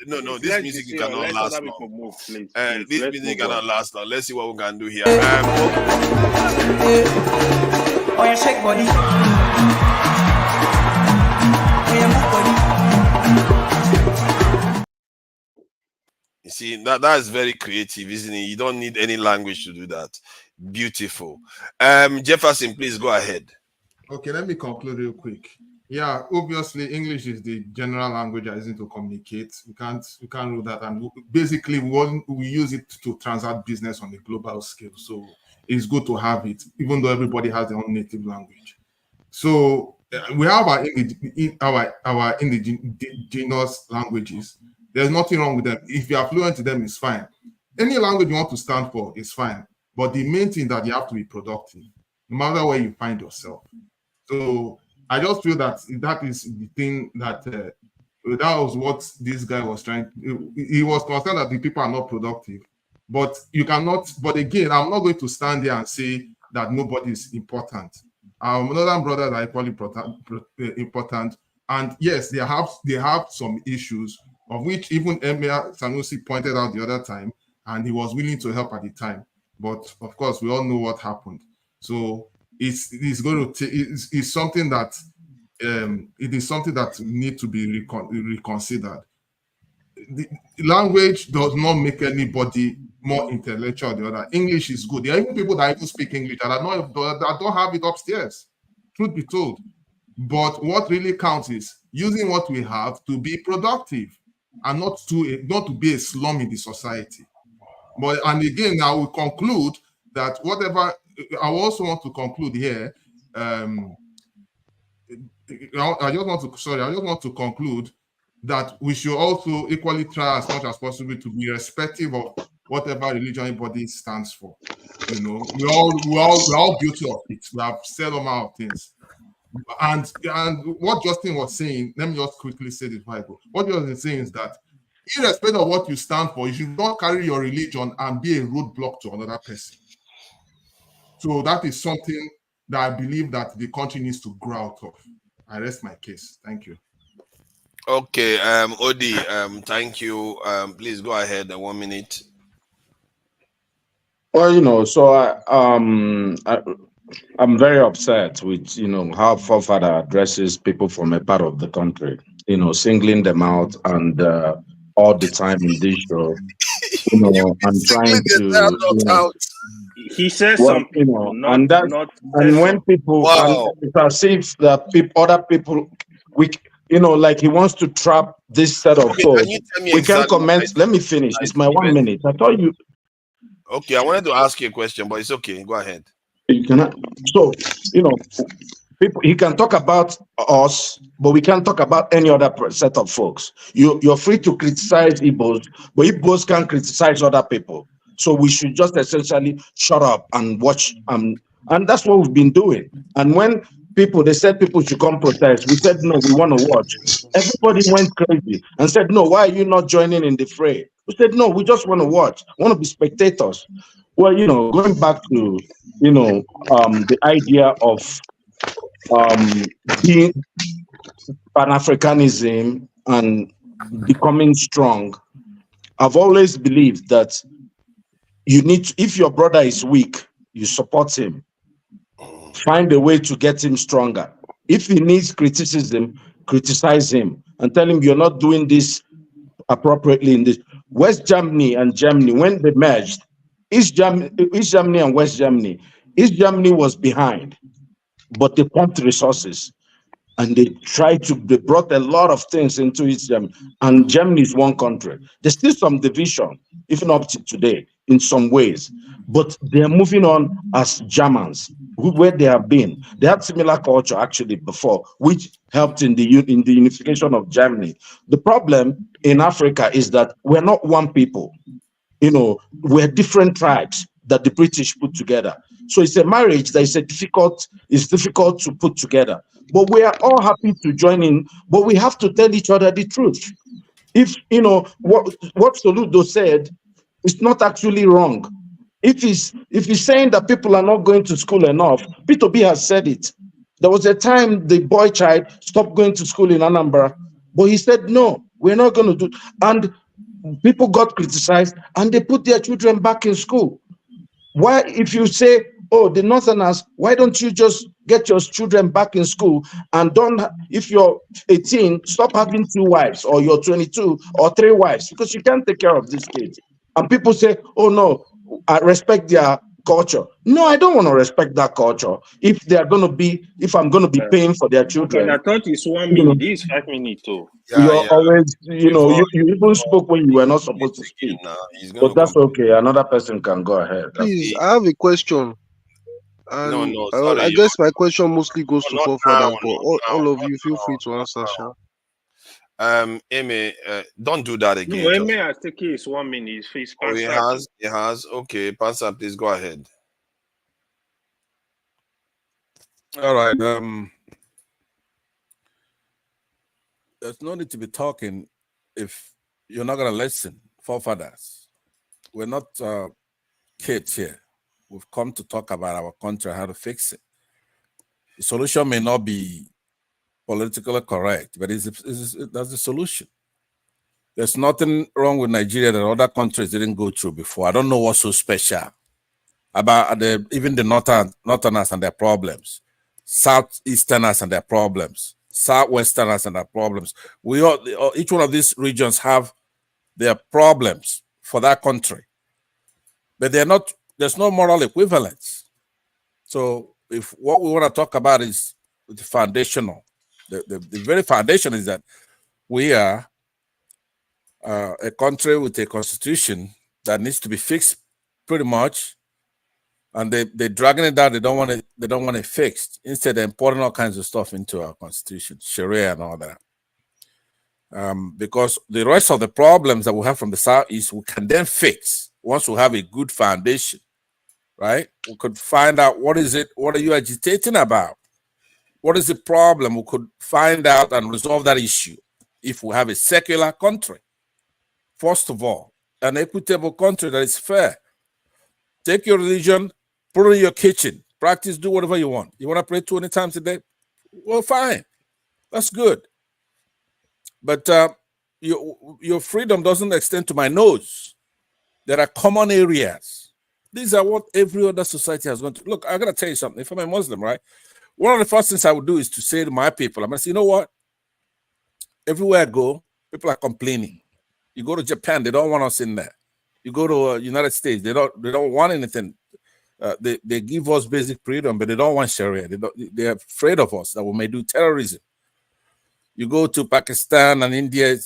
No, this music cannot last long. This music cannot last long. Let's see what we can do here. Oh, yeah, shake body. Oh, yeah, move body. You see, that is very creative, isn't it? You don't need any language to do that. Beautiful. Jefferson, please go ahead. Okay, let me conclude real quick. Yeah, obviously English is the general language that is to communicate. We can't rule that, and basically we use it to transact business on a global scale. So it's good to have it, even though everybody has their own native language. So we have our indigenous languages. There's nothing wrong with them. If you are fluent in them, it's fine. Any language you want to stand for is fine. But the main thing that you have to be productive, no matter where you find yourself. So I just feel that is the thing that that was what this guy was trying. He was concerned that the people are not productive. But you cannot, but again, I'm not going to stand there and say that nobody is important. Northern brothers are equally important. And yes, they have some issues, of which even Emir Sanusi pointed out the other time, and he was willing to help at the time. But of course, we all know what happened. So it's going to it's something that it is something that needs to be reconsidered. The language does not make anybody more intellectual than the other. English is good. There are even people that even speak English that don't have it upstairs, truth be told. But what really counts is using what we have to be productive and not to be a slum in the society. And again, I will conclude that whatever I also want to conclude here. I just want to conclude that we should also equally try as much as possible to be respectful of whatever religion anybody stands for. You know, we're all guilty of it. We have said all manner of things. And what Justin was saying, let me just quickly say this before I go. What Justin was saying is that irrespective of what you stand for, you should not carry your religion and be a roadblock to another person. So that is something that I believe that the country needs to grow out of. I rest my case. Thank you. Okay, Odi, thank you. Please go ahead. 1 minute. Well, so I'm very upset with how Forefather addresses people from a part of the country, singling them out and all the time in this show, and trying to. He says something, and when people, wow. and it's as if that other people, like he wants to trap this set of folks. We can comment. Let me finish. It's my 1 minute. I told you. Okay, I wanted to ask you a question, but it's okay. Go ahead. You cannot. So, people. He can talk about us, but we can't talk about any other set of folks. You're free to criticize Igbos, but Igbos can't criticize other people. So we should just essentially shut up and watch. And that's what we've been doing. And when they said people should come protest, we said, no, we want to watch. Everybody went crazy and said, no, why are you not joining in the fray? We said, no, we just want to watch, want to be spectators. Well, going back to, the idea of being Pan-Africanism and becoming strong, I've always believed that you need to, if your brother is weak, you support him. find a way to get him stronger. If he needs criticism, criticize him and tell him you're not doing this appropriately in this. West Germany and Germany, when they merged, East Germany and West Germany, East Germany was behind, but they pumped resources and they brought a lot of things into East Germany. And Germany is one country. There's still some division, even up to today, in some ways, but they're moving on as Germans, where they have been. They had similar culture actually before, which helped in the unification of Germany. The problem in Africa is that we're not one people. You know, we're different tribes that the British put together. So it's a marriage that is difficult to put together. But we are all happy to join in, but we have to tell each other the truth. If, you know, what Soludo said is not actually wrong. If he's saying that people are not going to school enough, P2B has said it. There was a time the boy child stopped going to school in Anambra, but he said, no, we're not going to do it. And people got criticized and they put their children back in school. Why, if you say, oh, the Northerners, why don't you just get your children back in school and if you're 18, stop having 2 wives, or you're 22 or 3 wives, because you can't take care of these kids. And people say, oh no, I respect their culture. No, I don't want to respect that culture. If I'm going to be paying for their children. I thought it's 1 minute. This is 5 minutes too. You're always, you even spoke when you were not supposed to speak. But that's okay. Another person can go ahead. Please, I have a question. And sorry, I guess my question mostly goes to forefathers, but all of you feel free to answer, sir. Amy, don't do that again. No, Amy has taken his 1 minute. He has. Okay, Pastor, please go ahead. All right. There's no need to be talking if you're not going to listen. Forefathers, we're not kids here. We've come to talk about our country, how to fix it. The solution may not be politically correct, but that's the solution. There's nothing wrong with Nigeria that other countries didn't go through before. I don't know what's so special about even the Northerners and their problems, Southeasterners and their problems, Southwesterners and their problems. Each one of these regions have their problems for that country, but there's no moral equivalence. So if what we want to talk about is the foundational, the very foundation is that we are a country with a constitution that needs to be fixed pretty much, and they're dragging it down. They don't want it fixed. Instead, they're importing all kinds of stuff into our constitution, Sharia and all that. Because the rest of the problems that we have from the Southeast, we can then fix once we have a good foundation, right? We could find out what are you agitating about? What is the problem? We could find out and resolve that issue if we have a secular country. First of all, an equitable country that is fair. Take your religion, put it in your kitchen, practice, do whatever you want. You want to pray 20 times a day? Well, fine. That's good. But your freedom doesn't extend to my nose. There are common areas. These are what every other society has gone to. Look, I got to tell you something. If I'm a Muslim, right? One of the first things I would do is to say to my people, I'm going to say, you know what? Everywhere I go, people are complaining. You go to Japan, they don't want us in there. You go to United States, they don't want anything. They give us basic freedom, but they don't want Sharia. They're afraid of us that we may do terrorism. You go to Pakistan and India,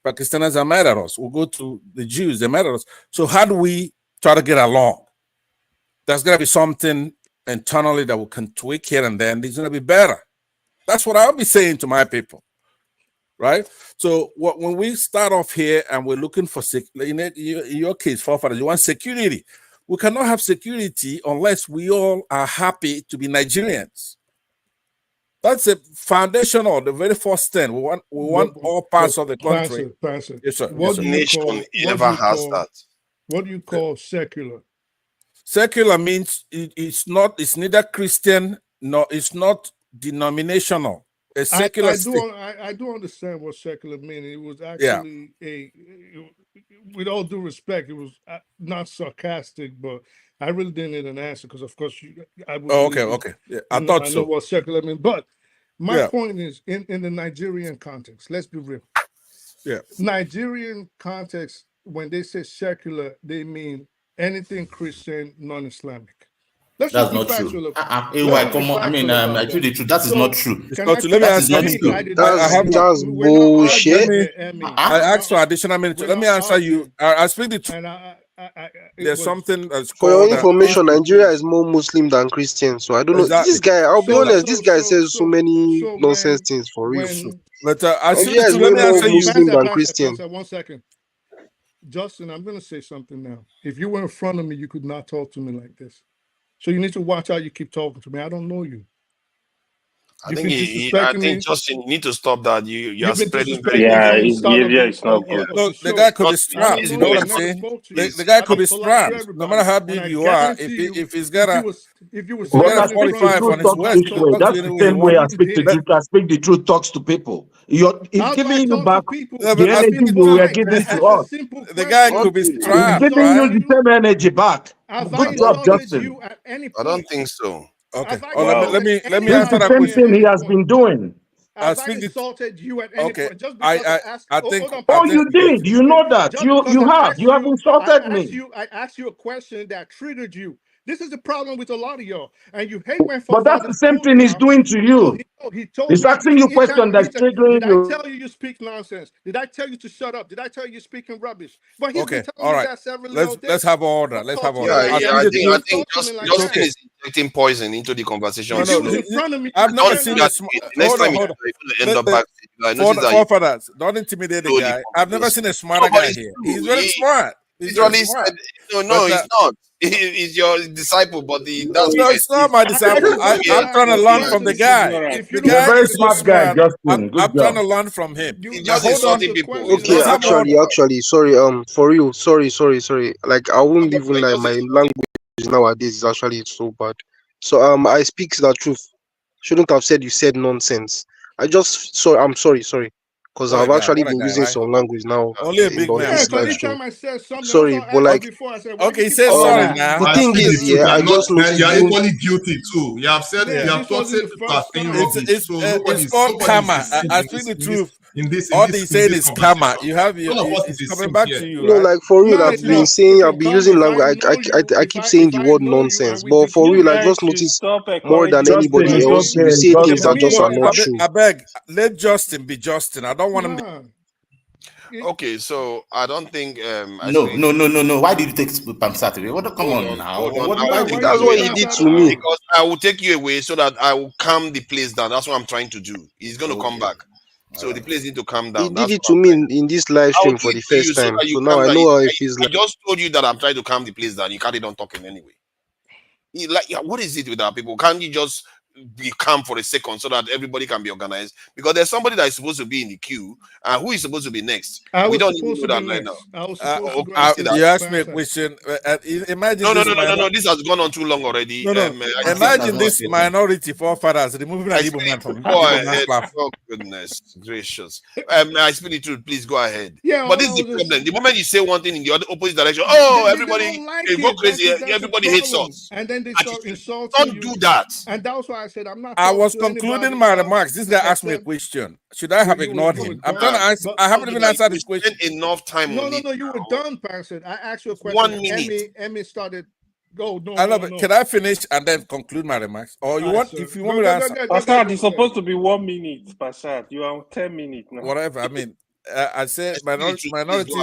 Pakistanis are mad at us. We'll go to the Jews, they're mad at us. So how do we try to get along? There's going to be something internally that we can tweak here and then. It's going to be better. That's what I'll be saying to my people, right? So when we start off here and we're looking for, in your case, forefathers, you want security. We cannot have security unless we all are happy to be Nigerians. That's a foundational, the very first thing. We want all parts of the country. Pastor. Yes, sir. What do you call, never has that. What do you call secular? Secular means it's neither Christian nor it's not denominational. a secular state. I do understand what secular means. It was actually with all due respect, it was not sarcastic, but I really didn't need an answer because, of course, I would. Oh, okay. Yeah, I thought I so. know what secular means, but my point is in the Nigerian context. Let's be real. Yeah. Nigerian context, when they say secular, they mean anything Christian, non-Islamic. Let's That's just be not factual. true. I mean, I tell you the truth. That is not true. It's not true. Let me answer you. That's bullshit. I asked for additional minutes. Let me answer you. I speak the truth. There's something that's For your called. information, Nigeria is more Muslim than Christian. So I don't know. This guy, I'll be honest, this guy says so many nonsense things for real. But I Nigeria is let way me more answer Muslim you. than Christian. 1 second. Justin, I'm going to say something now. If you were in front of me, you could not talk to me like this. So you need to watch how you keep talking to me. I don't know you. I think Justin, you need to stop that. You are spreading very. Yeah, his behavior is not good. Look, the guy could be strapped. You know what I'm saying? The guy could be strapped. No matter how big you are, if he's gonna qualify for his words, he can talk that's to the anyone he same way I wants. speak the truth. I speak the truth talks to people. It's giving you back the energy you were giving to us. The guy could be strapped. It's giving you the same energy back. Good job, Justin. I don't think so. Okay. Let me answer that same question. thing he has been doing. I insulted you at any point. Just because I asked, think. You did. You know that. You have. You have insulted me. I asked you a question that triggered you. This is the problem with a lot of y'all, and you hate when. But that's the same thing he's doing to you. He told He's me, asking you questions that's triggering you. Did I tell you speak nonsense? Did I tell you to shut up? Did I tell you you're speaking rubbish? But he's been telling me that several days. Let's have order. Let's have order. I think Justin is injecting poison into the conversation. I've never seen that. Next time you end up back. Forefathers, don't intimidate the guy. I've never seen a smarter guy here. He's very smart. He's he's not. He's your disciple, but it's not my disciple. I'm trying to learn from the guy. The guy very smart guy, Justin. I'm trying to learn from him. He's just insulting people. Okay, actually, sorry, for real, sorry. Like I won't even lie, my language nowadays is actually so bad. So I speak the truth. Shouldn't have said you said nonsense. I'm sorry. Because I've actually been using some language now. Only a big man. Sorry, but like, okay, he says sorry now. The thing is, I just know you're equally guilty too. You have said you have thought it's called karma. I speak the truth. All they saying is karma. You have it's coming back to you. No, like for real, I've been using language. I keep saying the word nonsense, but for real, I just noticed more than anybody else. You say things that just are not true. I beg, let Justin be Justin. I don't want him to. Okay, so I don't think. No. Why did you take Pamsat away? Come on now. That's what he did to me. Because I will take you away so that I will calm the place down. That's what I'm trying to do. He's going to come back. So the place need to calm down. He did it to me in this live stream for the first time. So now I know how it feels like. I just told you that I'm trying to calm the place down. You carried on talking anyway. What is it with our people? Can't you just be calm for a second so that everybody can be organized? Because there's somebody that is supposed to be in the queue, and who is supposed to be next? We don't need to do that right now. You asked me a question. Imagine no. This has gone on too long already. Imagine this minority forefathers removing an Igbo man from oh goodness gracious. I speak the truth. Please go ahead. But this is the problem. The moment you say one thing in the other opposite direction, everybody go crazy. Everybody hates us, and then they start insulting you. Don't do that. And that's why I said I'm not. I was concluding my remarks. This guy asked me a question. Should I have ignored him? I'm trying to answer. I haven't even answered this question. Enough time. No. You were done, Pastor. I asked you a question. 1 minute. Emmy started. Go. No. Can I finish and then conclude my remarks? Or you want? If you want me to answer, Pastor, it's supposed to be 1 minute. Pastor, you are 10 minutes now. Whatever. I mean. I said minorities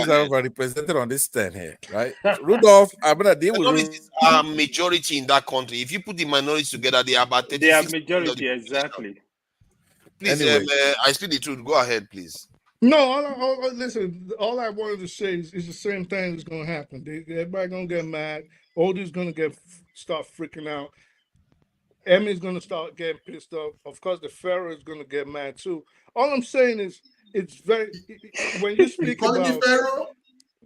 are represented on this stand here, right? Rudolph, I'm gonna deal with minorities are majority in that country. If you put the minorities together, they are about 36%. They are majority, exactly. Please, I speak the truth. Go ahead, please. No, listen. All I wanted to say is the same thing that's gonna happen. Everybody gonna get mad. Oldie's gonna start freaking out. Emmy's gonna start getting pissed off. Of course, the Pharaoh is gonna get mad too. All I'm saying is. It's very when you speak about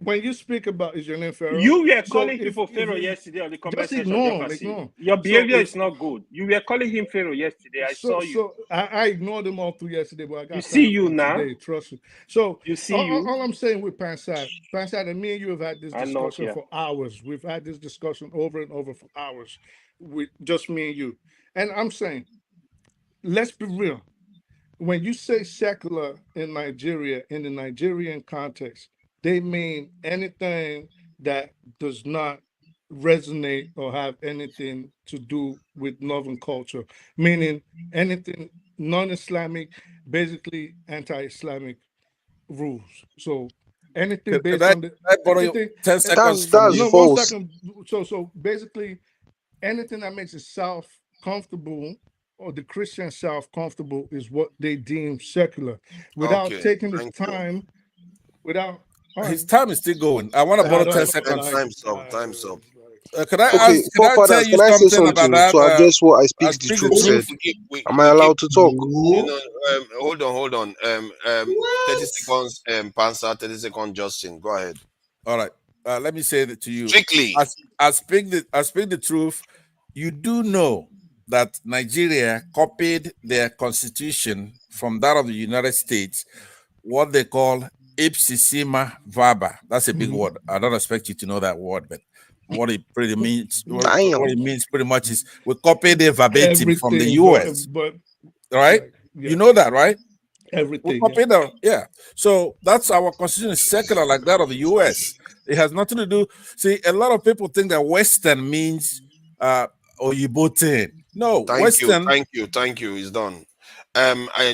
when you speak about, is your name Pharaoh? You were calling people Pharaoh yesterday on the comment section. Ignore. Your behavior is not good. You were calling him Pharaoh yesterday. I saw you. So I ignored them all through yesterday, but I got you see you now. today. Trust me. So you see all I'm saying with Pansat, and me and you have had this discussion for hours. We've had this discussion over and over for hours with just me and you. And I'm saying, let's be real. When you say secular in Nigeria, in the Nigerian context, they mean anything that does not resonate or have anything to do with Northern culture, meaning anything non-Islamic, basically anti-Islamic rules. So anything based on the I borrow you 10 seconds from you? No, 1 second. So basically anything that makes itself comfortable or the Christian South comfortable is what they deem secular, without taking the time, without. His time is still going. I want to borrow 10 seconds. Time's up. Time's up. Can I tell you something about that? To address what I speak the truth said? Am I allowed to talk? Hold on. 30 seconds, Panzer, 30 seconds, Justin. Go ahead. All right. Let me say that to you. Strictly. I speak the truth. You do know that Nigeria copied their constitution from that of the United States, what they call ipsissima verba. That's a big word. I don't expect you to know that word, but what it pretty means, what it means pretty much is we copied it verbatim from the US. Right? You know that, right? Everything. We copied them. Yeah. So that's our constitution is secular like that of the US. It has nothing to do. See, a lot of people think that Western means Oyibote. No, Western. Thank you. It's done.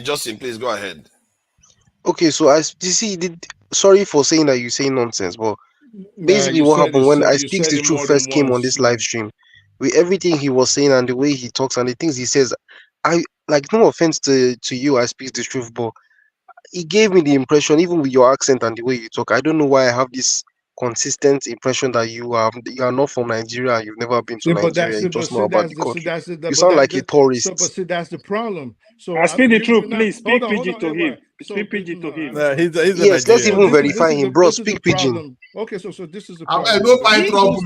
Justin, please go ahead. Okay, so sorry for saying that you say nonsense, but basically what happened when I Speak the Truth first came on this live stream, with everything he was saying and the way he talks and the things he says, I like, no offense to you, I Speak the Truth, but he gave me the impression, even with your accent and the way you talk, I don't know why I have this consistent impression that you are not from Nigeria, you've never been to Nigeria, you just know about the country. You sound like a tourist. But see, that's the problem. So I speak the truth, please. Speak PG to him. Speak PG to him. Yes, let's even verify him, bro. Speak pidgin. Okay, so this is the problem. I don't find trouble.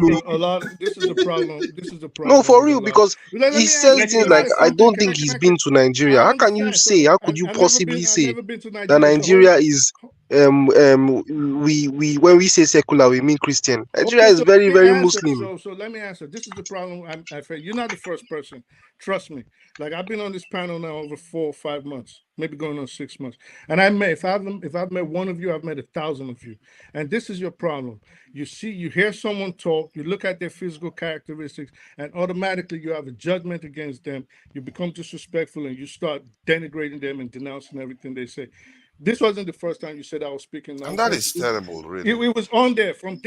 This is the problem. This is the problem. No, for real, because he says things like, I don't think he's been to Nigeria. How can you say? How could you possibly say that Nigeria is we when we say secular, we mean Christian? Nigeria is very, very Muslim. So let me answer. This is the problem. I feel you're not the first person. Trust me. Like, I've been on this panel now over 4 or 5 months, maybe going on 6 months. And if I've met one of you, I've met 1,000 of you. And this is your problem. You hear someone talk, you look at their physical characteristics, and automatically you have a judgment against them. You become disrespectful and you start denigrating them and denouncing everything they say. This wasn't the first time you said I was speaking nonsense. And that is terrible, really. It was on there from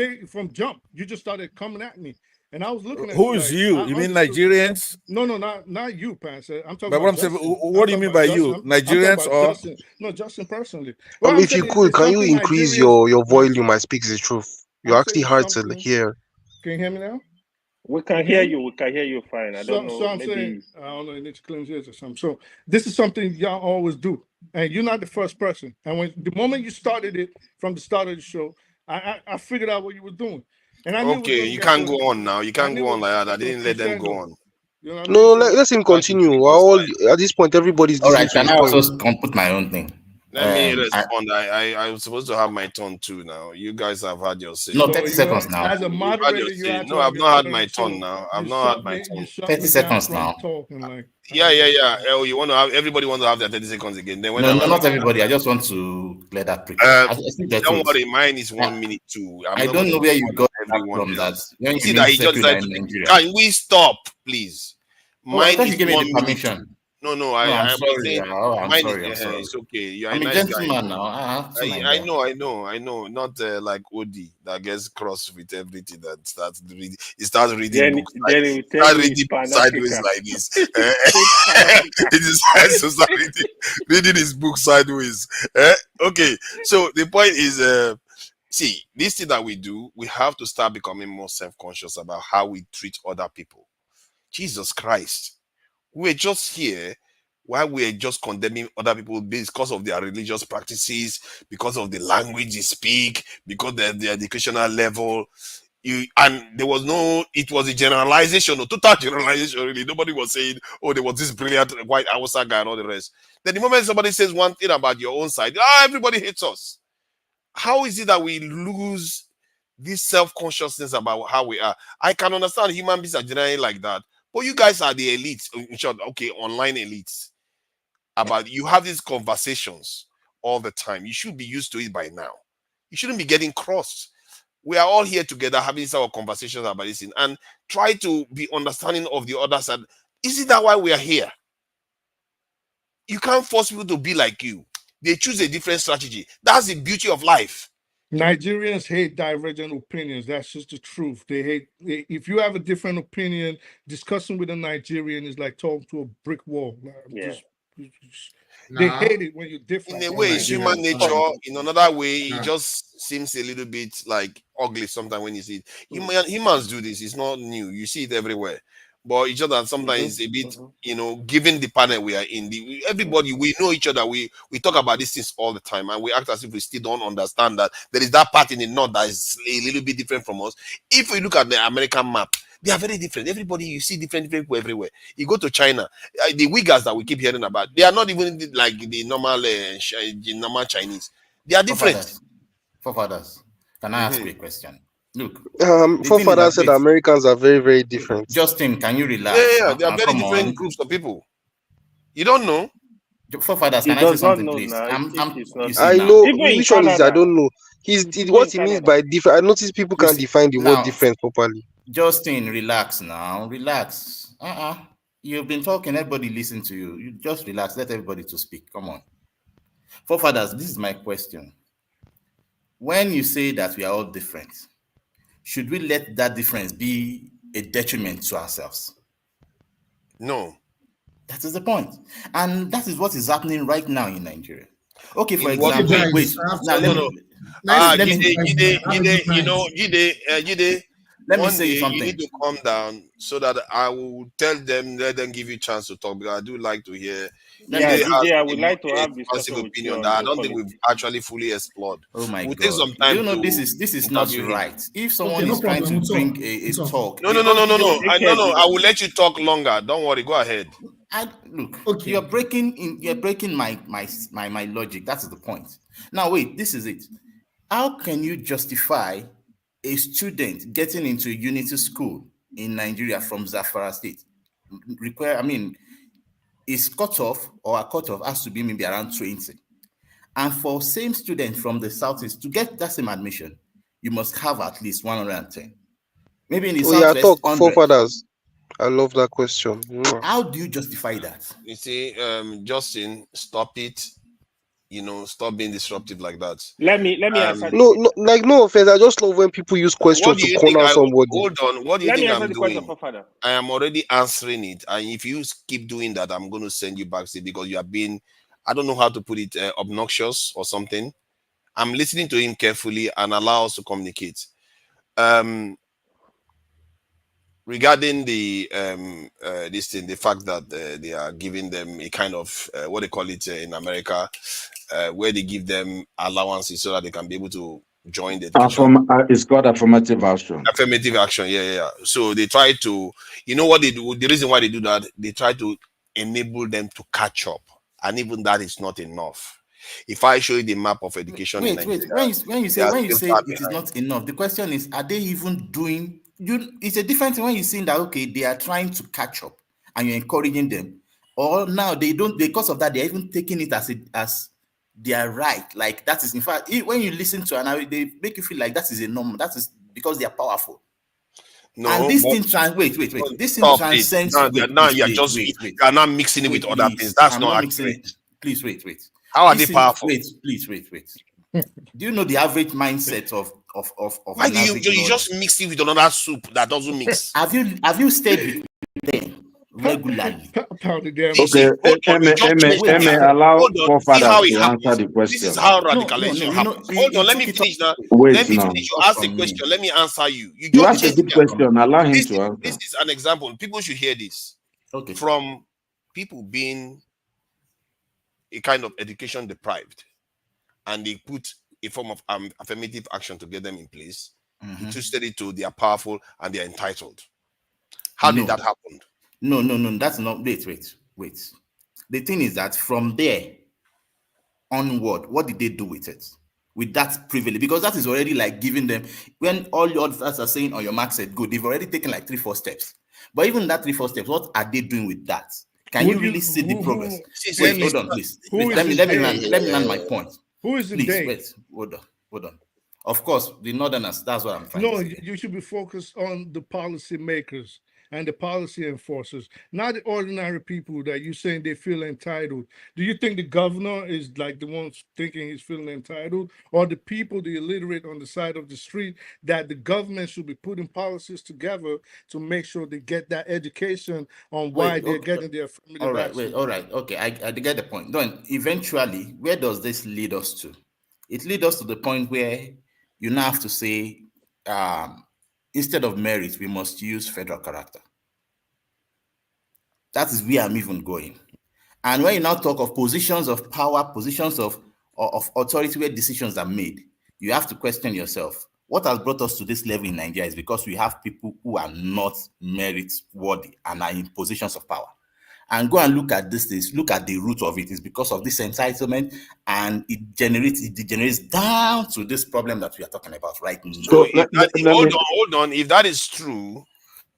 jump. You just started coming at me. And I was looking at who is you? You mean Nigerians? No, not you, Pastor. I'm talking about what Justin. What do you mean by you? Nigerians or Justin? No, Justin personally. If you could, can you increase your volume? I Speak the Truth. You're actually hard to hear. Can you hear me now? We can hear you. We can hear you fine. I don't know. So I'm saying, I don't know. You need to cleanse ears or something. So this is something y'all always do, and you're not the first person. And the moment you started it from the start of the show, I figured out what you were doing. And I knew you can't go on now. You can't go on like that. I didn't let them go on. No, let's him continue. At this point, everybody's all right. Can I also put my own thing? Let me respond. I was supposed to have my turn too now. You guys have had your say. No, 30 seconds now. As a moderator, no, I've not had my turn now. I've not had my turn. 30 seconds now. Yeah. You want to have everybody wants to have their 30 seconds again. Then no, not everybody. I just want to let that prick. Don't worry, mine is 1 minute too. I don't know where you got from that. When you see that he just said, "Can we stop, please?" Mine is 1 minute. No, I'm sorry. I'm sorry. It's okay. You're a nice gentleman guy. now. I know. Not like Odi that gets crossed with everything that starts reading. He starts reading books. Start reading sideways like this. He decides to start reading his book sideways. Okay. So the point is, see, this thing that we do, we have to start becoming more self-conscious about how we treat other people. Jesus Christ. We're just here Why we are just condemning other people because of their religious practices, because of the language they speak, because of their educational level. And there was it was a generalization, a total generalization, really. Nobody was saying, oh, there was this brilliant white Hausa guy and all the rest. Then the moment somebody says one thing about your own side, everybody hates us. How is it that we lose this self-consciousness about how we are? I can understand human beings are generally like that, but you guys are the elites, in short, okay, online elites. About you have these conversations all the time. You should be used to it by now. You shouldn't be getting crossed. We are all here together having our conversations about this thing and try to be understanding of the other side. Isn't that why we are here? You can't force people to be like you. They choose a different strategy. That's the beauty of life. Nigerians hate divergent opinions. That's just the truth. They hate if you have a different opinion. Discussing with a Nigerian is like talking to a brick wall. They hate it when you're different. In a way, it's human nature. In another way, it just seems a little bit like ugly sometimes when you see it. Humans do this. It's not new. You see it everywhere. But it's just that sometimes it's a bit, given the panel we are in, everybody, we know each other. We talk about these things all the time, and we act as if we still don't understand that there is that part in the north that is a little bit different from us. If we look at the American map, they are very different. Everybody, you see different people everywhere. You go to China, the Uyghurs that we keep hearing about, they are not even like the normal Chinese. They are different. Forefathers, can I ask you a question? Look, forefathers said Americans are very, very different. Justin, can you relax? Yeah, they are very different groups of people. You don't know? Forefathers, can I say something, please? I know which one is. I don't know. What he means by different. I notice people can't define the word different properly. Justin, relax now. Relax. You've been talking. Everybody listen to you. You just relax. Let everybody to speak. Come on. Forefathers, this is my question. When you say that we are all different, should we let that difference be a detriment to ourselves? No. That is the point. And that is what is happening right now in Nigeria. Okay, for example, wait. Now, let me say something. You need to calm down so that I will tell them, let them give you a chance to talk, because I do like to hear. I would like to have discussion with opinion that I don't think we've actually fully explored. Oh my God! Take some time. You know, this is not right. If someone is trying to bring a talk, no. I will let you talk longer. Don't worry. Go ahead. Look, you're breaking my logic. That's the point. Now wait, this is it. How can you justify a student getting into a unity school in Nigeria from Zamfara State? Is cutoff or a cutoff has to be maybe around 20. And for same student from the Southeast to get that same admission, you must have at least 110. Maybe in the Southwest, 100. Forefathers. I love that question. How do you justify that? You see, Justin, stop it. Stop being disruptive like that. Let me answer. No offense. I just love when people use questions to corner somebody. Hold on. What do you think I'm doing? I am already answering it, and if you keep doing that, I'm going to send you back because you are being, I don't know how to put it, obnoxious or something. I'm listening to him carefully and allow us to communicate. Regarding the this thing, the fact that they are giving them a kind of what they call it in America, where they give them allowances so that they can be able to join the education. It's called affirmative action. Affirmative action, yeah. So they try to, what they do. The reason why they do that, they try to enable them to catch up, and even that is not enough. If I show you the map of education in Nigeria, when you say it is not enough, the question is, are they even doing? It's a different thing when you're saying that they are trying to catch up and you're encouraging them, or now they don't, because of that they're even taking it as their right. Like that is, in fact, when you listen to and they make you feel like that is a norm. That is because they are powerful. No, and this thing wait. This thing transcends. Now you're not mixing it with other things. That's not accurate. Please wait. How are they powerful? Please. Do you know the average mindset of why do you just mix it with another soup that doesn't mix? Have you stayed with them regularly? Okay, allow forefathers to answer the question. This is how radicalization happens. Hold on, let me finish now. Wait, you ask the question. Let me answer you. You ask a good question. Allow him to answer. This is an example. People should hear this. Okay. From people being a kind of education deprived, and they put a form of affirmative action to get them in place. They twisted it to they are powerful and they are entitled. How did that happen? No. That's not. Wait. The thing is that from there onward, what did they do with it? With that privilege? Because that is already like giving them, when all your others are saying on your mark said good, they've already taken like 3-4 steps. But even that 3-4 steps, what are they doing with that? Can you really see the progress? Wait, hold on, please. Let me land my point. Who is the please, they? Wait, hold on. Of course, the Northerners, that's what I'm trying to say. No, you should be focused on the policy makers and the policy enforcers, not the ordinary people that you're saying they feel entitled. Do you think the governor is like the ones thinking he's feeling entitled, or the people, the illiterate on the side of the street, that the government should be putting policies together to make sure they get that education on why they're getting their affirmative action? All right, okay, I get the point. Then eventually, where does this lead us to? It leads us to the point where you now have to say, instead of merit, we must use federal character. That is where I'm even going. And when you now talk of positions of power, positions of authority where decisions are made, you have to question yourself. What has brought us to this level in Nigeria is because we have people who are not merit worthy and are in positions of power. And go and look at this, look at the root of it. Is because of this entitlement, and it degenerates down to this problem that we are talking about right now. So hold on. If that is true,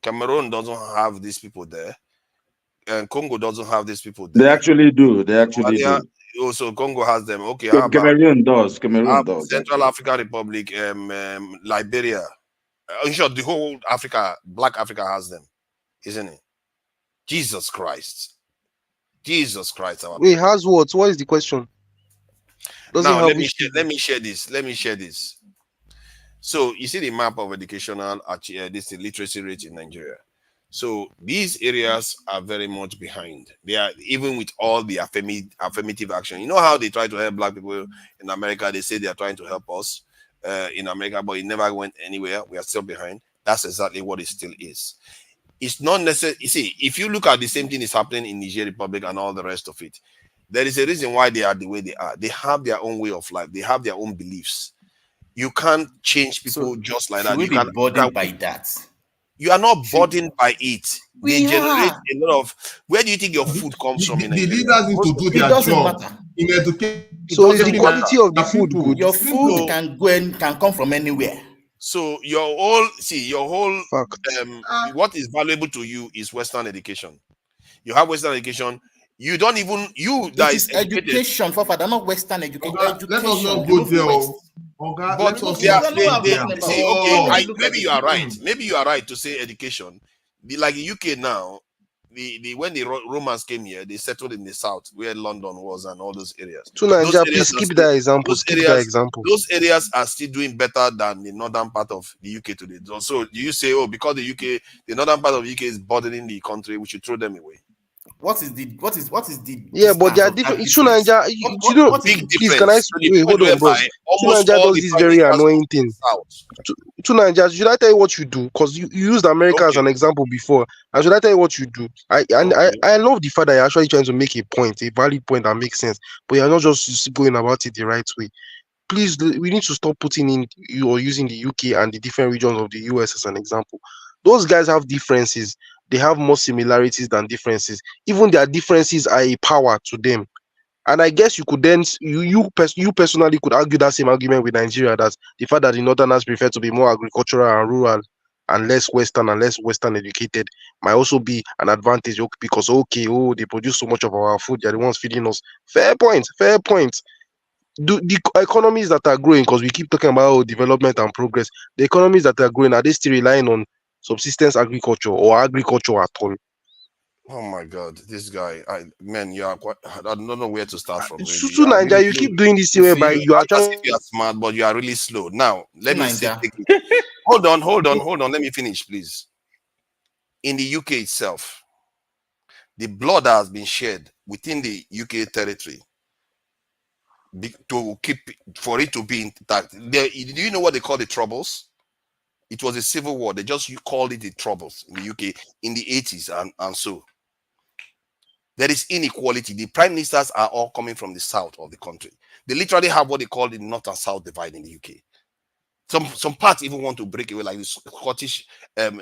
Cameroon doesn't have these people there, and Congo doesn't have these people there. They actually do. Do. Also, Congo has them. Okay, Cameroon does. Central African Republic, Liberia. In short, the whole Africa, Black Africa has them, isn't it? Jesus Christ. Wait, has what? What is the question? Now let me share this. So you see the map of educational this literacy rate in Nigeria. So these areas are very much behind. They are, even with all the affirmative action. You know how they try to help Black people in America? They say they are trying to help us in America, but it never went anywhere. We are still behind. That's exactly what it still is. It's not necessary. You see, if you look at the same thing is happening in Niger Republic and all the rest of it, there is a reason why they are the way they are. They have their own way of life. They have their own beliefs. You can't change people just like that. You can't be burdened by that. You are not burdened by it. They generate a lot of. Where do you think your food comes from? The leaders need to do their job in education. So is the quality of the food good? Your food can come from anywhere. So your whole what is valuable to you is Western education. You have Western education. You don't even that is education, Father, not Western education. Let us not go there. Maybe you are right. Maybe you are right to say education. Like the UK now, when the Romans came here, they settled in the south where London was and all those areas. Please keep that example. Those areas are still doing better than the northern part of the UK today. So you say, because the northern part of the UK is burdening the country, we should throw them away. What is the but they are different. Nigeria, please can I wait, hold on, bro. Nigeria does this very annoying thing. Nigeria, should I tell you what you do? Because you used America as an example before. And should I tell you what you do? I love the fact that you're actually trying to make a point, a valid point that makes sense, but you're not just going about it the right way. Please, we need to stop putting in or using the UK and the different regions of the US as an example. Those guys have differences. They have more similarities than differences. Even their differences are a power to them. And I guess you could then, you personally could argue that same argument with Nigeria, that the fact that the Northerners prefer to be more agricultural and rural and less Western educated might also be an advantage, because they produce so much of our food, they're the ones feeding us. Fair point. The economies that are growing, because we keep talking about development and progress, the economies that are growing, are they still relying on subsistence agriculture or agriculture at all? Oh my God, this guy! You are quite. I don't know where to start from. Really. Nigeria, you keep doing this way by you are trying. You are smart, but you are really slow. Now, let me say. Hold on. Let me finish, please. In the UK itself, the blood that has been shed within the UK territory for it to be intact. Do you know what they call the Troubles? It was a civil war. They just called it the Troubles in the UK in the 80s and so. There is inequality. The prime ministers are all coming from the south of the country. They literally have what they call the north and south divide in the UK. Some parts even want to break away, like the Scottish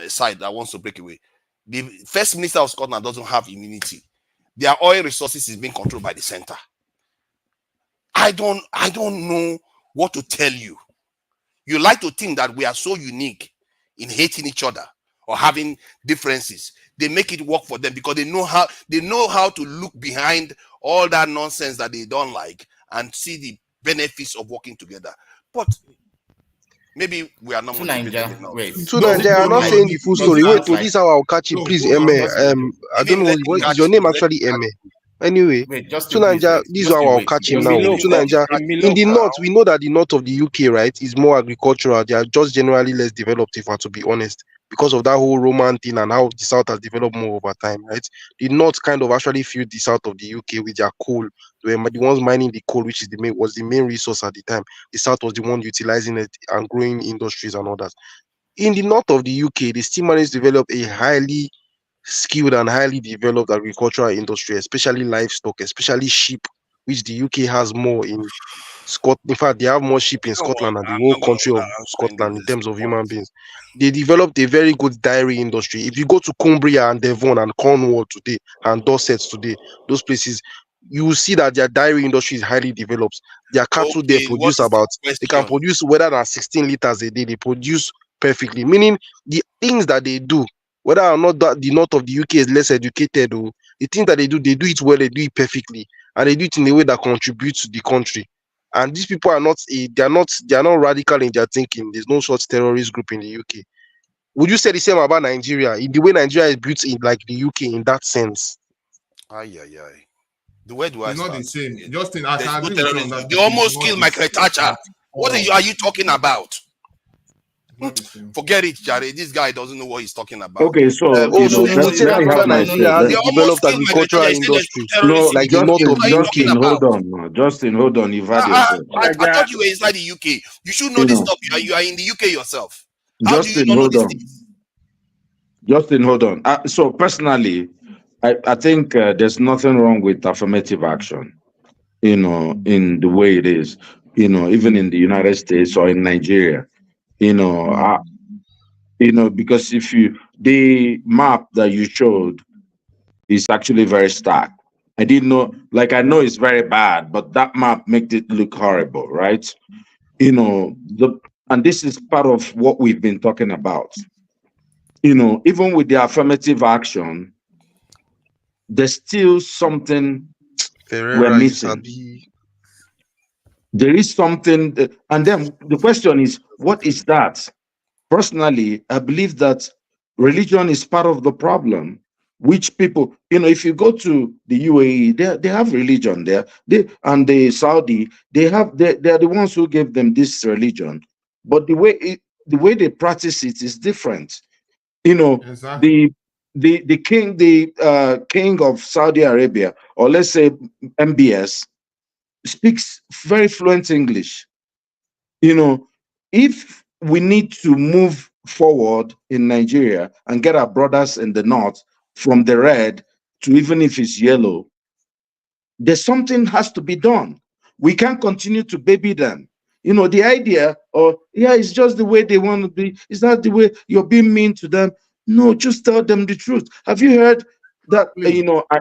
side that wants to break away. The first minister of Scotland doesn't have immunity. Their oil resources is being controlled by the center. I don't know what to tell you. You like to think that we are so unique in hating each other or having differences. They make it work for them because they know how to look behind all that nonsense that they don't like and see the benefits of working together. But maybe we are not motivated enough. So Nigeria, I'm not saying the full story. Wait, to this how I'll catch it, please, Eme. I don't know what is your name actually, Eme. Anyway, so Nigeria, this is how I'll catch him now. So Nigeria, in the north, we know that the north of the UK, right, is more agricultural. They are just generally less developed, if I to be honest, because of that whole Roman thing and how the south has developed more over time, right? The north kind of actually filled the south of the UK with their coal. They were the ones mining the coal, which is was the main resource at the time. The south was the one utilizing it and growing industries and others. In the north of the UK, they still managed to develop a highly skilled and highly developed agricultural industry, especially livestock, especially sheep, which the UK has more in Scotland. In fact, they have more sheep in Scotland than the whole country of Scotland in terms of human beings. They developed a very good dairy industry. If you go to Cumbria and Devon and Cornwall today and Dorset today, those places, you will see that their dairy industry is highly developed. Their cattle they produce they can produce whether than 16 liters a day. They produce perfectly, meaning the things that they do, whether or not that the north of the UK is less educated, or the things that they do it well, they do it perfectly, and they do it in a way that contributes to the country. And these people are not they are not radical in their thinking. There's no such terrorist group in the UK. Would you say the same about Nigeria? In the way Nigeria is built in like the UK in that sense? The way do I start? Not the same. Justin, I can agree with you on that. They almost killed Michael Thatcher. What are you talking about? Forget it, Jared. This guy doesn't know what he's talking about. Okay, so you would say that northern Nigeria has a developed agricultural industry, no, like the north of the Justin, UK. Hold on. You've had yourself. I thought you were inside the UK. You should know this stuff. You are in the UK yourself. How Justin, do you not know hold on. Justin, hold on. So personally, I think there's nothing wrong with affirmative action. In the way it is, even in the United States or in Nigeria. Because the map that you showed is actually very stark. I didn't know, I know it's very bad, but that map makes it look horrible, right? And this is part of what we've been talking about. Even with the affirmative action, there's still something we're missing. There is something, and then the question is, what is that? Personally, I believe that religion is part of the problem, which people, if you go to the UAE, they have religion there. And the Saudi, they're the ones who gave them this religion. But the way they practice it is different. Exactly. The king of Saudi Arabia, or let's say MBS, speaks very fluent English. If we need to move forward in Nigeria and get our brothers in the north from the red to even if it's yellow, there's something has to be done. We can't continue to baby them. The idea, it's just the way they want to be. Is that the way you're being mean to them? No, just tell them the truth. Have you heard that?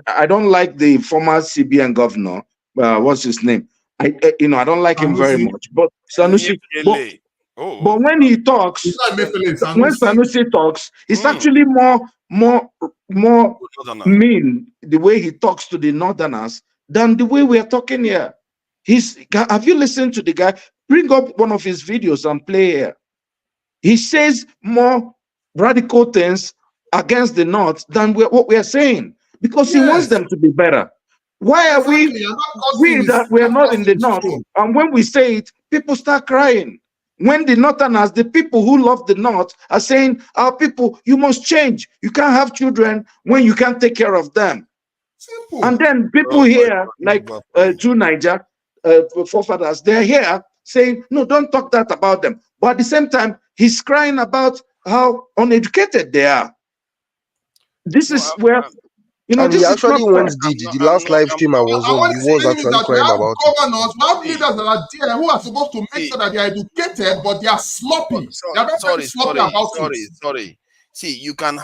I don't like the former CBN governor. What's his name? I don't like him very much. But Sanusi. But when he talks, when Sanusi talks, it's actually more mean the way he talks to the northerners than the way we are talking here. Have you listened to the guy? Bring up one of his videos and play here. He says more radical things against the North than what we are saying, because he wants them to be better. Why are we that we are not in the North? And when we say it, people start crying. When the Northerners, the people who love the North, are saying, our people, you must change. You can't have children when you can't take care of them. Simple. And then people here, like two Niger forefathers, they're here saying, no, don't talk that about them. But at the same time, he's crying about how uneducated they are. This is where, And this he is not actually fair. once did. The last live stream I was And on, what he he's was saying is actually that we crying have about it. governors, we have leaders that are there who are supposed to make sure that they are educated, but they are sloppy. They are very sloppy about it. Sorry. See, you can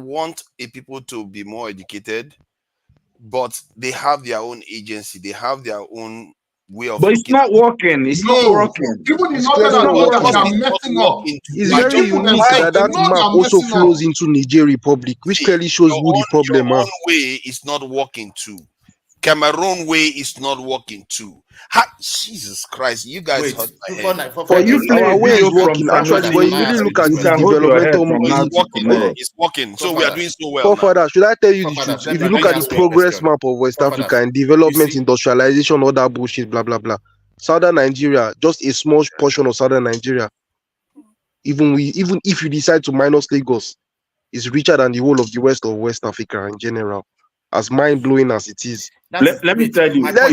want a people to be more educated, but they have their own agency, they have their own way of But it's looking not at it. working. It's not working. Even in It's northern clearly and not northern, they working. are messing up. It's The very people unique themselves, that they that know they map are also messing up. flows into Niger Republic, which clearly shows who the problem Your are. own way is not working too. Cameroon way is not working too. Jesus Christ, you guys hurt my head. For you, our way is working actually. But if you really look at you the can hold your head developmental, from now to tomorrow. It's working. So we are doing so well now. Forefather, should I tell you the truth? If you look at the progress map of West Africa and development, industrialization, all that bullshit, blah blah blah, southern Nigeria, just a small portion of southern Nigeria, even if you decide to minus Lagos, is richer than the whole of the west of West Africa in general. As mind blowing as it is. Let me tell you, Let's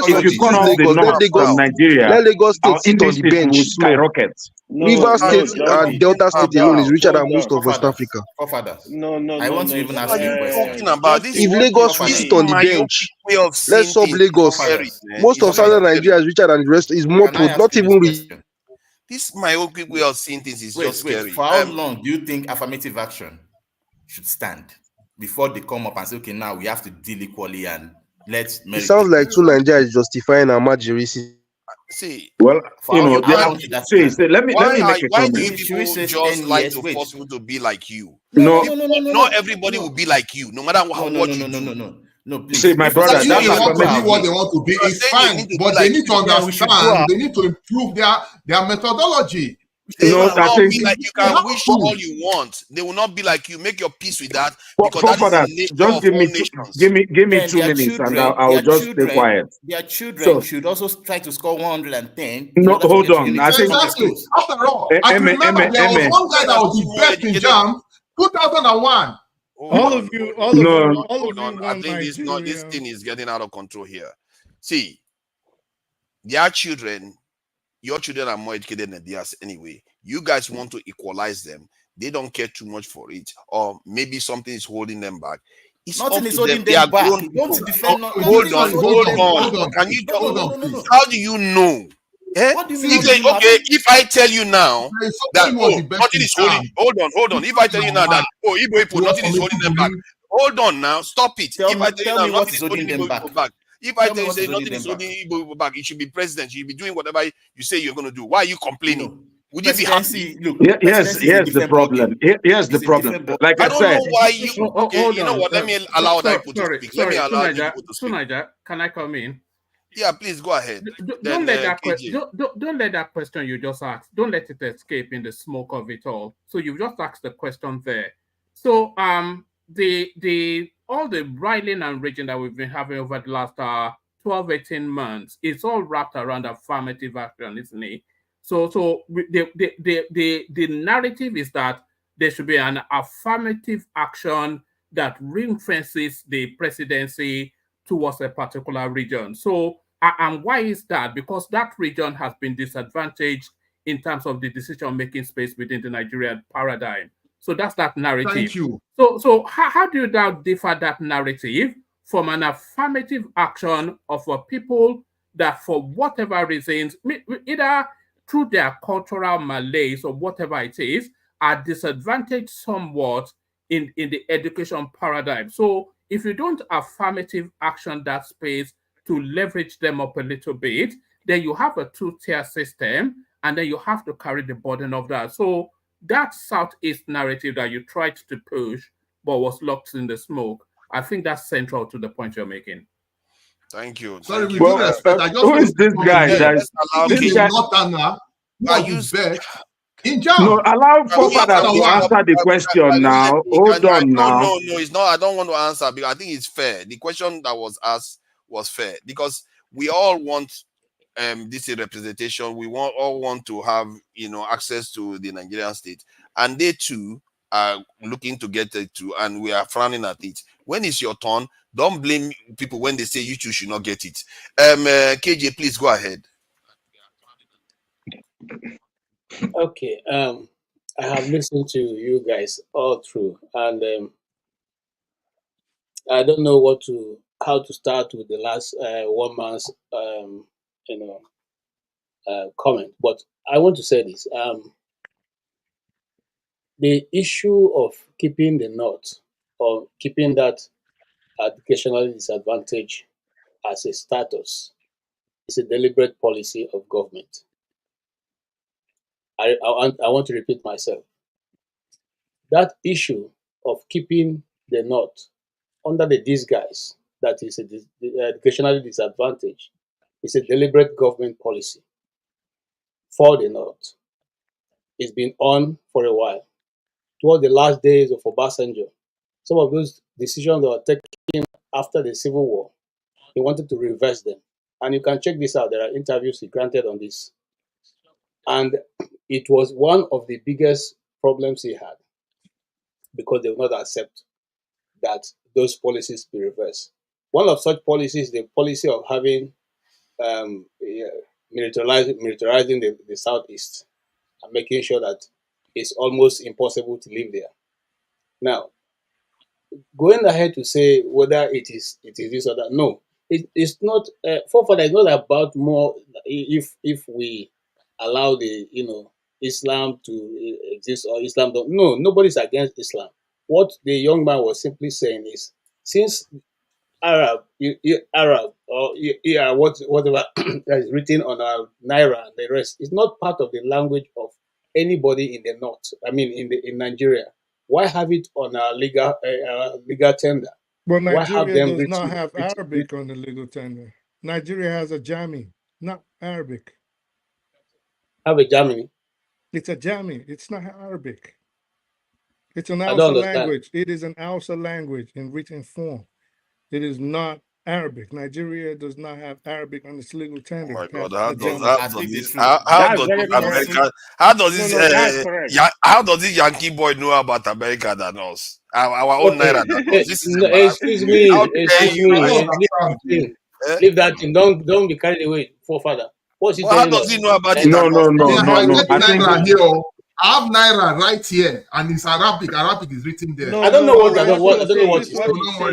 if you cut off the Lagos. north from Nigeria, Let Lagos State our sit on the indices will bench small. skyrocket. Rivers State and Delta State alone is richer than most of West Africa. No. I want to even ask you a question. Talking about this, If Lagos will sit on the bench, way of let's sub Lagos. Most of southern Nigeria is richer than the rest. Is more not even rich. This myopic way of seeing things is just scary. For how long do you think affirmative action should stand before they come up and say, okay, now we have to deal equally and let's It sounds like two Nigeria is justifying our marginalism. See, well, let me make a why comment. do people just like to force people to be like you? No. Not everybody will be like you, no matter what you do. No, please. See, my brother, that's that's want to be what they want to be. It's fine, but they need to understand. They need to improve their methodology. They will not be like you can wish all you want. They will not be like you. Make your peace with that because that is the nature just of give all me nations. give me 2 minutes and I'll just stay quiet. Their children should also try to score 110. No, hold on. I think exactly. After all, I can remember there was one guy that was the best in JAM, 2001. All of you I think this thing is getting out of control here. See, their children, your children are more educated than theirs anyway. You guys want to equalize them. They don't care too much for it, or maybe something is holding them back. Nothing is holding them back. Don't defend. Hold on. Can you no. How do you know? What do you mean? If I tell you now that nothing is holding, hold on. If I tell you now that Igbo, nothing is holding them back. Hold on now, stop it. If I tell you now nothing is holding them back. If I tell you say nothing is holding Igbo back, you should be president. You should be doing whatever you say you're going to do. Why are you complaining? Would you be happy? Here's the problem. Here's the problem. Like I said, know why you. Okay, you know what? Let me allow that people to speak. Let me allow people to speak. Can I come in? Yeah, please go ahead. Don't let that question you just asked. Don't let it escape in the smoke of it all. So you just asked the question there. So all the riling and raging that we've been having over the last 12, 18 months, it's all wrapped around affirmative action, isn't it? So the narrative is that there should be an affirmative action that ring fences the presidency towards a particular region. So, and why is that? Because that region has been disadvantaged in terms of the decision-making space within the Nigerian paradigm. So that's that narrative. Thank you. So how do you now differ that narrative from an affirmative action of people that for whatever reasons, either through their cultural malaise or whatever it is, are disadvantaged somewhat in the education paradigm? So if you don't affirmative action that space to leverage them up a little bit, then you have a two-tier system, and then you have to carry the burden of that. So that Southeast narrative that you tried to push but was locked in the smoke, I think that's central to the point you're making. Thank you. Sorry, Thank with you. due respect, I just who is this guy? No, allow Forefather to answer the question now. Hold on now. No, it's not. I don't want to answer because I think it's fair. The question that was asked was fair because we all want this representation. We all want to have access to the Nigerian state, and they too are looking to get it too, and we are frowning at it. When it's your turn, don't blame people when they say you two should not get it. KJ, please go ahead. Okay. I have listened to you guys all through, and I don't know how to start with the last one man's comment, but I want to say this: the issue of keeping the North or keeping that educational disadvantage as a status is a deliberate policy of government. I want to repeat myself. That issue of keeping the North under the disguise that is educationally disadvantaged is a deliberate government policy for the North. It's been on for a while. Toward the last days of Obasanjo, some of those decisions that were taken after the Civil War, he wanted to reverse them. And you can check this out. There are interviews he granted on this. And it was one of the biggest problems he had because they would not accept that those policies be reversed. One of such policies is the policy of having militarizing the Southeast and making sure that it's almost impossible to live there. Now, going ahead to say whether it is this or that, no, it's not. Forefather is not about more if we allow the Islam to exist or Islam don't. No, nobody's against Islam. What the young man was simply saying is, since Arab or whatever that is written on our naira and the rest is not part of the language of anybody in the north. I mean, in Nigeria, why have it on our legal tender? Well, Why have Nigeria them does not have written? Arabic on the legal tender. Nigeria has a Jami, not Arabic. Have a Germany? It's a Jami. It's not Arabic. It's an Hausa language. It is an Hausa language in written form. It is not Arabic. Nigeria does not have Arabic on its legal tender. Oh my God! How does this Yankee boy know about America than us? Our own naira than us. This is excuse me. Leave that thing. Don't be carried away, forefather. What's he how does he know about it? No. I have Naira right here, and it's Arabic. Arabic is written there. I don't know what he's saying. I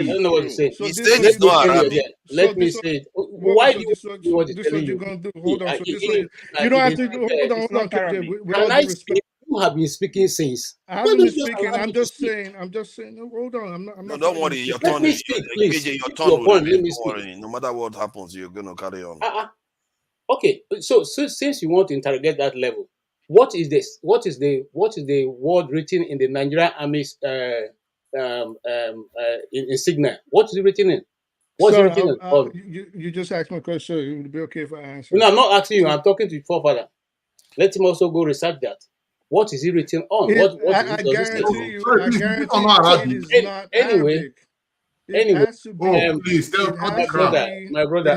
don't know what he's saying. He said it's not Arabic. Let me say it. Why do you do what he's telling you? Hold on. You don't have to. Hold on. Can I speak? You have been speaking since. I haven't been speaking. I'm just saying. No, hold on. I'm not. Don't worry. Your turn. Let me speak, please. Your turn. Let me speak. No matter what happens, you're gonna carry on. Okay. So since you want to interrogate that level, what is this? What is the word written in the Nigerian Army's insignia? What is it written in? What's it written on? You just asked my question, so it would be okay if I answer. No, I'm not asking you. I'm talking to your forefather. Let him also go research that. What is it written on? I guarantee you, it is not Arabic. Anyway, please tell my brother,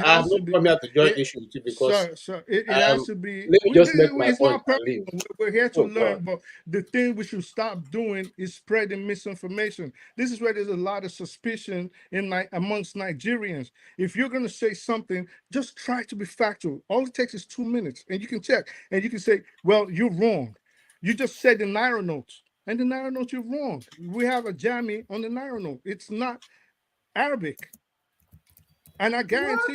I have not come here to join issue with you because it has to be. Let me just make my point and leave. We're here to learn, but the thing we should stop doing is spreading misinformation. This is where there's a lot of suspicion amongst Nigerians. If you're going to say something, just try to be factual. All it takes is 2 minutes, and you can check, and you can say, "Well, you're wrong. You just said the Naira notes, and the Naira notes, you're wrong. We have a Jami on the Naira note. It's not Arabic." And I guarantee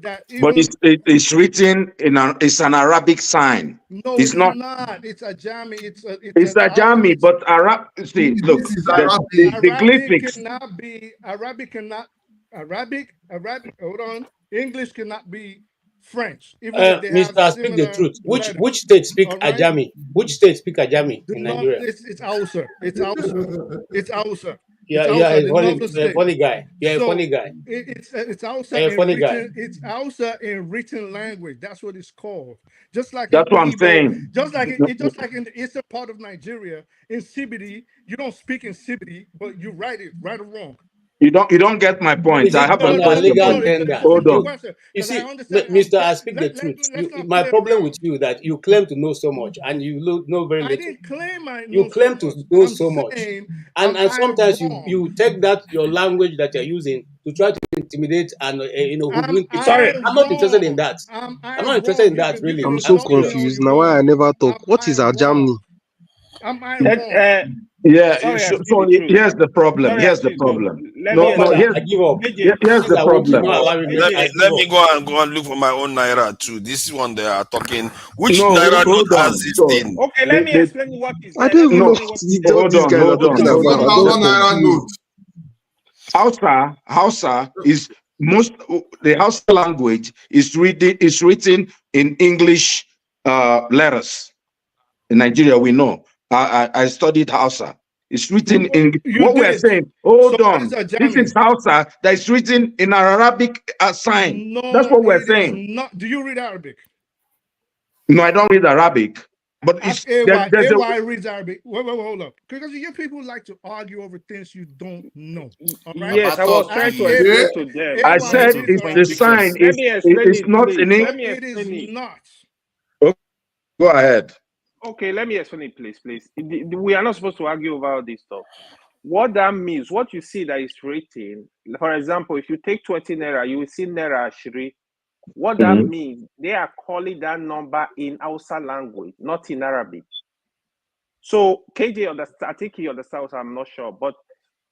that but it's written it's an Arabic sign. No, it's not. It's a Jami. It's a Jami, but Arab. See, look, the glyphics cannot be Arabic. Hold on. English cannot be French. Mr. Speak the truth. Which state speak Ajami? Which state speak Ajami in Nigeria? It's Hausa. It's Hausa. It's Hausa. Yeah, you're a funny guy. You're a funny guy. It's Hausa. It's Hausa in written language. That's what it's called. Just like that's what I'm saying. Just like in the eastern part of Nigeria, in Sibidi, you don't speak in Sibidi, but you write it right or wrong. You don't get my point. I have a question. Hold on. You see, Mr. I speak the truth. My problem with you that you claim to know so much and you know very little. I didn't claim you claim to know so much, and sometimes you take that your language that you're using to try to intimidate and Sorry, I'm not interested in that. I'm not interested in that. Really, I'm so confused now. Why I never talk? What is a Germany? Am I wrong? Yeah. Sorry, I So, speak so the truth. here's the problem. Sorry, Here's the please go. problem. Let No, me no. explain. Here's I give up. here's the problem. Let me go and look for my own naira too. This one they are talking. Which No, naira note hold has on. this So thing? Okay, let me explain what is I there. don't Let me even know explain what is there. what hold these on, guys are hold on, talking hold about. on. I'm just naira note. confused. Hausa is the Hausa language is written in English letters. In Nigeria, we know. I studied Hausa. It's written in You what we're did. saying. So Hold what is on. a This is jamming? Hausa that is written in an Arabic sign. That's No, what we're it is saying. not. Do you read Arabic? No, I don't read Arabic. But Ask it's AY. there's a AY reads Arabic. Wait, hold up. Because your people like to argue over things you don't know. All right? Yes, I was trying Ask to AY. explain to them. I AY said reads it's the Arabic. sign Let me explain is it, not please. in English. Let me It is explain it. not. Go ahead. Okay, let me explain it, please. We are not supposed to argue over all this stuff. What that means, what you see that is written, for example, if you take 20 naira, you will see naira ashiri. What that means, they are calling that number in Hausa language, not in Arabic. So KJ understand, I think he understands, I'm not sure. But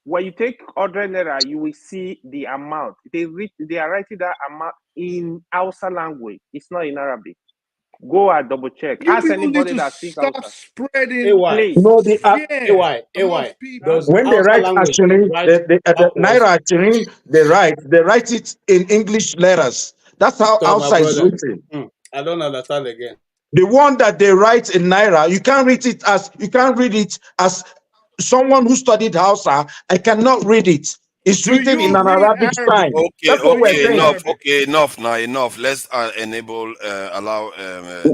when you take 100 naira, you will see the amount. They are writing that amount in Hausa language. It's not in Arabic. Go and double check. You Ask people need anybody to that speaks stop Hausa. spreading Please. No, the fear amongst people. when they write actually, the Naira actually, they write it in English letters. That's how So my Hausa is brother, written. I don't understand again. The one that they write in Naira, you can't read it as someone who studied Hausa. I cannot read it. It's Do written in you an read Arabic Arabic? sign. Okay, That's what we're saying. enough now, enough. Let's allow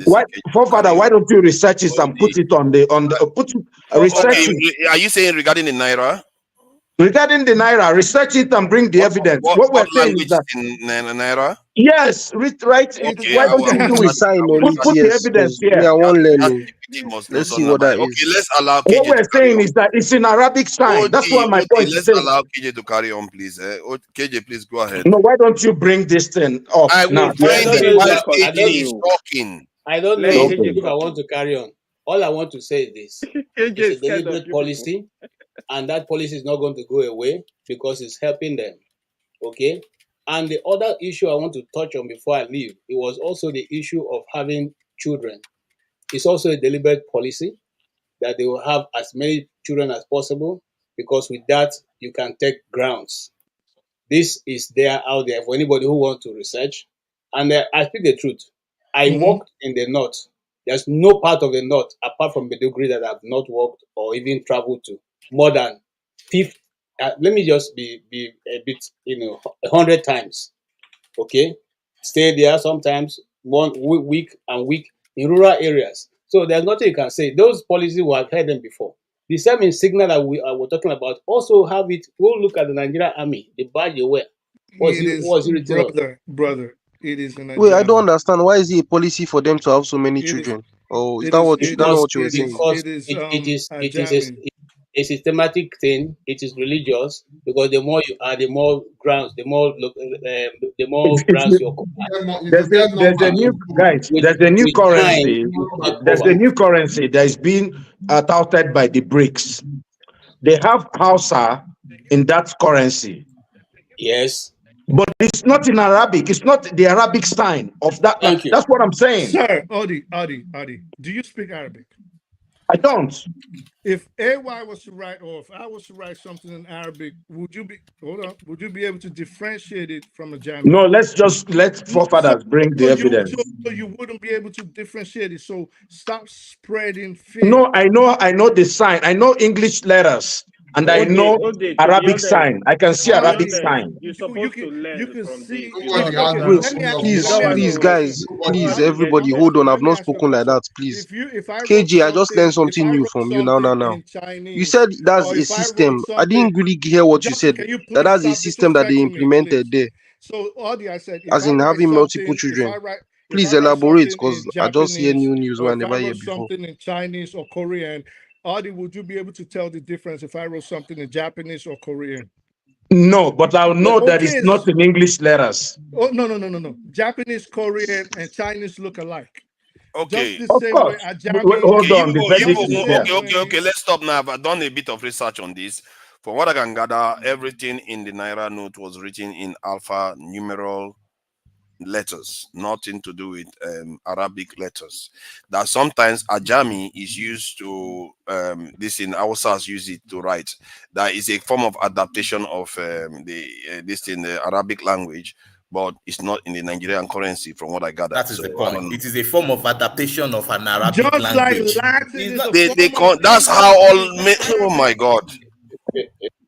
Why, forefather, why don't you research it and put it on the research Okay, it are you saying regarding the naira? regarding the Naira? Research it and bring the evidence. What we're What saying is language that is in naira? yes, right. Okay, Why don't I you will do The it? start. sign I will on it, start. Put the yes, evidence because me, here. I won't learn. That's Oh. the must know. Let's So see now, what that okay, is. let's allow What KJ to we're carry saying on. is that it's in Arabic sign. That's what my point is Let's saying. allow KJ to carry on, please. KJ, please go ahead. No, why don't you bring this thing up I now? will bring it while KJ is talking. I don't know Please. if I want to carry on. All I want to say is this. It's a deliberate policy, and that policy is not going to go away because it's helping them. Okay? And the other issue I want to touch on before I leave, it was also the issue of having children. It's also a deliberate policy that they will have as many children as possible because with that, you can take grounds. This is there out there for anybody who wants to research. And I speak the truth. I worked in the north. There's no part of the north apart from Meduguri that I've not worked or even traveled to more than 50. Let me just be a bit, 100 times. Okay, stay there sometimes 1 week and week in rural areas. So there's nothing you can say. Those policies we have heard them before. The same in signal that we were talking about. Also have it. Go look at the Nigerian army. The badge you wear. It is, What's it written on? brother. It is in a Wait, I don't jamming. understand. Why is it a policy for them to have so many It is. children? Oh, is It that is. what It that not is. what you were saying? Because It is. A it is jamming. a systematic thing. It is religious because the more you are, the more grounds, the more grounds you occupy. There's a new guys. With There's a new time, currency. you take There's over. a new currency that is being touted by the BRICS. They have Hausa in that currency. Yes. But it's not in Arabic. It's not the Arabic sign of that. Thank you. That's what I'm saying. Sir, Adi, do you speak Arabic? I don't. If AY was to write, or if I was to write something in Arabic, would you be able to differentiate it from a jamming? No, let forefathers bring the evidence. So you wouldn't be able to differentiate it. So stop spreading fear. No, I know the sign. I know English letters, and I know To be Arabic honest, sign. I can see Arabic sign. you're supposed to learn from this. You Okay, don't Wait, understand. please, guys, please, everybody, hold on. I've not spoken like that, please. If I wrote KG, I just learned something, if something I new wrote from you now. something in You Chinese, said that's or a if I wrote system. I something, didn't really hear what you said. can you That please that's a stop system that they disrespecting me, please? implemented there, So Audie, I said, if as I in write having multiple something, children. if Please I write elaborate, something because in I just hear Japanese, new news or where I if I never hear wrote before. something in Chinese or Korean, Audie, would you be able to tell the difference if I wrote something in Japanese or Korean? No, but I'll know that it's Okay. not in English letters. Oh, no. Japanese, Korean, and Chinese look alike. Okay. Just the Of same way course. Ajami. Hold on, the verdict is there. Okay. Let's stop now. I've done a bit of research on this. From what I can gather, everything in the Naira note was written in alpha numeral letters, nothing to do with Arabic letters. That sometimes Ajami is used to this in Hausas use it to write. That is a form of adaptation of this in the Arabic language, but it's not in the Nigerian currency, from what I gather. That is the point. It is a form of adaptation of an Arabic Just language. like Latin is a They form of that's how all. Oh my God!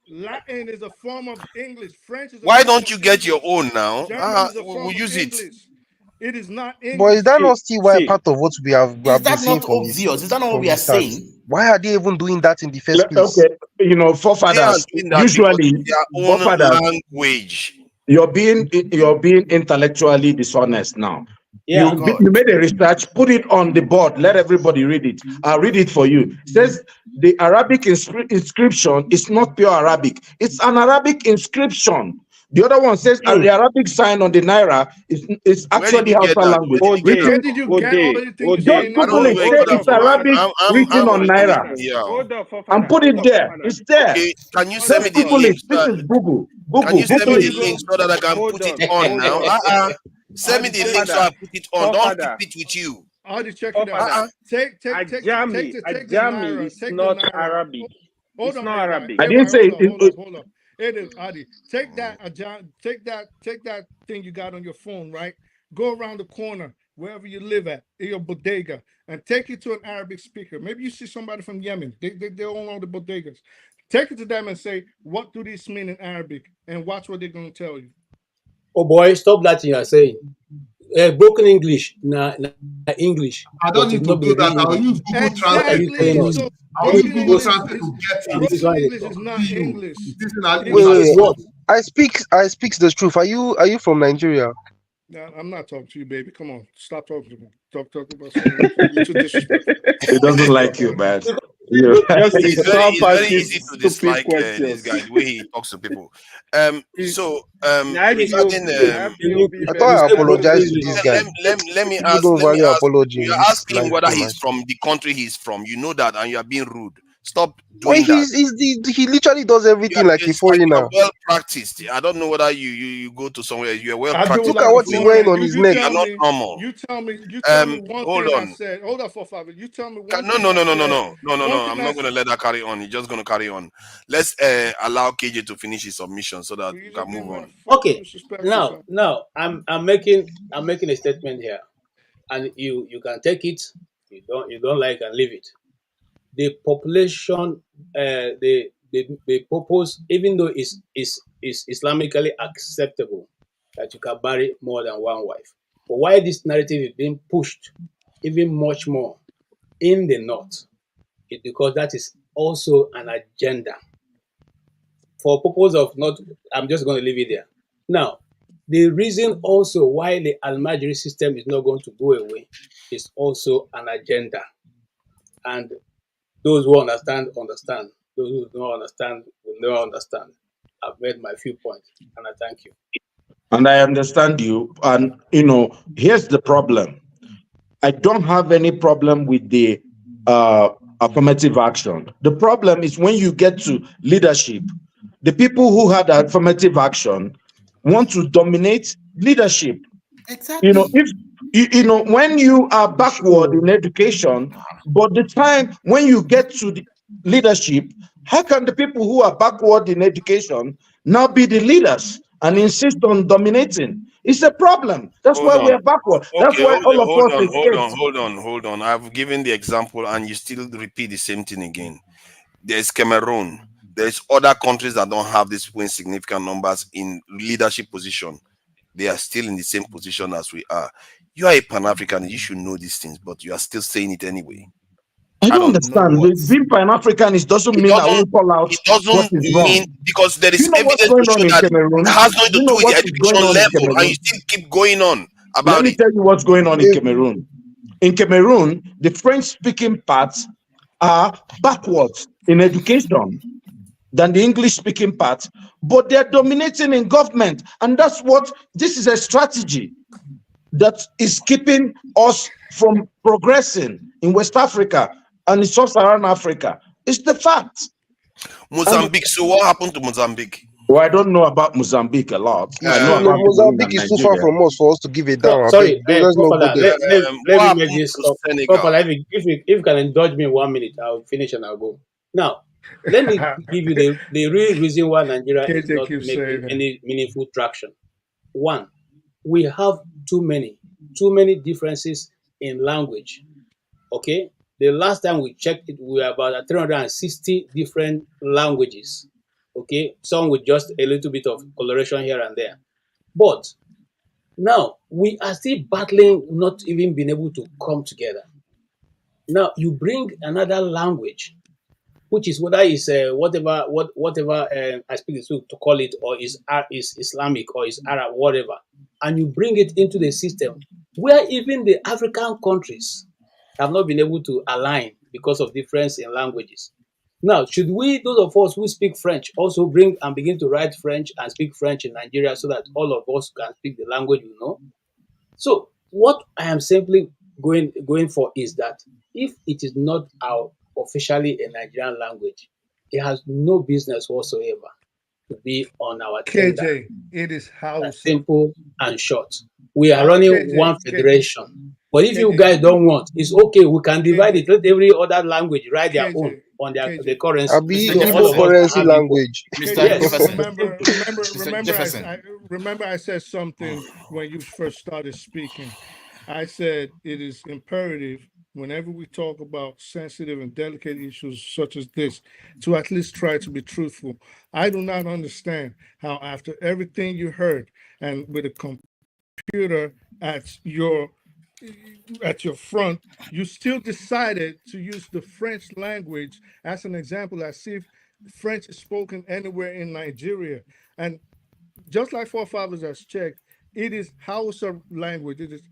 Latin is a form of English. French is a Why form don't of you get your English. own now? German is a We'll form of use it. English. It is not But English. is that not still why part of what we have Is been that saying not from this? obvious? Is that not what From we the are start? saying? Why are they even doing that in the first place? Okay, you know, forefathers They are doing that usually because their own forefathers. language. You're being intellectually dishonest now. Yeah. You made a research, put it on the board, let everybody read it. I'll read it for you. It says the Arabic inscription is not pure Arabic. It's an Arabic inscription. The other one says the Arabic sign on the Naira is actually Hausa language. Where did you get all the things you're saying Just now? Google it. Say it's Arabic written on Naira. Hold on, And put it there. It's there. Okay, can you send me Just the Google link? it. This is Google. Can you send me Google the it. link so that I can put it on now? Send me the link so I put it on. Don't keep it with you. I'll just check it out. Take the Ajami is not Arabic. Hold It's on, not Arabic. I didn't say hold up. It is Adi. Take that thing you got on your phone, right? Go around the corner, wherever you live at, in your bodega, and take it to an Arabic speaker. Maybe you see somebody from Yemen. They all know the bodegas. Take it to them and say, what do these mean in Arabic? And watch what they're going to tell you. Oh boy, stop that you are saying. Broken English, English. I don't need to do that. I'll use Google Translate. Exactly. I'll use Google Translate to get it. Broken English is not English. Wait. I speak the truth. Are you from Nigeria? No, I'm not talking to you, baby. Come on, stop talking to me. Talk about something. You're too disrespectful. He doesn't like you, man. It's very easy to dislike this guy, the way he talks to people. Regarding, I thought I apologized to this guy. let me People ask. don't value apology. You're asking whether he's from the country he's from. You know that, and you are being rude. Stop Well, doing that. he literally does everything like a foreigner. Well practiced. I don't know whether you go to somewhere. You're well practiced. Look at what he's wearing on his neck. You're not normal. You tell me one hold thing on. I said. Hold on for 5 minutes. You tell me one No. thing. No. I'm not going to let that carry on. He's just going to carry on. Let's allow KJ to finish his submission so that we can move on. Okay. Now I'm making a statement here, and you can take it. You don't like and leave it. The population, the purpose, even though it's Islamically acceptable that you can marry more than one wife, but why this narrative is being pushed even much more in the north is because that is also an agenda. For purpose of not, I'm just going to leave it there. Now, the reason also why the Almajiri system is not going to go away is also an agenda. And those who understand. Those who don't understand will never understand. I've made my few points, and I thank you. And I understand you. And, here's the problem. I don't have any problem with the affirmative action. The problem is when you get to leadership, the people who had affirmative action want to dominate leadership. Exactly. When you are backward in education, but the time when you get to the leadership, how can the people who are backward in education now be the leaders and insist on dominating? It's a problem. That's why we are backward. That's why all of us escaped. Hold on. I've given the example and you still repeat the same thing again. There's Cameroon. There's other countries that don't have these people in significant numbers in leadership position. They are still in the same position as we are. You are a Pan-African. You should know these things, but you are still saying it anyway. I don't understand. Being Pan-African doesn't mean I will call out. It doesn't mean because there is evidence to show that it has nothing to do with the education level, and you still keep going on about it. Let me tell you what's going on in Cameroon. In Cameroon, the French-speaking parts are backwards in education than the English-speaking parts, but they're dominating in government, and this is a strategy. that is keeping us from progressing in West Africa and in Sub-Saharan Africa. It's the fact. Mozambique. So what happened to Mozambique? Well, I don't know about Mozambique a lot. I know about Mozambique is too far from us for us to give a damn. Sorry, Let's not go there. let me make this stop. Proper, if you can indulge me 1 minute, I'll finish and I'll go. Now, let me give you the real reason why Nigeria is not making any meaningful traction. One, we have too many differences in language. Okay, the last time we checked it, we were about 360 different languages. Okay, some with just a little bit of coloration here and there. But now we are still battling, not even being able to come together. Now you bring another language, which is whether it's whatever I speak to call it, or is Islamic or is Arab, whatever, and you bring it into the system where even the African countries have not been able to align because of difference in languages. Now, should we, those of us who speak French, also bring and begin to write French and speak French in Nigeria so that all of us can speak the language we know? So, what I am simply going for is that if it is not officially a Nigerian language, it has no business whatsoever to be on our tender. KJ, it is Hausa. Simple and short. We are running one federation. But if you guys don't want, it's okay. We can divide it. Let every other language write their own on the currency. Abi Igbo currency language. Remember, I said something when you first started speaking. I said it is imperative whenever we talk about sensitive and delicate issues such as this, to at least try to be truthful. I do not understand how, after everything you heard and with a computer at your front, you still decided to use the French language as an example, as if French is spoken anywhere in Nigeria. And just like forefathers has checked, it is Hausa language. It is,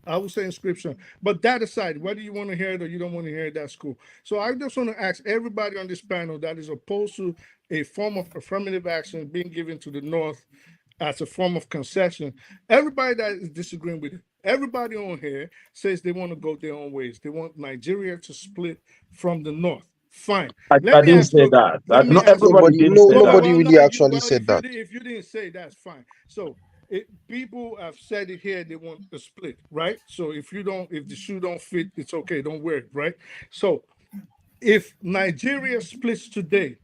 I would say, inscription. But that aside, whether you want to hear it or you don't want to hear it, that's cool. So I just want to ask everybody on this panel that is opposed to a form of affirmative action being given to the North as a form of concession. Everybody that is disagreeing with it, everybody on here says they want to go their own ways. They want Nigeria to split from the North. Fine. I didn't say that. Not everybody did say that. Nobody really actually said that. If you didn't say, that's fine. So people have said it here, they want a split, right? So if the shoe don't fit, it's okay, don't wear it, right? So if Nigeria splits today,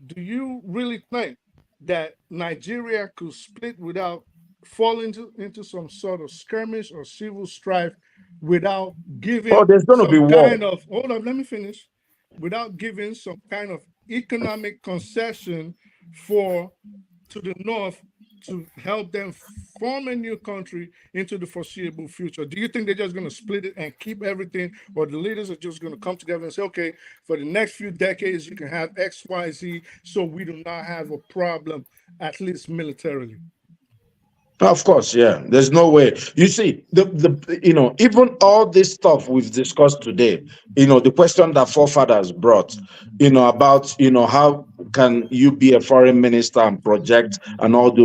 do you really think that Nigeria could split without falling into some sort of skirmish or civil strife, without giving there's going to be war. Hold on, let me finish. Without giving some kind of economic concession to the North to help them form a new country into the foreseeable future? Do you think they're just going to split it and keep everything, or the leaders are just going to come together and say, okay, for the next few decades, you can have X, Y, Z, so we do not have a problem, at least militarily? Of course, yeah. There's no way. You see, even all this stuff we've discussed today, the question that forefathers brought, about, how can you be a foreign minister and project and all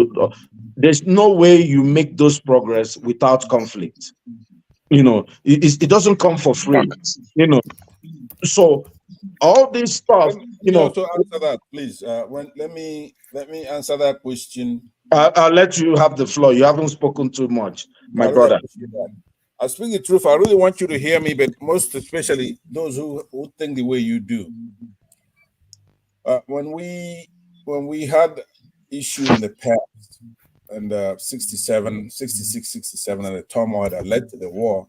there's no way you make those progress without conflict. It doesn't come for free. So all this stuff, to answer that, please. Let me answer that question. I'll let you have the floor. You haven't spoken too much, my brother. I speak the truth. I really want you to hear me, but most especially those who think the way you do. When we had issue in the past, and 66, 67, and the turmoil that led to the war,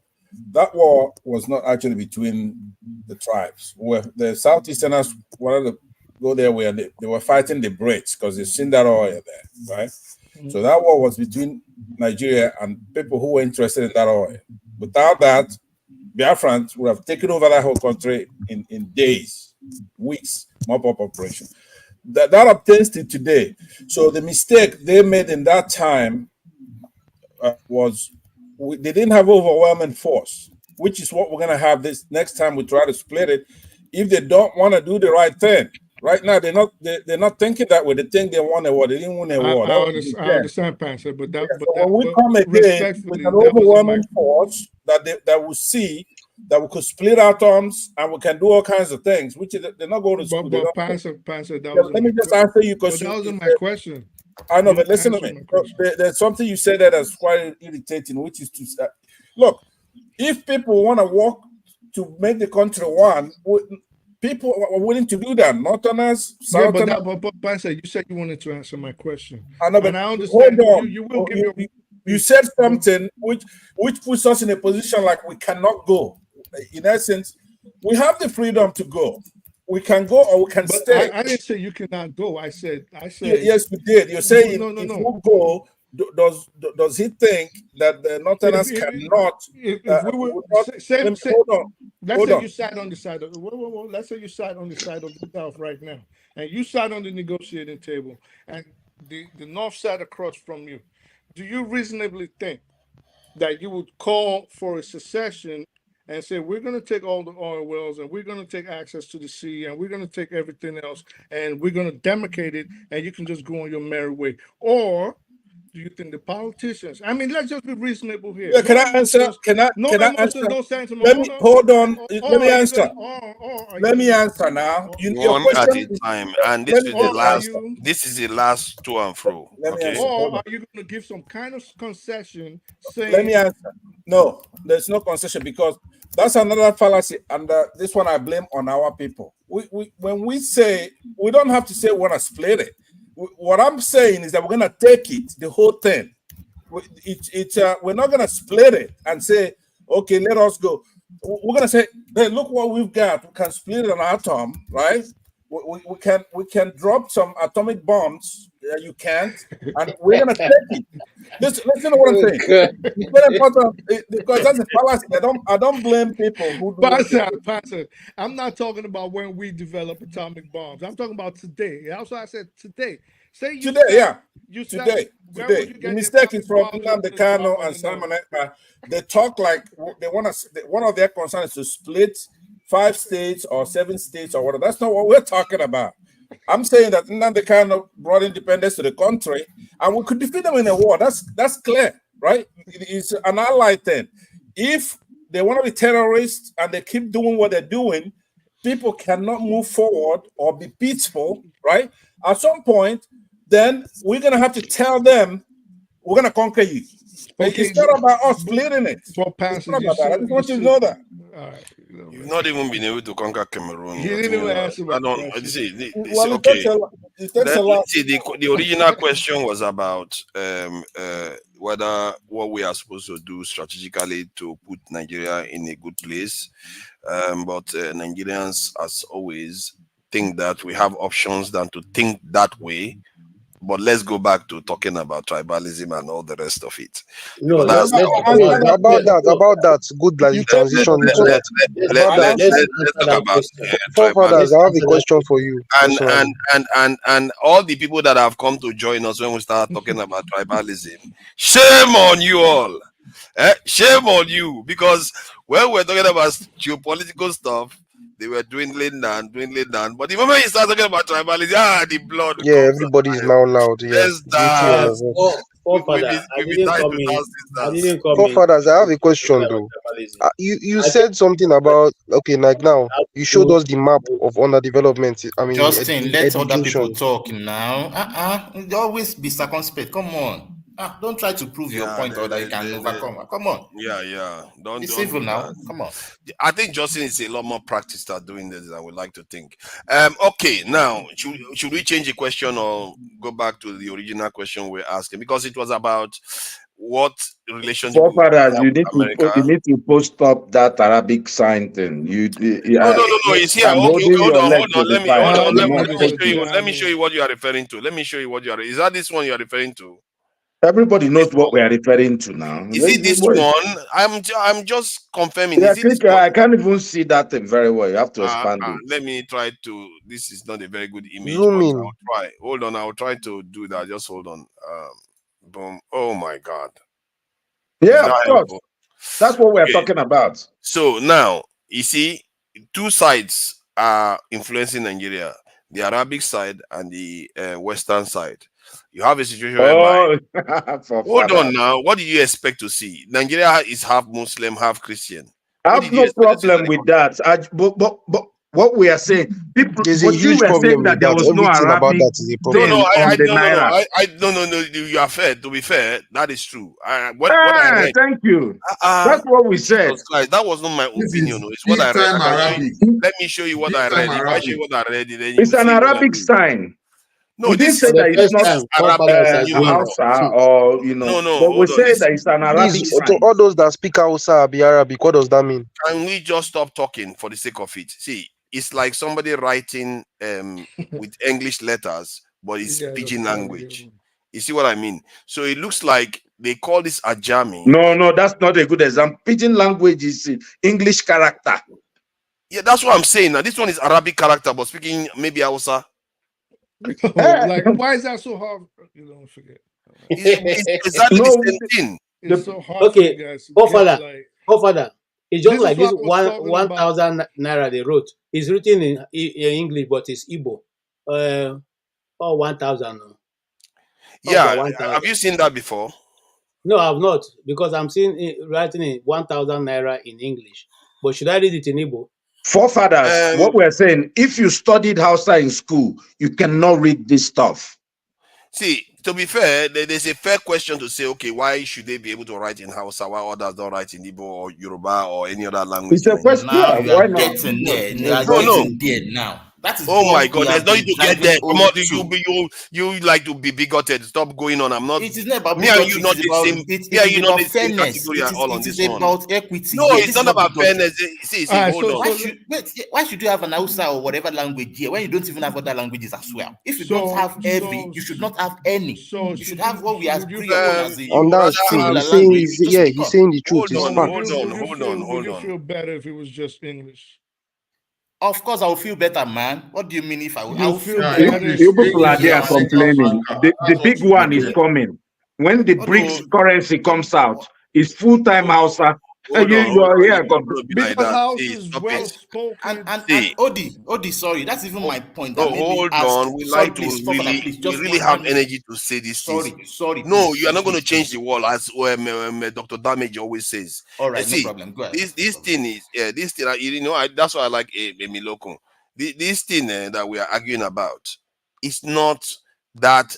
that war was not actually between the tribes. Where the Southeasterners wanted to go their way, and they were fighting the Brits because they've seen that oil there, right? So that war was between Nigeria and people who were interested in that oil. Without that, Biafrans would have taken over that whole country in days, weeks, mop-up operation. That obtains to today. So the mistake they made in that time was they didn't have overwhelming force, which is what we're going to have this next time we try to split it. If they don't want to do the right thing, Right now, they're not thinking that way. They think they won a war. They didn't win a war. I understand, Pastor, but that, so when we come again with an overwhelming force that will see that we could split our terms and we can do all kinds of things, which they're not going to school. But Pastor, that let me just answer you because that wasn't my question. I know, but listen to me. There's something you said that is quite irritating, which is to look, if people want to work to make the country one, people are willing to do that. Northerners, Southerners. Yeah, but Pastor, you said you wanted to answer my question. I know, but and I understand you will give your. You said something which puts us in a position like we cannot go. In essence, we have the freedom to go. We can go or we can stay. I didn't say you cannot go. I said. Yes, you did. You're saying if we go, does he think that the Northerners cannot? Let's say you sat on the side of let's say you sat on the side of the South right now, and you sat on the negotiating table, and the North sat across from you. Do you reasonably think that you would call for a secession and say, we're going to take all the oil wells and we're going to take access to the sea and we're going to take everything else and we're going to demarcate it and you can just go on your merry way? Or do you think the politicians, I mean, let's just be reasonable here. Yeah, can I answer? Can I answer? Let me hold on. Let me answer. Let me answer now. One at a time, and this is the last. This is the last to and fro. Okay. Or are you going to give some kind of concession? Saying, let me answer. No, there's no concession because that's another fallacy, and this one I blame on our people. When we say we don't have to say we want to split it. What I'm saying is that we're going to take it, the whole thing. We're not going to split it and say, okay, let us go. We're going to say, hey, look what we've got. We can split an atom, right? We can drop some atomic bombs. You can't, and we're going to take it. Listen to what I'm saying. It's very important because that's a fallacy. I don't blame people who do Pastor, I'm not talking about when we develop atomic bombs. I'm talking about today. Also, I said today. Say you today, said, you today. The mistake is from Nnamdi Kanu and Simon Ekpa. They talk like they want to. One of their concerns is to split 5 states or 7 states or whatever. That's not what we're talking about. I'm saying that Nnamdi Kanu brought independence to the country, and we could defeat them in a war. That's clear, right? It's an allied thing. If they want to be terrorists and they keep doing what they're doing, people cannot move forward or be peaceful, right? At some point, then we're going to have to tell them we're going to conquer you. Okay. It's not about us splitting it. For Pastor, I just want you to know that. You've not even been able to conquer Cameroon. He didn't even answer my question. See, okay. The original question was about whether what we are supposed to do strategically to put Nigeria in a good place. But Nigerians, as always, think that we have options than to think that way. But let's go back to talking about tribalism and all the rest of it. No, about that. Good that you transition into that. Let's talk about forefathers. I have a question for you. And all the people that have come to join us when we start talking about tribalism, shame on you all. Shame on you, because when we're talking about geopolitical stuff, they were dwindling down. But the moment you start talking about tribalism, the blood. Yeah, everybody is now loud. Yeah. Forefathers, I have a question though. You said something about like now you showed us the map of underdevelopment. I mean, Justin, let other people talk now. Always be circumspect. Come on. Don't try to prove your point or that you can overcome. Come on. Yeah. Be civil now. Come on. I think Justin is a lot more practiced at doing this than I would like to think. Okay, now should we change the question or go back to the original question we're asking? Because it was about what relationship. Forefathers, you need to post up that Arabic sign thing. No. It's here. Okay, hold on. Let me show you what you are referring to. Is that this one you are referring to? Everybody knows what we are referring to now. Is it this one? I'm just confirming. Yeah, I can't even see that thing very well. You have to expand it. Let me try to. This is not a very good image. Zoom in. I'll try. Hold on. I'll try to do that. Just hold on. Boom. Oh my God. Yeah, of course. That's what we're talking about. So now you see, 2 sides are influencing Nigeria. the Arabic side and the Western side. You have a situation whereby, hold on now, what do you expect to see? Nigeria is half Muslim, half Christian. I have no problem with that. But what we are saying, people, there's a but you huge were problem saying that with there that. was no Everything about Arabic that is a problem. No, on the Naira. no. You are fair. To be fair, that is true. What I read. Thank you. That's what we said. Christ, that was not my opinion. It's what I read. Let me show you what I read. If I show you what I read, then It's you an see what I Arabic mean. sign. No, We didn't say that it's not Hausa or but we say that it's an Arabic Please, sign. to all those that speak Hausa be Arabic, what does that mean? Can we just stop talking for the sake of it? See, it's like somebody writing with English letters, but it's pidgin language. You see what I mean? So it looks like they call this Ajami. No, that's not a good example. Pidgin language is English character. Yeah, that's what I'm saying. Now this one is Arabic character, but speaking maybe Hausa. Like, why is that so hard? You don't forget. It's exactly the same thing. It's so hard for you guys to get, like, Godfather. It's just this like is this what I was talking 1,000 naira they wrote. It's written in English, but it's Igbo. Or 1,000. Yeah, 1,000. have you seen that before? No, I've not, because I'm seeing it writing in 1,000 naira in English. But should I read it in Igbo? Forefathers, what we're saying, if you studied Hausa in school, you cannot read this stuff. See, to be fair, there's a fair question to say, okay, why should they be able to write in Hausa while others don't write in Igbo or Yoruba or any other language? It's a question. Now you Why are not? getting there. You are No. getting there now. That is Oh my what God! we There's have no been need to get driving there. Come over on, to. you like to be bigoted. Stop going on. I'm not. It is not about Me and bigotry. you not the same. Me and you not the same fairness. category at all on It this is one. about equity. No, Here. it's This not is about bigotry. fairness. See, hold on. Why should you have an Hausa or whatever language here when you don't even have other languages as well? If you don't have every, you should not have any. You should have what we agree upon as a And that's true. similar He's saying, language. he's saying the truth. It's Hold fact. Would you feel better if it was just English? Of course, I will feel better, man. What do you mean if I will? I will feel better. better. You people are there complaining. The big one is coming. When the BRICS currency comes out, it's full-time Hausa. You are here. Because House is well spoken. And Odi, sorry, that's even my point. No, hold on. We like to really have energy to say this. Sorry. No, you are not going to change the world, as Dr. Damage always says. All right, see, no problem. Go ahead. This thing is, that's why I like Emiloko. This thing that we are arguing about, it's not that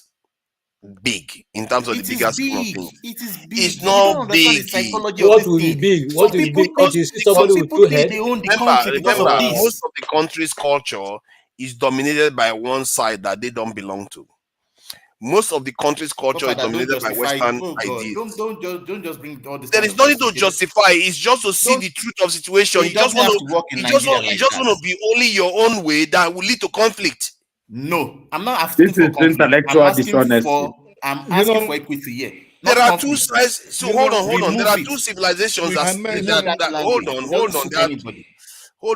big in terms of the bigger scheme of things. It is big. It's not big. What will be big? What will be big? It is somebody with two heads. Remember, most of the country's culture is dominated by one side that they don't belong to. Most of the country's culture is dominated by Western ideas. Don't just bring all this. There is nothing to justify. It's just to see the truth of situation. You just want to be only your own way that will lead to conflict. No, I'm not asking for conflict. Intellectual dishonesty. I'm asking for equity here. There are two sides. So hold on. There are two civilizations hold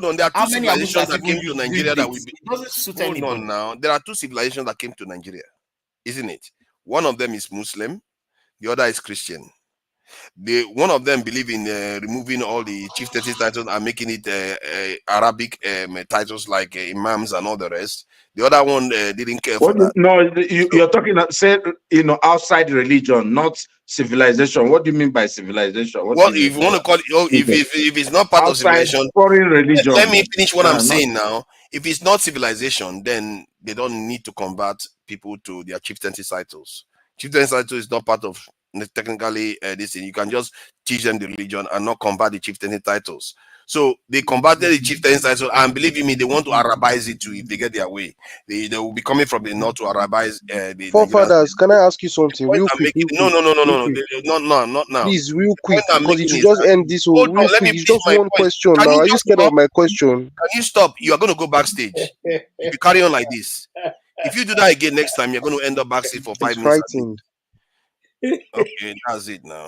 on. There are two civilizations that came to Nigeria that we hold on now. There are two civilizations that came to Nigeria, isn't it? One of them is Muslim, the other is Christian. One of them believe in removing all the chieftaincy titles and making it Arabic titles like imams and all the rest. The other one didn't care for that. No, you're talking outside religion, not civilization. What do you mean by civilization? What if you want to call it? If it's not part outside of civilization, foreign religion. Let me finish what I'm saying now. If it's not civilization, then they don't need to convert people to their chieftaincy titles. Chieftaincy title is not part of technically this thing. You can just teach them the religion and not convert the chieftaincy titles. So they converted the chieftaincy title, and believe me, they want to Arabize it too if they get their way. They will be coming from the north to Arabize the Forefathers, can I ask you something real quick? No, not now. Please, real quick, because it should just end this real quick. It's just one question now. Are you scared of my question? Can you stop? You are going to go backstage if you carry on like this. If you do that again next time, you're going to end up backstage for 5 minutes. Frightened. Okay, that's it now.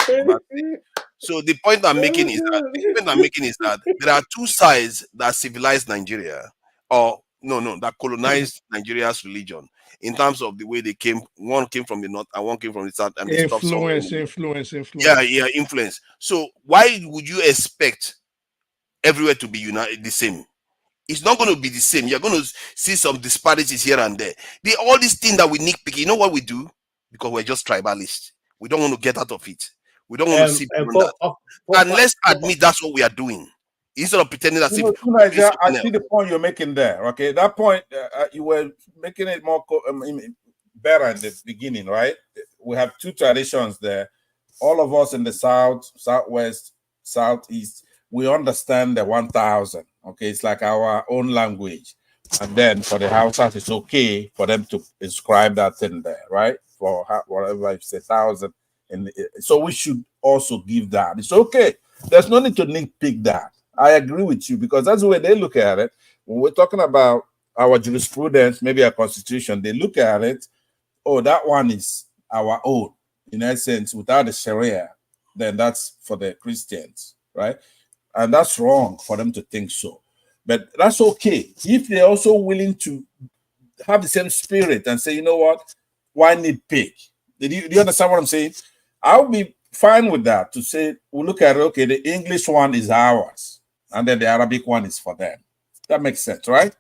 So the point I'm making is that there are two sides that civilized Nigeria, that colonized Nigeria's religion in terms of the way they came. One came from the north and one came from the south, and they influence. Yeah, influence. So why would you expect everywhere to be united the same? It's not going to be the same. You're going to see some disparities here and there. All these things that we nitpick, you know what we do? Because we're just tribalists. We don't want to get out of it. We don't want to see beyond that. And let's admit that's what we are doing. Instead of pretending as if I see the point you're making there. Okay, that point you were making it more better in the beginning, right? We have two traditions there. All of us in the south, southwest, southeast, we understand the 1,000. Okay, it's like our own language. And then for the Hausas, it's okay for them to inscribe that in there, right? For whatever, it's 1,000. So we should also give that. It's okay. There's no need to nitpick that. I agree with you, because that's the way they look at it. When we're talking about our jurisprudence, maybe our constitution, they look at it, oh, that one is our own. In essence, without the Sharia, then that's for the Christians, right? And that's wrong for them to think so. But that's okay. If they're also willing to have the same spirit and say, you know what, why nitpick? Do you understand what I'm saying? I'll be fine with that, to say, we'll look at it, okay, the English one is ours, and then the Arabic one is for them. That makes sense, right?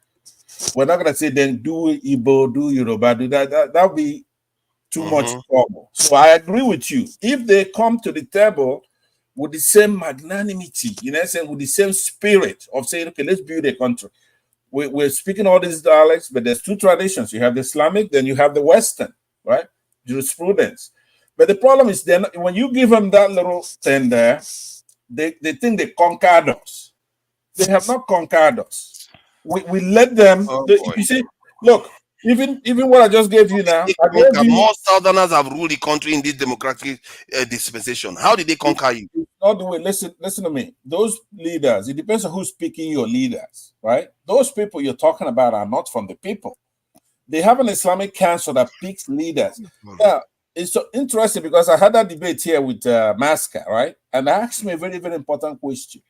We're not going to say, then do Igbo, do Yoruba, do that. That would be too much trouble. So I agree with you. If they come to the table with the same magnanimity, in essence, with the same spirit of saying, okay, let's build a country. We're speaking all these dialects, but there's two traditions. You have the Islamic, then you have the Western, right? Jurisprudence. But the problem is, then when you give them that little thing there, they think they conquered us. They have not conquered us. We let them. You see, look, even what I just gave you now, more Southerners have ruled the country in this democratic dispensation. How did they conquer you? Not the way. Listen to me. Those leaders, it depends on who's picking your leaders, right? Those people you're talking about are not from the people. They have an Islamic council that picks leaders. Yeah, it's so interesting, because I had that debate here with Masca, right? And they asked me a very, very important question.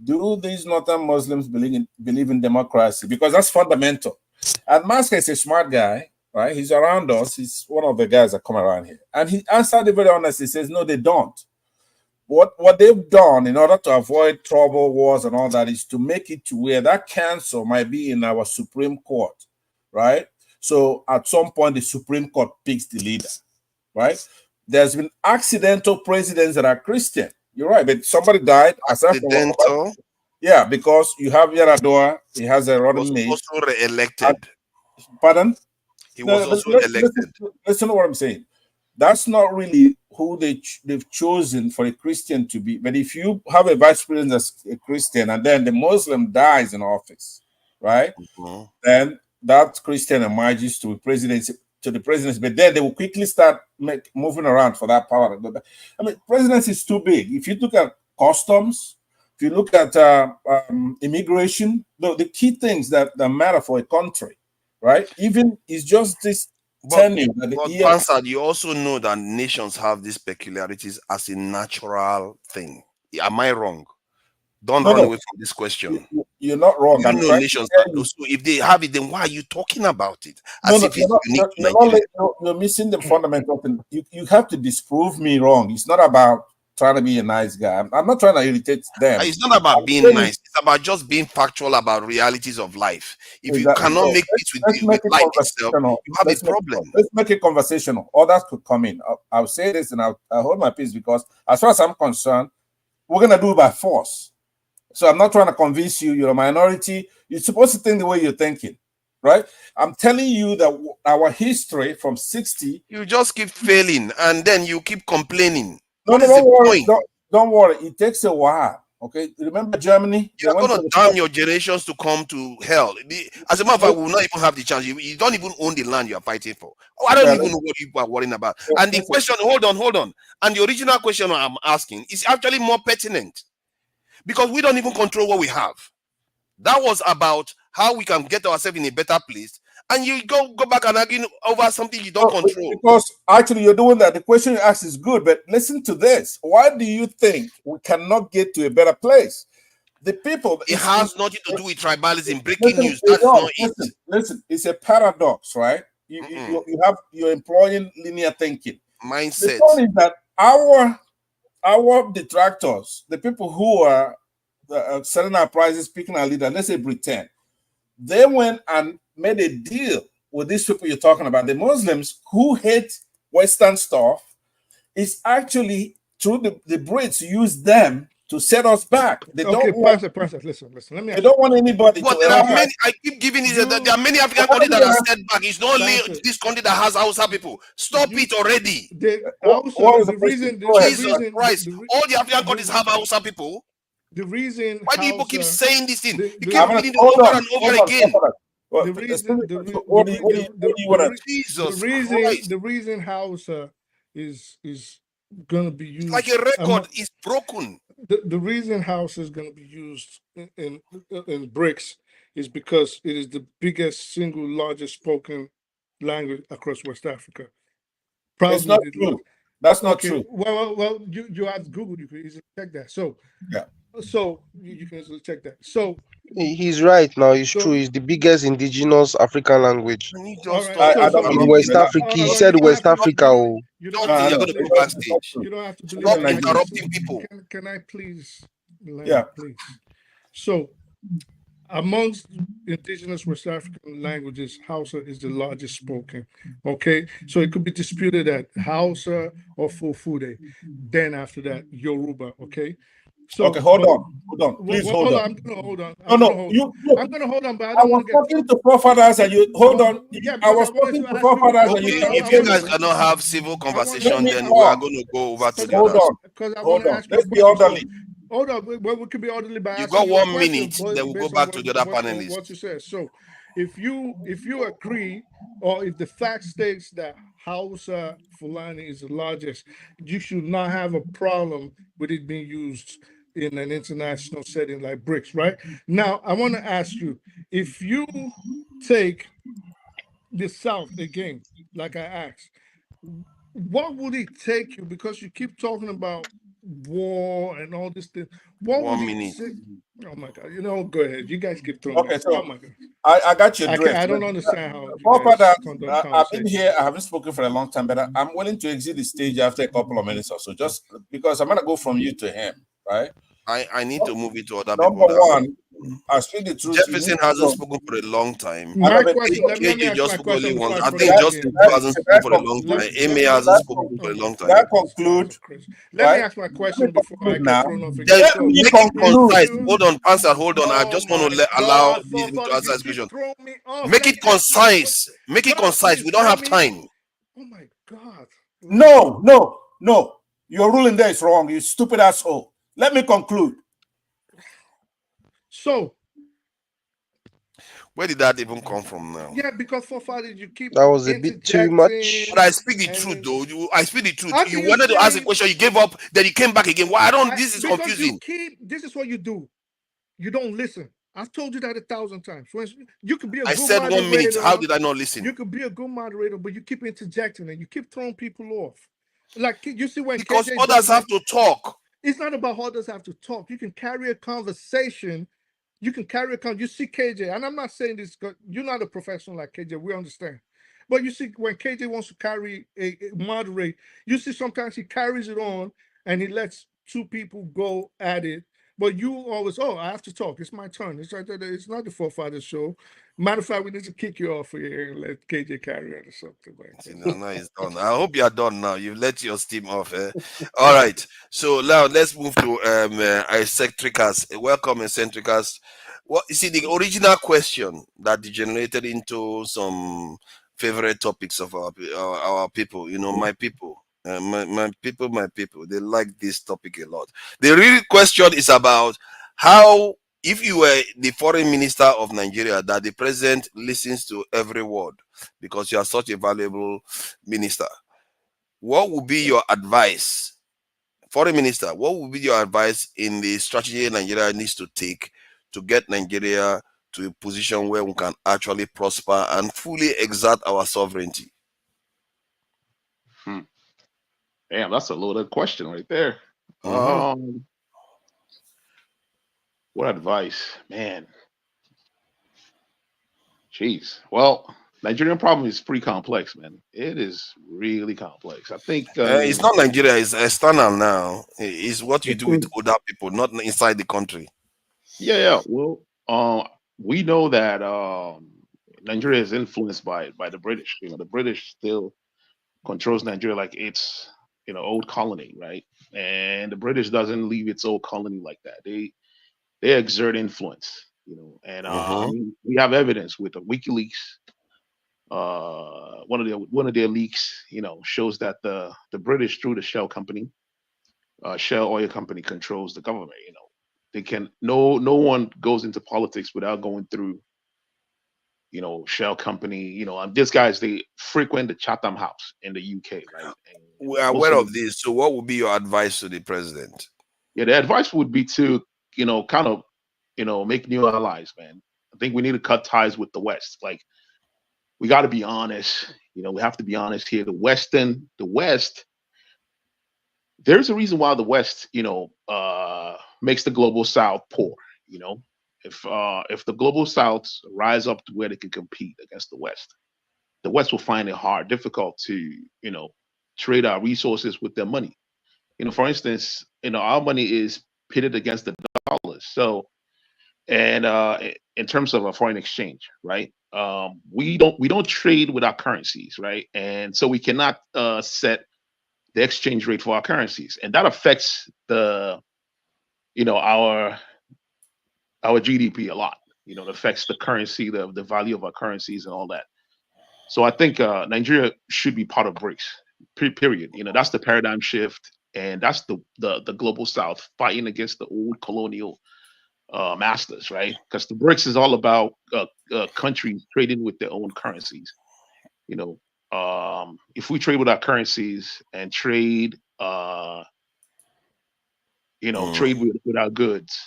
Do these Northern Muslims believe in democracy? Because that's fundamental. And Masca is a smart guy, right? He's around us. He's one of the guys that come around here. And he answered it very honestly. He says, no, they don't. What they've done in order to avoid trouble, wars, and all that is to make it to where that council might be in our Supreme Court, right? So at some point, the Supreme Court picks the leader, right? There's been accidental presidents that are Christian. You're right, but somebody died. Accidental? Yeah, because you have Yaradua, he has a running mate. He was also re-elected. Pardon? He was also elected. Listen to what I'm saying. That's not really who they've chosen for a Christian to be. But if you have a vice president that's a Christian and then the Muslim dies in office, right? Then that Christian emerges to the presidency. But then they will quickly start moving around for that power. I mean, presidency is too big. If you look at customs, if you look at immigration, the key things that matter for a country, right? Even it's just this tenure. But you also know that nations have these peculiarities as a natural thing. Am I wrong? Don't run away from this question. You're not wrong. You know nations so if they have it, then why are you talking about it? As if it's unique to Nigeria. You're missing the fundamental thing. You have to disprove me wrong. It's not about trying to be a nice guy. I'm not trying to irritate them. It's not about being nice. It's about just being factual about realities of life. If you cannot make peace with life itself, you have a problem. Let's make it conversational. Others could come in. I'll say this and I'll hold my peace, because as far as I'm concerned, we're going to do it by force. So I'm not trying to convince you. You're a minority. You're supposed to think the way you're thinking, right? I'm telling you that our history from 60. You just keep failing and then you keep complaining. No, don't worry. Don't worry. It takes a while. Okay. Remember Germany? You're going to damn your generations to come to hell. As a matter of fact, we will not even have the chance. You don't even own the land you are fighting for. I don't even know what you are worrying about. And the question, hold on. And the original question I'm asking is actually more pertinent. Because we don't even control what we have. That was about how we can get ourselves in a better place. And you go back and argue over something you don't control. Because actually you're doing that. The question you asked is good, but listen to this. Why do you think we cannot get to a better place? The people... It has nothing to do with tribalism. Breaking news. That's not it. Listen, it's a paradox, right? You're employing linear thinking. Mindset. The point is that our detractors, the people who are selling our prices, picking our leader, let's say Britain, they went and made a deal with these people you're talking about, the Muslims who hate Western stuff. It's actually through the Brits use them to set us back. They don't want. Listen. Let me. They don't want anybody but to. There are many. I keep giving it. There are many African countries that are set back. It's not only this country that has Hausa people. Stop it already. The reason Jesus Christ! All the African countries have Hausa people. The reason. Why do people keep saying this thing? You keep repeating it hold over on, and over again. The reason Hausa is going to be used like a record is broken. The reason Hausa is going to be used in BRICS is because it is the biggest single largest spoken language across West Africa. Probably it's not true. That's not true. Well, you have Google. You can easily check that. So yeah. So you can easily check that. So he's right now. It's true. It's the biggest indigenous African language in West Africa. He said West Africa. You don't have to believe backstage. You don't have to believe. Stop interrupting people. Can I please? Yeah. Please. So, amongst indigenous West African languages, Hausa is the largest spoken. Okay, so it could be disputed at Hausa or Fulfulde. Then after that, Yoruba. Okay. So, okay, hold on. Please hold on. I'm gonna hold on. I'm gonna hold on, but I was talking to forefathers and you hold on. Yeah, I was talking to forefathers and you. If you guys cannot have civil conversation, then we are going to go over to the hold others. on. Because I Hold want to on. ask Let's be orderly. Hold on. Well, we could be orderly by You asking got 1 question, minute, then we'll go based back on to the other panelists. What you said. So, if you agree, or if the fact states that Hausa Fulani is the largest, you should not have a problem with it being used in an international setting like BRICS, right? Now, I want to ask you, if you take the South again, like I asked, what would it take you? Because you keep talking about war and all this thing. What 1 would minute. it take? Oh my God! Go ahead. You guys keep throwing. Okay, me. so Oh my God. I got your drift. I don't understand how. I've been here. I haven't spoken for a long time, but I'm willing to exit the stage after a couple of minutes or so, just because I'm gonna go from you to him, right? I need to move it to other Number people. one, I speak the truth. Jefferson hasn't spoken for a long time. My question. Let me KJ ask just my spoke question only before once. I I throw think it Justin again. hasn't spoken for a long time. Amy hasn't spoken for a long time. That conclude. Let me ask my question before I get thrown off again. Just make it concise. Hold on, answer. Hold on. I just want to allow these people to answer this question. Make it concise. Make it concise. We don't have time. Oh my God. No. Your ruling there is wrong. You stupid asshole. Let me conclude. So, where did that even come from now? Yeah, because for fathers, you keep that was a bit too much. But I speak the truth, though. I speak the truth. You wanted to ask a question, you gave up, then you came back again. Why? This is confusing. This is what you do. You don't listen. I've told you that 1,000 times. You could be a I good said moderator. 1 minute. How did I not listen? You could be a good moderator, but you keep interjecting and you keep throwing people off. Like you see when because KJ others have to talk. It's not about others have to talk. You can carry a conversation. You see KJ, and I'm not saying this because you're not a professional like KJ. We understand. But you see, when KJ wants to carry moderate, you see sometimes he carries it on and he lets two people go at it. But you always, I have to talk. It's my turn. It's not the Forefathers show. Matter of fact, we need to kick you off here and let KJ carry on or something. No, it's done. I hope you are done now. You've let your steam off. All right. So now let's move to eccentricas. Welcome, eccentricas. Well, you see, the original question that degenerated into some favorite topics of our people. My people. My people, they like this topic a lot. The real question is about how, if you were the foreign minister of Nigeria, that the president listens to every word because you are such a valuable minister, what would be your advice? Foreign minister, what would be your advice in the strategy Nigeria needs to take to get Nigeria to a position where we can actually prosper and fully exert our sovereignty? Damn, that's a loaded question right there. What advice, man? Jeez. Well, Nigerian problem is pretty complex, man. It is really complex. I think it's not Nigeria; it's external now. It's what you do with other people, not inside the country. Yeah. Well, we know that Nigeria is influenced by the British. The British still controls Nigeria like it's old colony, right? And the British doesn't leave its old colony like that. They exert influence, and I mean we have evidence with the WikiLeaks. One of their leaks, shows that the British through the Shell company, Shell oil company, controls the government. They can no one goes into politics without going through Shell company. And these guys, they frequent the Chatham House in the UK, right? And we are aware of this. So what would be your advice to the president? Yeah, the advice would be to kind of make new allies, man. I think we need to cut ties with the West. Like, we got to be honest. We have to be honest here. The West, there's a reason why the West makes the global South poor. If the global South rise up to where they can compete against the West will find it difficult to trade our resources with their money. For instance, our money is pitted against the dollars. So, and in terms of a foreign exchange, right? We don't trade with our currencies, right? And so we cannot set the exchange rate for our currencies, and that affects our GDP a lot. It affects the currency, the value of our currencies, and all that. So I think Nigeria should be part of BRICS. Period. That's the paradigm shift, and that's the global South fighting against the old colonial masters, right? Because the BRICS is all about countries trading with their own currencies. If we trade with our currencies and trade, trade with our goods,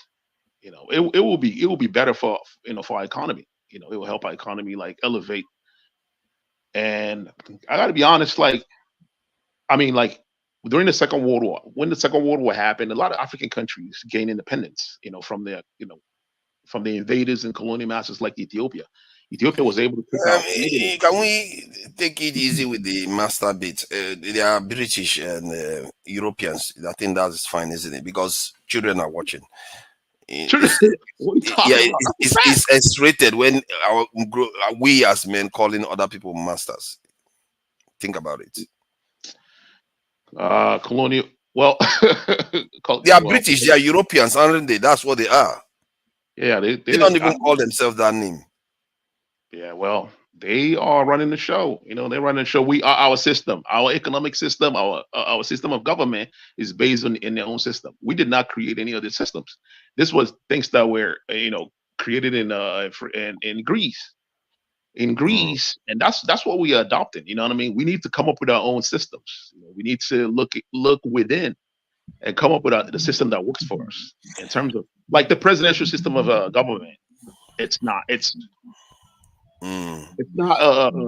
it will be better for for our economy. It will help our economy like elevate. And I got to be honest, during the Second World War, when the Second World War happened, a lot of African countries gained independence, from the invaders and colonial masters like Ethiopia. Ethiopia was able to pick out. Can we take it easy with the master bit? They are British and Europeans. I think that's fine, isn't it? Because children are watching. It's X-rated when we as men calling other people masters. Think about it. Colonial. Well, they are British. They are Europeans, aren't they? That's what they are. Yeah, they don't even call themselves that name. Yeah, well, they are running the show. They're running the show. We are our system, our economic system, our system of government is based in their own system. We did not create any of the systems. This was things that were created in Greece. In Greece, and that's what we are adopting. You know what I mean? We need to come up with our own systems. We need to look within and come up with the system that works for us. In terms of like the presidential system of government, it's not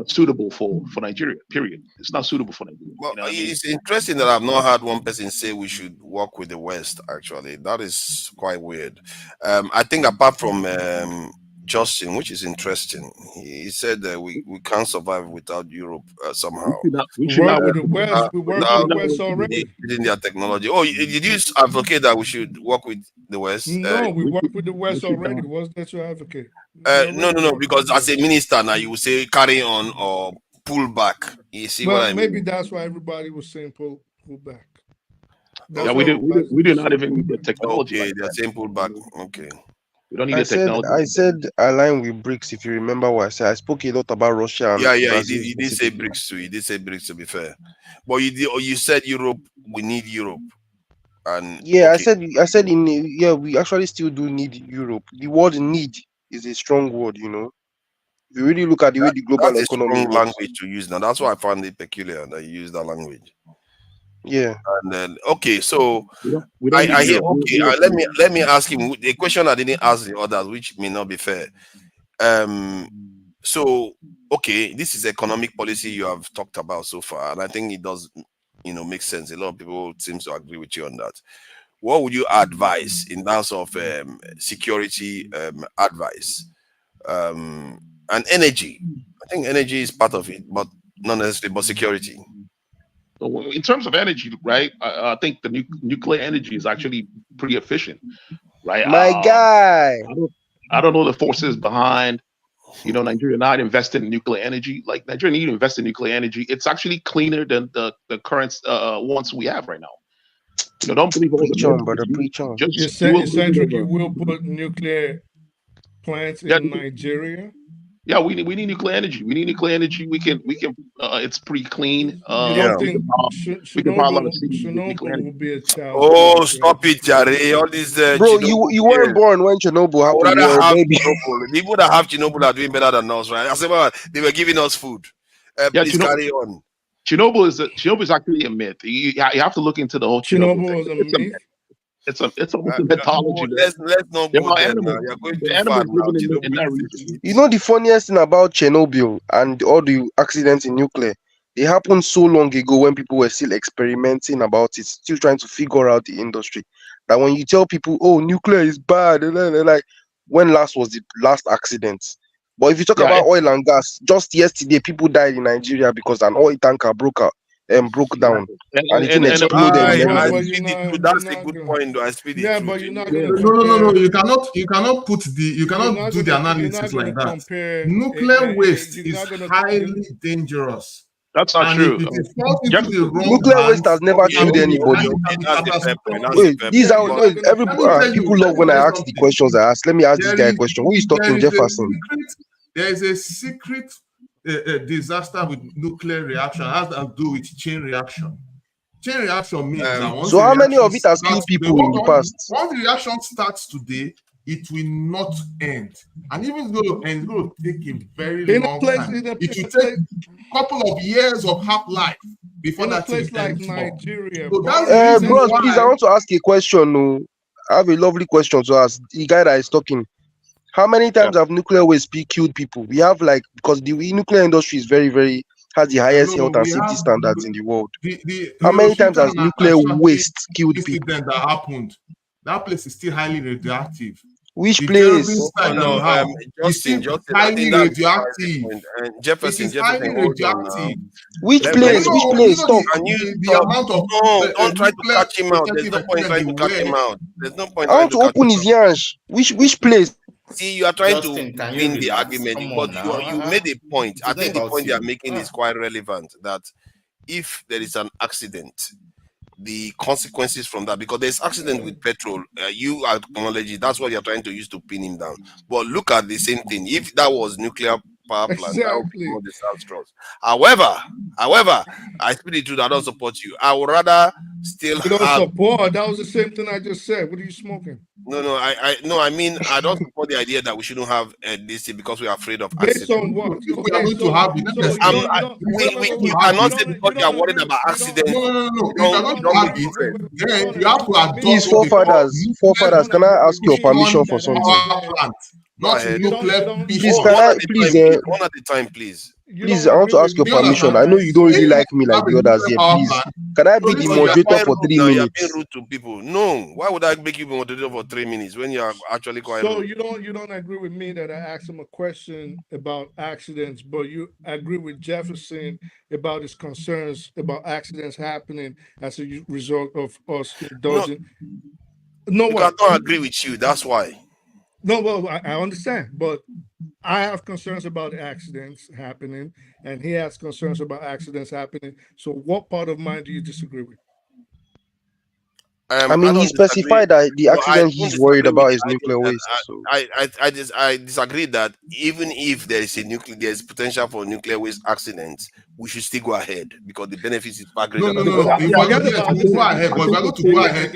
suitable for Nigeria. Period. It's not suitable for Nigeria. Well, it's interesting that I've not had one person say we should work with the West. Actually, that is quite weird. I think apart from Justin, which is interesting, he said that we can't survive without Europe somehow. We work with the West. We work with the West already. In their technology. Oh, did you advocate that we should work with the West? No, we work with the West already. What's that you advocate? No. Because as a minister now, you will say carry on or pull back. You see what I mean? Maybe that's why everybody was saying pull back. Yeah, we did not even need the technology. Okay, they're saying pull back. Okay. We don't need the technology. I said align with BRICS. If you remember what I said, I spoke a lot about Russia. And Brazil. He did say BRICS too. He did say BRICS, to be fair. But you said Europe. We need Europe. And yeah, okay. I said we actually still do need Europe. The word "need" is a strong word. If you really look at the way the global economy is. Language to use now. That's why I found it peculiar that you use that language. Yeah. And then okay, so I hear. Okay, let me ask him a question I didn't ask the others, which may not be fair. So okay, this is economic policy you have talked about so far, and I think it does, make sense. A lot of people seem to agree with you on that. What would you advise in terms of security advice and energy? I think energy is part of it, but not necessarily. But security. So in terms of energy, right? I think the nuclear energy is actually pretty efficient, right? My guy. I don't know the forces behind, Nigeria not investing in nuclear energy. Like Nigeria need to invest in nuclear energy. It's actually cleaner than the current ones we have right now. Don't believe all preach the on, brother, preach on. just do a little bit Eccentric, of you will put nuclear plants in Nigeria? Yeah, we need nuclear energy. We need nuclear energy. We can. It's pretty clean. You don't think we can power a lot of cities with nuclear Chernobyl energy. will be a child? Oh, stop it, Jare. All these Bro, Chernobyl you weren't years. born when Chernobyl I would happened. You rather were a have baby. Chernobyl. The people that have Chernobyl are doing better than us, right? I said, well, they were giving us food. Please carry on. Chernobyl is actually a myth. You have to look into the whole Chernobyl thing. Is a myth. It's almost a mythology. Let's not go there now. You're going too far now. In that region. You know the funniest thing about Chernobyl and all the accidents in nuclear, they happened so long ago when people were still experimenting about it, still trying to figure out the industry. That when you tell people, oh, nuclear is bad, and then they're like, when last was the last accident? But if you talk about oil and gas, just yesterday people died in Nigeria because an oil tanker broke down and it exploded and everything. That's a good point, though. I speak Yeah, the but truth. you're not gonna No. You cannot do the analysis like that. Nuclear waste is highly dangerous. That's not true. If it falls into the wrong nuclear waste has never killed anybody. Wait, these are people love when I ask the questions I ask. Let me ask this guy a question. Who is talking, Jefferson? There is a secret disaster with nuclear reaction. It has to do with chain reaction. Chain reaction means that once so how many of it has killed people in the past? Once the reaction starts today, it will not end. And even though it's going to take a very long time, it will take a couple of years of half-life before that thing ends. Nigeria. So that's bros, please, I want to ask a question. No, I have a lovely question to ask. The guy that is talking. How many times have nuclear waste killed people? We have because the nuclear industry is very, very has the highest health and safety standards in the world. How many times has nuclear waste killed people? That happened. That place is still highly radioactive. Which place? Justin, highly radioactive. Jefferson, Which place? Stop. Don't try to catch him out. There's no point trying to catch him out. There's no point. I want to open his yansh. Which place? See, you are trying to win the argument, but you made a point. I think the point you are making is quite relevant, that if there is an accident, the consequences from that, because there's accident with petrol, you acknowledge it. That's what you're trying to use to pin him down. But look at the same thing. If that was nuclear power plant, that would be more disastrous. However, I speak the truth. I don't support you. I would rather still support. That was the same thing I just said. What are you smoking? No. I mean, I don't support the idea that we shouldn't have this because we are afraid of based on what? We are going to have it. You cannot say because you are worried about accidents. No. If you are going to have it, then you have to adopt. Please, forefathers, can I ask your permission for something? Not nuclear. Please, one at a time, please. Please, I want to ask your permission. I know you don't really like me like the others here. Please, can I be the moderator for 3 minutes? You're being rude to people. No, why would I make you be moderator for 3 minutes when you are actually quite rude? So you don't agree with me that I asked him a question about accidents, but you agree with Jefferson about his concerns about accidents happening as a result of us indulging. I don't agree with you. That's why. No, well, I understand, but I have concerns about accidents happening, and he has concerns about accidents happening. So what part of mine do you disagree with? I mean, he specified that the accident he's worried about is nuclear waste. I disagree that even if there is potential for nuclear waste accidents, we should still go ahead because the benefits is far greater. No. If we're going to go ahead, but we're going to go ahead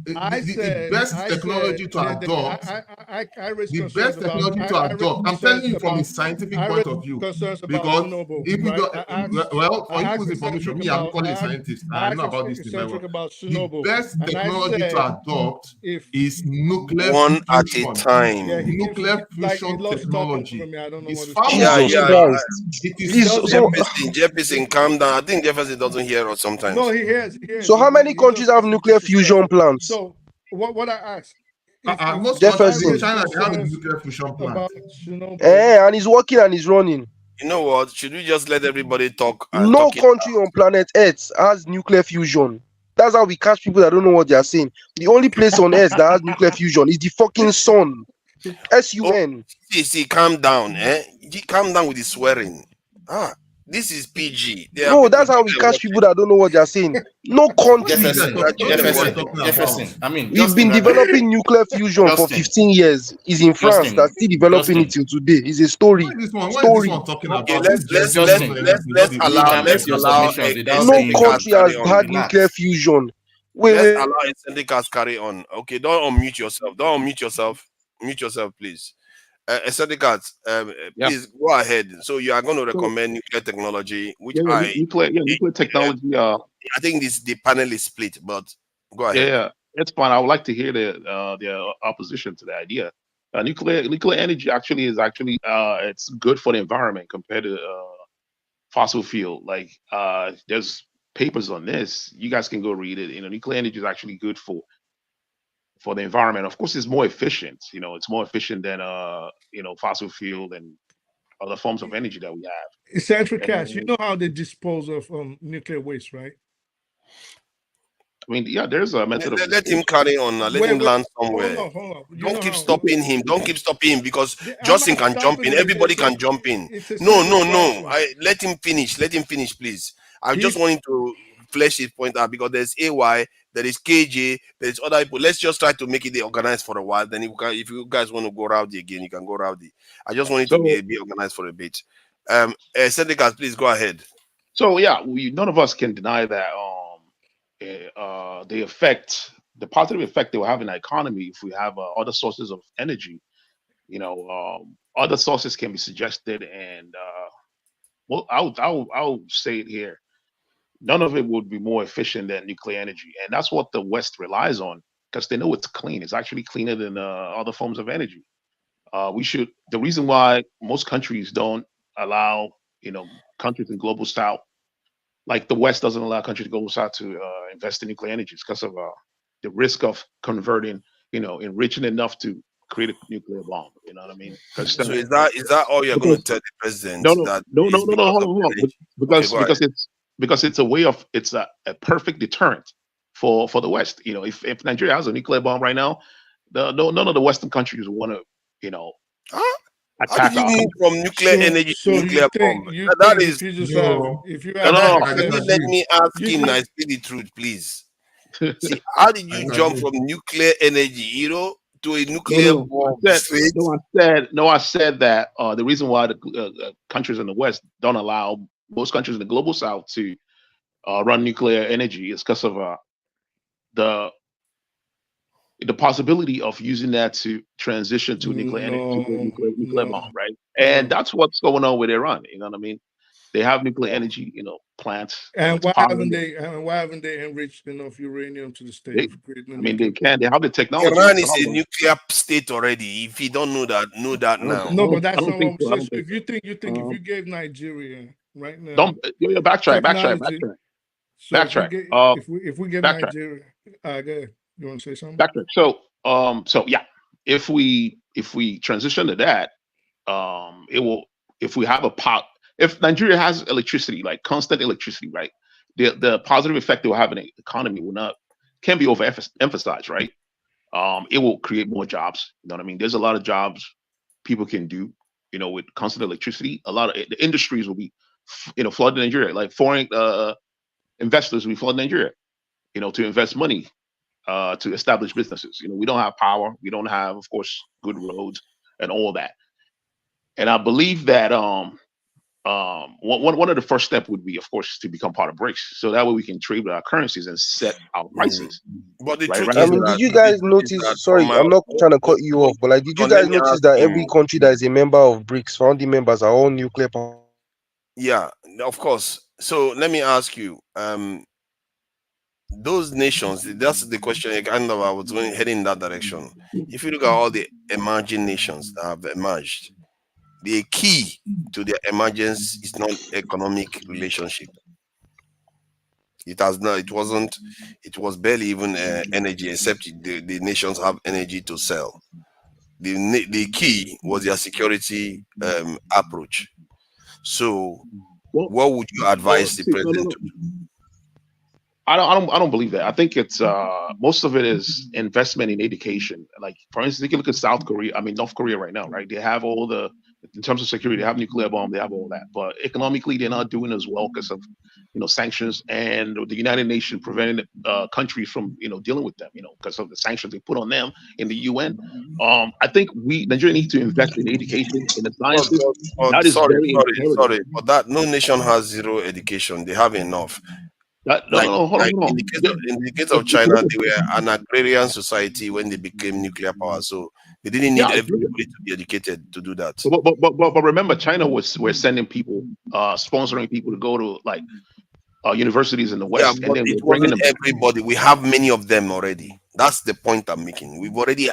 the best technology to adopt. The best technology to adopt. I'm telling you from a scientific point of view, because if we go for input information, me, I'm calling a scientist. I know about this thing very well. The best technology to adopt is nuclear one at a time. Nuclear fusion technology. It's far Jefferson, calm down. I think Jefferson doesn't hear us sometimes. No, he hears. So how many countries have nuclear fusion plants? So what I asked, most Jefferson. in China, they have a nuclear fusion plant. And he's working and he's running. You know what? Should we just let everybody talk? No country on planet Earth has nuclear fusion. That's how we catch people that don't know what they are saying. The only place on Earth that has nuclear fusion is the fucking sun. SUN. See, calm down, calm down with the swearing. This is PG. No, that's how we catch people that don't know what they're saying. No country. Jefferson. I mean, We've been developing nuclear fusion for 15 years. Is in France that's still developing it till today. It's a story. What is this one talking about? Let's allow no country has had nuclear fusion. Let's allow Excentricas carry on. Okay, don't unmute yourself. Mute yourself, please. Excentricas, please go ahead. So you are going to recommend nuclear technology, which nuclear technology. I think the panel is split, but go ahead. Yeah, it's fine. I would like to hear the opposition to the idea. Nuclear energy is it's good for the environment compared to fossil fuel. Like there's papers on this. You guys can go read it. Nuclear energy is actually good for the environment. Of course, it's more efficient. It's more efficient than fossil fuel and other forms of energy that we have. Excentricas, you know how they dispose of nuclear waste, right? I mean, yeah, there's a method of. Let him carry on. Let him land somewhere. Hold on. Don't keep stopping him. Don't keep stopping him because Justin can jump in. Everybody can jump in. No. Let him finish. Let him finish, please. I just want him to flesh his point out because there's AY, there is KJ, there's other people. Let's just try to make it organized for a while. Then if you guys want to go rowdy again, you can go rowdy. I just want it to be organized for a bit. Syndicate, please go ahead. So yeah, none of us can deny that the positive effect they will have in the economy if we have other sources of energy. Other sources can be suggested, and I'll say it here. None of it would be more efficient than nuclear energy, and that's what the West relies on because they know it's clean. It's actually cleaner than other forms of energy. The reason why most countries don't allow countries in global south, like the West doesn't allow countries in global south to invest in nuclear energy, because of the risk of converting, enriching enough to create a nuclear bomb. You know what I mean? So is that all you're going to tell the president? No. Hold on. Because it's a way of it's a perfect deterrent for the West. If Nigeria has a nuclear bomb right now, none of the Western countries want to, How do you move from nuclear energy to nuclear bomb? Let me ask him. I say the truth, please. See, how did you jump from nuclear energy, to a nuclear bomb? I said that the reason why the countries in the West don't allow most countries in the global south to run nuclear energy is because of the possibility of using that to transition to nuclear bomb, right? And that's what's going on with Iran. You know what I mean? They have nuclear energy, plants. And why haven't they enriched enough uranium to the state of creating? They can. They have the technology. Iran is a nuclear state already. If you don't know that now. No, but that's not what I'm saying. So if you think if you gave Nigeria right now, backtrack. If we give Nigeria, good. You want to say something? Backtrack. So yeah, if we transition to that, it will. If we have if Nigeria has electricity, like constant electricity, right? The positive effect it will have in the economy can be overemphasized, right? It will create more jobs. You know what I mean? There's a lot of jobs people can do, with constant electricity. A lot of the industries will be, flooded Nigeria. Like foreign investors will be flooding Nigeria, to invest money, to establish businesses. We don't have power. We don't have, of course, good roads and all that. And I believe that one of the first steps would be, of course, to become part of BRICS, so that way we can trade with our currencies and set our prices. But the truth is, did you guys notice? Sorry, I'm not trying to cut you off, but did you guys notice that every country that is a member of BRICS, founding members, are all nuclear power? Yeah, of course. So let me ask you, those nations, that's the question. I was heading in that direction. If you look at all the emerging nations that have emerged, the key to their emergence is not economic relationship. It was barely even energy, except the nations have energy to sell. The key was their security approach. So what would you advise the president to do? I don't believe that. I think it's most of it is investment in education. Like for instance, you can look at South Korea. I mean North Korea right now, right? They have all the in terms of security, they have nuclear bomb, they have all that. But economically, they're not doing as well because of sanctions and the United Nations preventing countries from dealing with them, because of the sanctions they put on them in the UN. I think Nigeria needs to invest in education, in the sciences. That is very imperative. Sorry, but that no nation has zero education. They have enough. No, hold on. In the case of China, they were an agrarian society when they became nuclear power, so they didn't need everybody to be educated to do that. But remember, China were sending people, sponsoring people to go to like universities in the West, and then it wasn't everybody. We have many of them already. That's the point I'm making. We already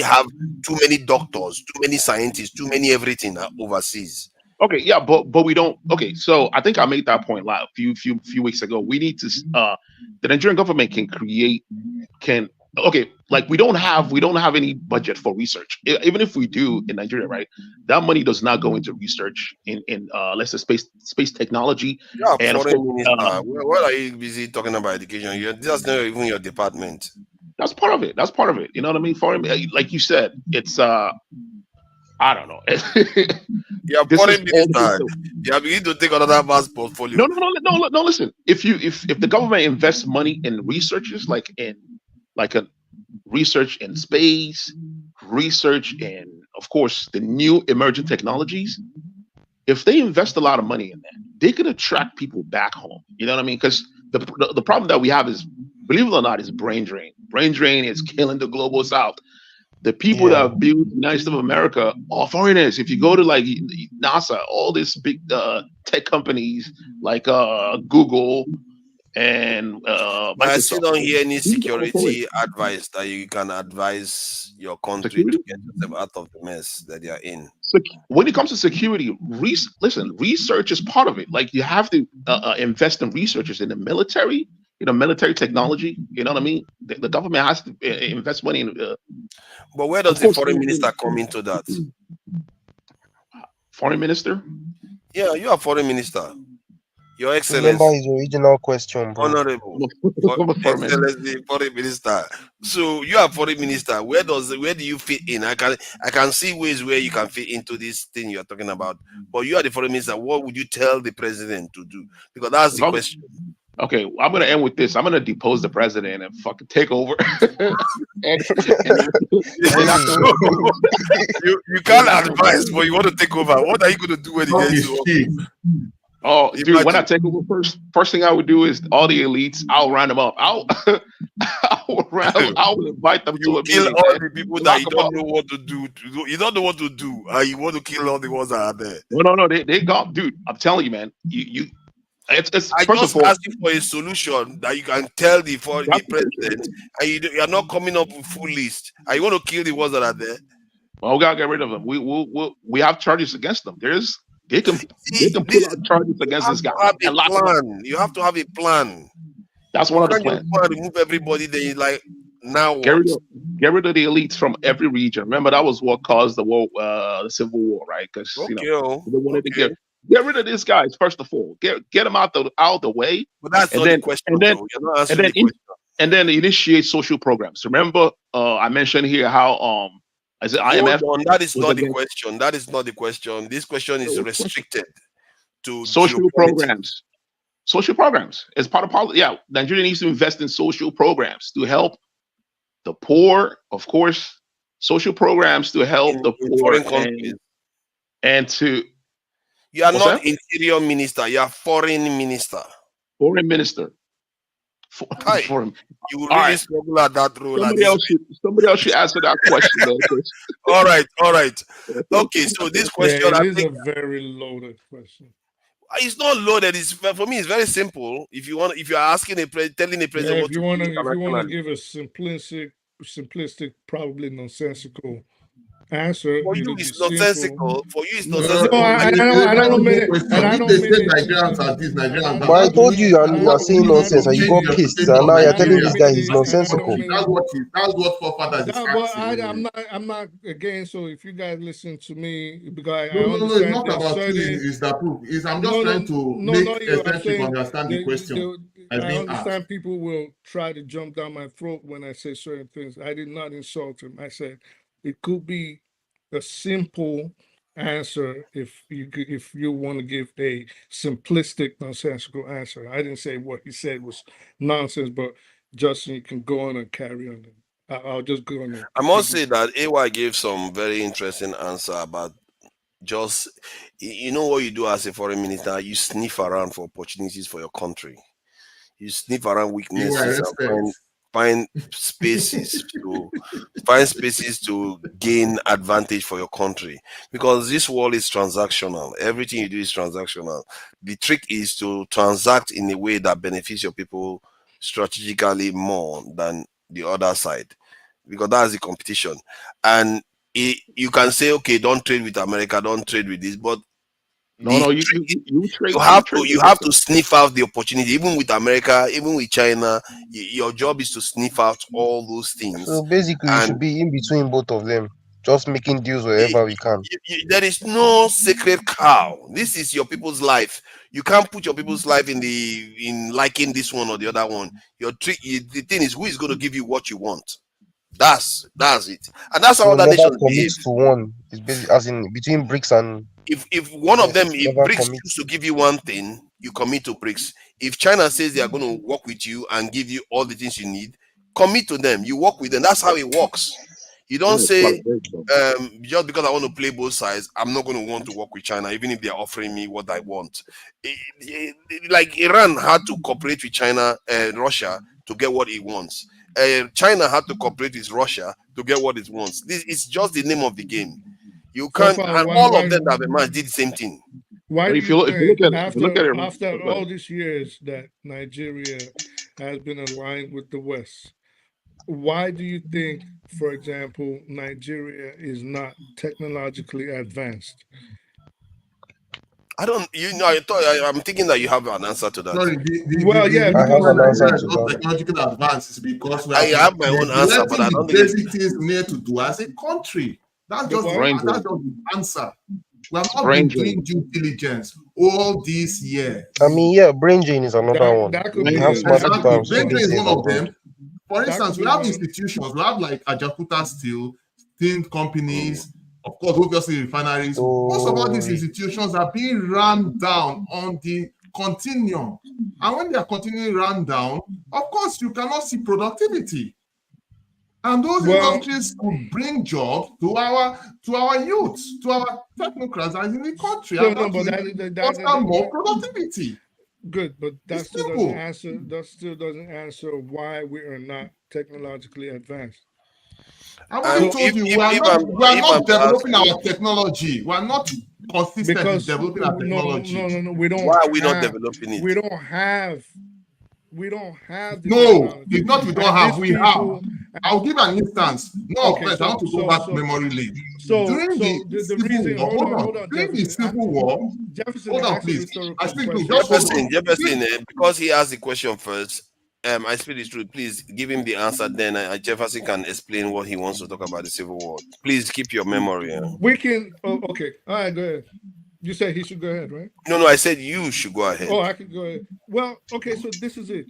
have too many doctors, too many scientists, too many everything overseas. Okay, yeah, but we don't. Okay, so I think I made that point a few weeks ago. We need to the Nigerian government like we don't have any budget for research. Even if we do in Nigeria, right? That money does not go into research in let's say space technology. Yeah, and foreign minister. What are you busy talking about education? That's not even your department. That's part of it. You know what I mean? Foreign, like you said, it's I don't know. You're foreign minister. You begin to take another man's portfolio. No. Listen, if the government invests money in researchers, like a research in space, research in, of course, the new emerging technologies, if they invest a lot of money in that, they could attract people back home. You know what I mean? Because the problem that we have is, believe it or not, is brain drain. Brain drain is killing the global South. The people that have built the United States of America are foreigners. If you go to like NASA, all these big tech companies like Google and Microsoft. I still don't hear any security advice that you can advise your country to get them out of the mess that they are in. When it comes to security, research is part of it. Like you have to invest in researchers in the military. Military technology. You know what I mean? The government has to invest money in. But where does the foreign minister come into that? Foreign minister? Yeah, you are foreign minister. Your Excellency. Remember his original question, bro. Honorable. Excellency, foreign minister. So you are foreign minister. Where do you fit in? I can see ways where you can fit into this thing you are talking about. But you are the foreign minister. What would you tell the president to do? Because that's the question. Okay, I'm gonna end with this. I'm gonna depose the president and fucking take over. You can't advise, but you want to take over. What are you gonna do when you get to? Oh, dude, when I take over first thing I would do is all the elites, I'll round them up. I will invite them to a kill meeting. all the people that you don't know what to do. You don't know what to do, and you want to kill all the ones that are there. No, they got, dude. I'm telling you, man. It's I first just of all, ask you for a solution that you can tell the president, and you are not coming up with full list. Are you want to kill the ones that are there? Well, we gotta get rid of them. We have charges against them. They can pull out charges against this guy. You have to have a plan. That's one of the plans. Remove everybody. They like now. Get rid of the elites from every region. Remember that was what caused the war, the civil war, right? Because they wanted to get rid of these guys first of all. Get them out the way. But that's not the question. And then initiate social programs. Remember, I mentioned here how is it IMF? That is not the question. That is not the question. This question is restricted to social programs. Social programs is part of policy. Yeah, Nigeria needs to invest in social programs to help the poor, of course. Social programs to help the poor and to. You are not interior minister. You are foreign minister. Foreign minister. Foreign. You really struggle at that role. Somebody else should answer that question. All right. Okay, so this question is a very loaded question. It's not loaded. For me, it's very simple. If you are asking telling a president, if you want to give a simplistic, probably nonsensical answer. For you, It'll be it's simple. nonsensical. For you, it's No, nonsensical. I don't mean it. And I If don't they mean say it. Nigerians are this, Nigerians But are I that, told you, and you are saying nonsense, and you got pissed, and now you're telling this guy he's nonsensical. That's what forefathers is But asking. I'm not again. So if you guys listen to me, because I No, it's understand not there's about certain. you. It's the proof. I'm just trying to I'm make eccentric saying understand the question as I being asked. understand people will try to jump down my throat when I say certain things. I did not insult him. I said it could be a simple answer if you want to give a simplistic nonsensical answer. I didn't say what he said was nonsense, but Justin, you can go on and carry on. I'll just go on. I must say that AY gave some very interesting answer about just you know what you do as a foreign minister, you sniff around for opportunities for your country. You sniff around weaknesses and find spaces to gain advantage for your country, because this world is transactional. Everything you do is transactional. The trick is to transact in a way that benefits your people strategically more than the other side, because that's the competition. And you can say, okay, don't trade with America, don't trade with this, but you have to sniff out the opportunity. Even with America, even with China, your job is to sniff out all those things. So basically, we should be in between both of them, just making deals wherever we can. There is no sacred cow. This is your people's life. You can't put your people's life in liking this one or the other one. The thing is, who is going to give you what you want? That's it, and that's how So other never nations commit behave. to one. It's basically as in between BRICS and If one of them, if never BRICS commit. choose to give you one thing, you commit to BRICS. If China says they are going to work with you and give you all the things you need, commit to them. You work with them. That's how it works. You don't say just because I want to play both sides, I'm not going to want to work with China, even if they're offering me what I want. Like Iran had to cooperate with China and Russia to get what it wants. China had to cooperate with Russia to get what it wants. This is just the name of the game. You can't, and all of them that have emerged did the same thing. Why do if you you think look at it, after all these years that Nigeria has been aligned with the West, why do you think, for example, Nigeria is not technologically advanced? I don't, I'm thinking that you have an answer to that. Sorry, the because Nigeria is not technological advance is because we I have my own answer, but I don't think basic things we need to do as a country. That's just the answer. We have not been doing due diligence all these years. I mean, yeah, brain drain is another one. We have smart people and brain drain is one of them. them. For instance, we have institutions. We have like Ajakuta Steel, tin companies, of course, obviously refineries. Most of all these institutions are being run down on the continuum. And when they are continually run down, of course, you cannot see productivity. And those industries could bring jobs to our youths, to our technocrats in the country. And that foster more productivity. Good, but that still doesn't answer. That still doesn't answer why we are not technologically advanced. I already told you we are not developing our technology. We are not consistently developing our technology. No, we don't. Why are we not developing it? We don't have. We don't have. No, it's not. We don't have. We have. I'll give an instance. No, I want to go back memory lane. During the Civil War, hold on. During the Civil War, hold on, please. I speak to Jefferson, because he asked the question first. I speak the truth. Please give him the answer. Then Jefferson can explain what he wants to talk about the Civil War. Please keep your memory. We can. Oh, okay. All right. Go ahead. You said he should go ahead, right? No, I said you should go ahead. Oh, I could go ahead. Well, okay. So this is it,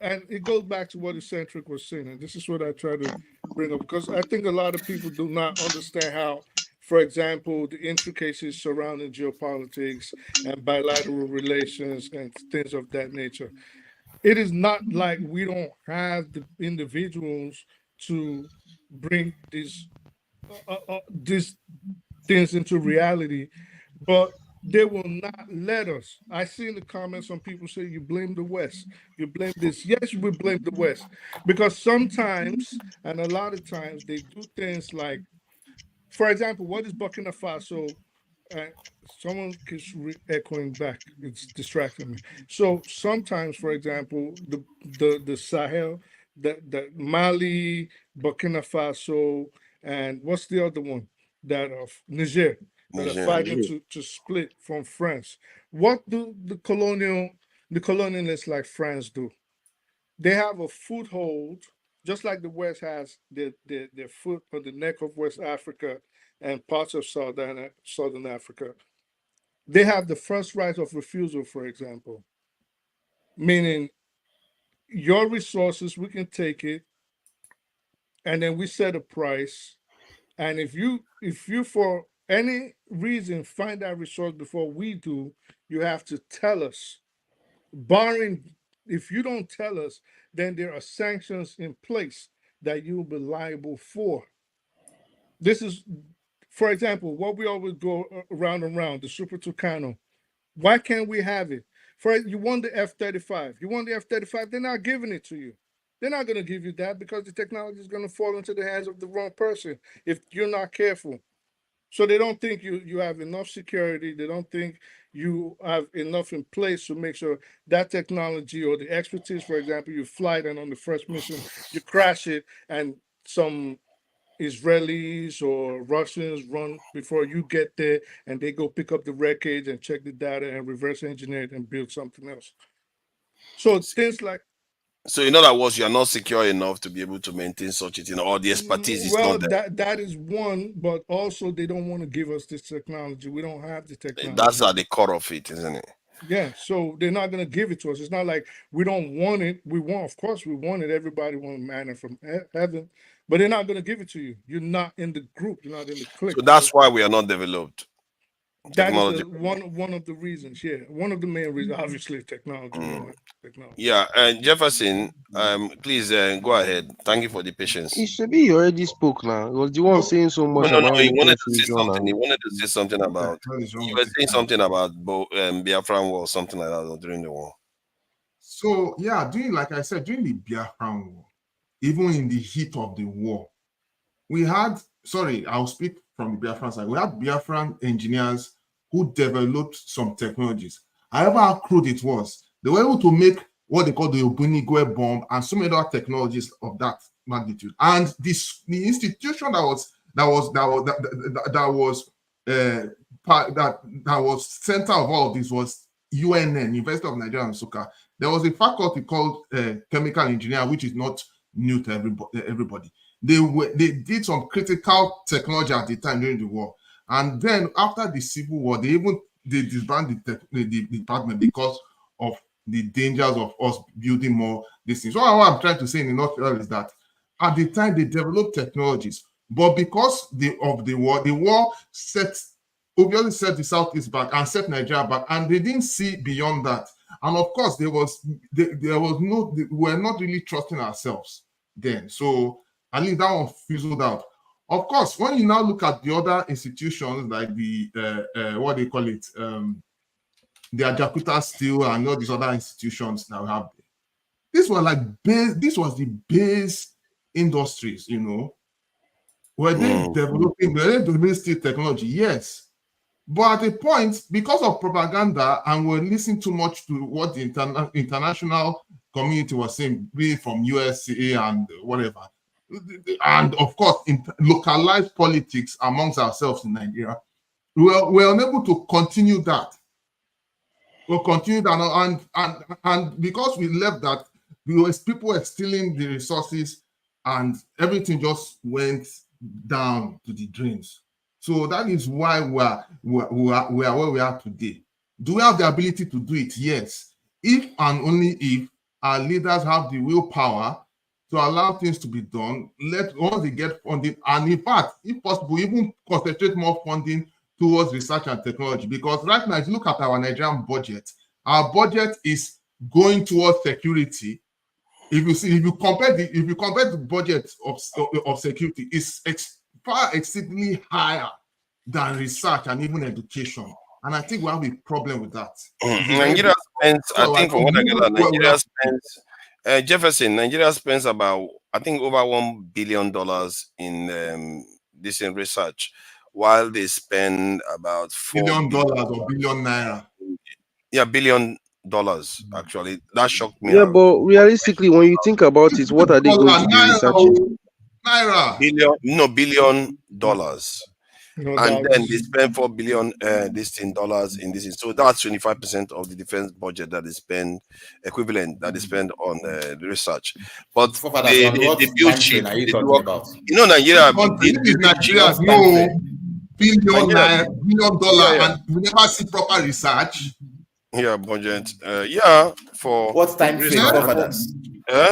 and it goes back to what Eccentric was saying, and this is what I try to bring up, because I think a lot of people do not understand how, for example, the intricacies surrounding geopolitics and bilateral relations and things of that nature. It is not like we don't have the individuals to bring these things into reality, but they will not let us. I see in the comments some people say you blame the West, you blame this. Yes, we blame the West, because sometimes and a lot of times they do things like, for example, what is Burkina Faso? Someone keeps echoing back. It's distracting me. So sometimes, for example, the Sahel, the Mali, Burkina Faso, and what's the other one? that of Niger that are fighting to split from France. What do the colonialists like France do? They have a foothold, just like the West has their foot on the neck of West Africa and parts of Southern Africa. They have the first right of refusal, for example, meaning your resources, we can take it, and then we set a price. And if you for any reason find that resource before we do, you have to tell us. Barring if you don't tell us, then there are sanctions in place that you'll be liable for. This is, for example, what we always go around and around, the Super Tucano. Why can't we have it? You want the F-35. You want the F-35, they're not giving it to you. They're not going to give you that because the technology is going to fall into the hands of the wrong person if you're not careful. So they don't think you have enough security. They don't think you have enough in place to make sure that technology or the expertise, for example, you fly it and on the first mission, you crash it and some Israelis or Russians run before you get there and they go pick up the wreckage and check the data and reverse engineer it and build something else. So things like. So in other words, you are not secure enough to be able to maintain such a thing, or the expertise is not there. That is one, but also they don't want to give us this technology. We don't have the technology. That's at the core of it, isn't it? Yeah, so they're not going to give it to us. It's not like we don't want it. We want, of course, we want it. Everybody wants manna from heaven, but they're not going to give it to you. You're not in the group. You're not in the clique. So that's why we are not developed. That is one of the reasons. Yeah, one of the main reasons. Obviously, technology. Yeah, Jefferson, please go ahead. Thank you for the patience. It should be already spoke now. It was the one saying so much about. He wanted to say something. He wanted to say something about. You were saying something about Biafran war, something like that during the war. So yeah, like I said, during the Biafran war, even in the heat of the war, we had. Sorry, I'll speak from the Biafran side. We had Biafran engineers who developed some technologies. However crude it was, they were able to make what they call the Obunigwe bomb and so many other technologies of that magnitude. And the institution that was center of all of this was UNN, University of Nigeria, Nsukka. There was a faculty called chemical engineer, which is not new to everybody. They did some critical technology at the time during the war, and then after the Civil War, they disbanded the department because of the dangers of us building more these things. So what I'm trying to say in a nutshell is that at the time they developed technologies, but because of the war obviously set the Southeast back and set Nigeria back, and they didn't see beyond that. And of course, we were not really trusting ourselves then. So at least that one fizzled out. Of course, when you now look at the other institutions like the what they call it, the Ajakuta Steel and all these other institutions that we have, this was the base industries, you know. Were they developing steel technology? Yes. But at a point, because of propaganda, and we're listening too much to what the international community was saying, be it from USA and whatever, and of course, in localized politics amongst ourselves in Nigeria, we're unable to continue that. We'll continue that, and because we left that, people were stealing the resources, and everything just went down to the drains. So that is why we are where we are today. Do we have the ability to do it? Yes. If and only if our leaders have the willpower to allow things to be done, once they get funding, and in fact, if possible, even concentrate more funding towards research and technology. Because right now, if you look at our Nigerian budget, our budget is going towards security. If you compare the budget of security, it's far exceedingly higher than research and even education. And I think we have a problem with that. Nigeria spends, I think from what I get, Nigeria spends, Nigeria spends about, I think, over $1 billion in this in research, while they spend about $4 billion or billion naira. Yeah, $1 billion actually. That shocked me. Yeah, but realistically, when you think about it, what are they going to be researching? Naira. $1 billion. and then they spend $4 billion dollars in this. So that's 25% of the defense budget that they spend, equivalent that they spend on the research. But they build cheap. Are you They talking do, about? you know, Nigeria. Nigeria no billion dollar, and we never see proper research. Yeah, budget. Yeah, for what time frame for fathers?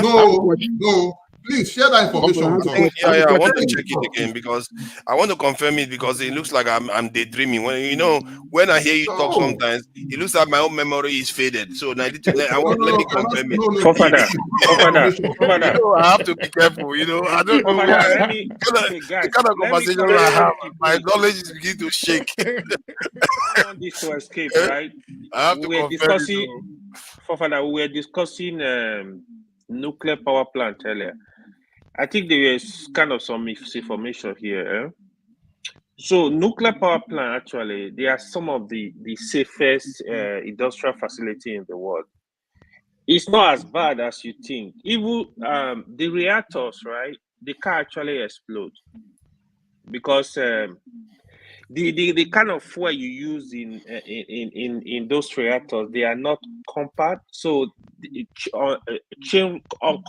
No. Please share that information with us. Yeah, I want to check it again because I want to confirm it because it looks like I'm daydreaming. When I hear you talk, sometimes it looks like my own memory is faded. So I need to let me confirm it. Father. I have to be careful. I don't know why. The kind of conversation I have, my knowledge is beginning to shake. I want this to escape, right? I have to confirm it. Father, we were discussing nuclear power plant earlier. I think there is kind of some misinformation here. So nuclear power plant, actually, they are some of the safest industrial facility in the world. It's not as bad as you think. Even the reactors, right? They can actually explode because the kind of fuel you use in those reactors, they are not compact, so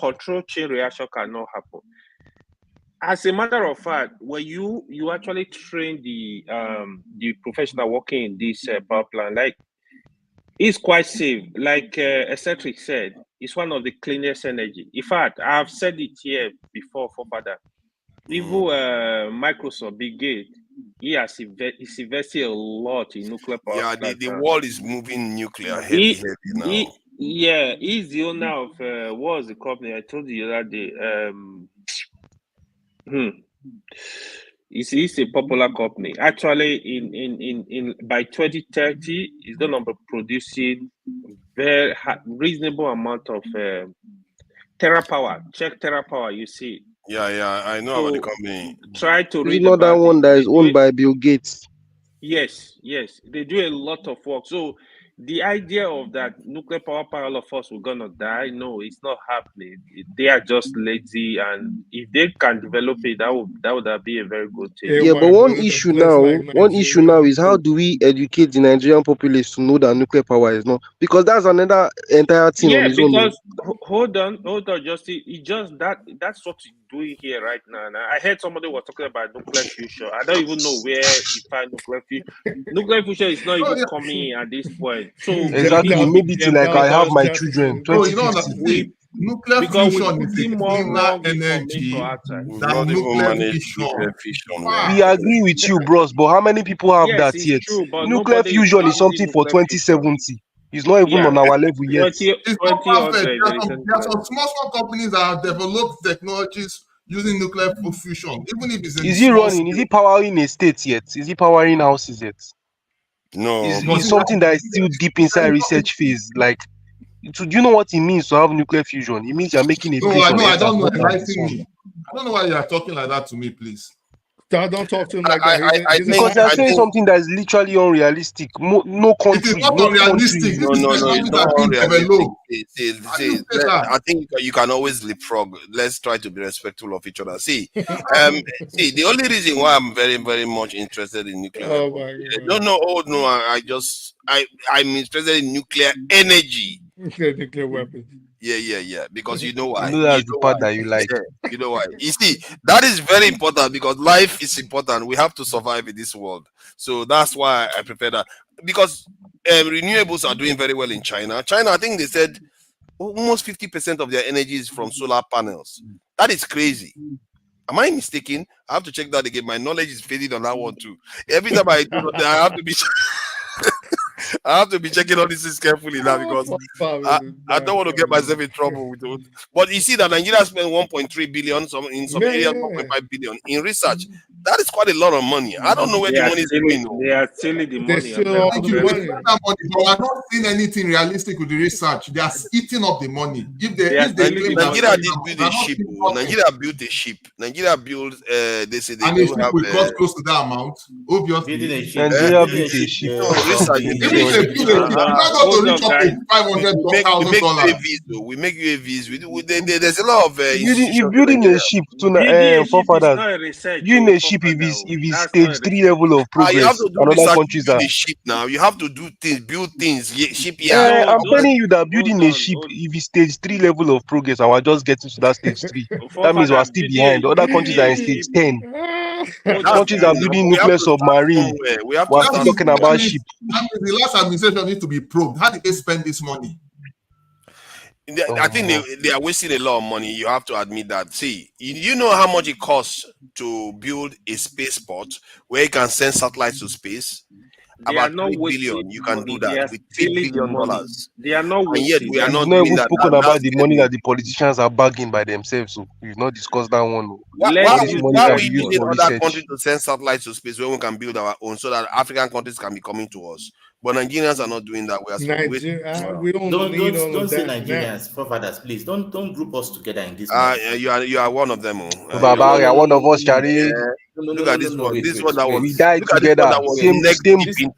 controlled chain reaction cannot happen. As a matter of fact, when you actually train the professional working in this power plant, like it's quite safe. Like Eccentric said, it's one of the cleanest energy. In fact, I've said it here before for father. Even Microsoft, Bill Gates, he's invested a lot in nuclear power. Yeah, the world is moving nuclear heavy now. He's the owner of what was the company I told you the other day? It's a popular company. Actually, in by 2030, it's going to be producing very reasonable amount of TerraPower. Check TerraPower, you see. Yeah, I know about the company. Try to read about that one that is owned by Bill Gates. Yes, they do a lot of work. So the idea of that nuclear power plant, all of us we're gonna die, no, it's not happening. They are just lazy, and if they can develop it, that would be a very good thing. Yeah, but one issue now is how do we educate the Nigerian populace to know that nuclear power is not, because that's another entire thing on its own. Because hold on, Justin. It's just that's what you're doing here right now. I heard somebody was talking about nuclear fusion. I don't even know where you find nuclear fusion. Nuclear fusion is not even coming in at this point. So exactly, maybe till like I have my children. 2050. Nuclear fusion is a cleaner energy than nuclear fission. We agree with you, bros, but how many people have that yet? Nuclear fusion is something for 2070. It's not even on our level yet. It's not perfect. There are some small companies that have developed technologies using nuclear fusion. Even if it's is it running? Is it powering a state yet? Is it powering houses yet? No. It's something that is still deep inside research phase. Like, do you know what it means to have nuclear fusion? It means you're making a place. No, I don't know. I don't know why you are talking like that to me, please. Don't talk to him like that. Because you're saying something that is literally unrealistic. No country. It is not unrealistic. No, it's not unrealistic. I think you can always leapfrog. Let's try to be respectful of each other. See, the only reason why I'm very, very much interested in nuclear. I'm interested in nuclear energy. Nuclear weapons. Yeah. Because you know why. That's the part that you like. You know why. You see, that is very important because life is important. We have to survive in this world. So that's why I prefer that. Because renewables are doing very well in China. China, I think they said almost 50% of their energy is from solar panels. That is crazy. Am I mistaken? I have to check that again. My knowledge is fading on that one too. Every time I do that, I have to be I have to be checking all these things carefully now because I don't want to get myself in trouble with it. But you see that Nigeria spent 1.3 billion, in some areas 1.5 billion in research. That is quite a lot of money. I don't know where the money is going. They are stealing the money. But I'm not seeing anything realistic with the research. They are eating up the money. Nigeria did build a ship. Nigeria built a ship. Nigeria built. They say they will have close to that amount. Obviously, Nigeria built a ship. We make UAVs. There's a lot of you building a ship to forefathers. Building a ship ship if it's stage 3 level of You have progress, to do and other research countries building are. a ship now. You have to do things, build things, shipyard. I'm telling you that building a ship, if it's stage 3 level of progress, and we're just getting to that stage 3, that means we're still behind. The other countries are in stage 10. Countries are building We have nuclear to start submarine. somewhere. We have We're to still start talking somewhere. about ship. That means the last administration needs to be probed. How did they spend this money? I think they are wasting a lot of money. You have to admit that. See, you know how much it costs to build a spaceport where you can send satellites to space? They are About not 3 wasting billion. You can money. do They that are with stealing the $3 billion. money. They are not And yet wasting. we are We've not not doing even that. spoken That's about the money scary. that the politicians are bagging by themselves. So we've not discussed that one. Why All this money are that we we use needing for other research. countries to send satellites to space when we can build our own so that African countries can be coming to us? But Nigerians are not doing that. We are wasting. We don't need all don't of say that Nigerians, forefathers, please. Don't group us together in this You are one of them. Baba, you are one of us, Charlie. Look at this one. Wait, This wait, one that was. wait. We died Look at this one together. that was Same, neck same. deep in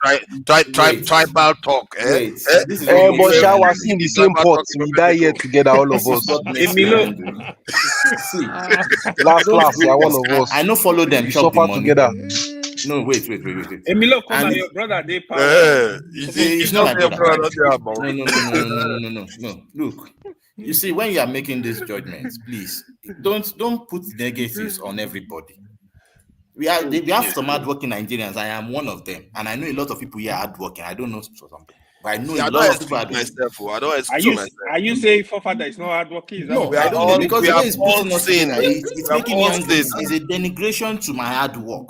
Wait. tribal talk. Wait, this is what You makes But me shall we neck see angry. in deep the in same tribal pot? talk in We die here Mexico. together, all of This is us. what makes me angry. See, Last, don't you are group one us. of us. I know follow them We chop the suffer money. together. No, wait. Emilio, come And on, your brother, they power. You see, it's it's not not my your brother. brother, not your about. No. Look, you see, when you are making these judgments, please don't put negatives on everybody. We have some hardworking Nigerians. I am one of them, and I know a lot of people here are hardworking. I don't know for some, but I know See, a I lot don't of people are excuse hardworking. myself. I don't Are excuse you myself. are you saying forefather is not hardworking? Is that No, what I don't know, because we the way have it's all putting us sinned. together, it's We have making me all angry. sinned. It's a denigration to my hard work.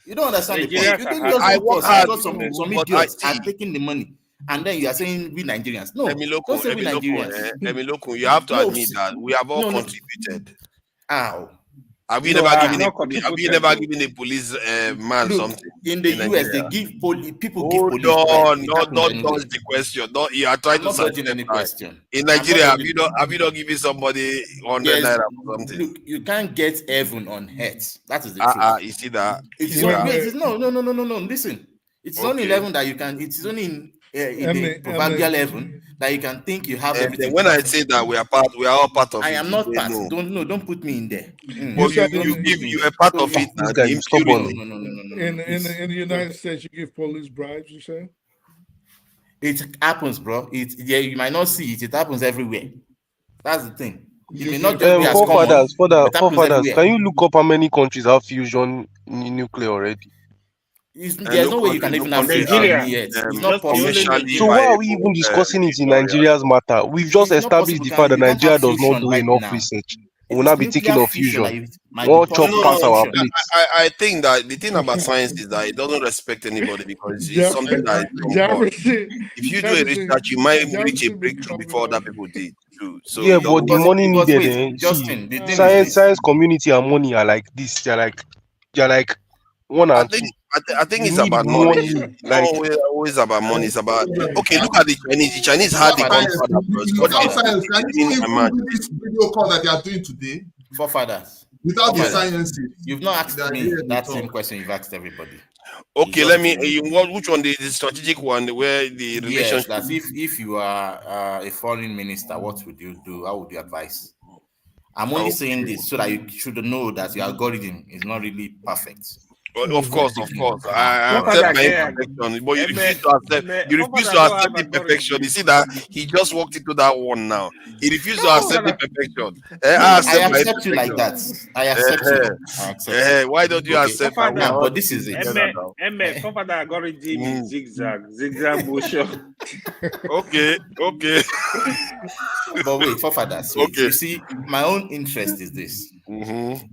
You don't understand the point. Nigerians You are didn't just I group work us hard because some too, but I idiots are see. taking the money, and then you are saying we Nigerians. No, don't say we Nigerians. Emiloko, you have to No, admit that we have all no. contributed. How? Have you No, never I have given not a police man Look, something in the in US, they Nigeria? give people give Hold police bribe. on, It not happens don't anywhere. dodge the question. Don't you are trying I'm to not dodging sidestep any that. question. In I'm not Nigeria, dodging. have you not given somebody 100 There's naira for something? look, you can't get heaven on earth. That is the truth. You see that? It is not. Wait, no. Listen, it's only Okay. 11 that you can. It is only in the proverbial heaven that you can think you have And everything. then when I say that we are all part of I it, am you not say part. no. Don't put me in there. But you are part of it. This guy, you stubborn. In the United States, you give police bribes. You say it happens, bro. You might not see it. It happens everywhere. That's the thing. It may not just be as common. It happens everywhere. Can you look up how many countries have fusion nuclear already? There's no way you can even have fusion yet. It's not possible. So why are we even discussing it in Nigeria's matter? We've just established the fact that Nigeria does not do enough research. We'll not be thinking of fusion. All chop pass our plates. I think that the thing about science is that it doesn't respect anybody because it's something that is from God. If you do a research, you might reach a breakthrough before other people did too. So Yeah, but the money needed, Justin, see, science community and money are like this. They're like one and two. I think You it's need about money. It's not always about money. It's about okay. Look at the Chinese. The Chinese had the Godfather first. What Science, can you didn't even imagine? do this video call that they are doing today? Forefathers. Without the sciences. You've not asked me that same question you've asked everybody. Okay, let me. Which one? The strategic one, where the relationship. Yes, that if you are a foreign minister, what would you do? How would you advise? I'm only saying this so that you should know that your algorithm is not really perfect. Of course. I accept my imperfection, but you refuse to accept. You refuse to accept the perfection. You see that he just walked into that one now. He refused to accept the perfection. I accept you like that. I accept you. I accept you. Why don't you accept? Now, but this is it. Forefather algorithm is zigzag motion. Okay. But wait, forefathers. Okay. You see, my own interest is this.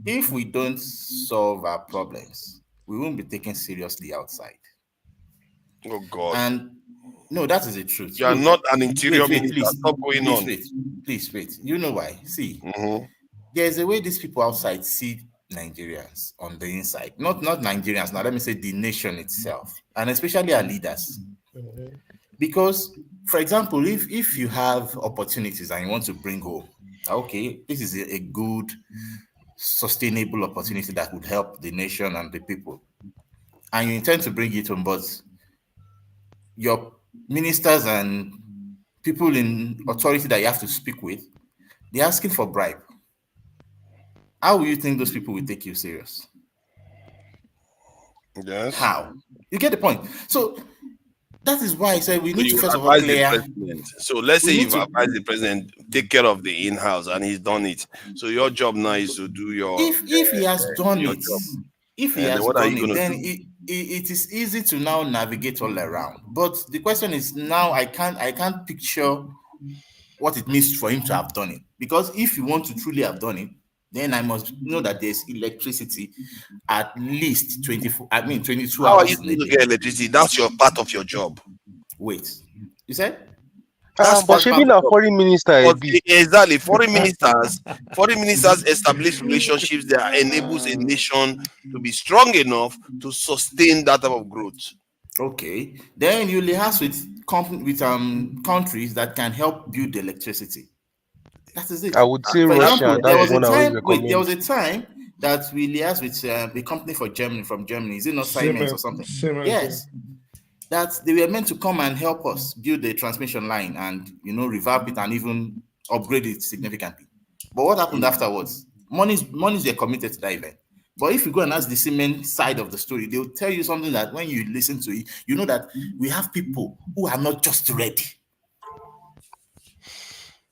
If we don't solve our problems, we won't be taken seriously outside. Oh God! And no, that is the truth. You are not an interior minister. Please, stop going on. Please wait. You know why? See, there's a way these people outside see Nigerians on the inside. Not Nigerians. Now let me say the nation itself, and especially our leaders. Because, for example, if you have opportunities and you want to bring home, okay, this is a good, sustainable opportunity that would help the nation and the people, and you intend to bring it home, but your ministers and people in authority that you have to speak with, they're asking for bribe. How will you think those people will take you serious? Yes. How? You get the point. So that is why I said we need to you first of all advise the clear. president. So let's say you've advised the president take care of the in-house and he's done it. So your job now is to do your If he has done your it, job. if he And then has what are you done it, going to then do? it is easy to now navigate all around. But the question is now I can't picture what it means for him to have done it. Because if you want to truly have done it, then I must know that there's electricity at least 22 How are you hours in a going to day. get electricity? That's your part of your job. Wait, you said? But Shebi na foreign minister Exactly. Foreign ministers establish relationships that enables a nation to be strong enough to sustain that type of growth. Okay. Then you liaise with countries that can help build the electricity. That is it. I would say For Russia. example, That's the one I always recommend. there was a time that we liaised with a company from Germany. Is it not Siemens or something? Siemens, yes. yeah. That they were meant to come and help us build the transmission line and revamp it and even upgrade it significantly. But what happened afterwards? Monies were committed to that event. But if you go and ask the Siemens side of the story, they'll tell you something that when you listen to it, you know that we have people who are not just ready.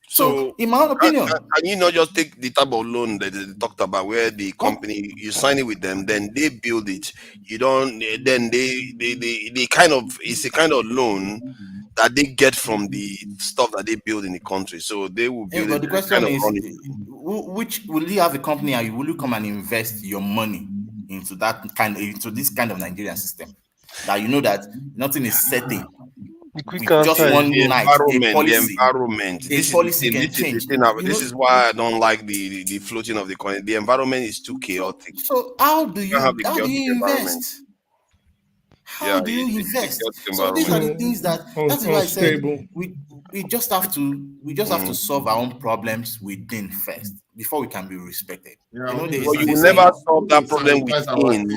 So in my own opinion, can you not just take the type of loan that they talked about, where the company you sign it with them, then they build it. You don't. Then they kind of, it's a kind of loan that they get from the stuff that they build in the country. So they will build but it. the question is, which will you have a company and will you come and invest your money into this kind of Nigerian system that you know that nothing is certain? With just one night, the environment. This is why I don't like the floating of the coin. The environment is too chaotic. So how do you invest? How do you invest? So these are the things that is why I said we just have to solve our own problems within first before we can be respected. You will never solve that problem within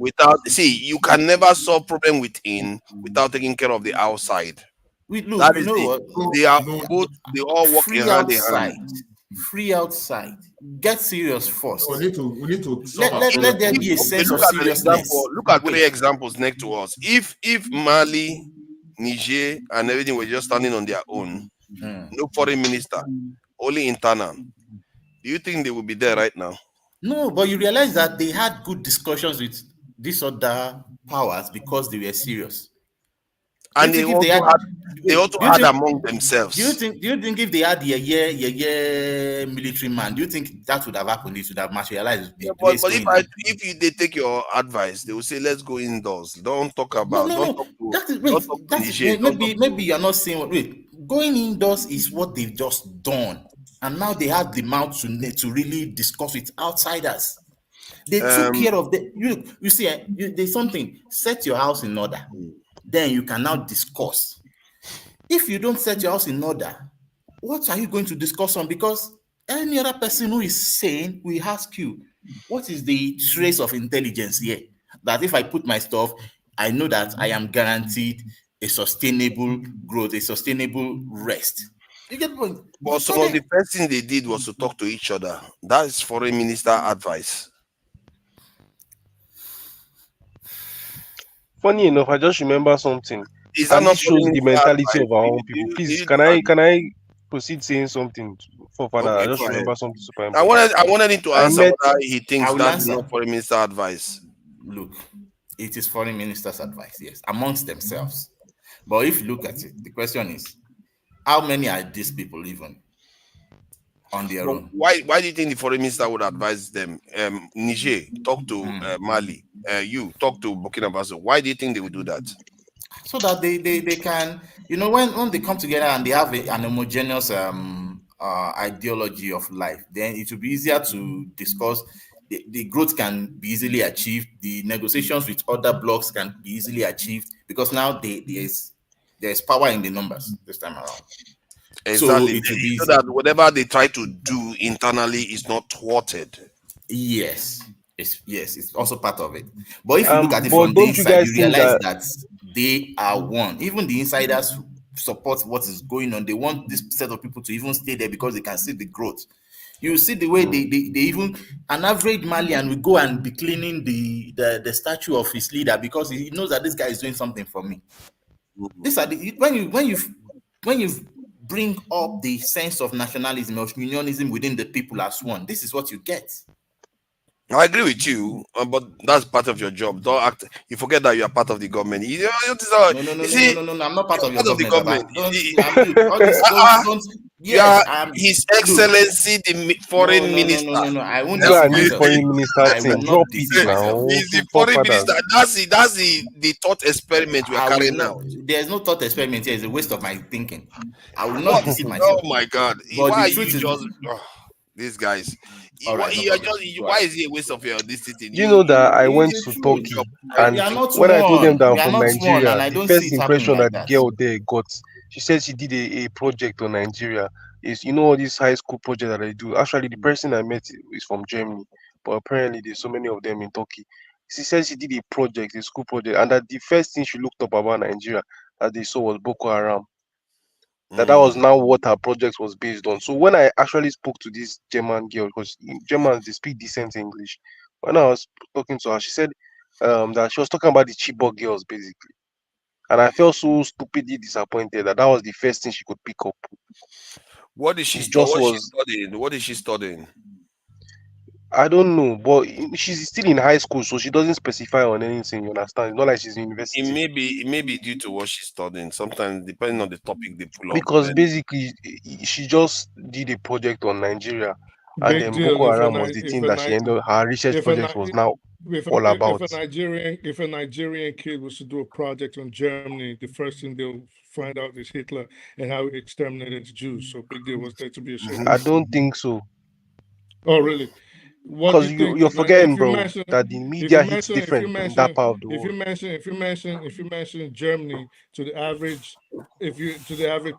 without. See, you can never solve problem within without taking care of the outside. They are both. They all work hand in hand. Free outside. Get serious first. We need to let there be a sense of seriousness. Look at 3 examples next to us. If Mali, Niger, and everything were just standing on their own, no foreign minister, only internal, do you think they would be there right now? No, but you realize that they had good discussions with these other powers because they were serious. And they also had among themselves. Do you think if they had a military man, do you think that would have happened? It would have materialized. Yeah, but if they take your advice, they will say, "Let's go indoors. Don't talk about." Maybe you're not saying. Wait, going indoors is what they've just done, and now they have the mouth to really discuss with outsiders. They took care of the. You see, there's something. Set your house in order. Then you can now discuss. If you don't set your house in order, what are you going to discuss on? Because any other person who is sane will ask you, what is the trace of intelligence here? That if I put my stuff, I know that I am guaranteed a sustainable growth, a sustainable rest. You get the point? But some of the first thing they did was to talk to each other. That is foreign minister advice. Funny enough, I just remember something. Is that not shows the mentality of our own people? Please, can I proceed saying something for further? Okay, I just remember something super important. I wanted him to answer whether he thinks that is not foreign minister advice. Look, it is foreign minister's advice, yes, amongst themselves. But if you look at it, the question is, how many are these people even on their own? Why do you think the foreign minister would advise them? Niger, talk to Mali. You talk to Burkina Faso. Why do you think they would do that? So that they can, when they come together and they have an homogeneous ideology of life, then it will be easier to discuss. The growth can be easily achieved. The negotiations with other blocs can be easily achieved because now there's power in the numbers this time around. Exactly. So that whatever they try to do internally is not thwarted. Yes, it's also part of it. But if you look at it from the inside, you realize that they are one. Even the insiders support what is going on. They want this set of people to even stay there because they can see the growth. You see the way they even an average Malian will go and be cleaning the statue of his leader because he knows that this guy is doing something for me. These are the when you bring up the sense of nationalism, of unionism within the people as one, this is what you get. I agree with you, but that's part of your job. Don't act. You forget that you are part of the government. No, I'm not part of your government, Baba. His Excellency, the foreign minister. No. I won't deceive myself. Foreign minister I thing. will Drop not it deceive myself. now. He's the foreign minister. That's the thought experiment we are carrying out. There's no thought experiment here. It's a waste of my thinking. I will not deceive myself. Oh my God! But Why the are truth you is, just these guys? Why is it a waste of your this thing? You know that I went to Turkey, and when I told them that I'm from Nigeria, the first impression that the girl there got, she said she did a project on Nigeria. Is all these high school project that I do. Actually, the person I met is from Germany, but apparently there's so many of them in Turkey. She said she did a school project, and that the first thing she looked up about Nigeria that they saw was Boko Haram. That was now what her project was based on. So when I actually spoke to this German girl, because Germans they speak decent English, when I was talking to her, she said that she was talking about the Chibok girls basically, and I felt so stupidly disappointed that was the first thing she could pick up. What is she studying? What is she studying? I don't know, but she's still in high school, so she doesn't specify on anything. You understand? It's not like she's in university. It may be due to what she's studying. Sometimes, depending on the topic they pull up. Because basically, she just did a project on Nigeria, and then Boko Haram was the thing that she ended. Her research project was now all about. If a Nigerian kid was to do a project on Germany, the first thing they'll find out is Hitler and how he exterminated Jews. So big deal was there to be a shame. I don't think so. Oh, really? Because you're forgetting, bro, that the media hits different in that part of the world. If you mention Germany to the average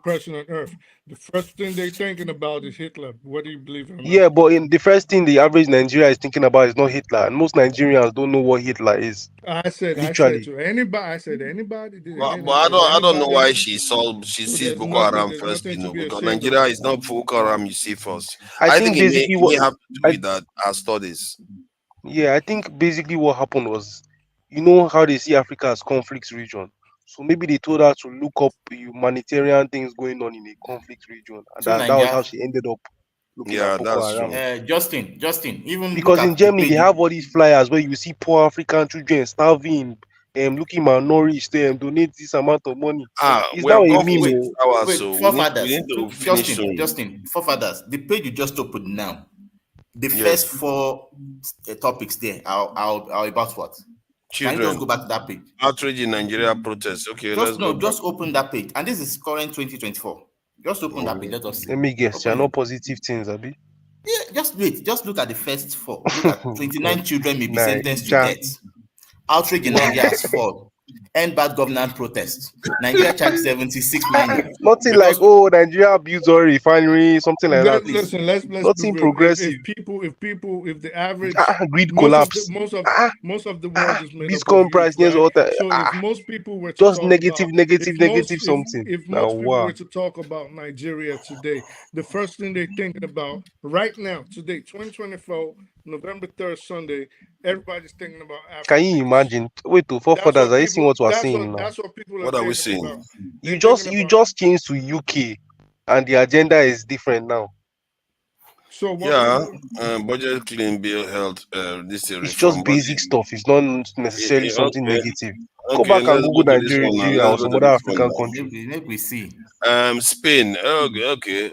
person on earth, the first thing they're thinking about is Hitler. What do you believe in? Yeah, but in the first thing the average Nigeria is thinking about is not Hitler, and most Nigerians don't know what Hitler is. I said to anybody. But I don't know why she sees Boko Haram first, because Nigeria is not Boko Haram you see first. I think it may have to do with that our studies. Yeah, I think basically what happened was, you know how they see Africa as conflict region. So maybe they told her to look up humanitarian things going on in a conflict region, and so that was how she ended up looking at Boko Haram. Justin, even because in Germany they have all these flyers where you see poor African children starving, looking malnourished, donate this amount of money. It's now a meme. Justin, forefathers, the page you just opened now, the first four topics there are about what? Children. Can you just go back to that page? Outrage in Nigeria protests. Okay, just open that page, and this is current 2024. Just open that page. Let us see. Let me guess. There are no positive things, Abi. Yeah, just wait. Just look at the first four. Look at 29 children may be sentenced to death. Outrage in Nigeria has fallen. End bad governance protests. Nigeria charged 76 million. Nothing like Nigeria builds a refinery, something like that. Listen, let's nothing progressive. If the average grid collapse, most of the world is made Bitcoin up price, right? So if most people were to just talk negative something. If most people were to talk about Nigeria today, the first thing they're thinking about right now, today, 2024, November 3rd, Sunday, everybody's thinking about Africa. Can you imagine? Wait, to forefathers, are you seeing what we're saying now? That's what people are What are we saying? about. You just changed to UK, and the agenda is different now. So budget clean bill health. This is it's just basic stuff. It's not necessarily something negative. Go back and Google Nigeria or some other African country. Maybe we see. Spain. Okay.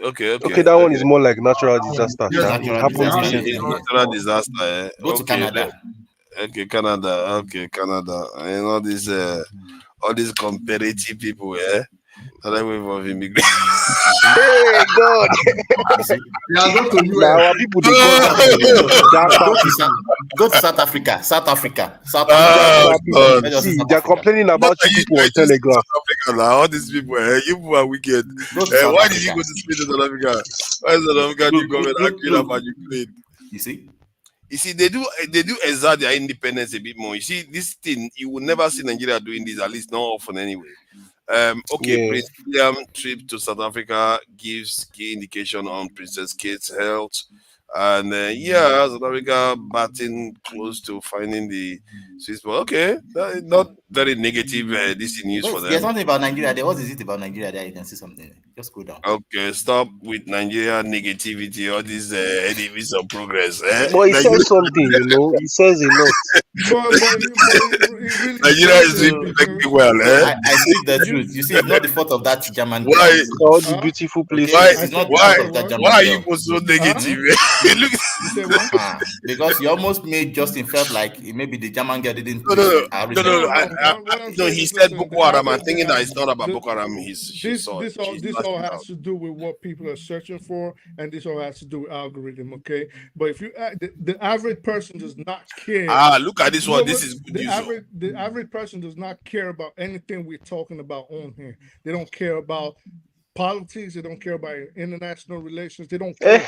That one is more like natural disaster. It happens recently. Natural disaster. Go to Canada. Okay, Canada. And all these comparative people. Another wave of immigration. Hey God! Our people go to South Africa. See, they're complaining about you people on Telegram. South Africa now. All these people, you people are wicked. Why did you go to Spain to South Africa? Why is South Africa new government arguing about Ukraine? You see, they do exert their independence a bit more. You see, this thing you will never see Nigeria doing this, at least not often anyway. Prince William trip to South Africa gives key indication on Princess Kate's health. And yeah, South Africa batting close to finding the Swiss ball. Okay, not very negative this news for Wait, there's them. something about Nigeria there. What is it about Nigeria there? You can see something. Just go down. Okay, stop with Nigeria negativity. All these enemies of progress. But he says something, you know. He says a lot. But it really Nigeria is doing because perfectly well. I speak the truth. You see, it's not the fault of that German girl. Why? All the beautiful places. Okay, it is not the fault of that German why are girl. you so negative? Look, you say what? Because you almost made Justin felt like maybe the German girl didn't. No. He said Boko Haram. I'm thinking that it's not about Boko Haram. This all has to do with what people are searching for, and this all has to do with algorithm. Okay, but if you the average person does not care. Look at this one. This is good news. The average person does not care about anything we're talking about on here. They don't care about politics. They don't care about international relations. They don't care.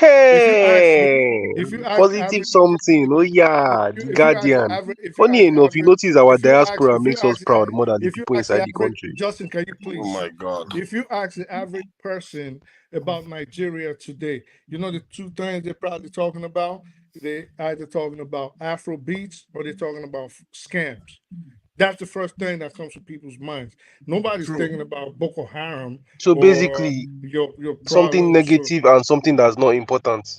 If you ask positive something, oh yeah, the Guardian. Funny enough, you notice our diaspora makes us proud more than the people inside the country. Justin, can you please? Oh my God! If you ask the average person about Nigeria today, you know the two things they're probably talking about. They either talking about Afro beats or they're talking about scams. That's the first thing that comes to people's minds. Nobody's thinking about Boko Haram. So basically, your something negative and something that's not important.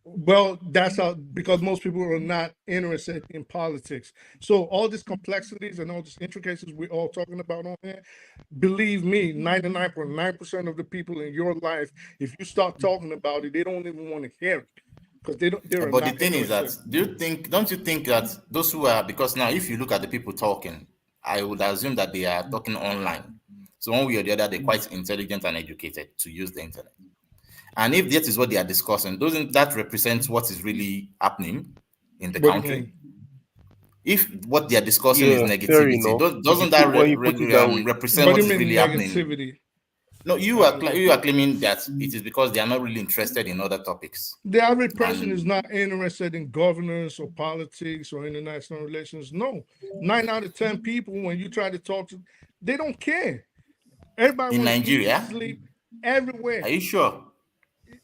Well, that's how, because most people are not interested in politics. So all these complexities and all these intricacies we're all talking about on here, believe me, 99.9% of the people in your life, if you start talking about it, they don't even want to hear it. Because they don't. But the thing is that don't you think that those who are, because now if you look at the people talking, I would assume that they are talking online. So one way or the other, they're quite intelligent and educated to use the internet. And if that is what they are discussing, doesn't that represent what is really happening in the country? If what they are discussing is negativity, doesn't that represent what is really happening? No, you are claiming that it is because they are not really interested in other topics. The average person is not interested in governance or politics or international relations. No, 9 out of 10 people, when you try to talk to, they don't care. Everybody in Nigeria, sleep everywhere. Are you sure?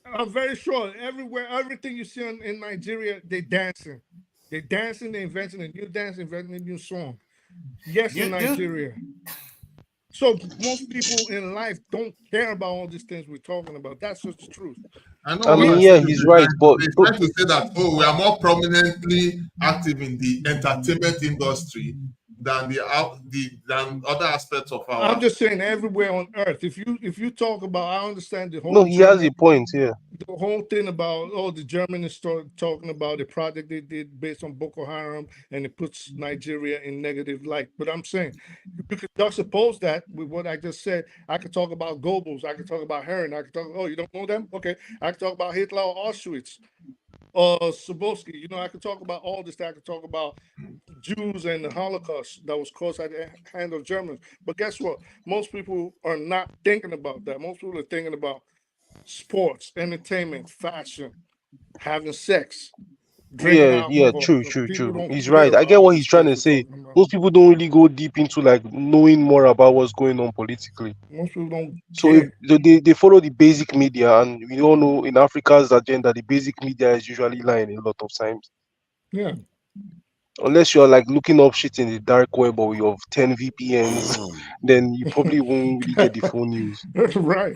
I'm very sure. Everywhere, everything you see in Nigeria, they dancing. They dancing. They inventing a new dance, inventing a new song. Yes, in Nigeria. So most people in life don't care about all these things we're talking about. That's just the truth. I mean, yeah, he's right, but they're trying to say that we are more prominently active in the entertainment industry than than other aspects of our. I'm just saying, everywhere on earth. If you talk about, I understand the whole. No, he has a point here. The whole thing about the Germans start talking about the project they did based on Boko Haram, and it puts Nigeria in negative light. But I'm saying you could juxtapose that with what I just said. I could talk about Goebbels. I could talk about Herring. I could talk. Oh, you don't know them? Okay. I could talk about Hitler or Auschwitz. Sobolski, I could talk about all this. I could talk about Jews and the Holocaust that was caused at the hand of Germans. But guess what? Most people are not thinking about that. Most people are thinking about sports, entertainment, fashion, having sex. Yeah, true. He's right. I get what he's trying to say. Most people don't really go deep into like knowing more about what's going on politically. Most people don't. So if they follow the basic media, and we all know in Africa's agenda, the basic media is usually lying a lot of times. Yeah. Unless you're like looking up shit in the dark web or you have 10 VPNs, then you probably won't really get the full news. Right.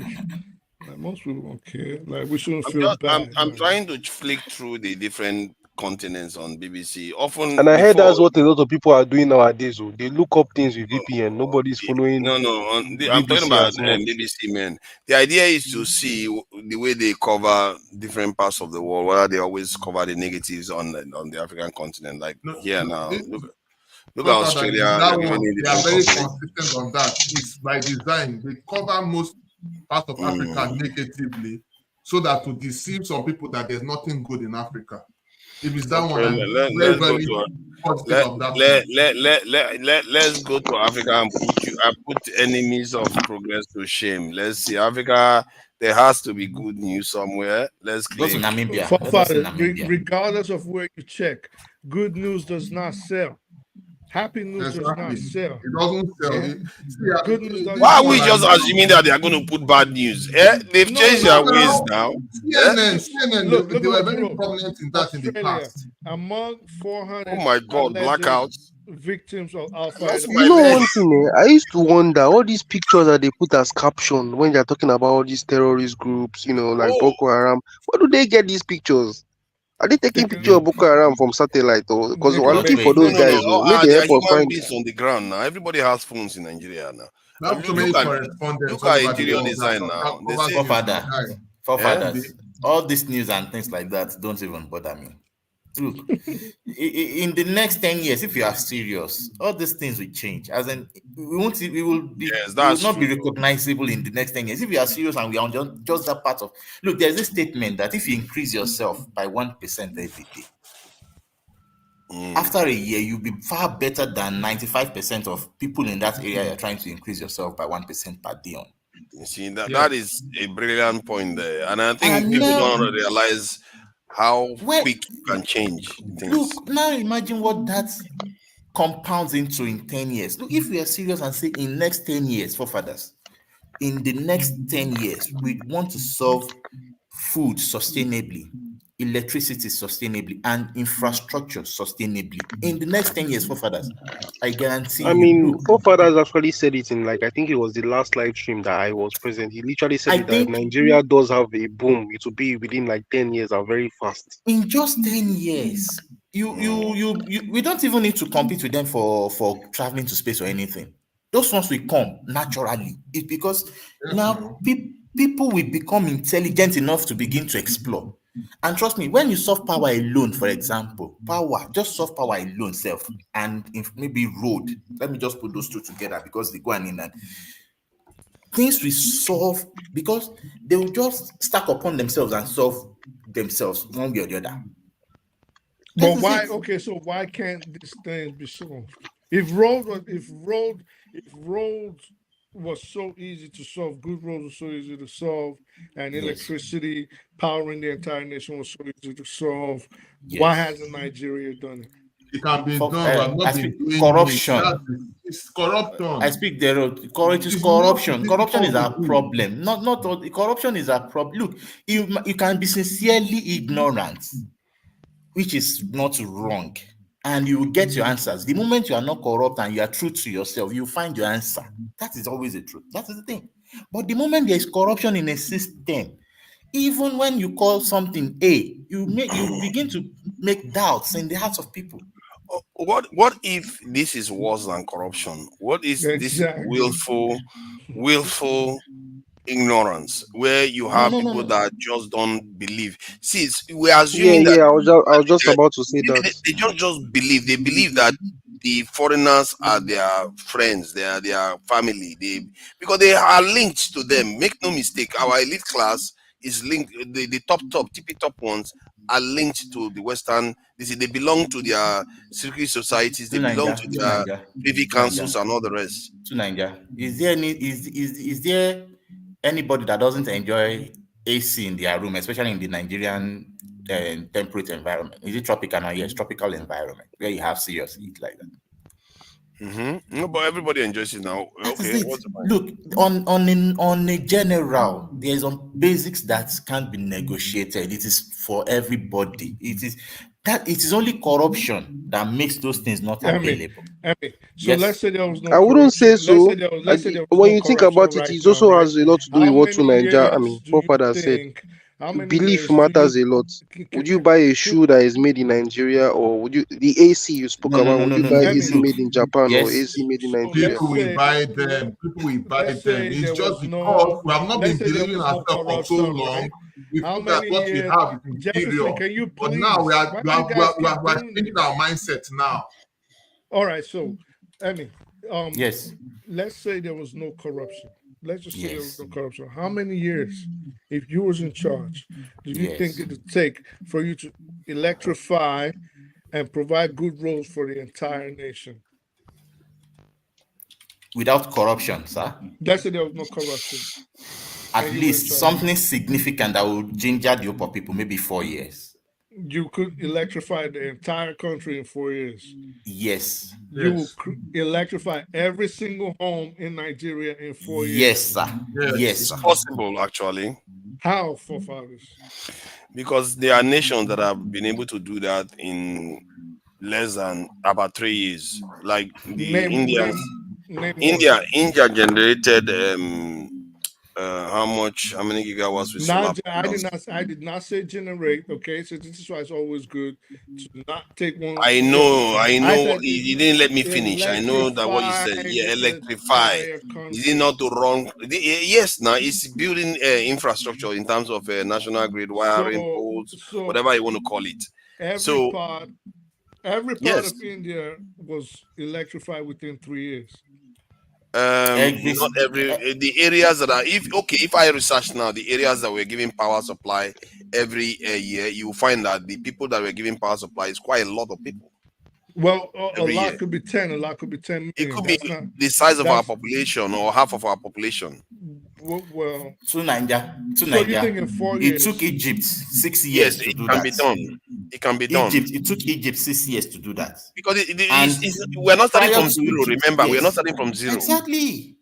Like, most people don't care. Like, we shouldn't feel bad. I'm trying to flick through the different continents on BBC. Often, and I heard that's what a lot of people are doing nowadays. They look up things with VPN. Nobody's following. No. I'm talking about BBC, man. The idea is to see the way they cover different parts of the world. Whether they always cover the negatives on the African continent, like here now. Look at Australia. They are very consistent on that. It's by design. They cover most part of Africa negatively, so that to deceive some people that there's nothing good in Africa. If it's that one, let's go to Africa and put enemies of progress to shame. Let's see, Africa. There has to be good news somewhere. Let's go to Namibia. Regardless of where you check, good news does not sell. Happy news does not sell. It doesn't sell. Yeah. Good news doesn't Why are sell. we just assuming that they are going to put bad news? They've changed their ways now. CNN, Look they were what very you wrote. prominent in that in the past. Among 400 Oh my God, blackouts. victims of Al-Qaeda. You know one thing, I used to wonder all these pictures that they put as caption when they're talking about all these terrorist groups, like Boko Haram. Where do they get these pictures? Are they taking picture of Boko Haram from satellite or because we're looking for those guys? No. Make they They are help us human find. beings on the ground now. Everybody has phones in Nigeria now. Not so many correspondents Look at interior design now. They say forefathers. All this news and things like that don't even bother me. Look, in the next 10 years, if you are serious, all these things will change. As in, we will not be recognizable in the next 10 years. If you are serious and we are on just that part of, look, there's a statement that if you increase yourself by 1% every day, after a year, you'll be far better than 95% of people in that area you're trying to increase yourself by 1% per day on. You see, that is a brilliant point there. And I think people don't realize how quick you can change things. Look, now imagine what that compounds into in 10 years. Look, if we are serious and say in next 10 years, forefathers, in the next 10 years, we want to solve food sustainably, electricity sustainably, and infrastructure sustainably. In the next 10 years, forefathers, I guarantee you. I mean, forefathers actually said it in I think it was the last live stream that I was present. He literally said that Nigeria does have a boom. It will be within 10 years and very fast. In just 10 years, we don't even need to compete with them for traveling to space or anything. Those ones will come naturally. It's because now people will become intelligent enough to begin to explore. And trust me, when you solve power alone, for example, just soft power alone, and maybe road, let me just put those two together because they go in and things will solve because they will just stack upon themselves and solve themselves one way or the other. But why? Okay, so why can't this thing be solved? If roads was so easy to solve, good roads were so easy to solve, and electricity powering the entire nation was so easy to solve, why hasn't Nigeria done it? It can be done, but not corruption. It's corruption. I speak the road. It is corruption. Corruption is a problem. Not all. Corruption is a problem. Look, you can be sincerely ignorant, which is not wrong, and you will get your answers. The moment you are not corrupt and you are true to yourself, you find your answer. That is always the truth. That is the thing. But the moment there is corruption in a system, even when you call something A, you begin to make doubts in the hearts of people. What if this is worse than corruption? What is this willful ignorance, where you have people that just don't believe? See, we are assuming that. I was just about to say that they just believe. They believe that the foreigners are their friends, they are their family. Because they are linked to them. Make no mistake, our elite class is linked. The tippy top ones are linked to the Western. They belong to their secret societies. They belong to their privy councils and all the rest. To Nigeria, is there anybody that doesn't enjoy AC in their room, especially in the Nigerian temperate environment? Is it tropical now? Yes, tropical environment where you have serious heat like that. No, but everybody enjoys it now. Okay. Look, on a general, there's some basics that can't be negotiated. It is for everybody. It is only corruption that makes those things not available. So let's say there was no. I wouldn't say so. When you think about it, it also has a lot to do with what Nigeria, forefathers said. Belief matters a lot. Would you buy a shoe that is made in Nigeria, or would you the AC you spoke about? Would you buy AC made in Japan or AC made in Nigeria? People will buy them. It's just because we have not been believing ourselves for so long. We feel that what we have is inferior. But now we are changing our mindset now. All right, so yes. Let's say there was no corruption. Let's just say there was no corruption. How many years, if you was in charge, do you think it would take for you to electrify and provide good roads for the entire nation? Without corruption, sir? Let's say there was no corruption. At least something significant that would ginger the upper people, maybe 4 years. You could electrify the entire country in 4 years. Yes. you will electrify every single home in Nigeria in 4 years. Yes, sir. Yes, It's sir. possible, actually. How, forefathers? Because there are nations that have been able to do that in less than about 3 years. Like the Indians. India generated how many gigawatts with solar panels? I did not say generate. Okay, so this is why it's always good to not take one. I know. You didn't let me finish. I know that what you said. Yeah, electrify. Is it not to run? Yes, now it's building infrastructure in terms of national grid wiring, poles, whatever you want to call it. Every part of India was electrified within 3 years. Not every the areas that are if I research now the areas that we're giving power supply every year, you will find that the people that we're giving power supply is quite a lot of people. Well, a lot could be 10, a lot could be 10 million. It could be the size of our population or half of our population. Well, to Nigeria. You're thinking 4 years. It took Egypt 6 years to do that. It can be done. It took Egypt 6 years to do that. Because we're not starting from zero. Remember, we're not starting from zero. Exactly.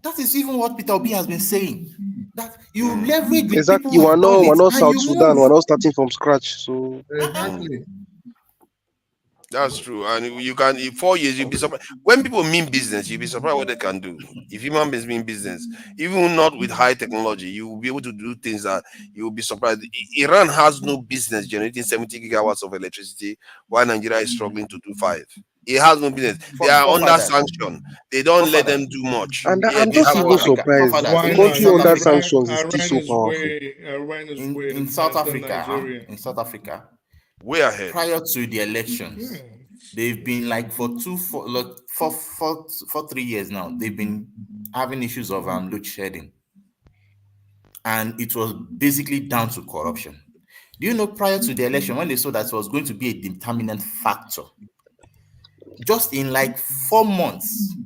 That is even what Peter Obi has been saying. That you leverage with exactly. People we're not South Sudan. We're not starting from scratch. So exactly. That's true, and you can in 4 years you'll be surprised. When people mean business, you'll be surprised what they can do. If human beings mean business, even not with high technology, you will be able to do things that you will be surprised. Iran has no business generating 70 gigawatts of electricity, while Nigeria is struggling to do 5. It has no business. They are under sanction. They don't let them do much. And I'm just even surprised. The country under sanctions is still so powerful. In South Africa, way ahead. Prior to the elections, they've been like for 3 years now. They've been having issues of load shedding, and it was basically down to corruption. Do you know, prior to the election, when they saw that it was going to be a determinant factor, just in like 4 months,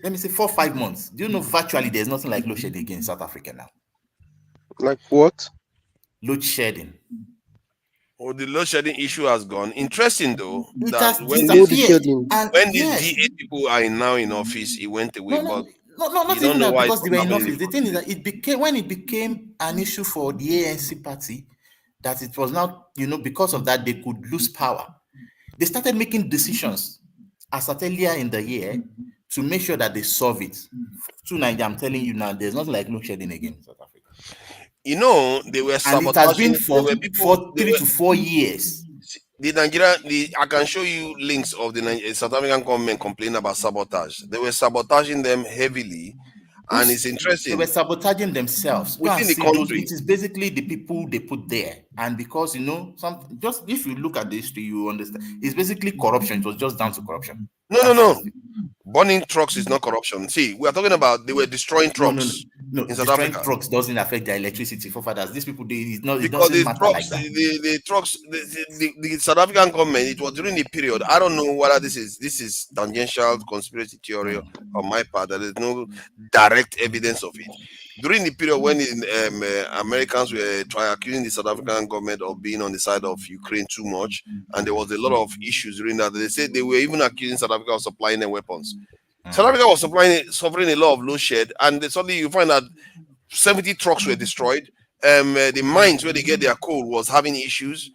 let me say 4 or 5 months, do you know virtually there's nothing like load shedding again in South Africa now? Like what? Load shedding. Oh, the load shedding issue has gone. Interesting though, that when the DA people are now in office, it went away. Not even that because they were in office. The thing is that it became an issue for the ANC party, that it was now, because of that they could lose power. They started making decisions as earlier in the year to make sure that they solve it. To Nigeria, I'm telling you now, there's nothing like load shedding again in South Africa. They were sabotaging. And it has been for 3 to 4 years. I can show you links of the South African government complaining about sabotage. They were sabotaging them heavily, and it's interesting. They were sabotaging themselves within the country. It is basically the people they put there, and because just if you look at the history, you understand. It's basically corruption. It was just down to corruption. No. Burning trucks is not corruption. See, we are talking about they were destroying trucks. No, in South Africa. Trucks doesn't affect their electricity. For fathers, these people, it doesn't matter trucks, like that. The trucks, the South African government, it was during the period. I don't know whether this is tangential conspiracy theory on my part. There is no direct evidence of it. During the period when Americans were accusing the South African government of being on the side of Ukraine too much, and there was a lot of issues during that. They said they were even accusing South Africa of supplying them weapons. South Africa was suffering a lot of load shed, and suddenly you find that 70 trucks were destroyed. The mines where they get their coal was having issues.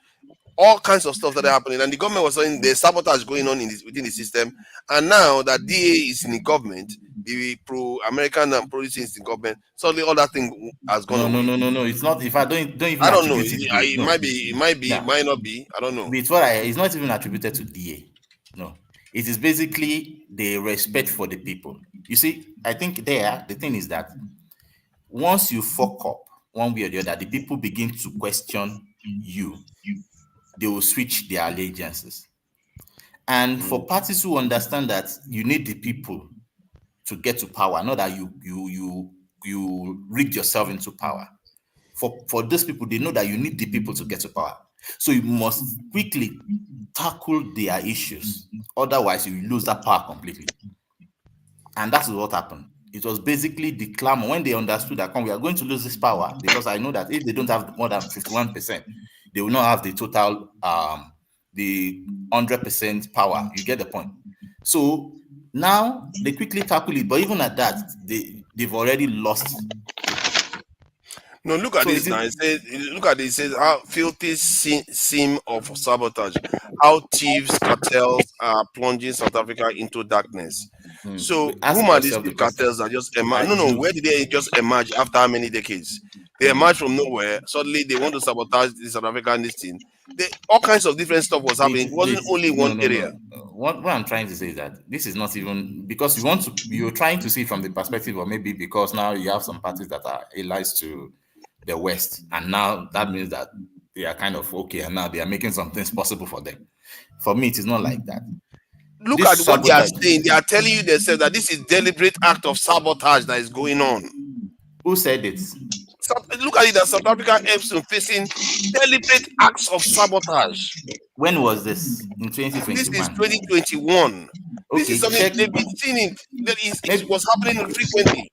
All kinds of stuff that are happening, and the government was saying there's sabotage going on within the system. And now that DA is in the government, the pro-American and pro-Israel is in the government, suddenly all that thing has gone away. No. It's not. If I don't even. I don't know. It might be. It might not be. I don't know. It's not even attributed to DA. No. It is basically the respect for the people. You see, I think the thing is that once you fuck up one way or the other, the people begin to question you. They will switch their allegiances. And for parties who understand that you need the people to get to power, not that you rig yourself into power. For those people, they know that you need the people to get to power. So you must quickly tackle their issues. Otherwise, you lose that power completely. And that's what happened. It was basically the clamor when they understood that we are going to lose this power, because I know that if they don't have more than 51%, they will not have the total the 100% power. You get the point. So now they quickly tackle it, but even at that, they've already lost people. No, look at this now. It says, look at this. It says how filthy seam of sabotage, how thieves, cartels are plunging South Africa into darkness. So, Ask whom are these yourself the question. cartels that just emerge? No, where did they just emerge after how many decades? They emerged from nowhere. Suddenly, they want to sabotage the South African this thing. All kinds of different stuff was happening. It wasn't only one area. What I'm trying to say is that this is not even because you're trying to see from the perspective of maybe because now you have some parties that are allies to the West, and now that means that they are kind of okay, and now they are making some things possible for them. For me, it is not like that. Look at what they are saying. They are telling you themselves that this is deliberate act of sabotage that is going on. Who said it? Look at it, that South Africa helps in facing deliberate acts of sabotage. When was this? In 2021? This is 2021. Okay, this is something they've been seeing it. It was happening frequently.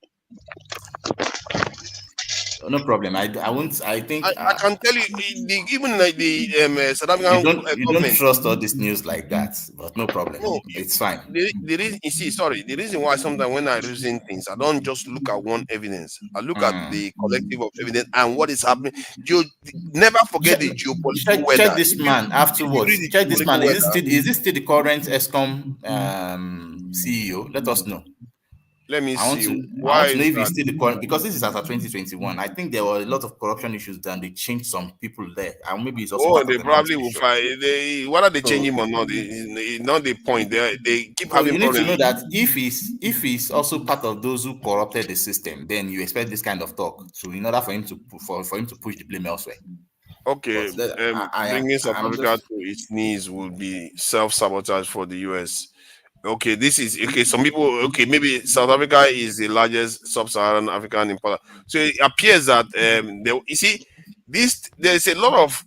No problem. I won't. I think I can tell you, even like the South African government. You don't trust all this news like that, but no problem. No, it's fine. The reason, you see, the reason why sometimes when I reason things, I don't just look at one evidence. I look at the collective of evidence and what is happening. Never forget the geopolitical weather. Check this man afterwards. Check this man. Is this still the current ESCOM CEO? Let us know. Let me see. I want to know if he's still the current, because this is after 2021. I think there were a lot of corruption issues, then they changed some people there, and maybe it's also. They probably will find. Whether they change him or not, not the point. They keep having. You need to know that if he's also part of those who corrupted the system, then you expect this kind of talk. So in order for him to push the blame elsewhere. Okay, bringing South Africa to its knees would be self-sabotage for the US. Okay, this is okay. Some people, okay, maybe South Africa is the largest sub-Saharan African importer. So it appears that you see, there's a lot of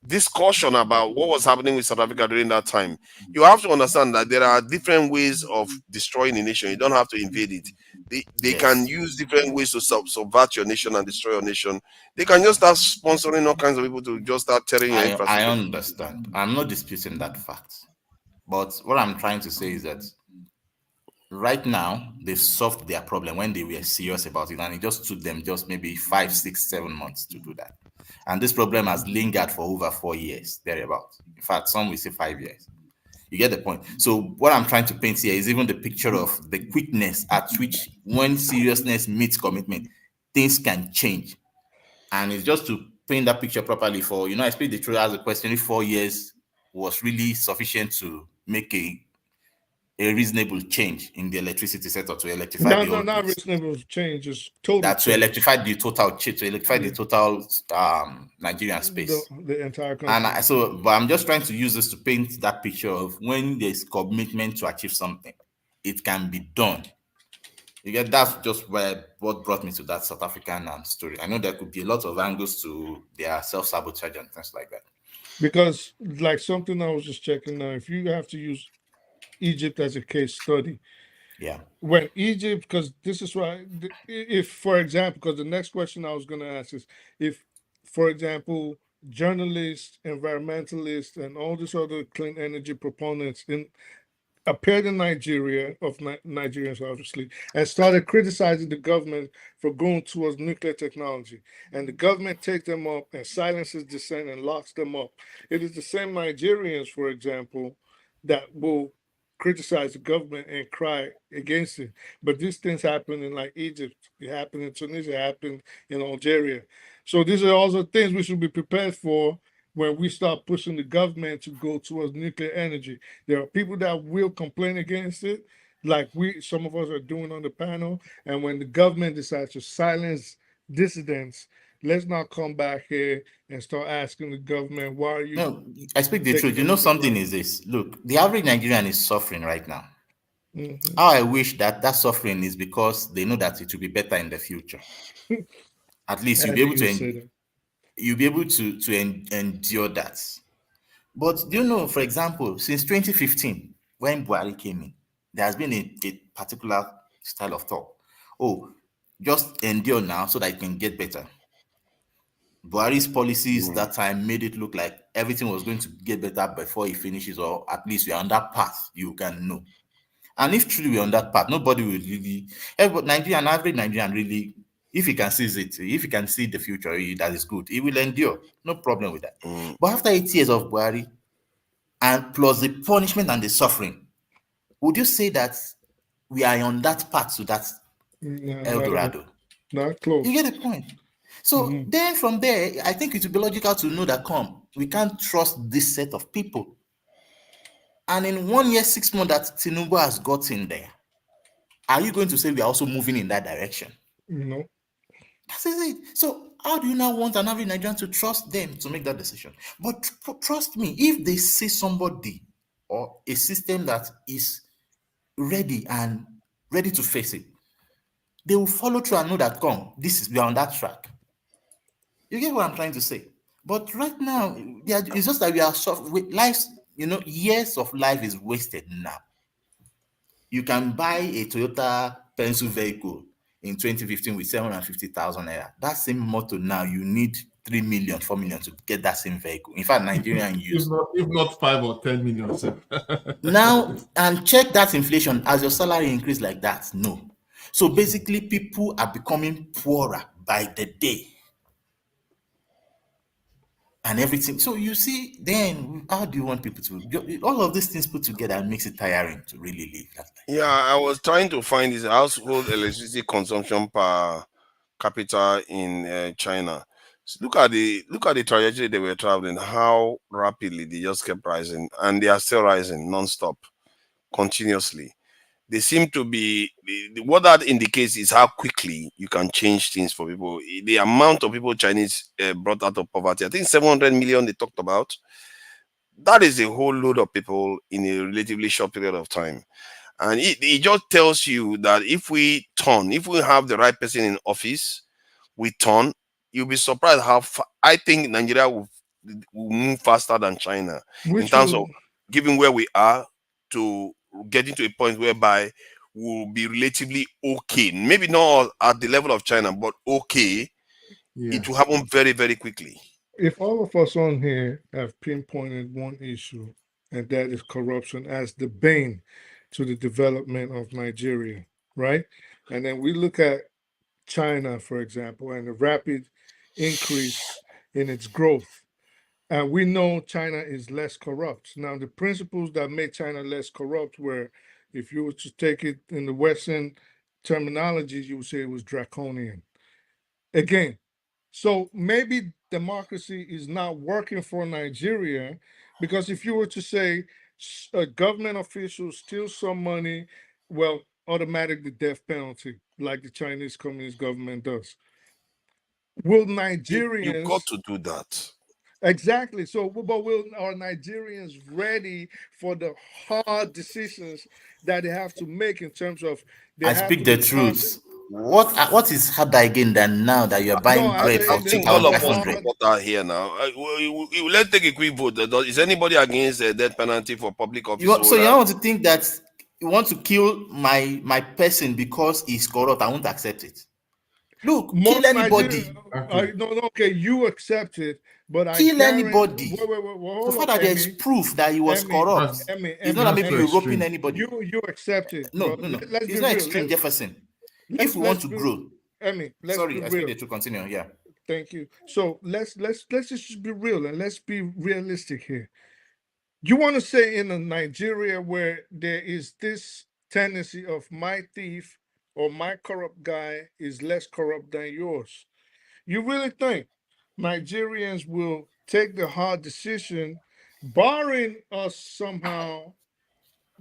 discussion about what was happening with South Africa during that time. You have to understand that there are different ways of destroying a nation. You don't have to invade it. They can use different ways to subvert your nation and destroy your nation. They can just start sponsoring all kinds of people to just start tearing your infrastructure. I understand. I'm not disputing that fact. But what I'm trying to say is that right now they've solved their problem when they were serious about it, and it just took them just maybe 5, 6, 7 months to do that. And this problem has lingered for over 4 years, thereabout. In fact, some will say 5 years. You get the point. So what I'm trying to paint here is even the picture of the quickness at which, when seriousness meets commitment, things can change. And it's just to paint that picture properly for, I expect the truth as a question if 4 years was really sufficient to make a reasonable change in the electricity sector to electrify the not reasonable change, is total that to electrify the total the total Nigerian space, the entire country. And but I'm just trying to use this to paint that picture of when there's commitment to achieve something, it can be done. You get, that's just what brought me to that South African story. I know there could be a lot of angles to their self-sabotage and things like that. Because, like, something I was just checking now, if you have to use Egypt as a case study, when Egypt, because this is why, if, for example, because the next question I was going to ask is, if, for example, journalists, environmentalists, and all these other clean energy proponents appeared in Nigeria, of Nigerians obviously, and started criticizing the government for going towards nuclear technology, and the government takes them up and silences dissent and locks them up. It is the same Nigerians, for example, that will criticize the government and cry against it. But these things happen in, like, Egypt, it happened in Tunisia, it happened in Algeria. So these are also things we should be prepared for when we start pushing the government to go towards nuclear energy. There are people that will complain against it, like some of us are doing on the panel. And when the government decides to silence dissidents, let's not come back here and start asking the government, why are you... No, I speak the truth. Something is this. Look, the average Nigerian is suffering right now. Mm-hmm. How I wish that suffering is because they know that it will be better in the future. At least you'll be able to... You'll be able to endure that. But do you know, for example, since 2015, when Buhari came in, there has been a particular style of talk. Oh, just endure now so that it can get better. Buhari's policies that time made it look like everything was going to get better before he finishes, or at least we are on that path, you can know. And if truly we're on that path, nobody will really, Nigerian, average Nigerian really, if he can see it, if he can see the future, that is good. He will endure. No problem with that. But after 8 years of Buhari, and plus the punishment and the suffering, would you say that we are on that path to that El Dorado? Not close. You get the point. So then from there, I think it would be logical to know that we can't trust this set of people. And in 1 year, 6 months that Tinubu has gotten there, are you going to say we are also moving in that direction? No. That is it. So how do you now want an average Nigerian to trust them to make that decision? But trust me, if they see somebody or a system that is ready to face it, they will follow through and know that we are on that track. You get what I'm trying to say? But right now, it's just that we are lives, years of life is wasted now. You can buy a Toyota pencil vehicle in 2015 with 750,000 naira. That same motor now, you need 3 million, 4 million to get that same vehicle. In fact, Nigerian use. If not 5 or 10 million. Now, and check that inflation. As your salary increase like that? No. So basically, people are becoming poorer by the day. And everything. So you see, then how do you want people to, all of these things put together makes it tiring to really live that life. Yeah, I was trying to find this household electricity consumption per capita in China. So look at the trajectory they were traveling, how rapidly they just kept rising, and they are still rising non-stop, continuously. They seem to be, what that indicates is how quickly you can change things for people. The amount of people Chinese brought out of poverty, I think 700 million they talked about. That is a whole load of people in a relatively short period of time. And it just tells you that if we have the right person in office, we turn, you'll be surprised how I think Nigeria will move faster than China in terms of given where we are to getting to a point whereby we'll be relatively okay. Maybe not at the level of China, but okay. Yeah. It will happen very, very quickly. If all of us on here have pinpointed one issue, and that is corruption as the bane to the development of Nigeria, right? And then we look at China, for example, and the rapid increase in its growth. And we know China is less corrupt. Now, the principles that make China less corrupt were, if you were to take it in the Western terminology, you would say it was draconian. Again, so maybe democracy is not working for Nigeria, because if you were to say a government official steals some money, well, automatically death penalty, like the Chinese Communist government does. Will Nigerians? You've got to do that. Exactly. So, but are Nigerians ready for the hard decisions that they have to make in terms of? I speak the truth. What is harder again than now that you're buying bread for 2,500? Here now. Let's take a quick vote. Is anybody against the death penalty for public office? So you want to think that you want to kill my person because he's corrupt? I won't accept it. Look, kill anybody. Okay, you accept it, but kill anybody. So far that there's proof that he was corrupt. It's not that maybe you're roping anybody. You accept it. No. It's not extreme, Jefferson. If we want to grow. Sorry, I expect to continue. Yeah. Thank you. So let's just be real, and let's be realistic here. You want to say in a Nigeria where there is this tendency of my thief or my corrupt guy is less corrupt than yours, you really think Nigerians will take the hard decision, barring us somehow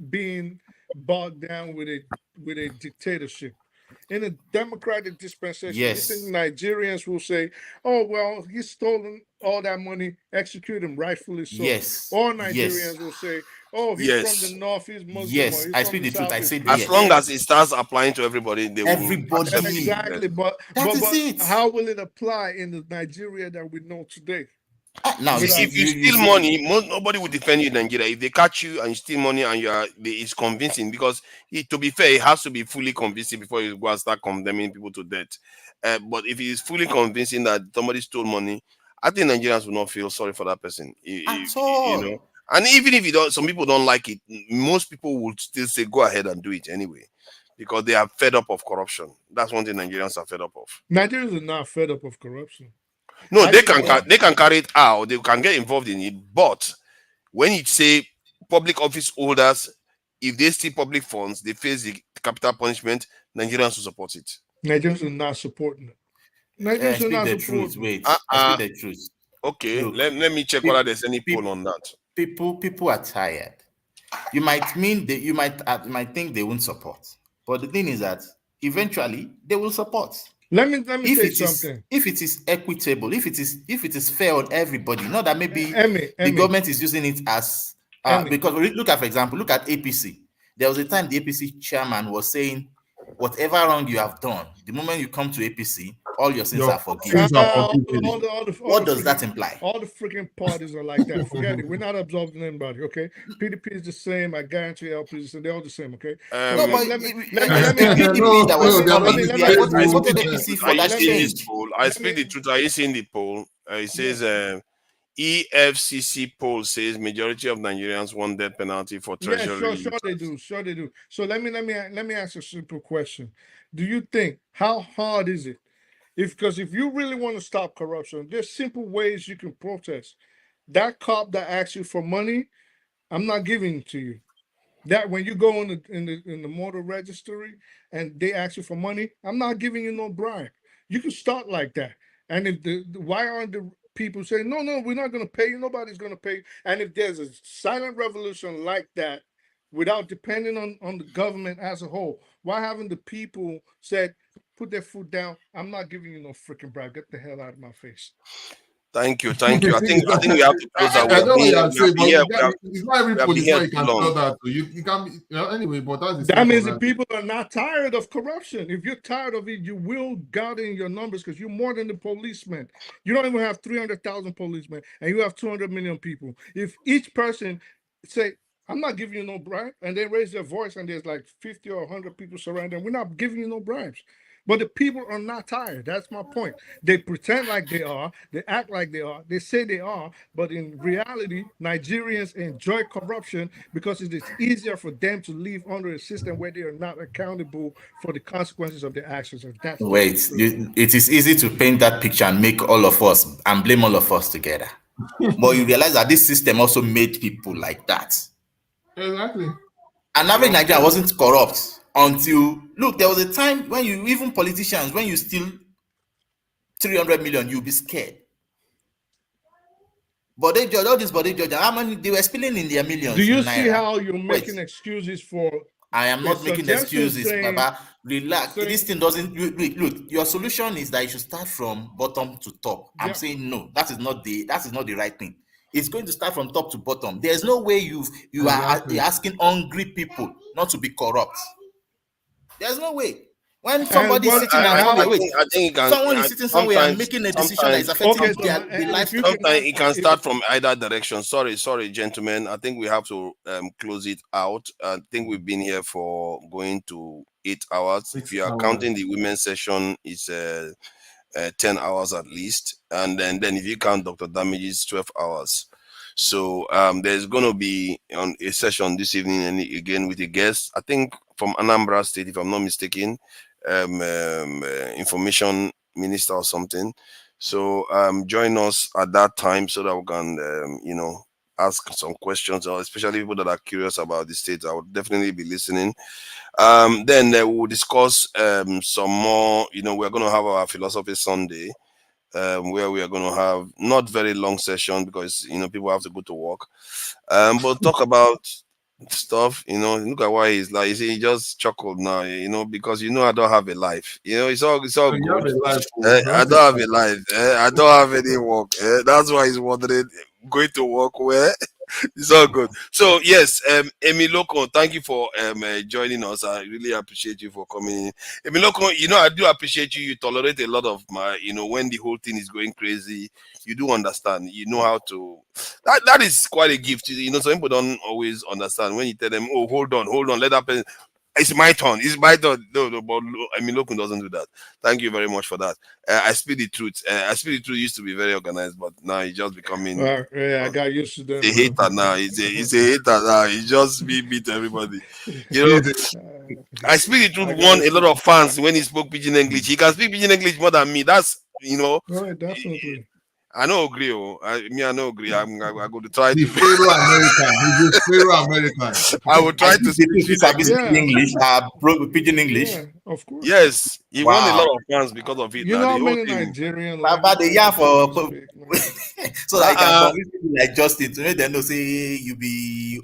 being bogged down with a dictatorship? In a democratic dispensation, yes. You think Nigerians will say, "Oh well, he's stolen all that money, execute him, rightfully so"? Yes. Or Nigerians will say, "Oh, he's from the north, he's Muslim." Yes, I speak the truth. I say yes. As long as it starts applying to everybody, they will. Exactly, but how will it apply in the Nigeria that we know today? Now, if you steal money, nobody will defend you in Nigeria. If they catch you and you steal money and it's convincing, because to be fair, it has to be fully convincing before you go and start condemning people to death. But if it is fully convincing that somebody stole money, I think Nigerians will not feel sorry for that person. At all. And even if you don't, some people don't like it, most people would still say go ahead and do it anyway, because they are fed up of corruption. That's one thing Nigerians are fed up of. Nigerians are not fed up of corruption. No, they can carry it out. They can get involved in it. But when you say public office holders, if they steal public funds, they face the capital punishment. Nigerians will support it. Nigerians are not supporting it. Nigerians are not supporting it. I speak the truth. Okay, look, let me check whether there's any poll on that. People are tired. You might think they won't support, but the thing is that eventually they will support. Let me say something. If it is equitable, if it is fair on everybody, not that maybe the government is using it as because look at, for example, look at APC. There was a time the APC chairman was saying, whatever wrong you have done, the moment you come to APC, all your sins are forgiven. What does that imply? All the freaking parties are like that. Forget it. We're not absolving anybody, okay? PDP is the same. I guarantee you, LP is the same. They're all the same, okay? I speak the truth. Are you seeing the poll? It says EFCC poll says majority of Nigerians want death penalty for treasury. Sure they do. Sure they do. So let me ask a simple question. Do you think, how hard is it? Because if you really want to stop corruption, there's simple ways you can protest. That cop that asks you for money, I'm not giving it to you. That when you go in the motor registry and they ask you for money, I'm not giving you no bribe. You can start like that. And if why aren't the people saying, no, we're not going to pay you, nobody's going to pay you. And if there's a silent revolution like that, without depending on the government as a whole, why haven't the people said, put their foot down, I'm not giving you no freaking bribe, get the hell out of my face? Thank you. I think we have to close that. I know what you're saying, but it's not every policeman you can tell that to. You can, anyway, but that means the people are not tired of corruption. If you're tired of it, you will garden your numbers because you're more than the policemen. You don't even have 300,000 policemen, and you have 200 million people. If each person say, I'm not giving you no bribe, and they raise their voice, and there's like 50 or 100 people surrounding them, we're not giving you no bribes. But the people are not tired. That's my point. They pretend like they are. They act like they are. They say they are. But in reality, Nigerians enjoy corruption because it is easier for them to live under a system where they are not accountable for the consequences of their actions. It is easy to paint that picture and make all of us and blame all of us together. But you realize that this system also made people like that. Exactly. And average Nigeria wasn't corrupt. Until look, there was a time when even politicians, when you steal 300 million, you'll be scared. But they judge all this, but they judge how many they were spilling in their millions. Do you see how you're making excuses for? I am not making excuses, Baba. Relax. This thing doesn't look. Your solution is that you should start from bottom to top. I'm saying no. That is not the right thing. It's going to start from top to bottom. There's no way you are asking hungry people not to be corrupt. There's no way. When somebody is sitting someone is sitting somewhere and making a decision that is affecting their life. Sometimes it can start from either direction. Sorry, gentlemen. I think we have to close it out. I think we've been here for going to 8 hours. If you are counting the women's session, it's 10 hours at least. And then if you count Dr. Damage's 12 hours. So there's going to be a session this evening and again with a guest, I think from Anambra State, if I'm not mistaken, information minister or something. So join us at that time so that we can, ask some questions, or especially people that are curious about the state. I would definitely be listening. Then we'll discuss some more. We're going to have our Philosophy Sunday. Where we are going to have not very long session because people have to go to work, but talk about stuff. Look at why he's like, he just chuckled now. Because I don't have a life. It's all good. I don't have a life. I don't have any work. That's why he's wondering, going to work where. It's all good. So yes, Emiloko, thank you for joining us. I really appreciate you for coming in. Emiloko, I do appreciate you. You tolerate a lot of my, when the whole thing is going crazy, you do understand. You know how to. That is quite a gift. Some people don't always understand when you tell them, "Oh, hold on, let that person." It's my turn. It's my turn. No, but Emiloko doesn't do that. Thank you very much for that. I speak the truth. I speak the truth used to be very organized, but now it's just becoming. Yeah, I got used to them. A hater now. He's a hater now. He just beat everybody. I speak the truth. Won a lot of fans when he spoke pidgin English. He can speak pidgin English more than me. That's Right, definitely. I don't agree. I don't agree. I'm going to try the to. Pharaoh American. He's a Pharaoh American. I will try to speak English. Pidgin English. Yeah, of course. Yes, he won a lot of fans because of it. You know how many Nigerian about the year for so that you can Uh-uh. convince people like Justin to make them know say you be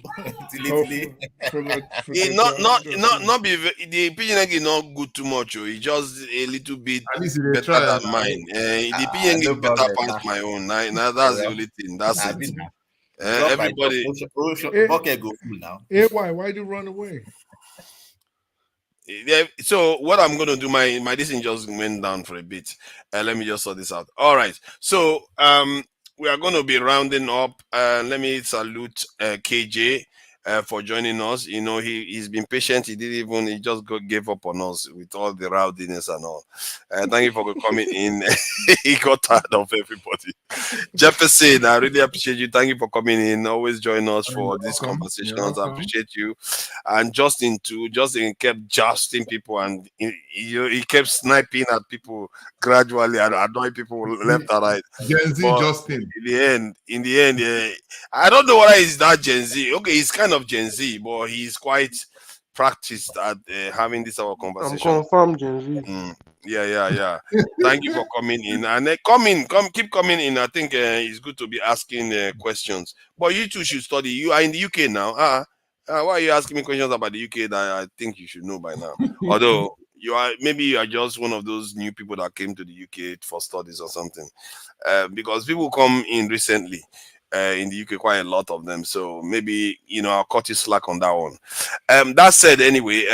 not be the pidgin English not good too much. It's just a little bit better than mine. The pidgin English better past my own. Now that's the only thing. That's it. Everybody. Why do you run away? Yeah, so what I'm gonna do, my distance just went down for a bit. Let me just sort this out. All right. So we are gonna be rounding up. Let me salute KJ for joining us. He's been patient. He just gave up on us with all the rowdiness and all. Thank you for coming in. He got tired of everybody. Jefferson, I really appreciate you. Thank you for coming in. Always join us for these conversations. I appreciate you. And Justin too. Justin kept jousting people and he kept sniping at people gradually and annoying people left and right. Gen Z Justin. In the end, yeah, I don't know whether he's that Gen Z. Okay, he's kind of Gen Z, but he's quite practiced at having this our conversation. I'm confirmed Gen Z. Yeah. Thank you for coming in and keep coming in. I think it's good to be asking questions. But you two should study. You are in the UK now. Why are you asking me questions about the UK that I think you should know by now? Although you are just one of those new people that came to the UK for studies or something. Because people come in recently. In the UK, quite a lot of them. So maybe I'll cut you slack on that one. That said, anyway,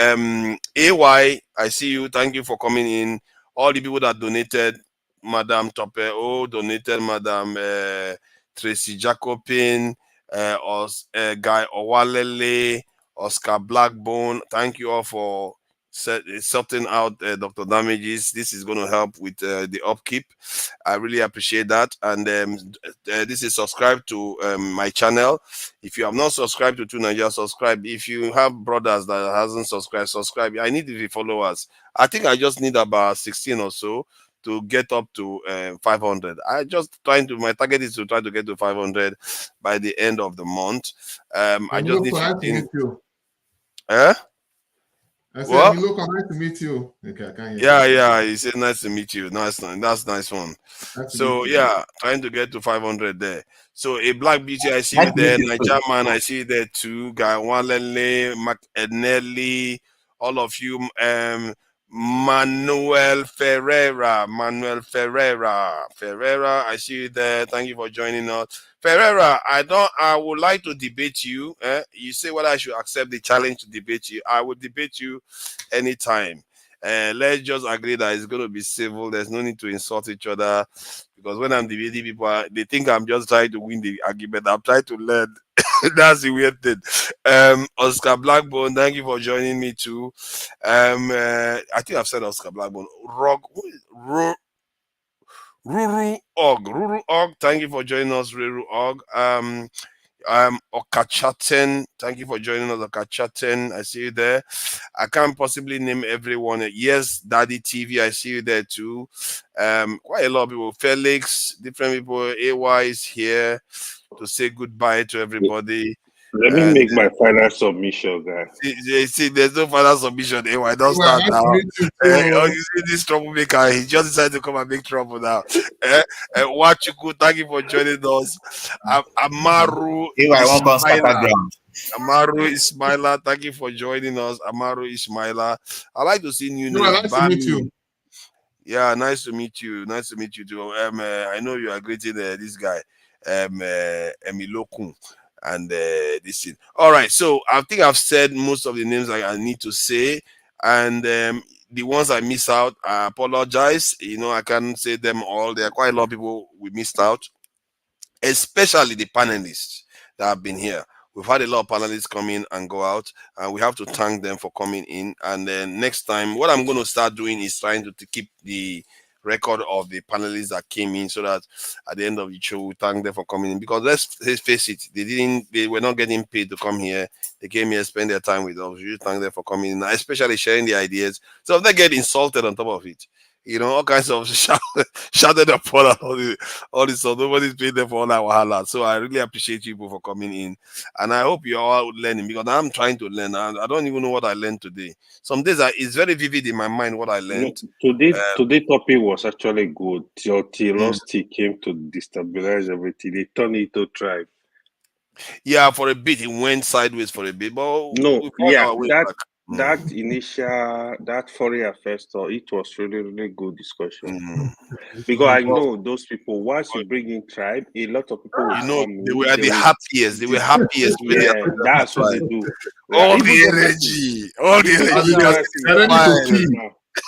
AY, I see you. Thank you for coming in. All the people that donated, Madam Tope, donated Madam Tracy Jacobin, Guy Owalele, Oscar Blackbone. Thank you all for sorting out Dr. Damages. This is going to help with the upkeep. I really appreciate that. And this is subscribe to my channel. If you have not subscribed to Nigeria, subscribe. If you have brothers that hasn't subscribe. I need the followers. I think I just need about 16 or so to get up to 500. My target is to try to get to 500 by the end of the month. I just need 15. I said, look, nice to meet you. Okay, I can't hear you. Yeah. He said, nice to meet you. That's nice one. So, trying to get to 500 there. So, a Black Beauty, I see you there. Niger Man, I see you there too. Guy Walele, McEnelly, all of you. Manuel Ferreira, I see you there. Thank you for joining us. Ferreira, I would like to debate you. You say whether I should accept the challenge to debate you. I will debate you anytime. Let's just agree that it's going to be civil. There's no need to insult each other, because when I'm debating people, they think I'm just trying to win the argument. I'm trying to learn. That's the weird thing. Oscar Blackbone, thank you for joining me too. I think I've said Oscar Blackbone. Ruru Og, thank you for joining us, Ruru Og. Okachaten, thank you for joining us, Okachaten. I see you there. I can't possibly name everyone. Yes, Daddy TV, I see you there too. Quite a lot of people. Felix, different people. AY is here to say goodbye to everybody. Let me make my final submission, guys. See, there's no final submission. AY, don't start now. You see this troublemaker, he just decided to come and make trouble now. Wachuku, thank you for joining us. Amaru Ismaila, thank you for joining us. Amaru Ismaila. I like to see new names. Nice to meet you. Yeah, nice to meet you. Nice to meet you too. I know you are greeting this guy, Emilokun. and this thing. All right, so I think I've said most of the names I need to say, and the ones I miss out, I apologize. I can't say them all. There are quite a lot of people we missed out, especially the panelists that have been here. We've had a lot of panelists come in and go out, and we have to thank them for coming in. And then next time, what I'm going to start doing is trying to keep the record of the panelists that came in, so that at the end of the show we thank them for coming in. Because let's face it, they were not getting paid to come here. They came here, spend their time with us. We thank them for coming in, especially sharing the ideas. So if they get insulted on top of it, all kinds of shouted upon all this stuff. Nobody's paid them for all that wahala. So I really appreciate you people for coming in, and I hope you're all learning, because I'm trying to learn. I don't even know what I learned today. Some days it's very vivid in my mind what I learned. Today topic was actually good. Your T came to destabilize everything. They turned it to tribe. Yeah, for a bit it went sideways for a bit, but that foreign affairs stuff, it was really, really good discussion. Because I know those people, once you bring in tribe, a lot of people will come. They were the happiest. They were happiest. Yeah, that's what they do. All the energy.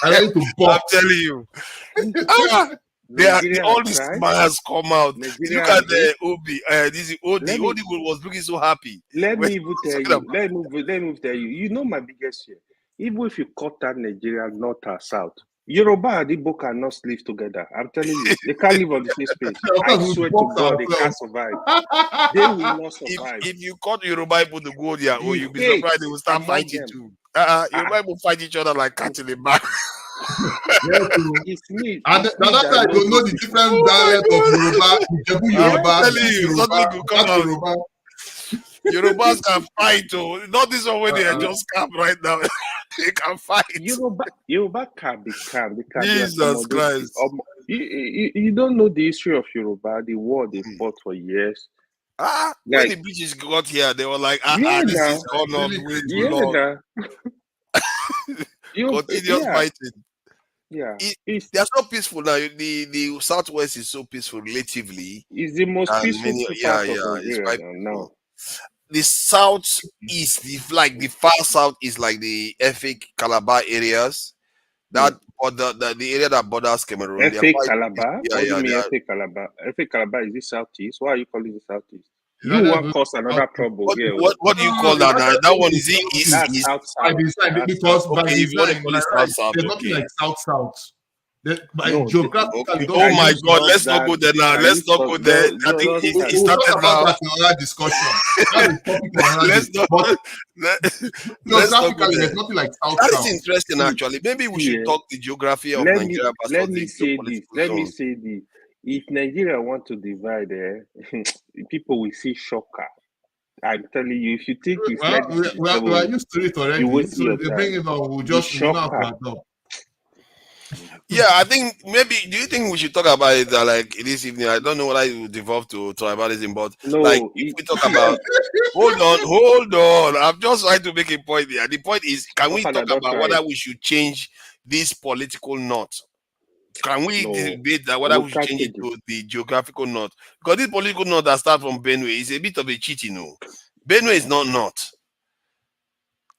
I'm telling you. All these smiles come out. Look at the Obi. Odi was looking so happy. Let me tell you. You know my biggest fear. Even if you cut out Nigeria north or south, Yoruba and Igbo cannot live together. I'm telling you, they can't live on the same space. I swear to God, they can't survive. They will not survive. If you cut Yoruba people to go there, you'll be surprised they will start fighting too. Yoruba people fight each other like cat in the back. It's me. And that time you know the different dialect of Yoruba. I'm telling you, something will come out. Yorubas can fight, not this one where they are just calm right now. They can fight. Yoruba can be calm. Jesus Christ. You don't know the history of Yoruba, the war they fought for years. When the British got here, they were like, this is gone on way too long. Continuous fighting. Yeah, they are so peaceful now. The Southwest is so peaceful relatively. It's the most peaceful part of Nigeria now. The Southeast, the far south, is like the Efik Calabar areas. That the area that borders Cameroon. Efik Calabar? What do you mean Efik Calabar? Efik Calabar is the Southeast. Why are you calling it Southeast? You want cause another trouble here. What do you call that now? That one is east. Because by design, there's nothing like south. Geographically, oh my God! Let's not go there now. Let's not go there. I think it started now. Discussion. Let's not. Geographically, there's nothing like south. That is interesting, actually. Maybe we should talk the geography of Nigeria. Let me say this. If Nigeria want to divide, people will see shocker. I'm telling you, if you think it's we are used to it already. So they bring it on. We'll just Yeah, I think maybe. Do you think we should talk about it like this evening? I don't know whether it will devolve to tribalism, but if we talk about, hold on. I'm just trying to make a point here. The point is, can we talk about whether we should change this political knot? Can we debate that whether we should change it to the geographical knot? Because this political knot that starts from Benue is a bit of a cheating. Benue is not knot.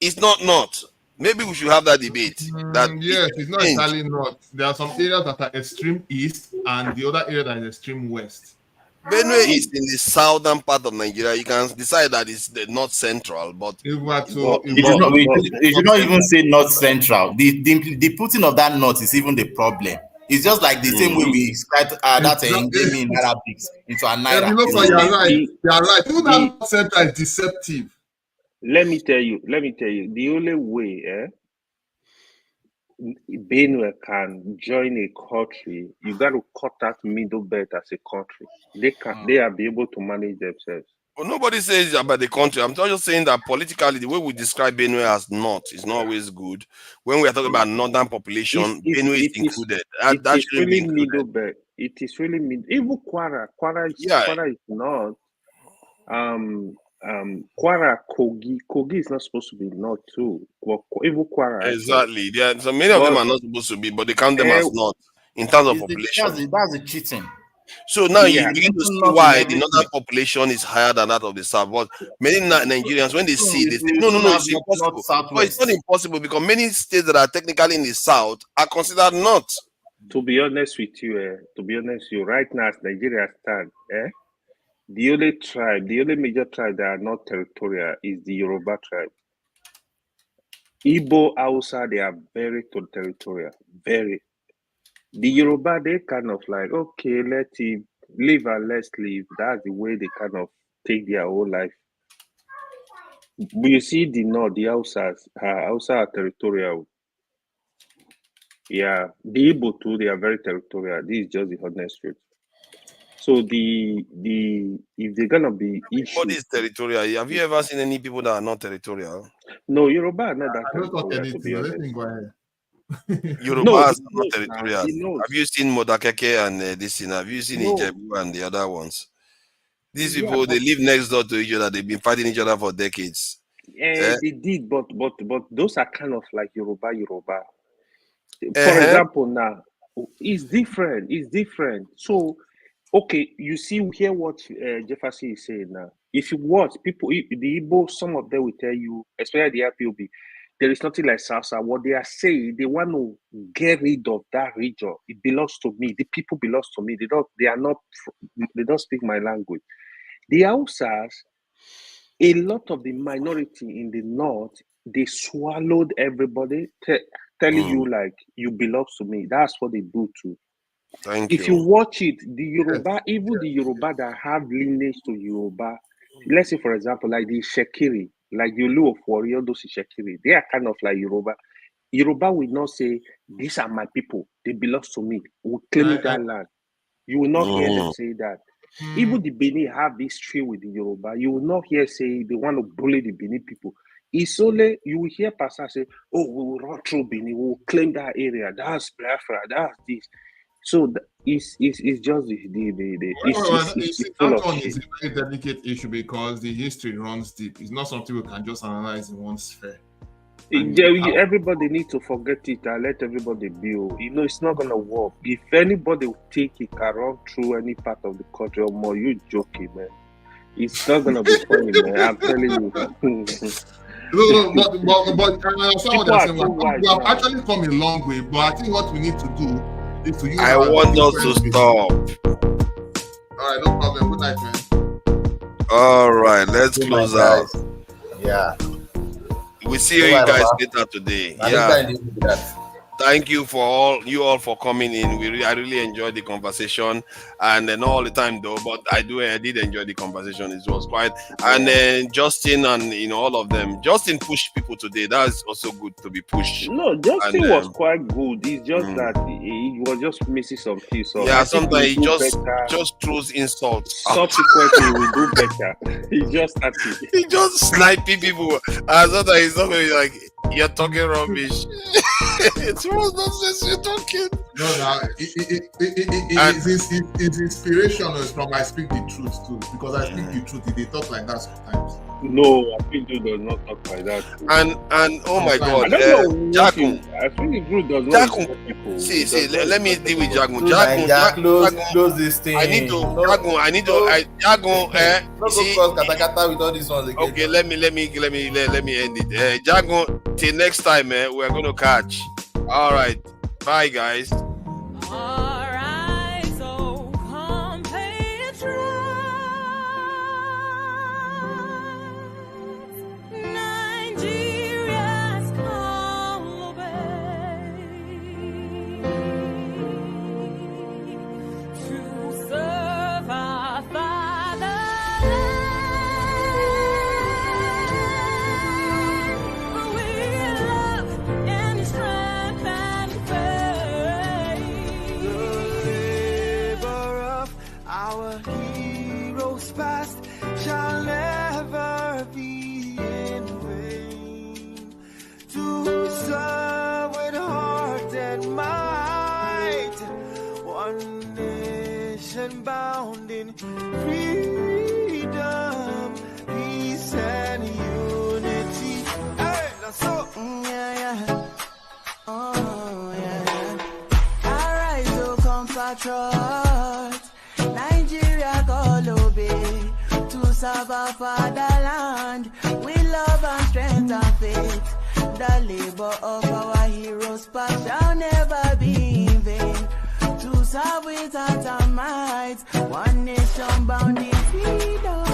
It's not knot. Maybe we should have that debate. Yes, it's not entirely not. There are some areas that are extreme east and the other area that is extreme west. Benue is in the southern part of Nigeria. You can decide that it's not central, but you should not even say north central. The putting of that north is even the problem. It's just like the same way we described that in Arabic into a naira. You're right. Even that north central is deceptive. Let me tell you, the only way Benue can join a country, you got to cut out middle belt as a country. They are be able to manage themselves. Well, nobody says about the country. I'm just saying that politically, the way we describe Benue as north is not always good. When we are talking about northern population, Benue is included. It is really middle belt. It is really middle. Even Kwara is north. Kwara, Kogi is not supposed to be north too. Even Kwara. Exactly. So many of them are not supposed to be, but they count them as north in terms of population. That's a cheating. So now you Yeah. begin to see why the northern population is higher than that of the south. But many Nigerians, when they see, they say, no, it's impossible. But it's not impossible because many states that are technically in the south are considered not. To be honest with you, right now as Nigeria stands, the only major tribe that are not territorial is the Yoruba tribe. Igbo, Hausa, they are very territorial. Very. The Yoruba, they kind of like, okay, let him live and let's live. That's the way they kind of take their whole life. But you see the north, the Hausa are territorial. Yeah. The Igbo too, they are very territorial. This is just the honest truth. So if they're gonna be issues, what is territorial? Have you ever seen any people that are not territorial? No, Yoruba are not that territorial, to be honest. Yoruba is not territorial. Have you seen Modakeke and this thing? Have you seen Ijebu and the other ones? These people, they live next door to each other. They've been fighting each other for decades. They did, but those are kind of like Yoruba. For example, now it's different. So, okay, you see here what Jefferson is saying now. If you watch people, the Igbo, some of them will tell you, especially the IPOB, there is nothing like Salsa. What they are saying, they want to get rid of that region. It belongs to me. The people belongs to me. They don't speak my language. The Hausas, a lot of the minority in the north, they swallowed everybody, telling you like you belong to me. That's what they do too. If you watch it, the Yoruba, even the Yoruba that have lineage to Yoruba, let's say for example, like the Shekiri, like the Olu of Warrior, those Shekiri, they are kind of like Yoruba. Yoruba will not say, these are my people, they belong to me, will claim that land. You will not hear them say that. Even the Benin have history with the Yoruba. You will not hear say they want to bully the Benin people. It's only you will hear Pastor say, "Oh, we will run through Benin. We will claim that area. That's Biafra. That's this." So it's just that one is a very delicate issue because the history runs deep. It's not something we can just analyze in one sphere. Everybody needs to forget it and let everybody build. It's not gonna work. If anybody will take it and run through any part of the country or more, you joking, man. It's not gonna be funny, man. I'm telling you. But we have actually come a long way. But I think what we need to do is to use. I want us to stop. All right, no problem. Good night, man. All right, let's close out. Yeah. We see you guys later today. Thank you for you all for coming in. I really enjoyed the conversation, and not all the time though, but I did enjoy the conversation. It was quite, and then Justin and all of them. Justin pushed people today. That's also good to be pushed. No, Justin was quite good. It's just that he was just missing some things. So sometimes he just throws insults. Subsequently, we do better. He just sniping people. I thought that he's not going to be like, you're talking rubbish. It's what nonsense you're talking. No, it's inspirational from I speak the truth too. Because I speak the truth, they talk like that sometimes. No, I think you does not talk like that. And oh my God, Jagun. I think Drew does not. Jagun. See, let me deal with Jagun. Close this thing. I need to. Jagun. Katakata with all these ones again. Okay, let me end it. Jagun. Till next time, we're going to catch. All right, bye, guys. Shall never be in vain. To serve with heart and might, one nation bound in freedom, peace and unity. Hey, that's so. Yeah. Oh, yeah. Arise, O compatriots. serve our fatherland with love and strength and faith. The labor of our heroes past shall never be in vain. To serve with heart and might, one nation bound in freedom.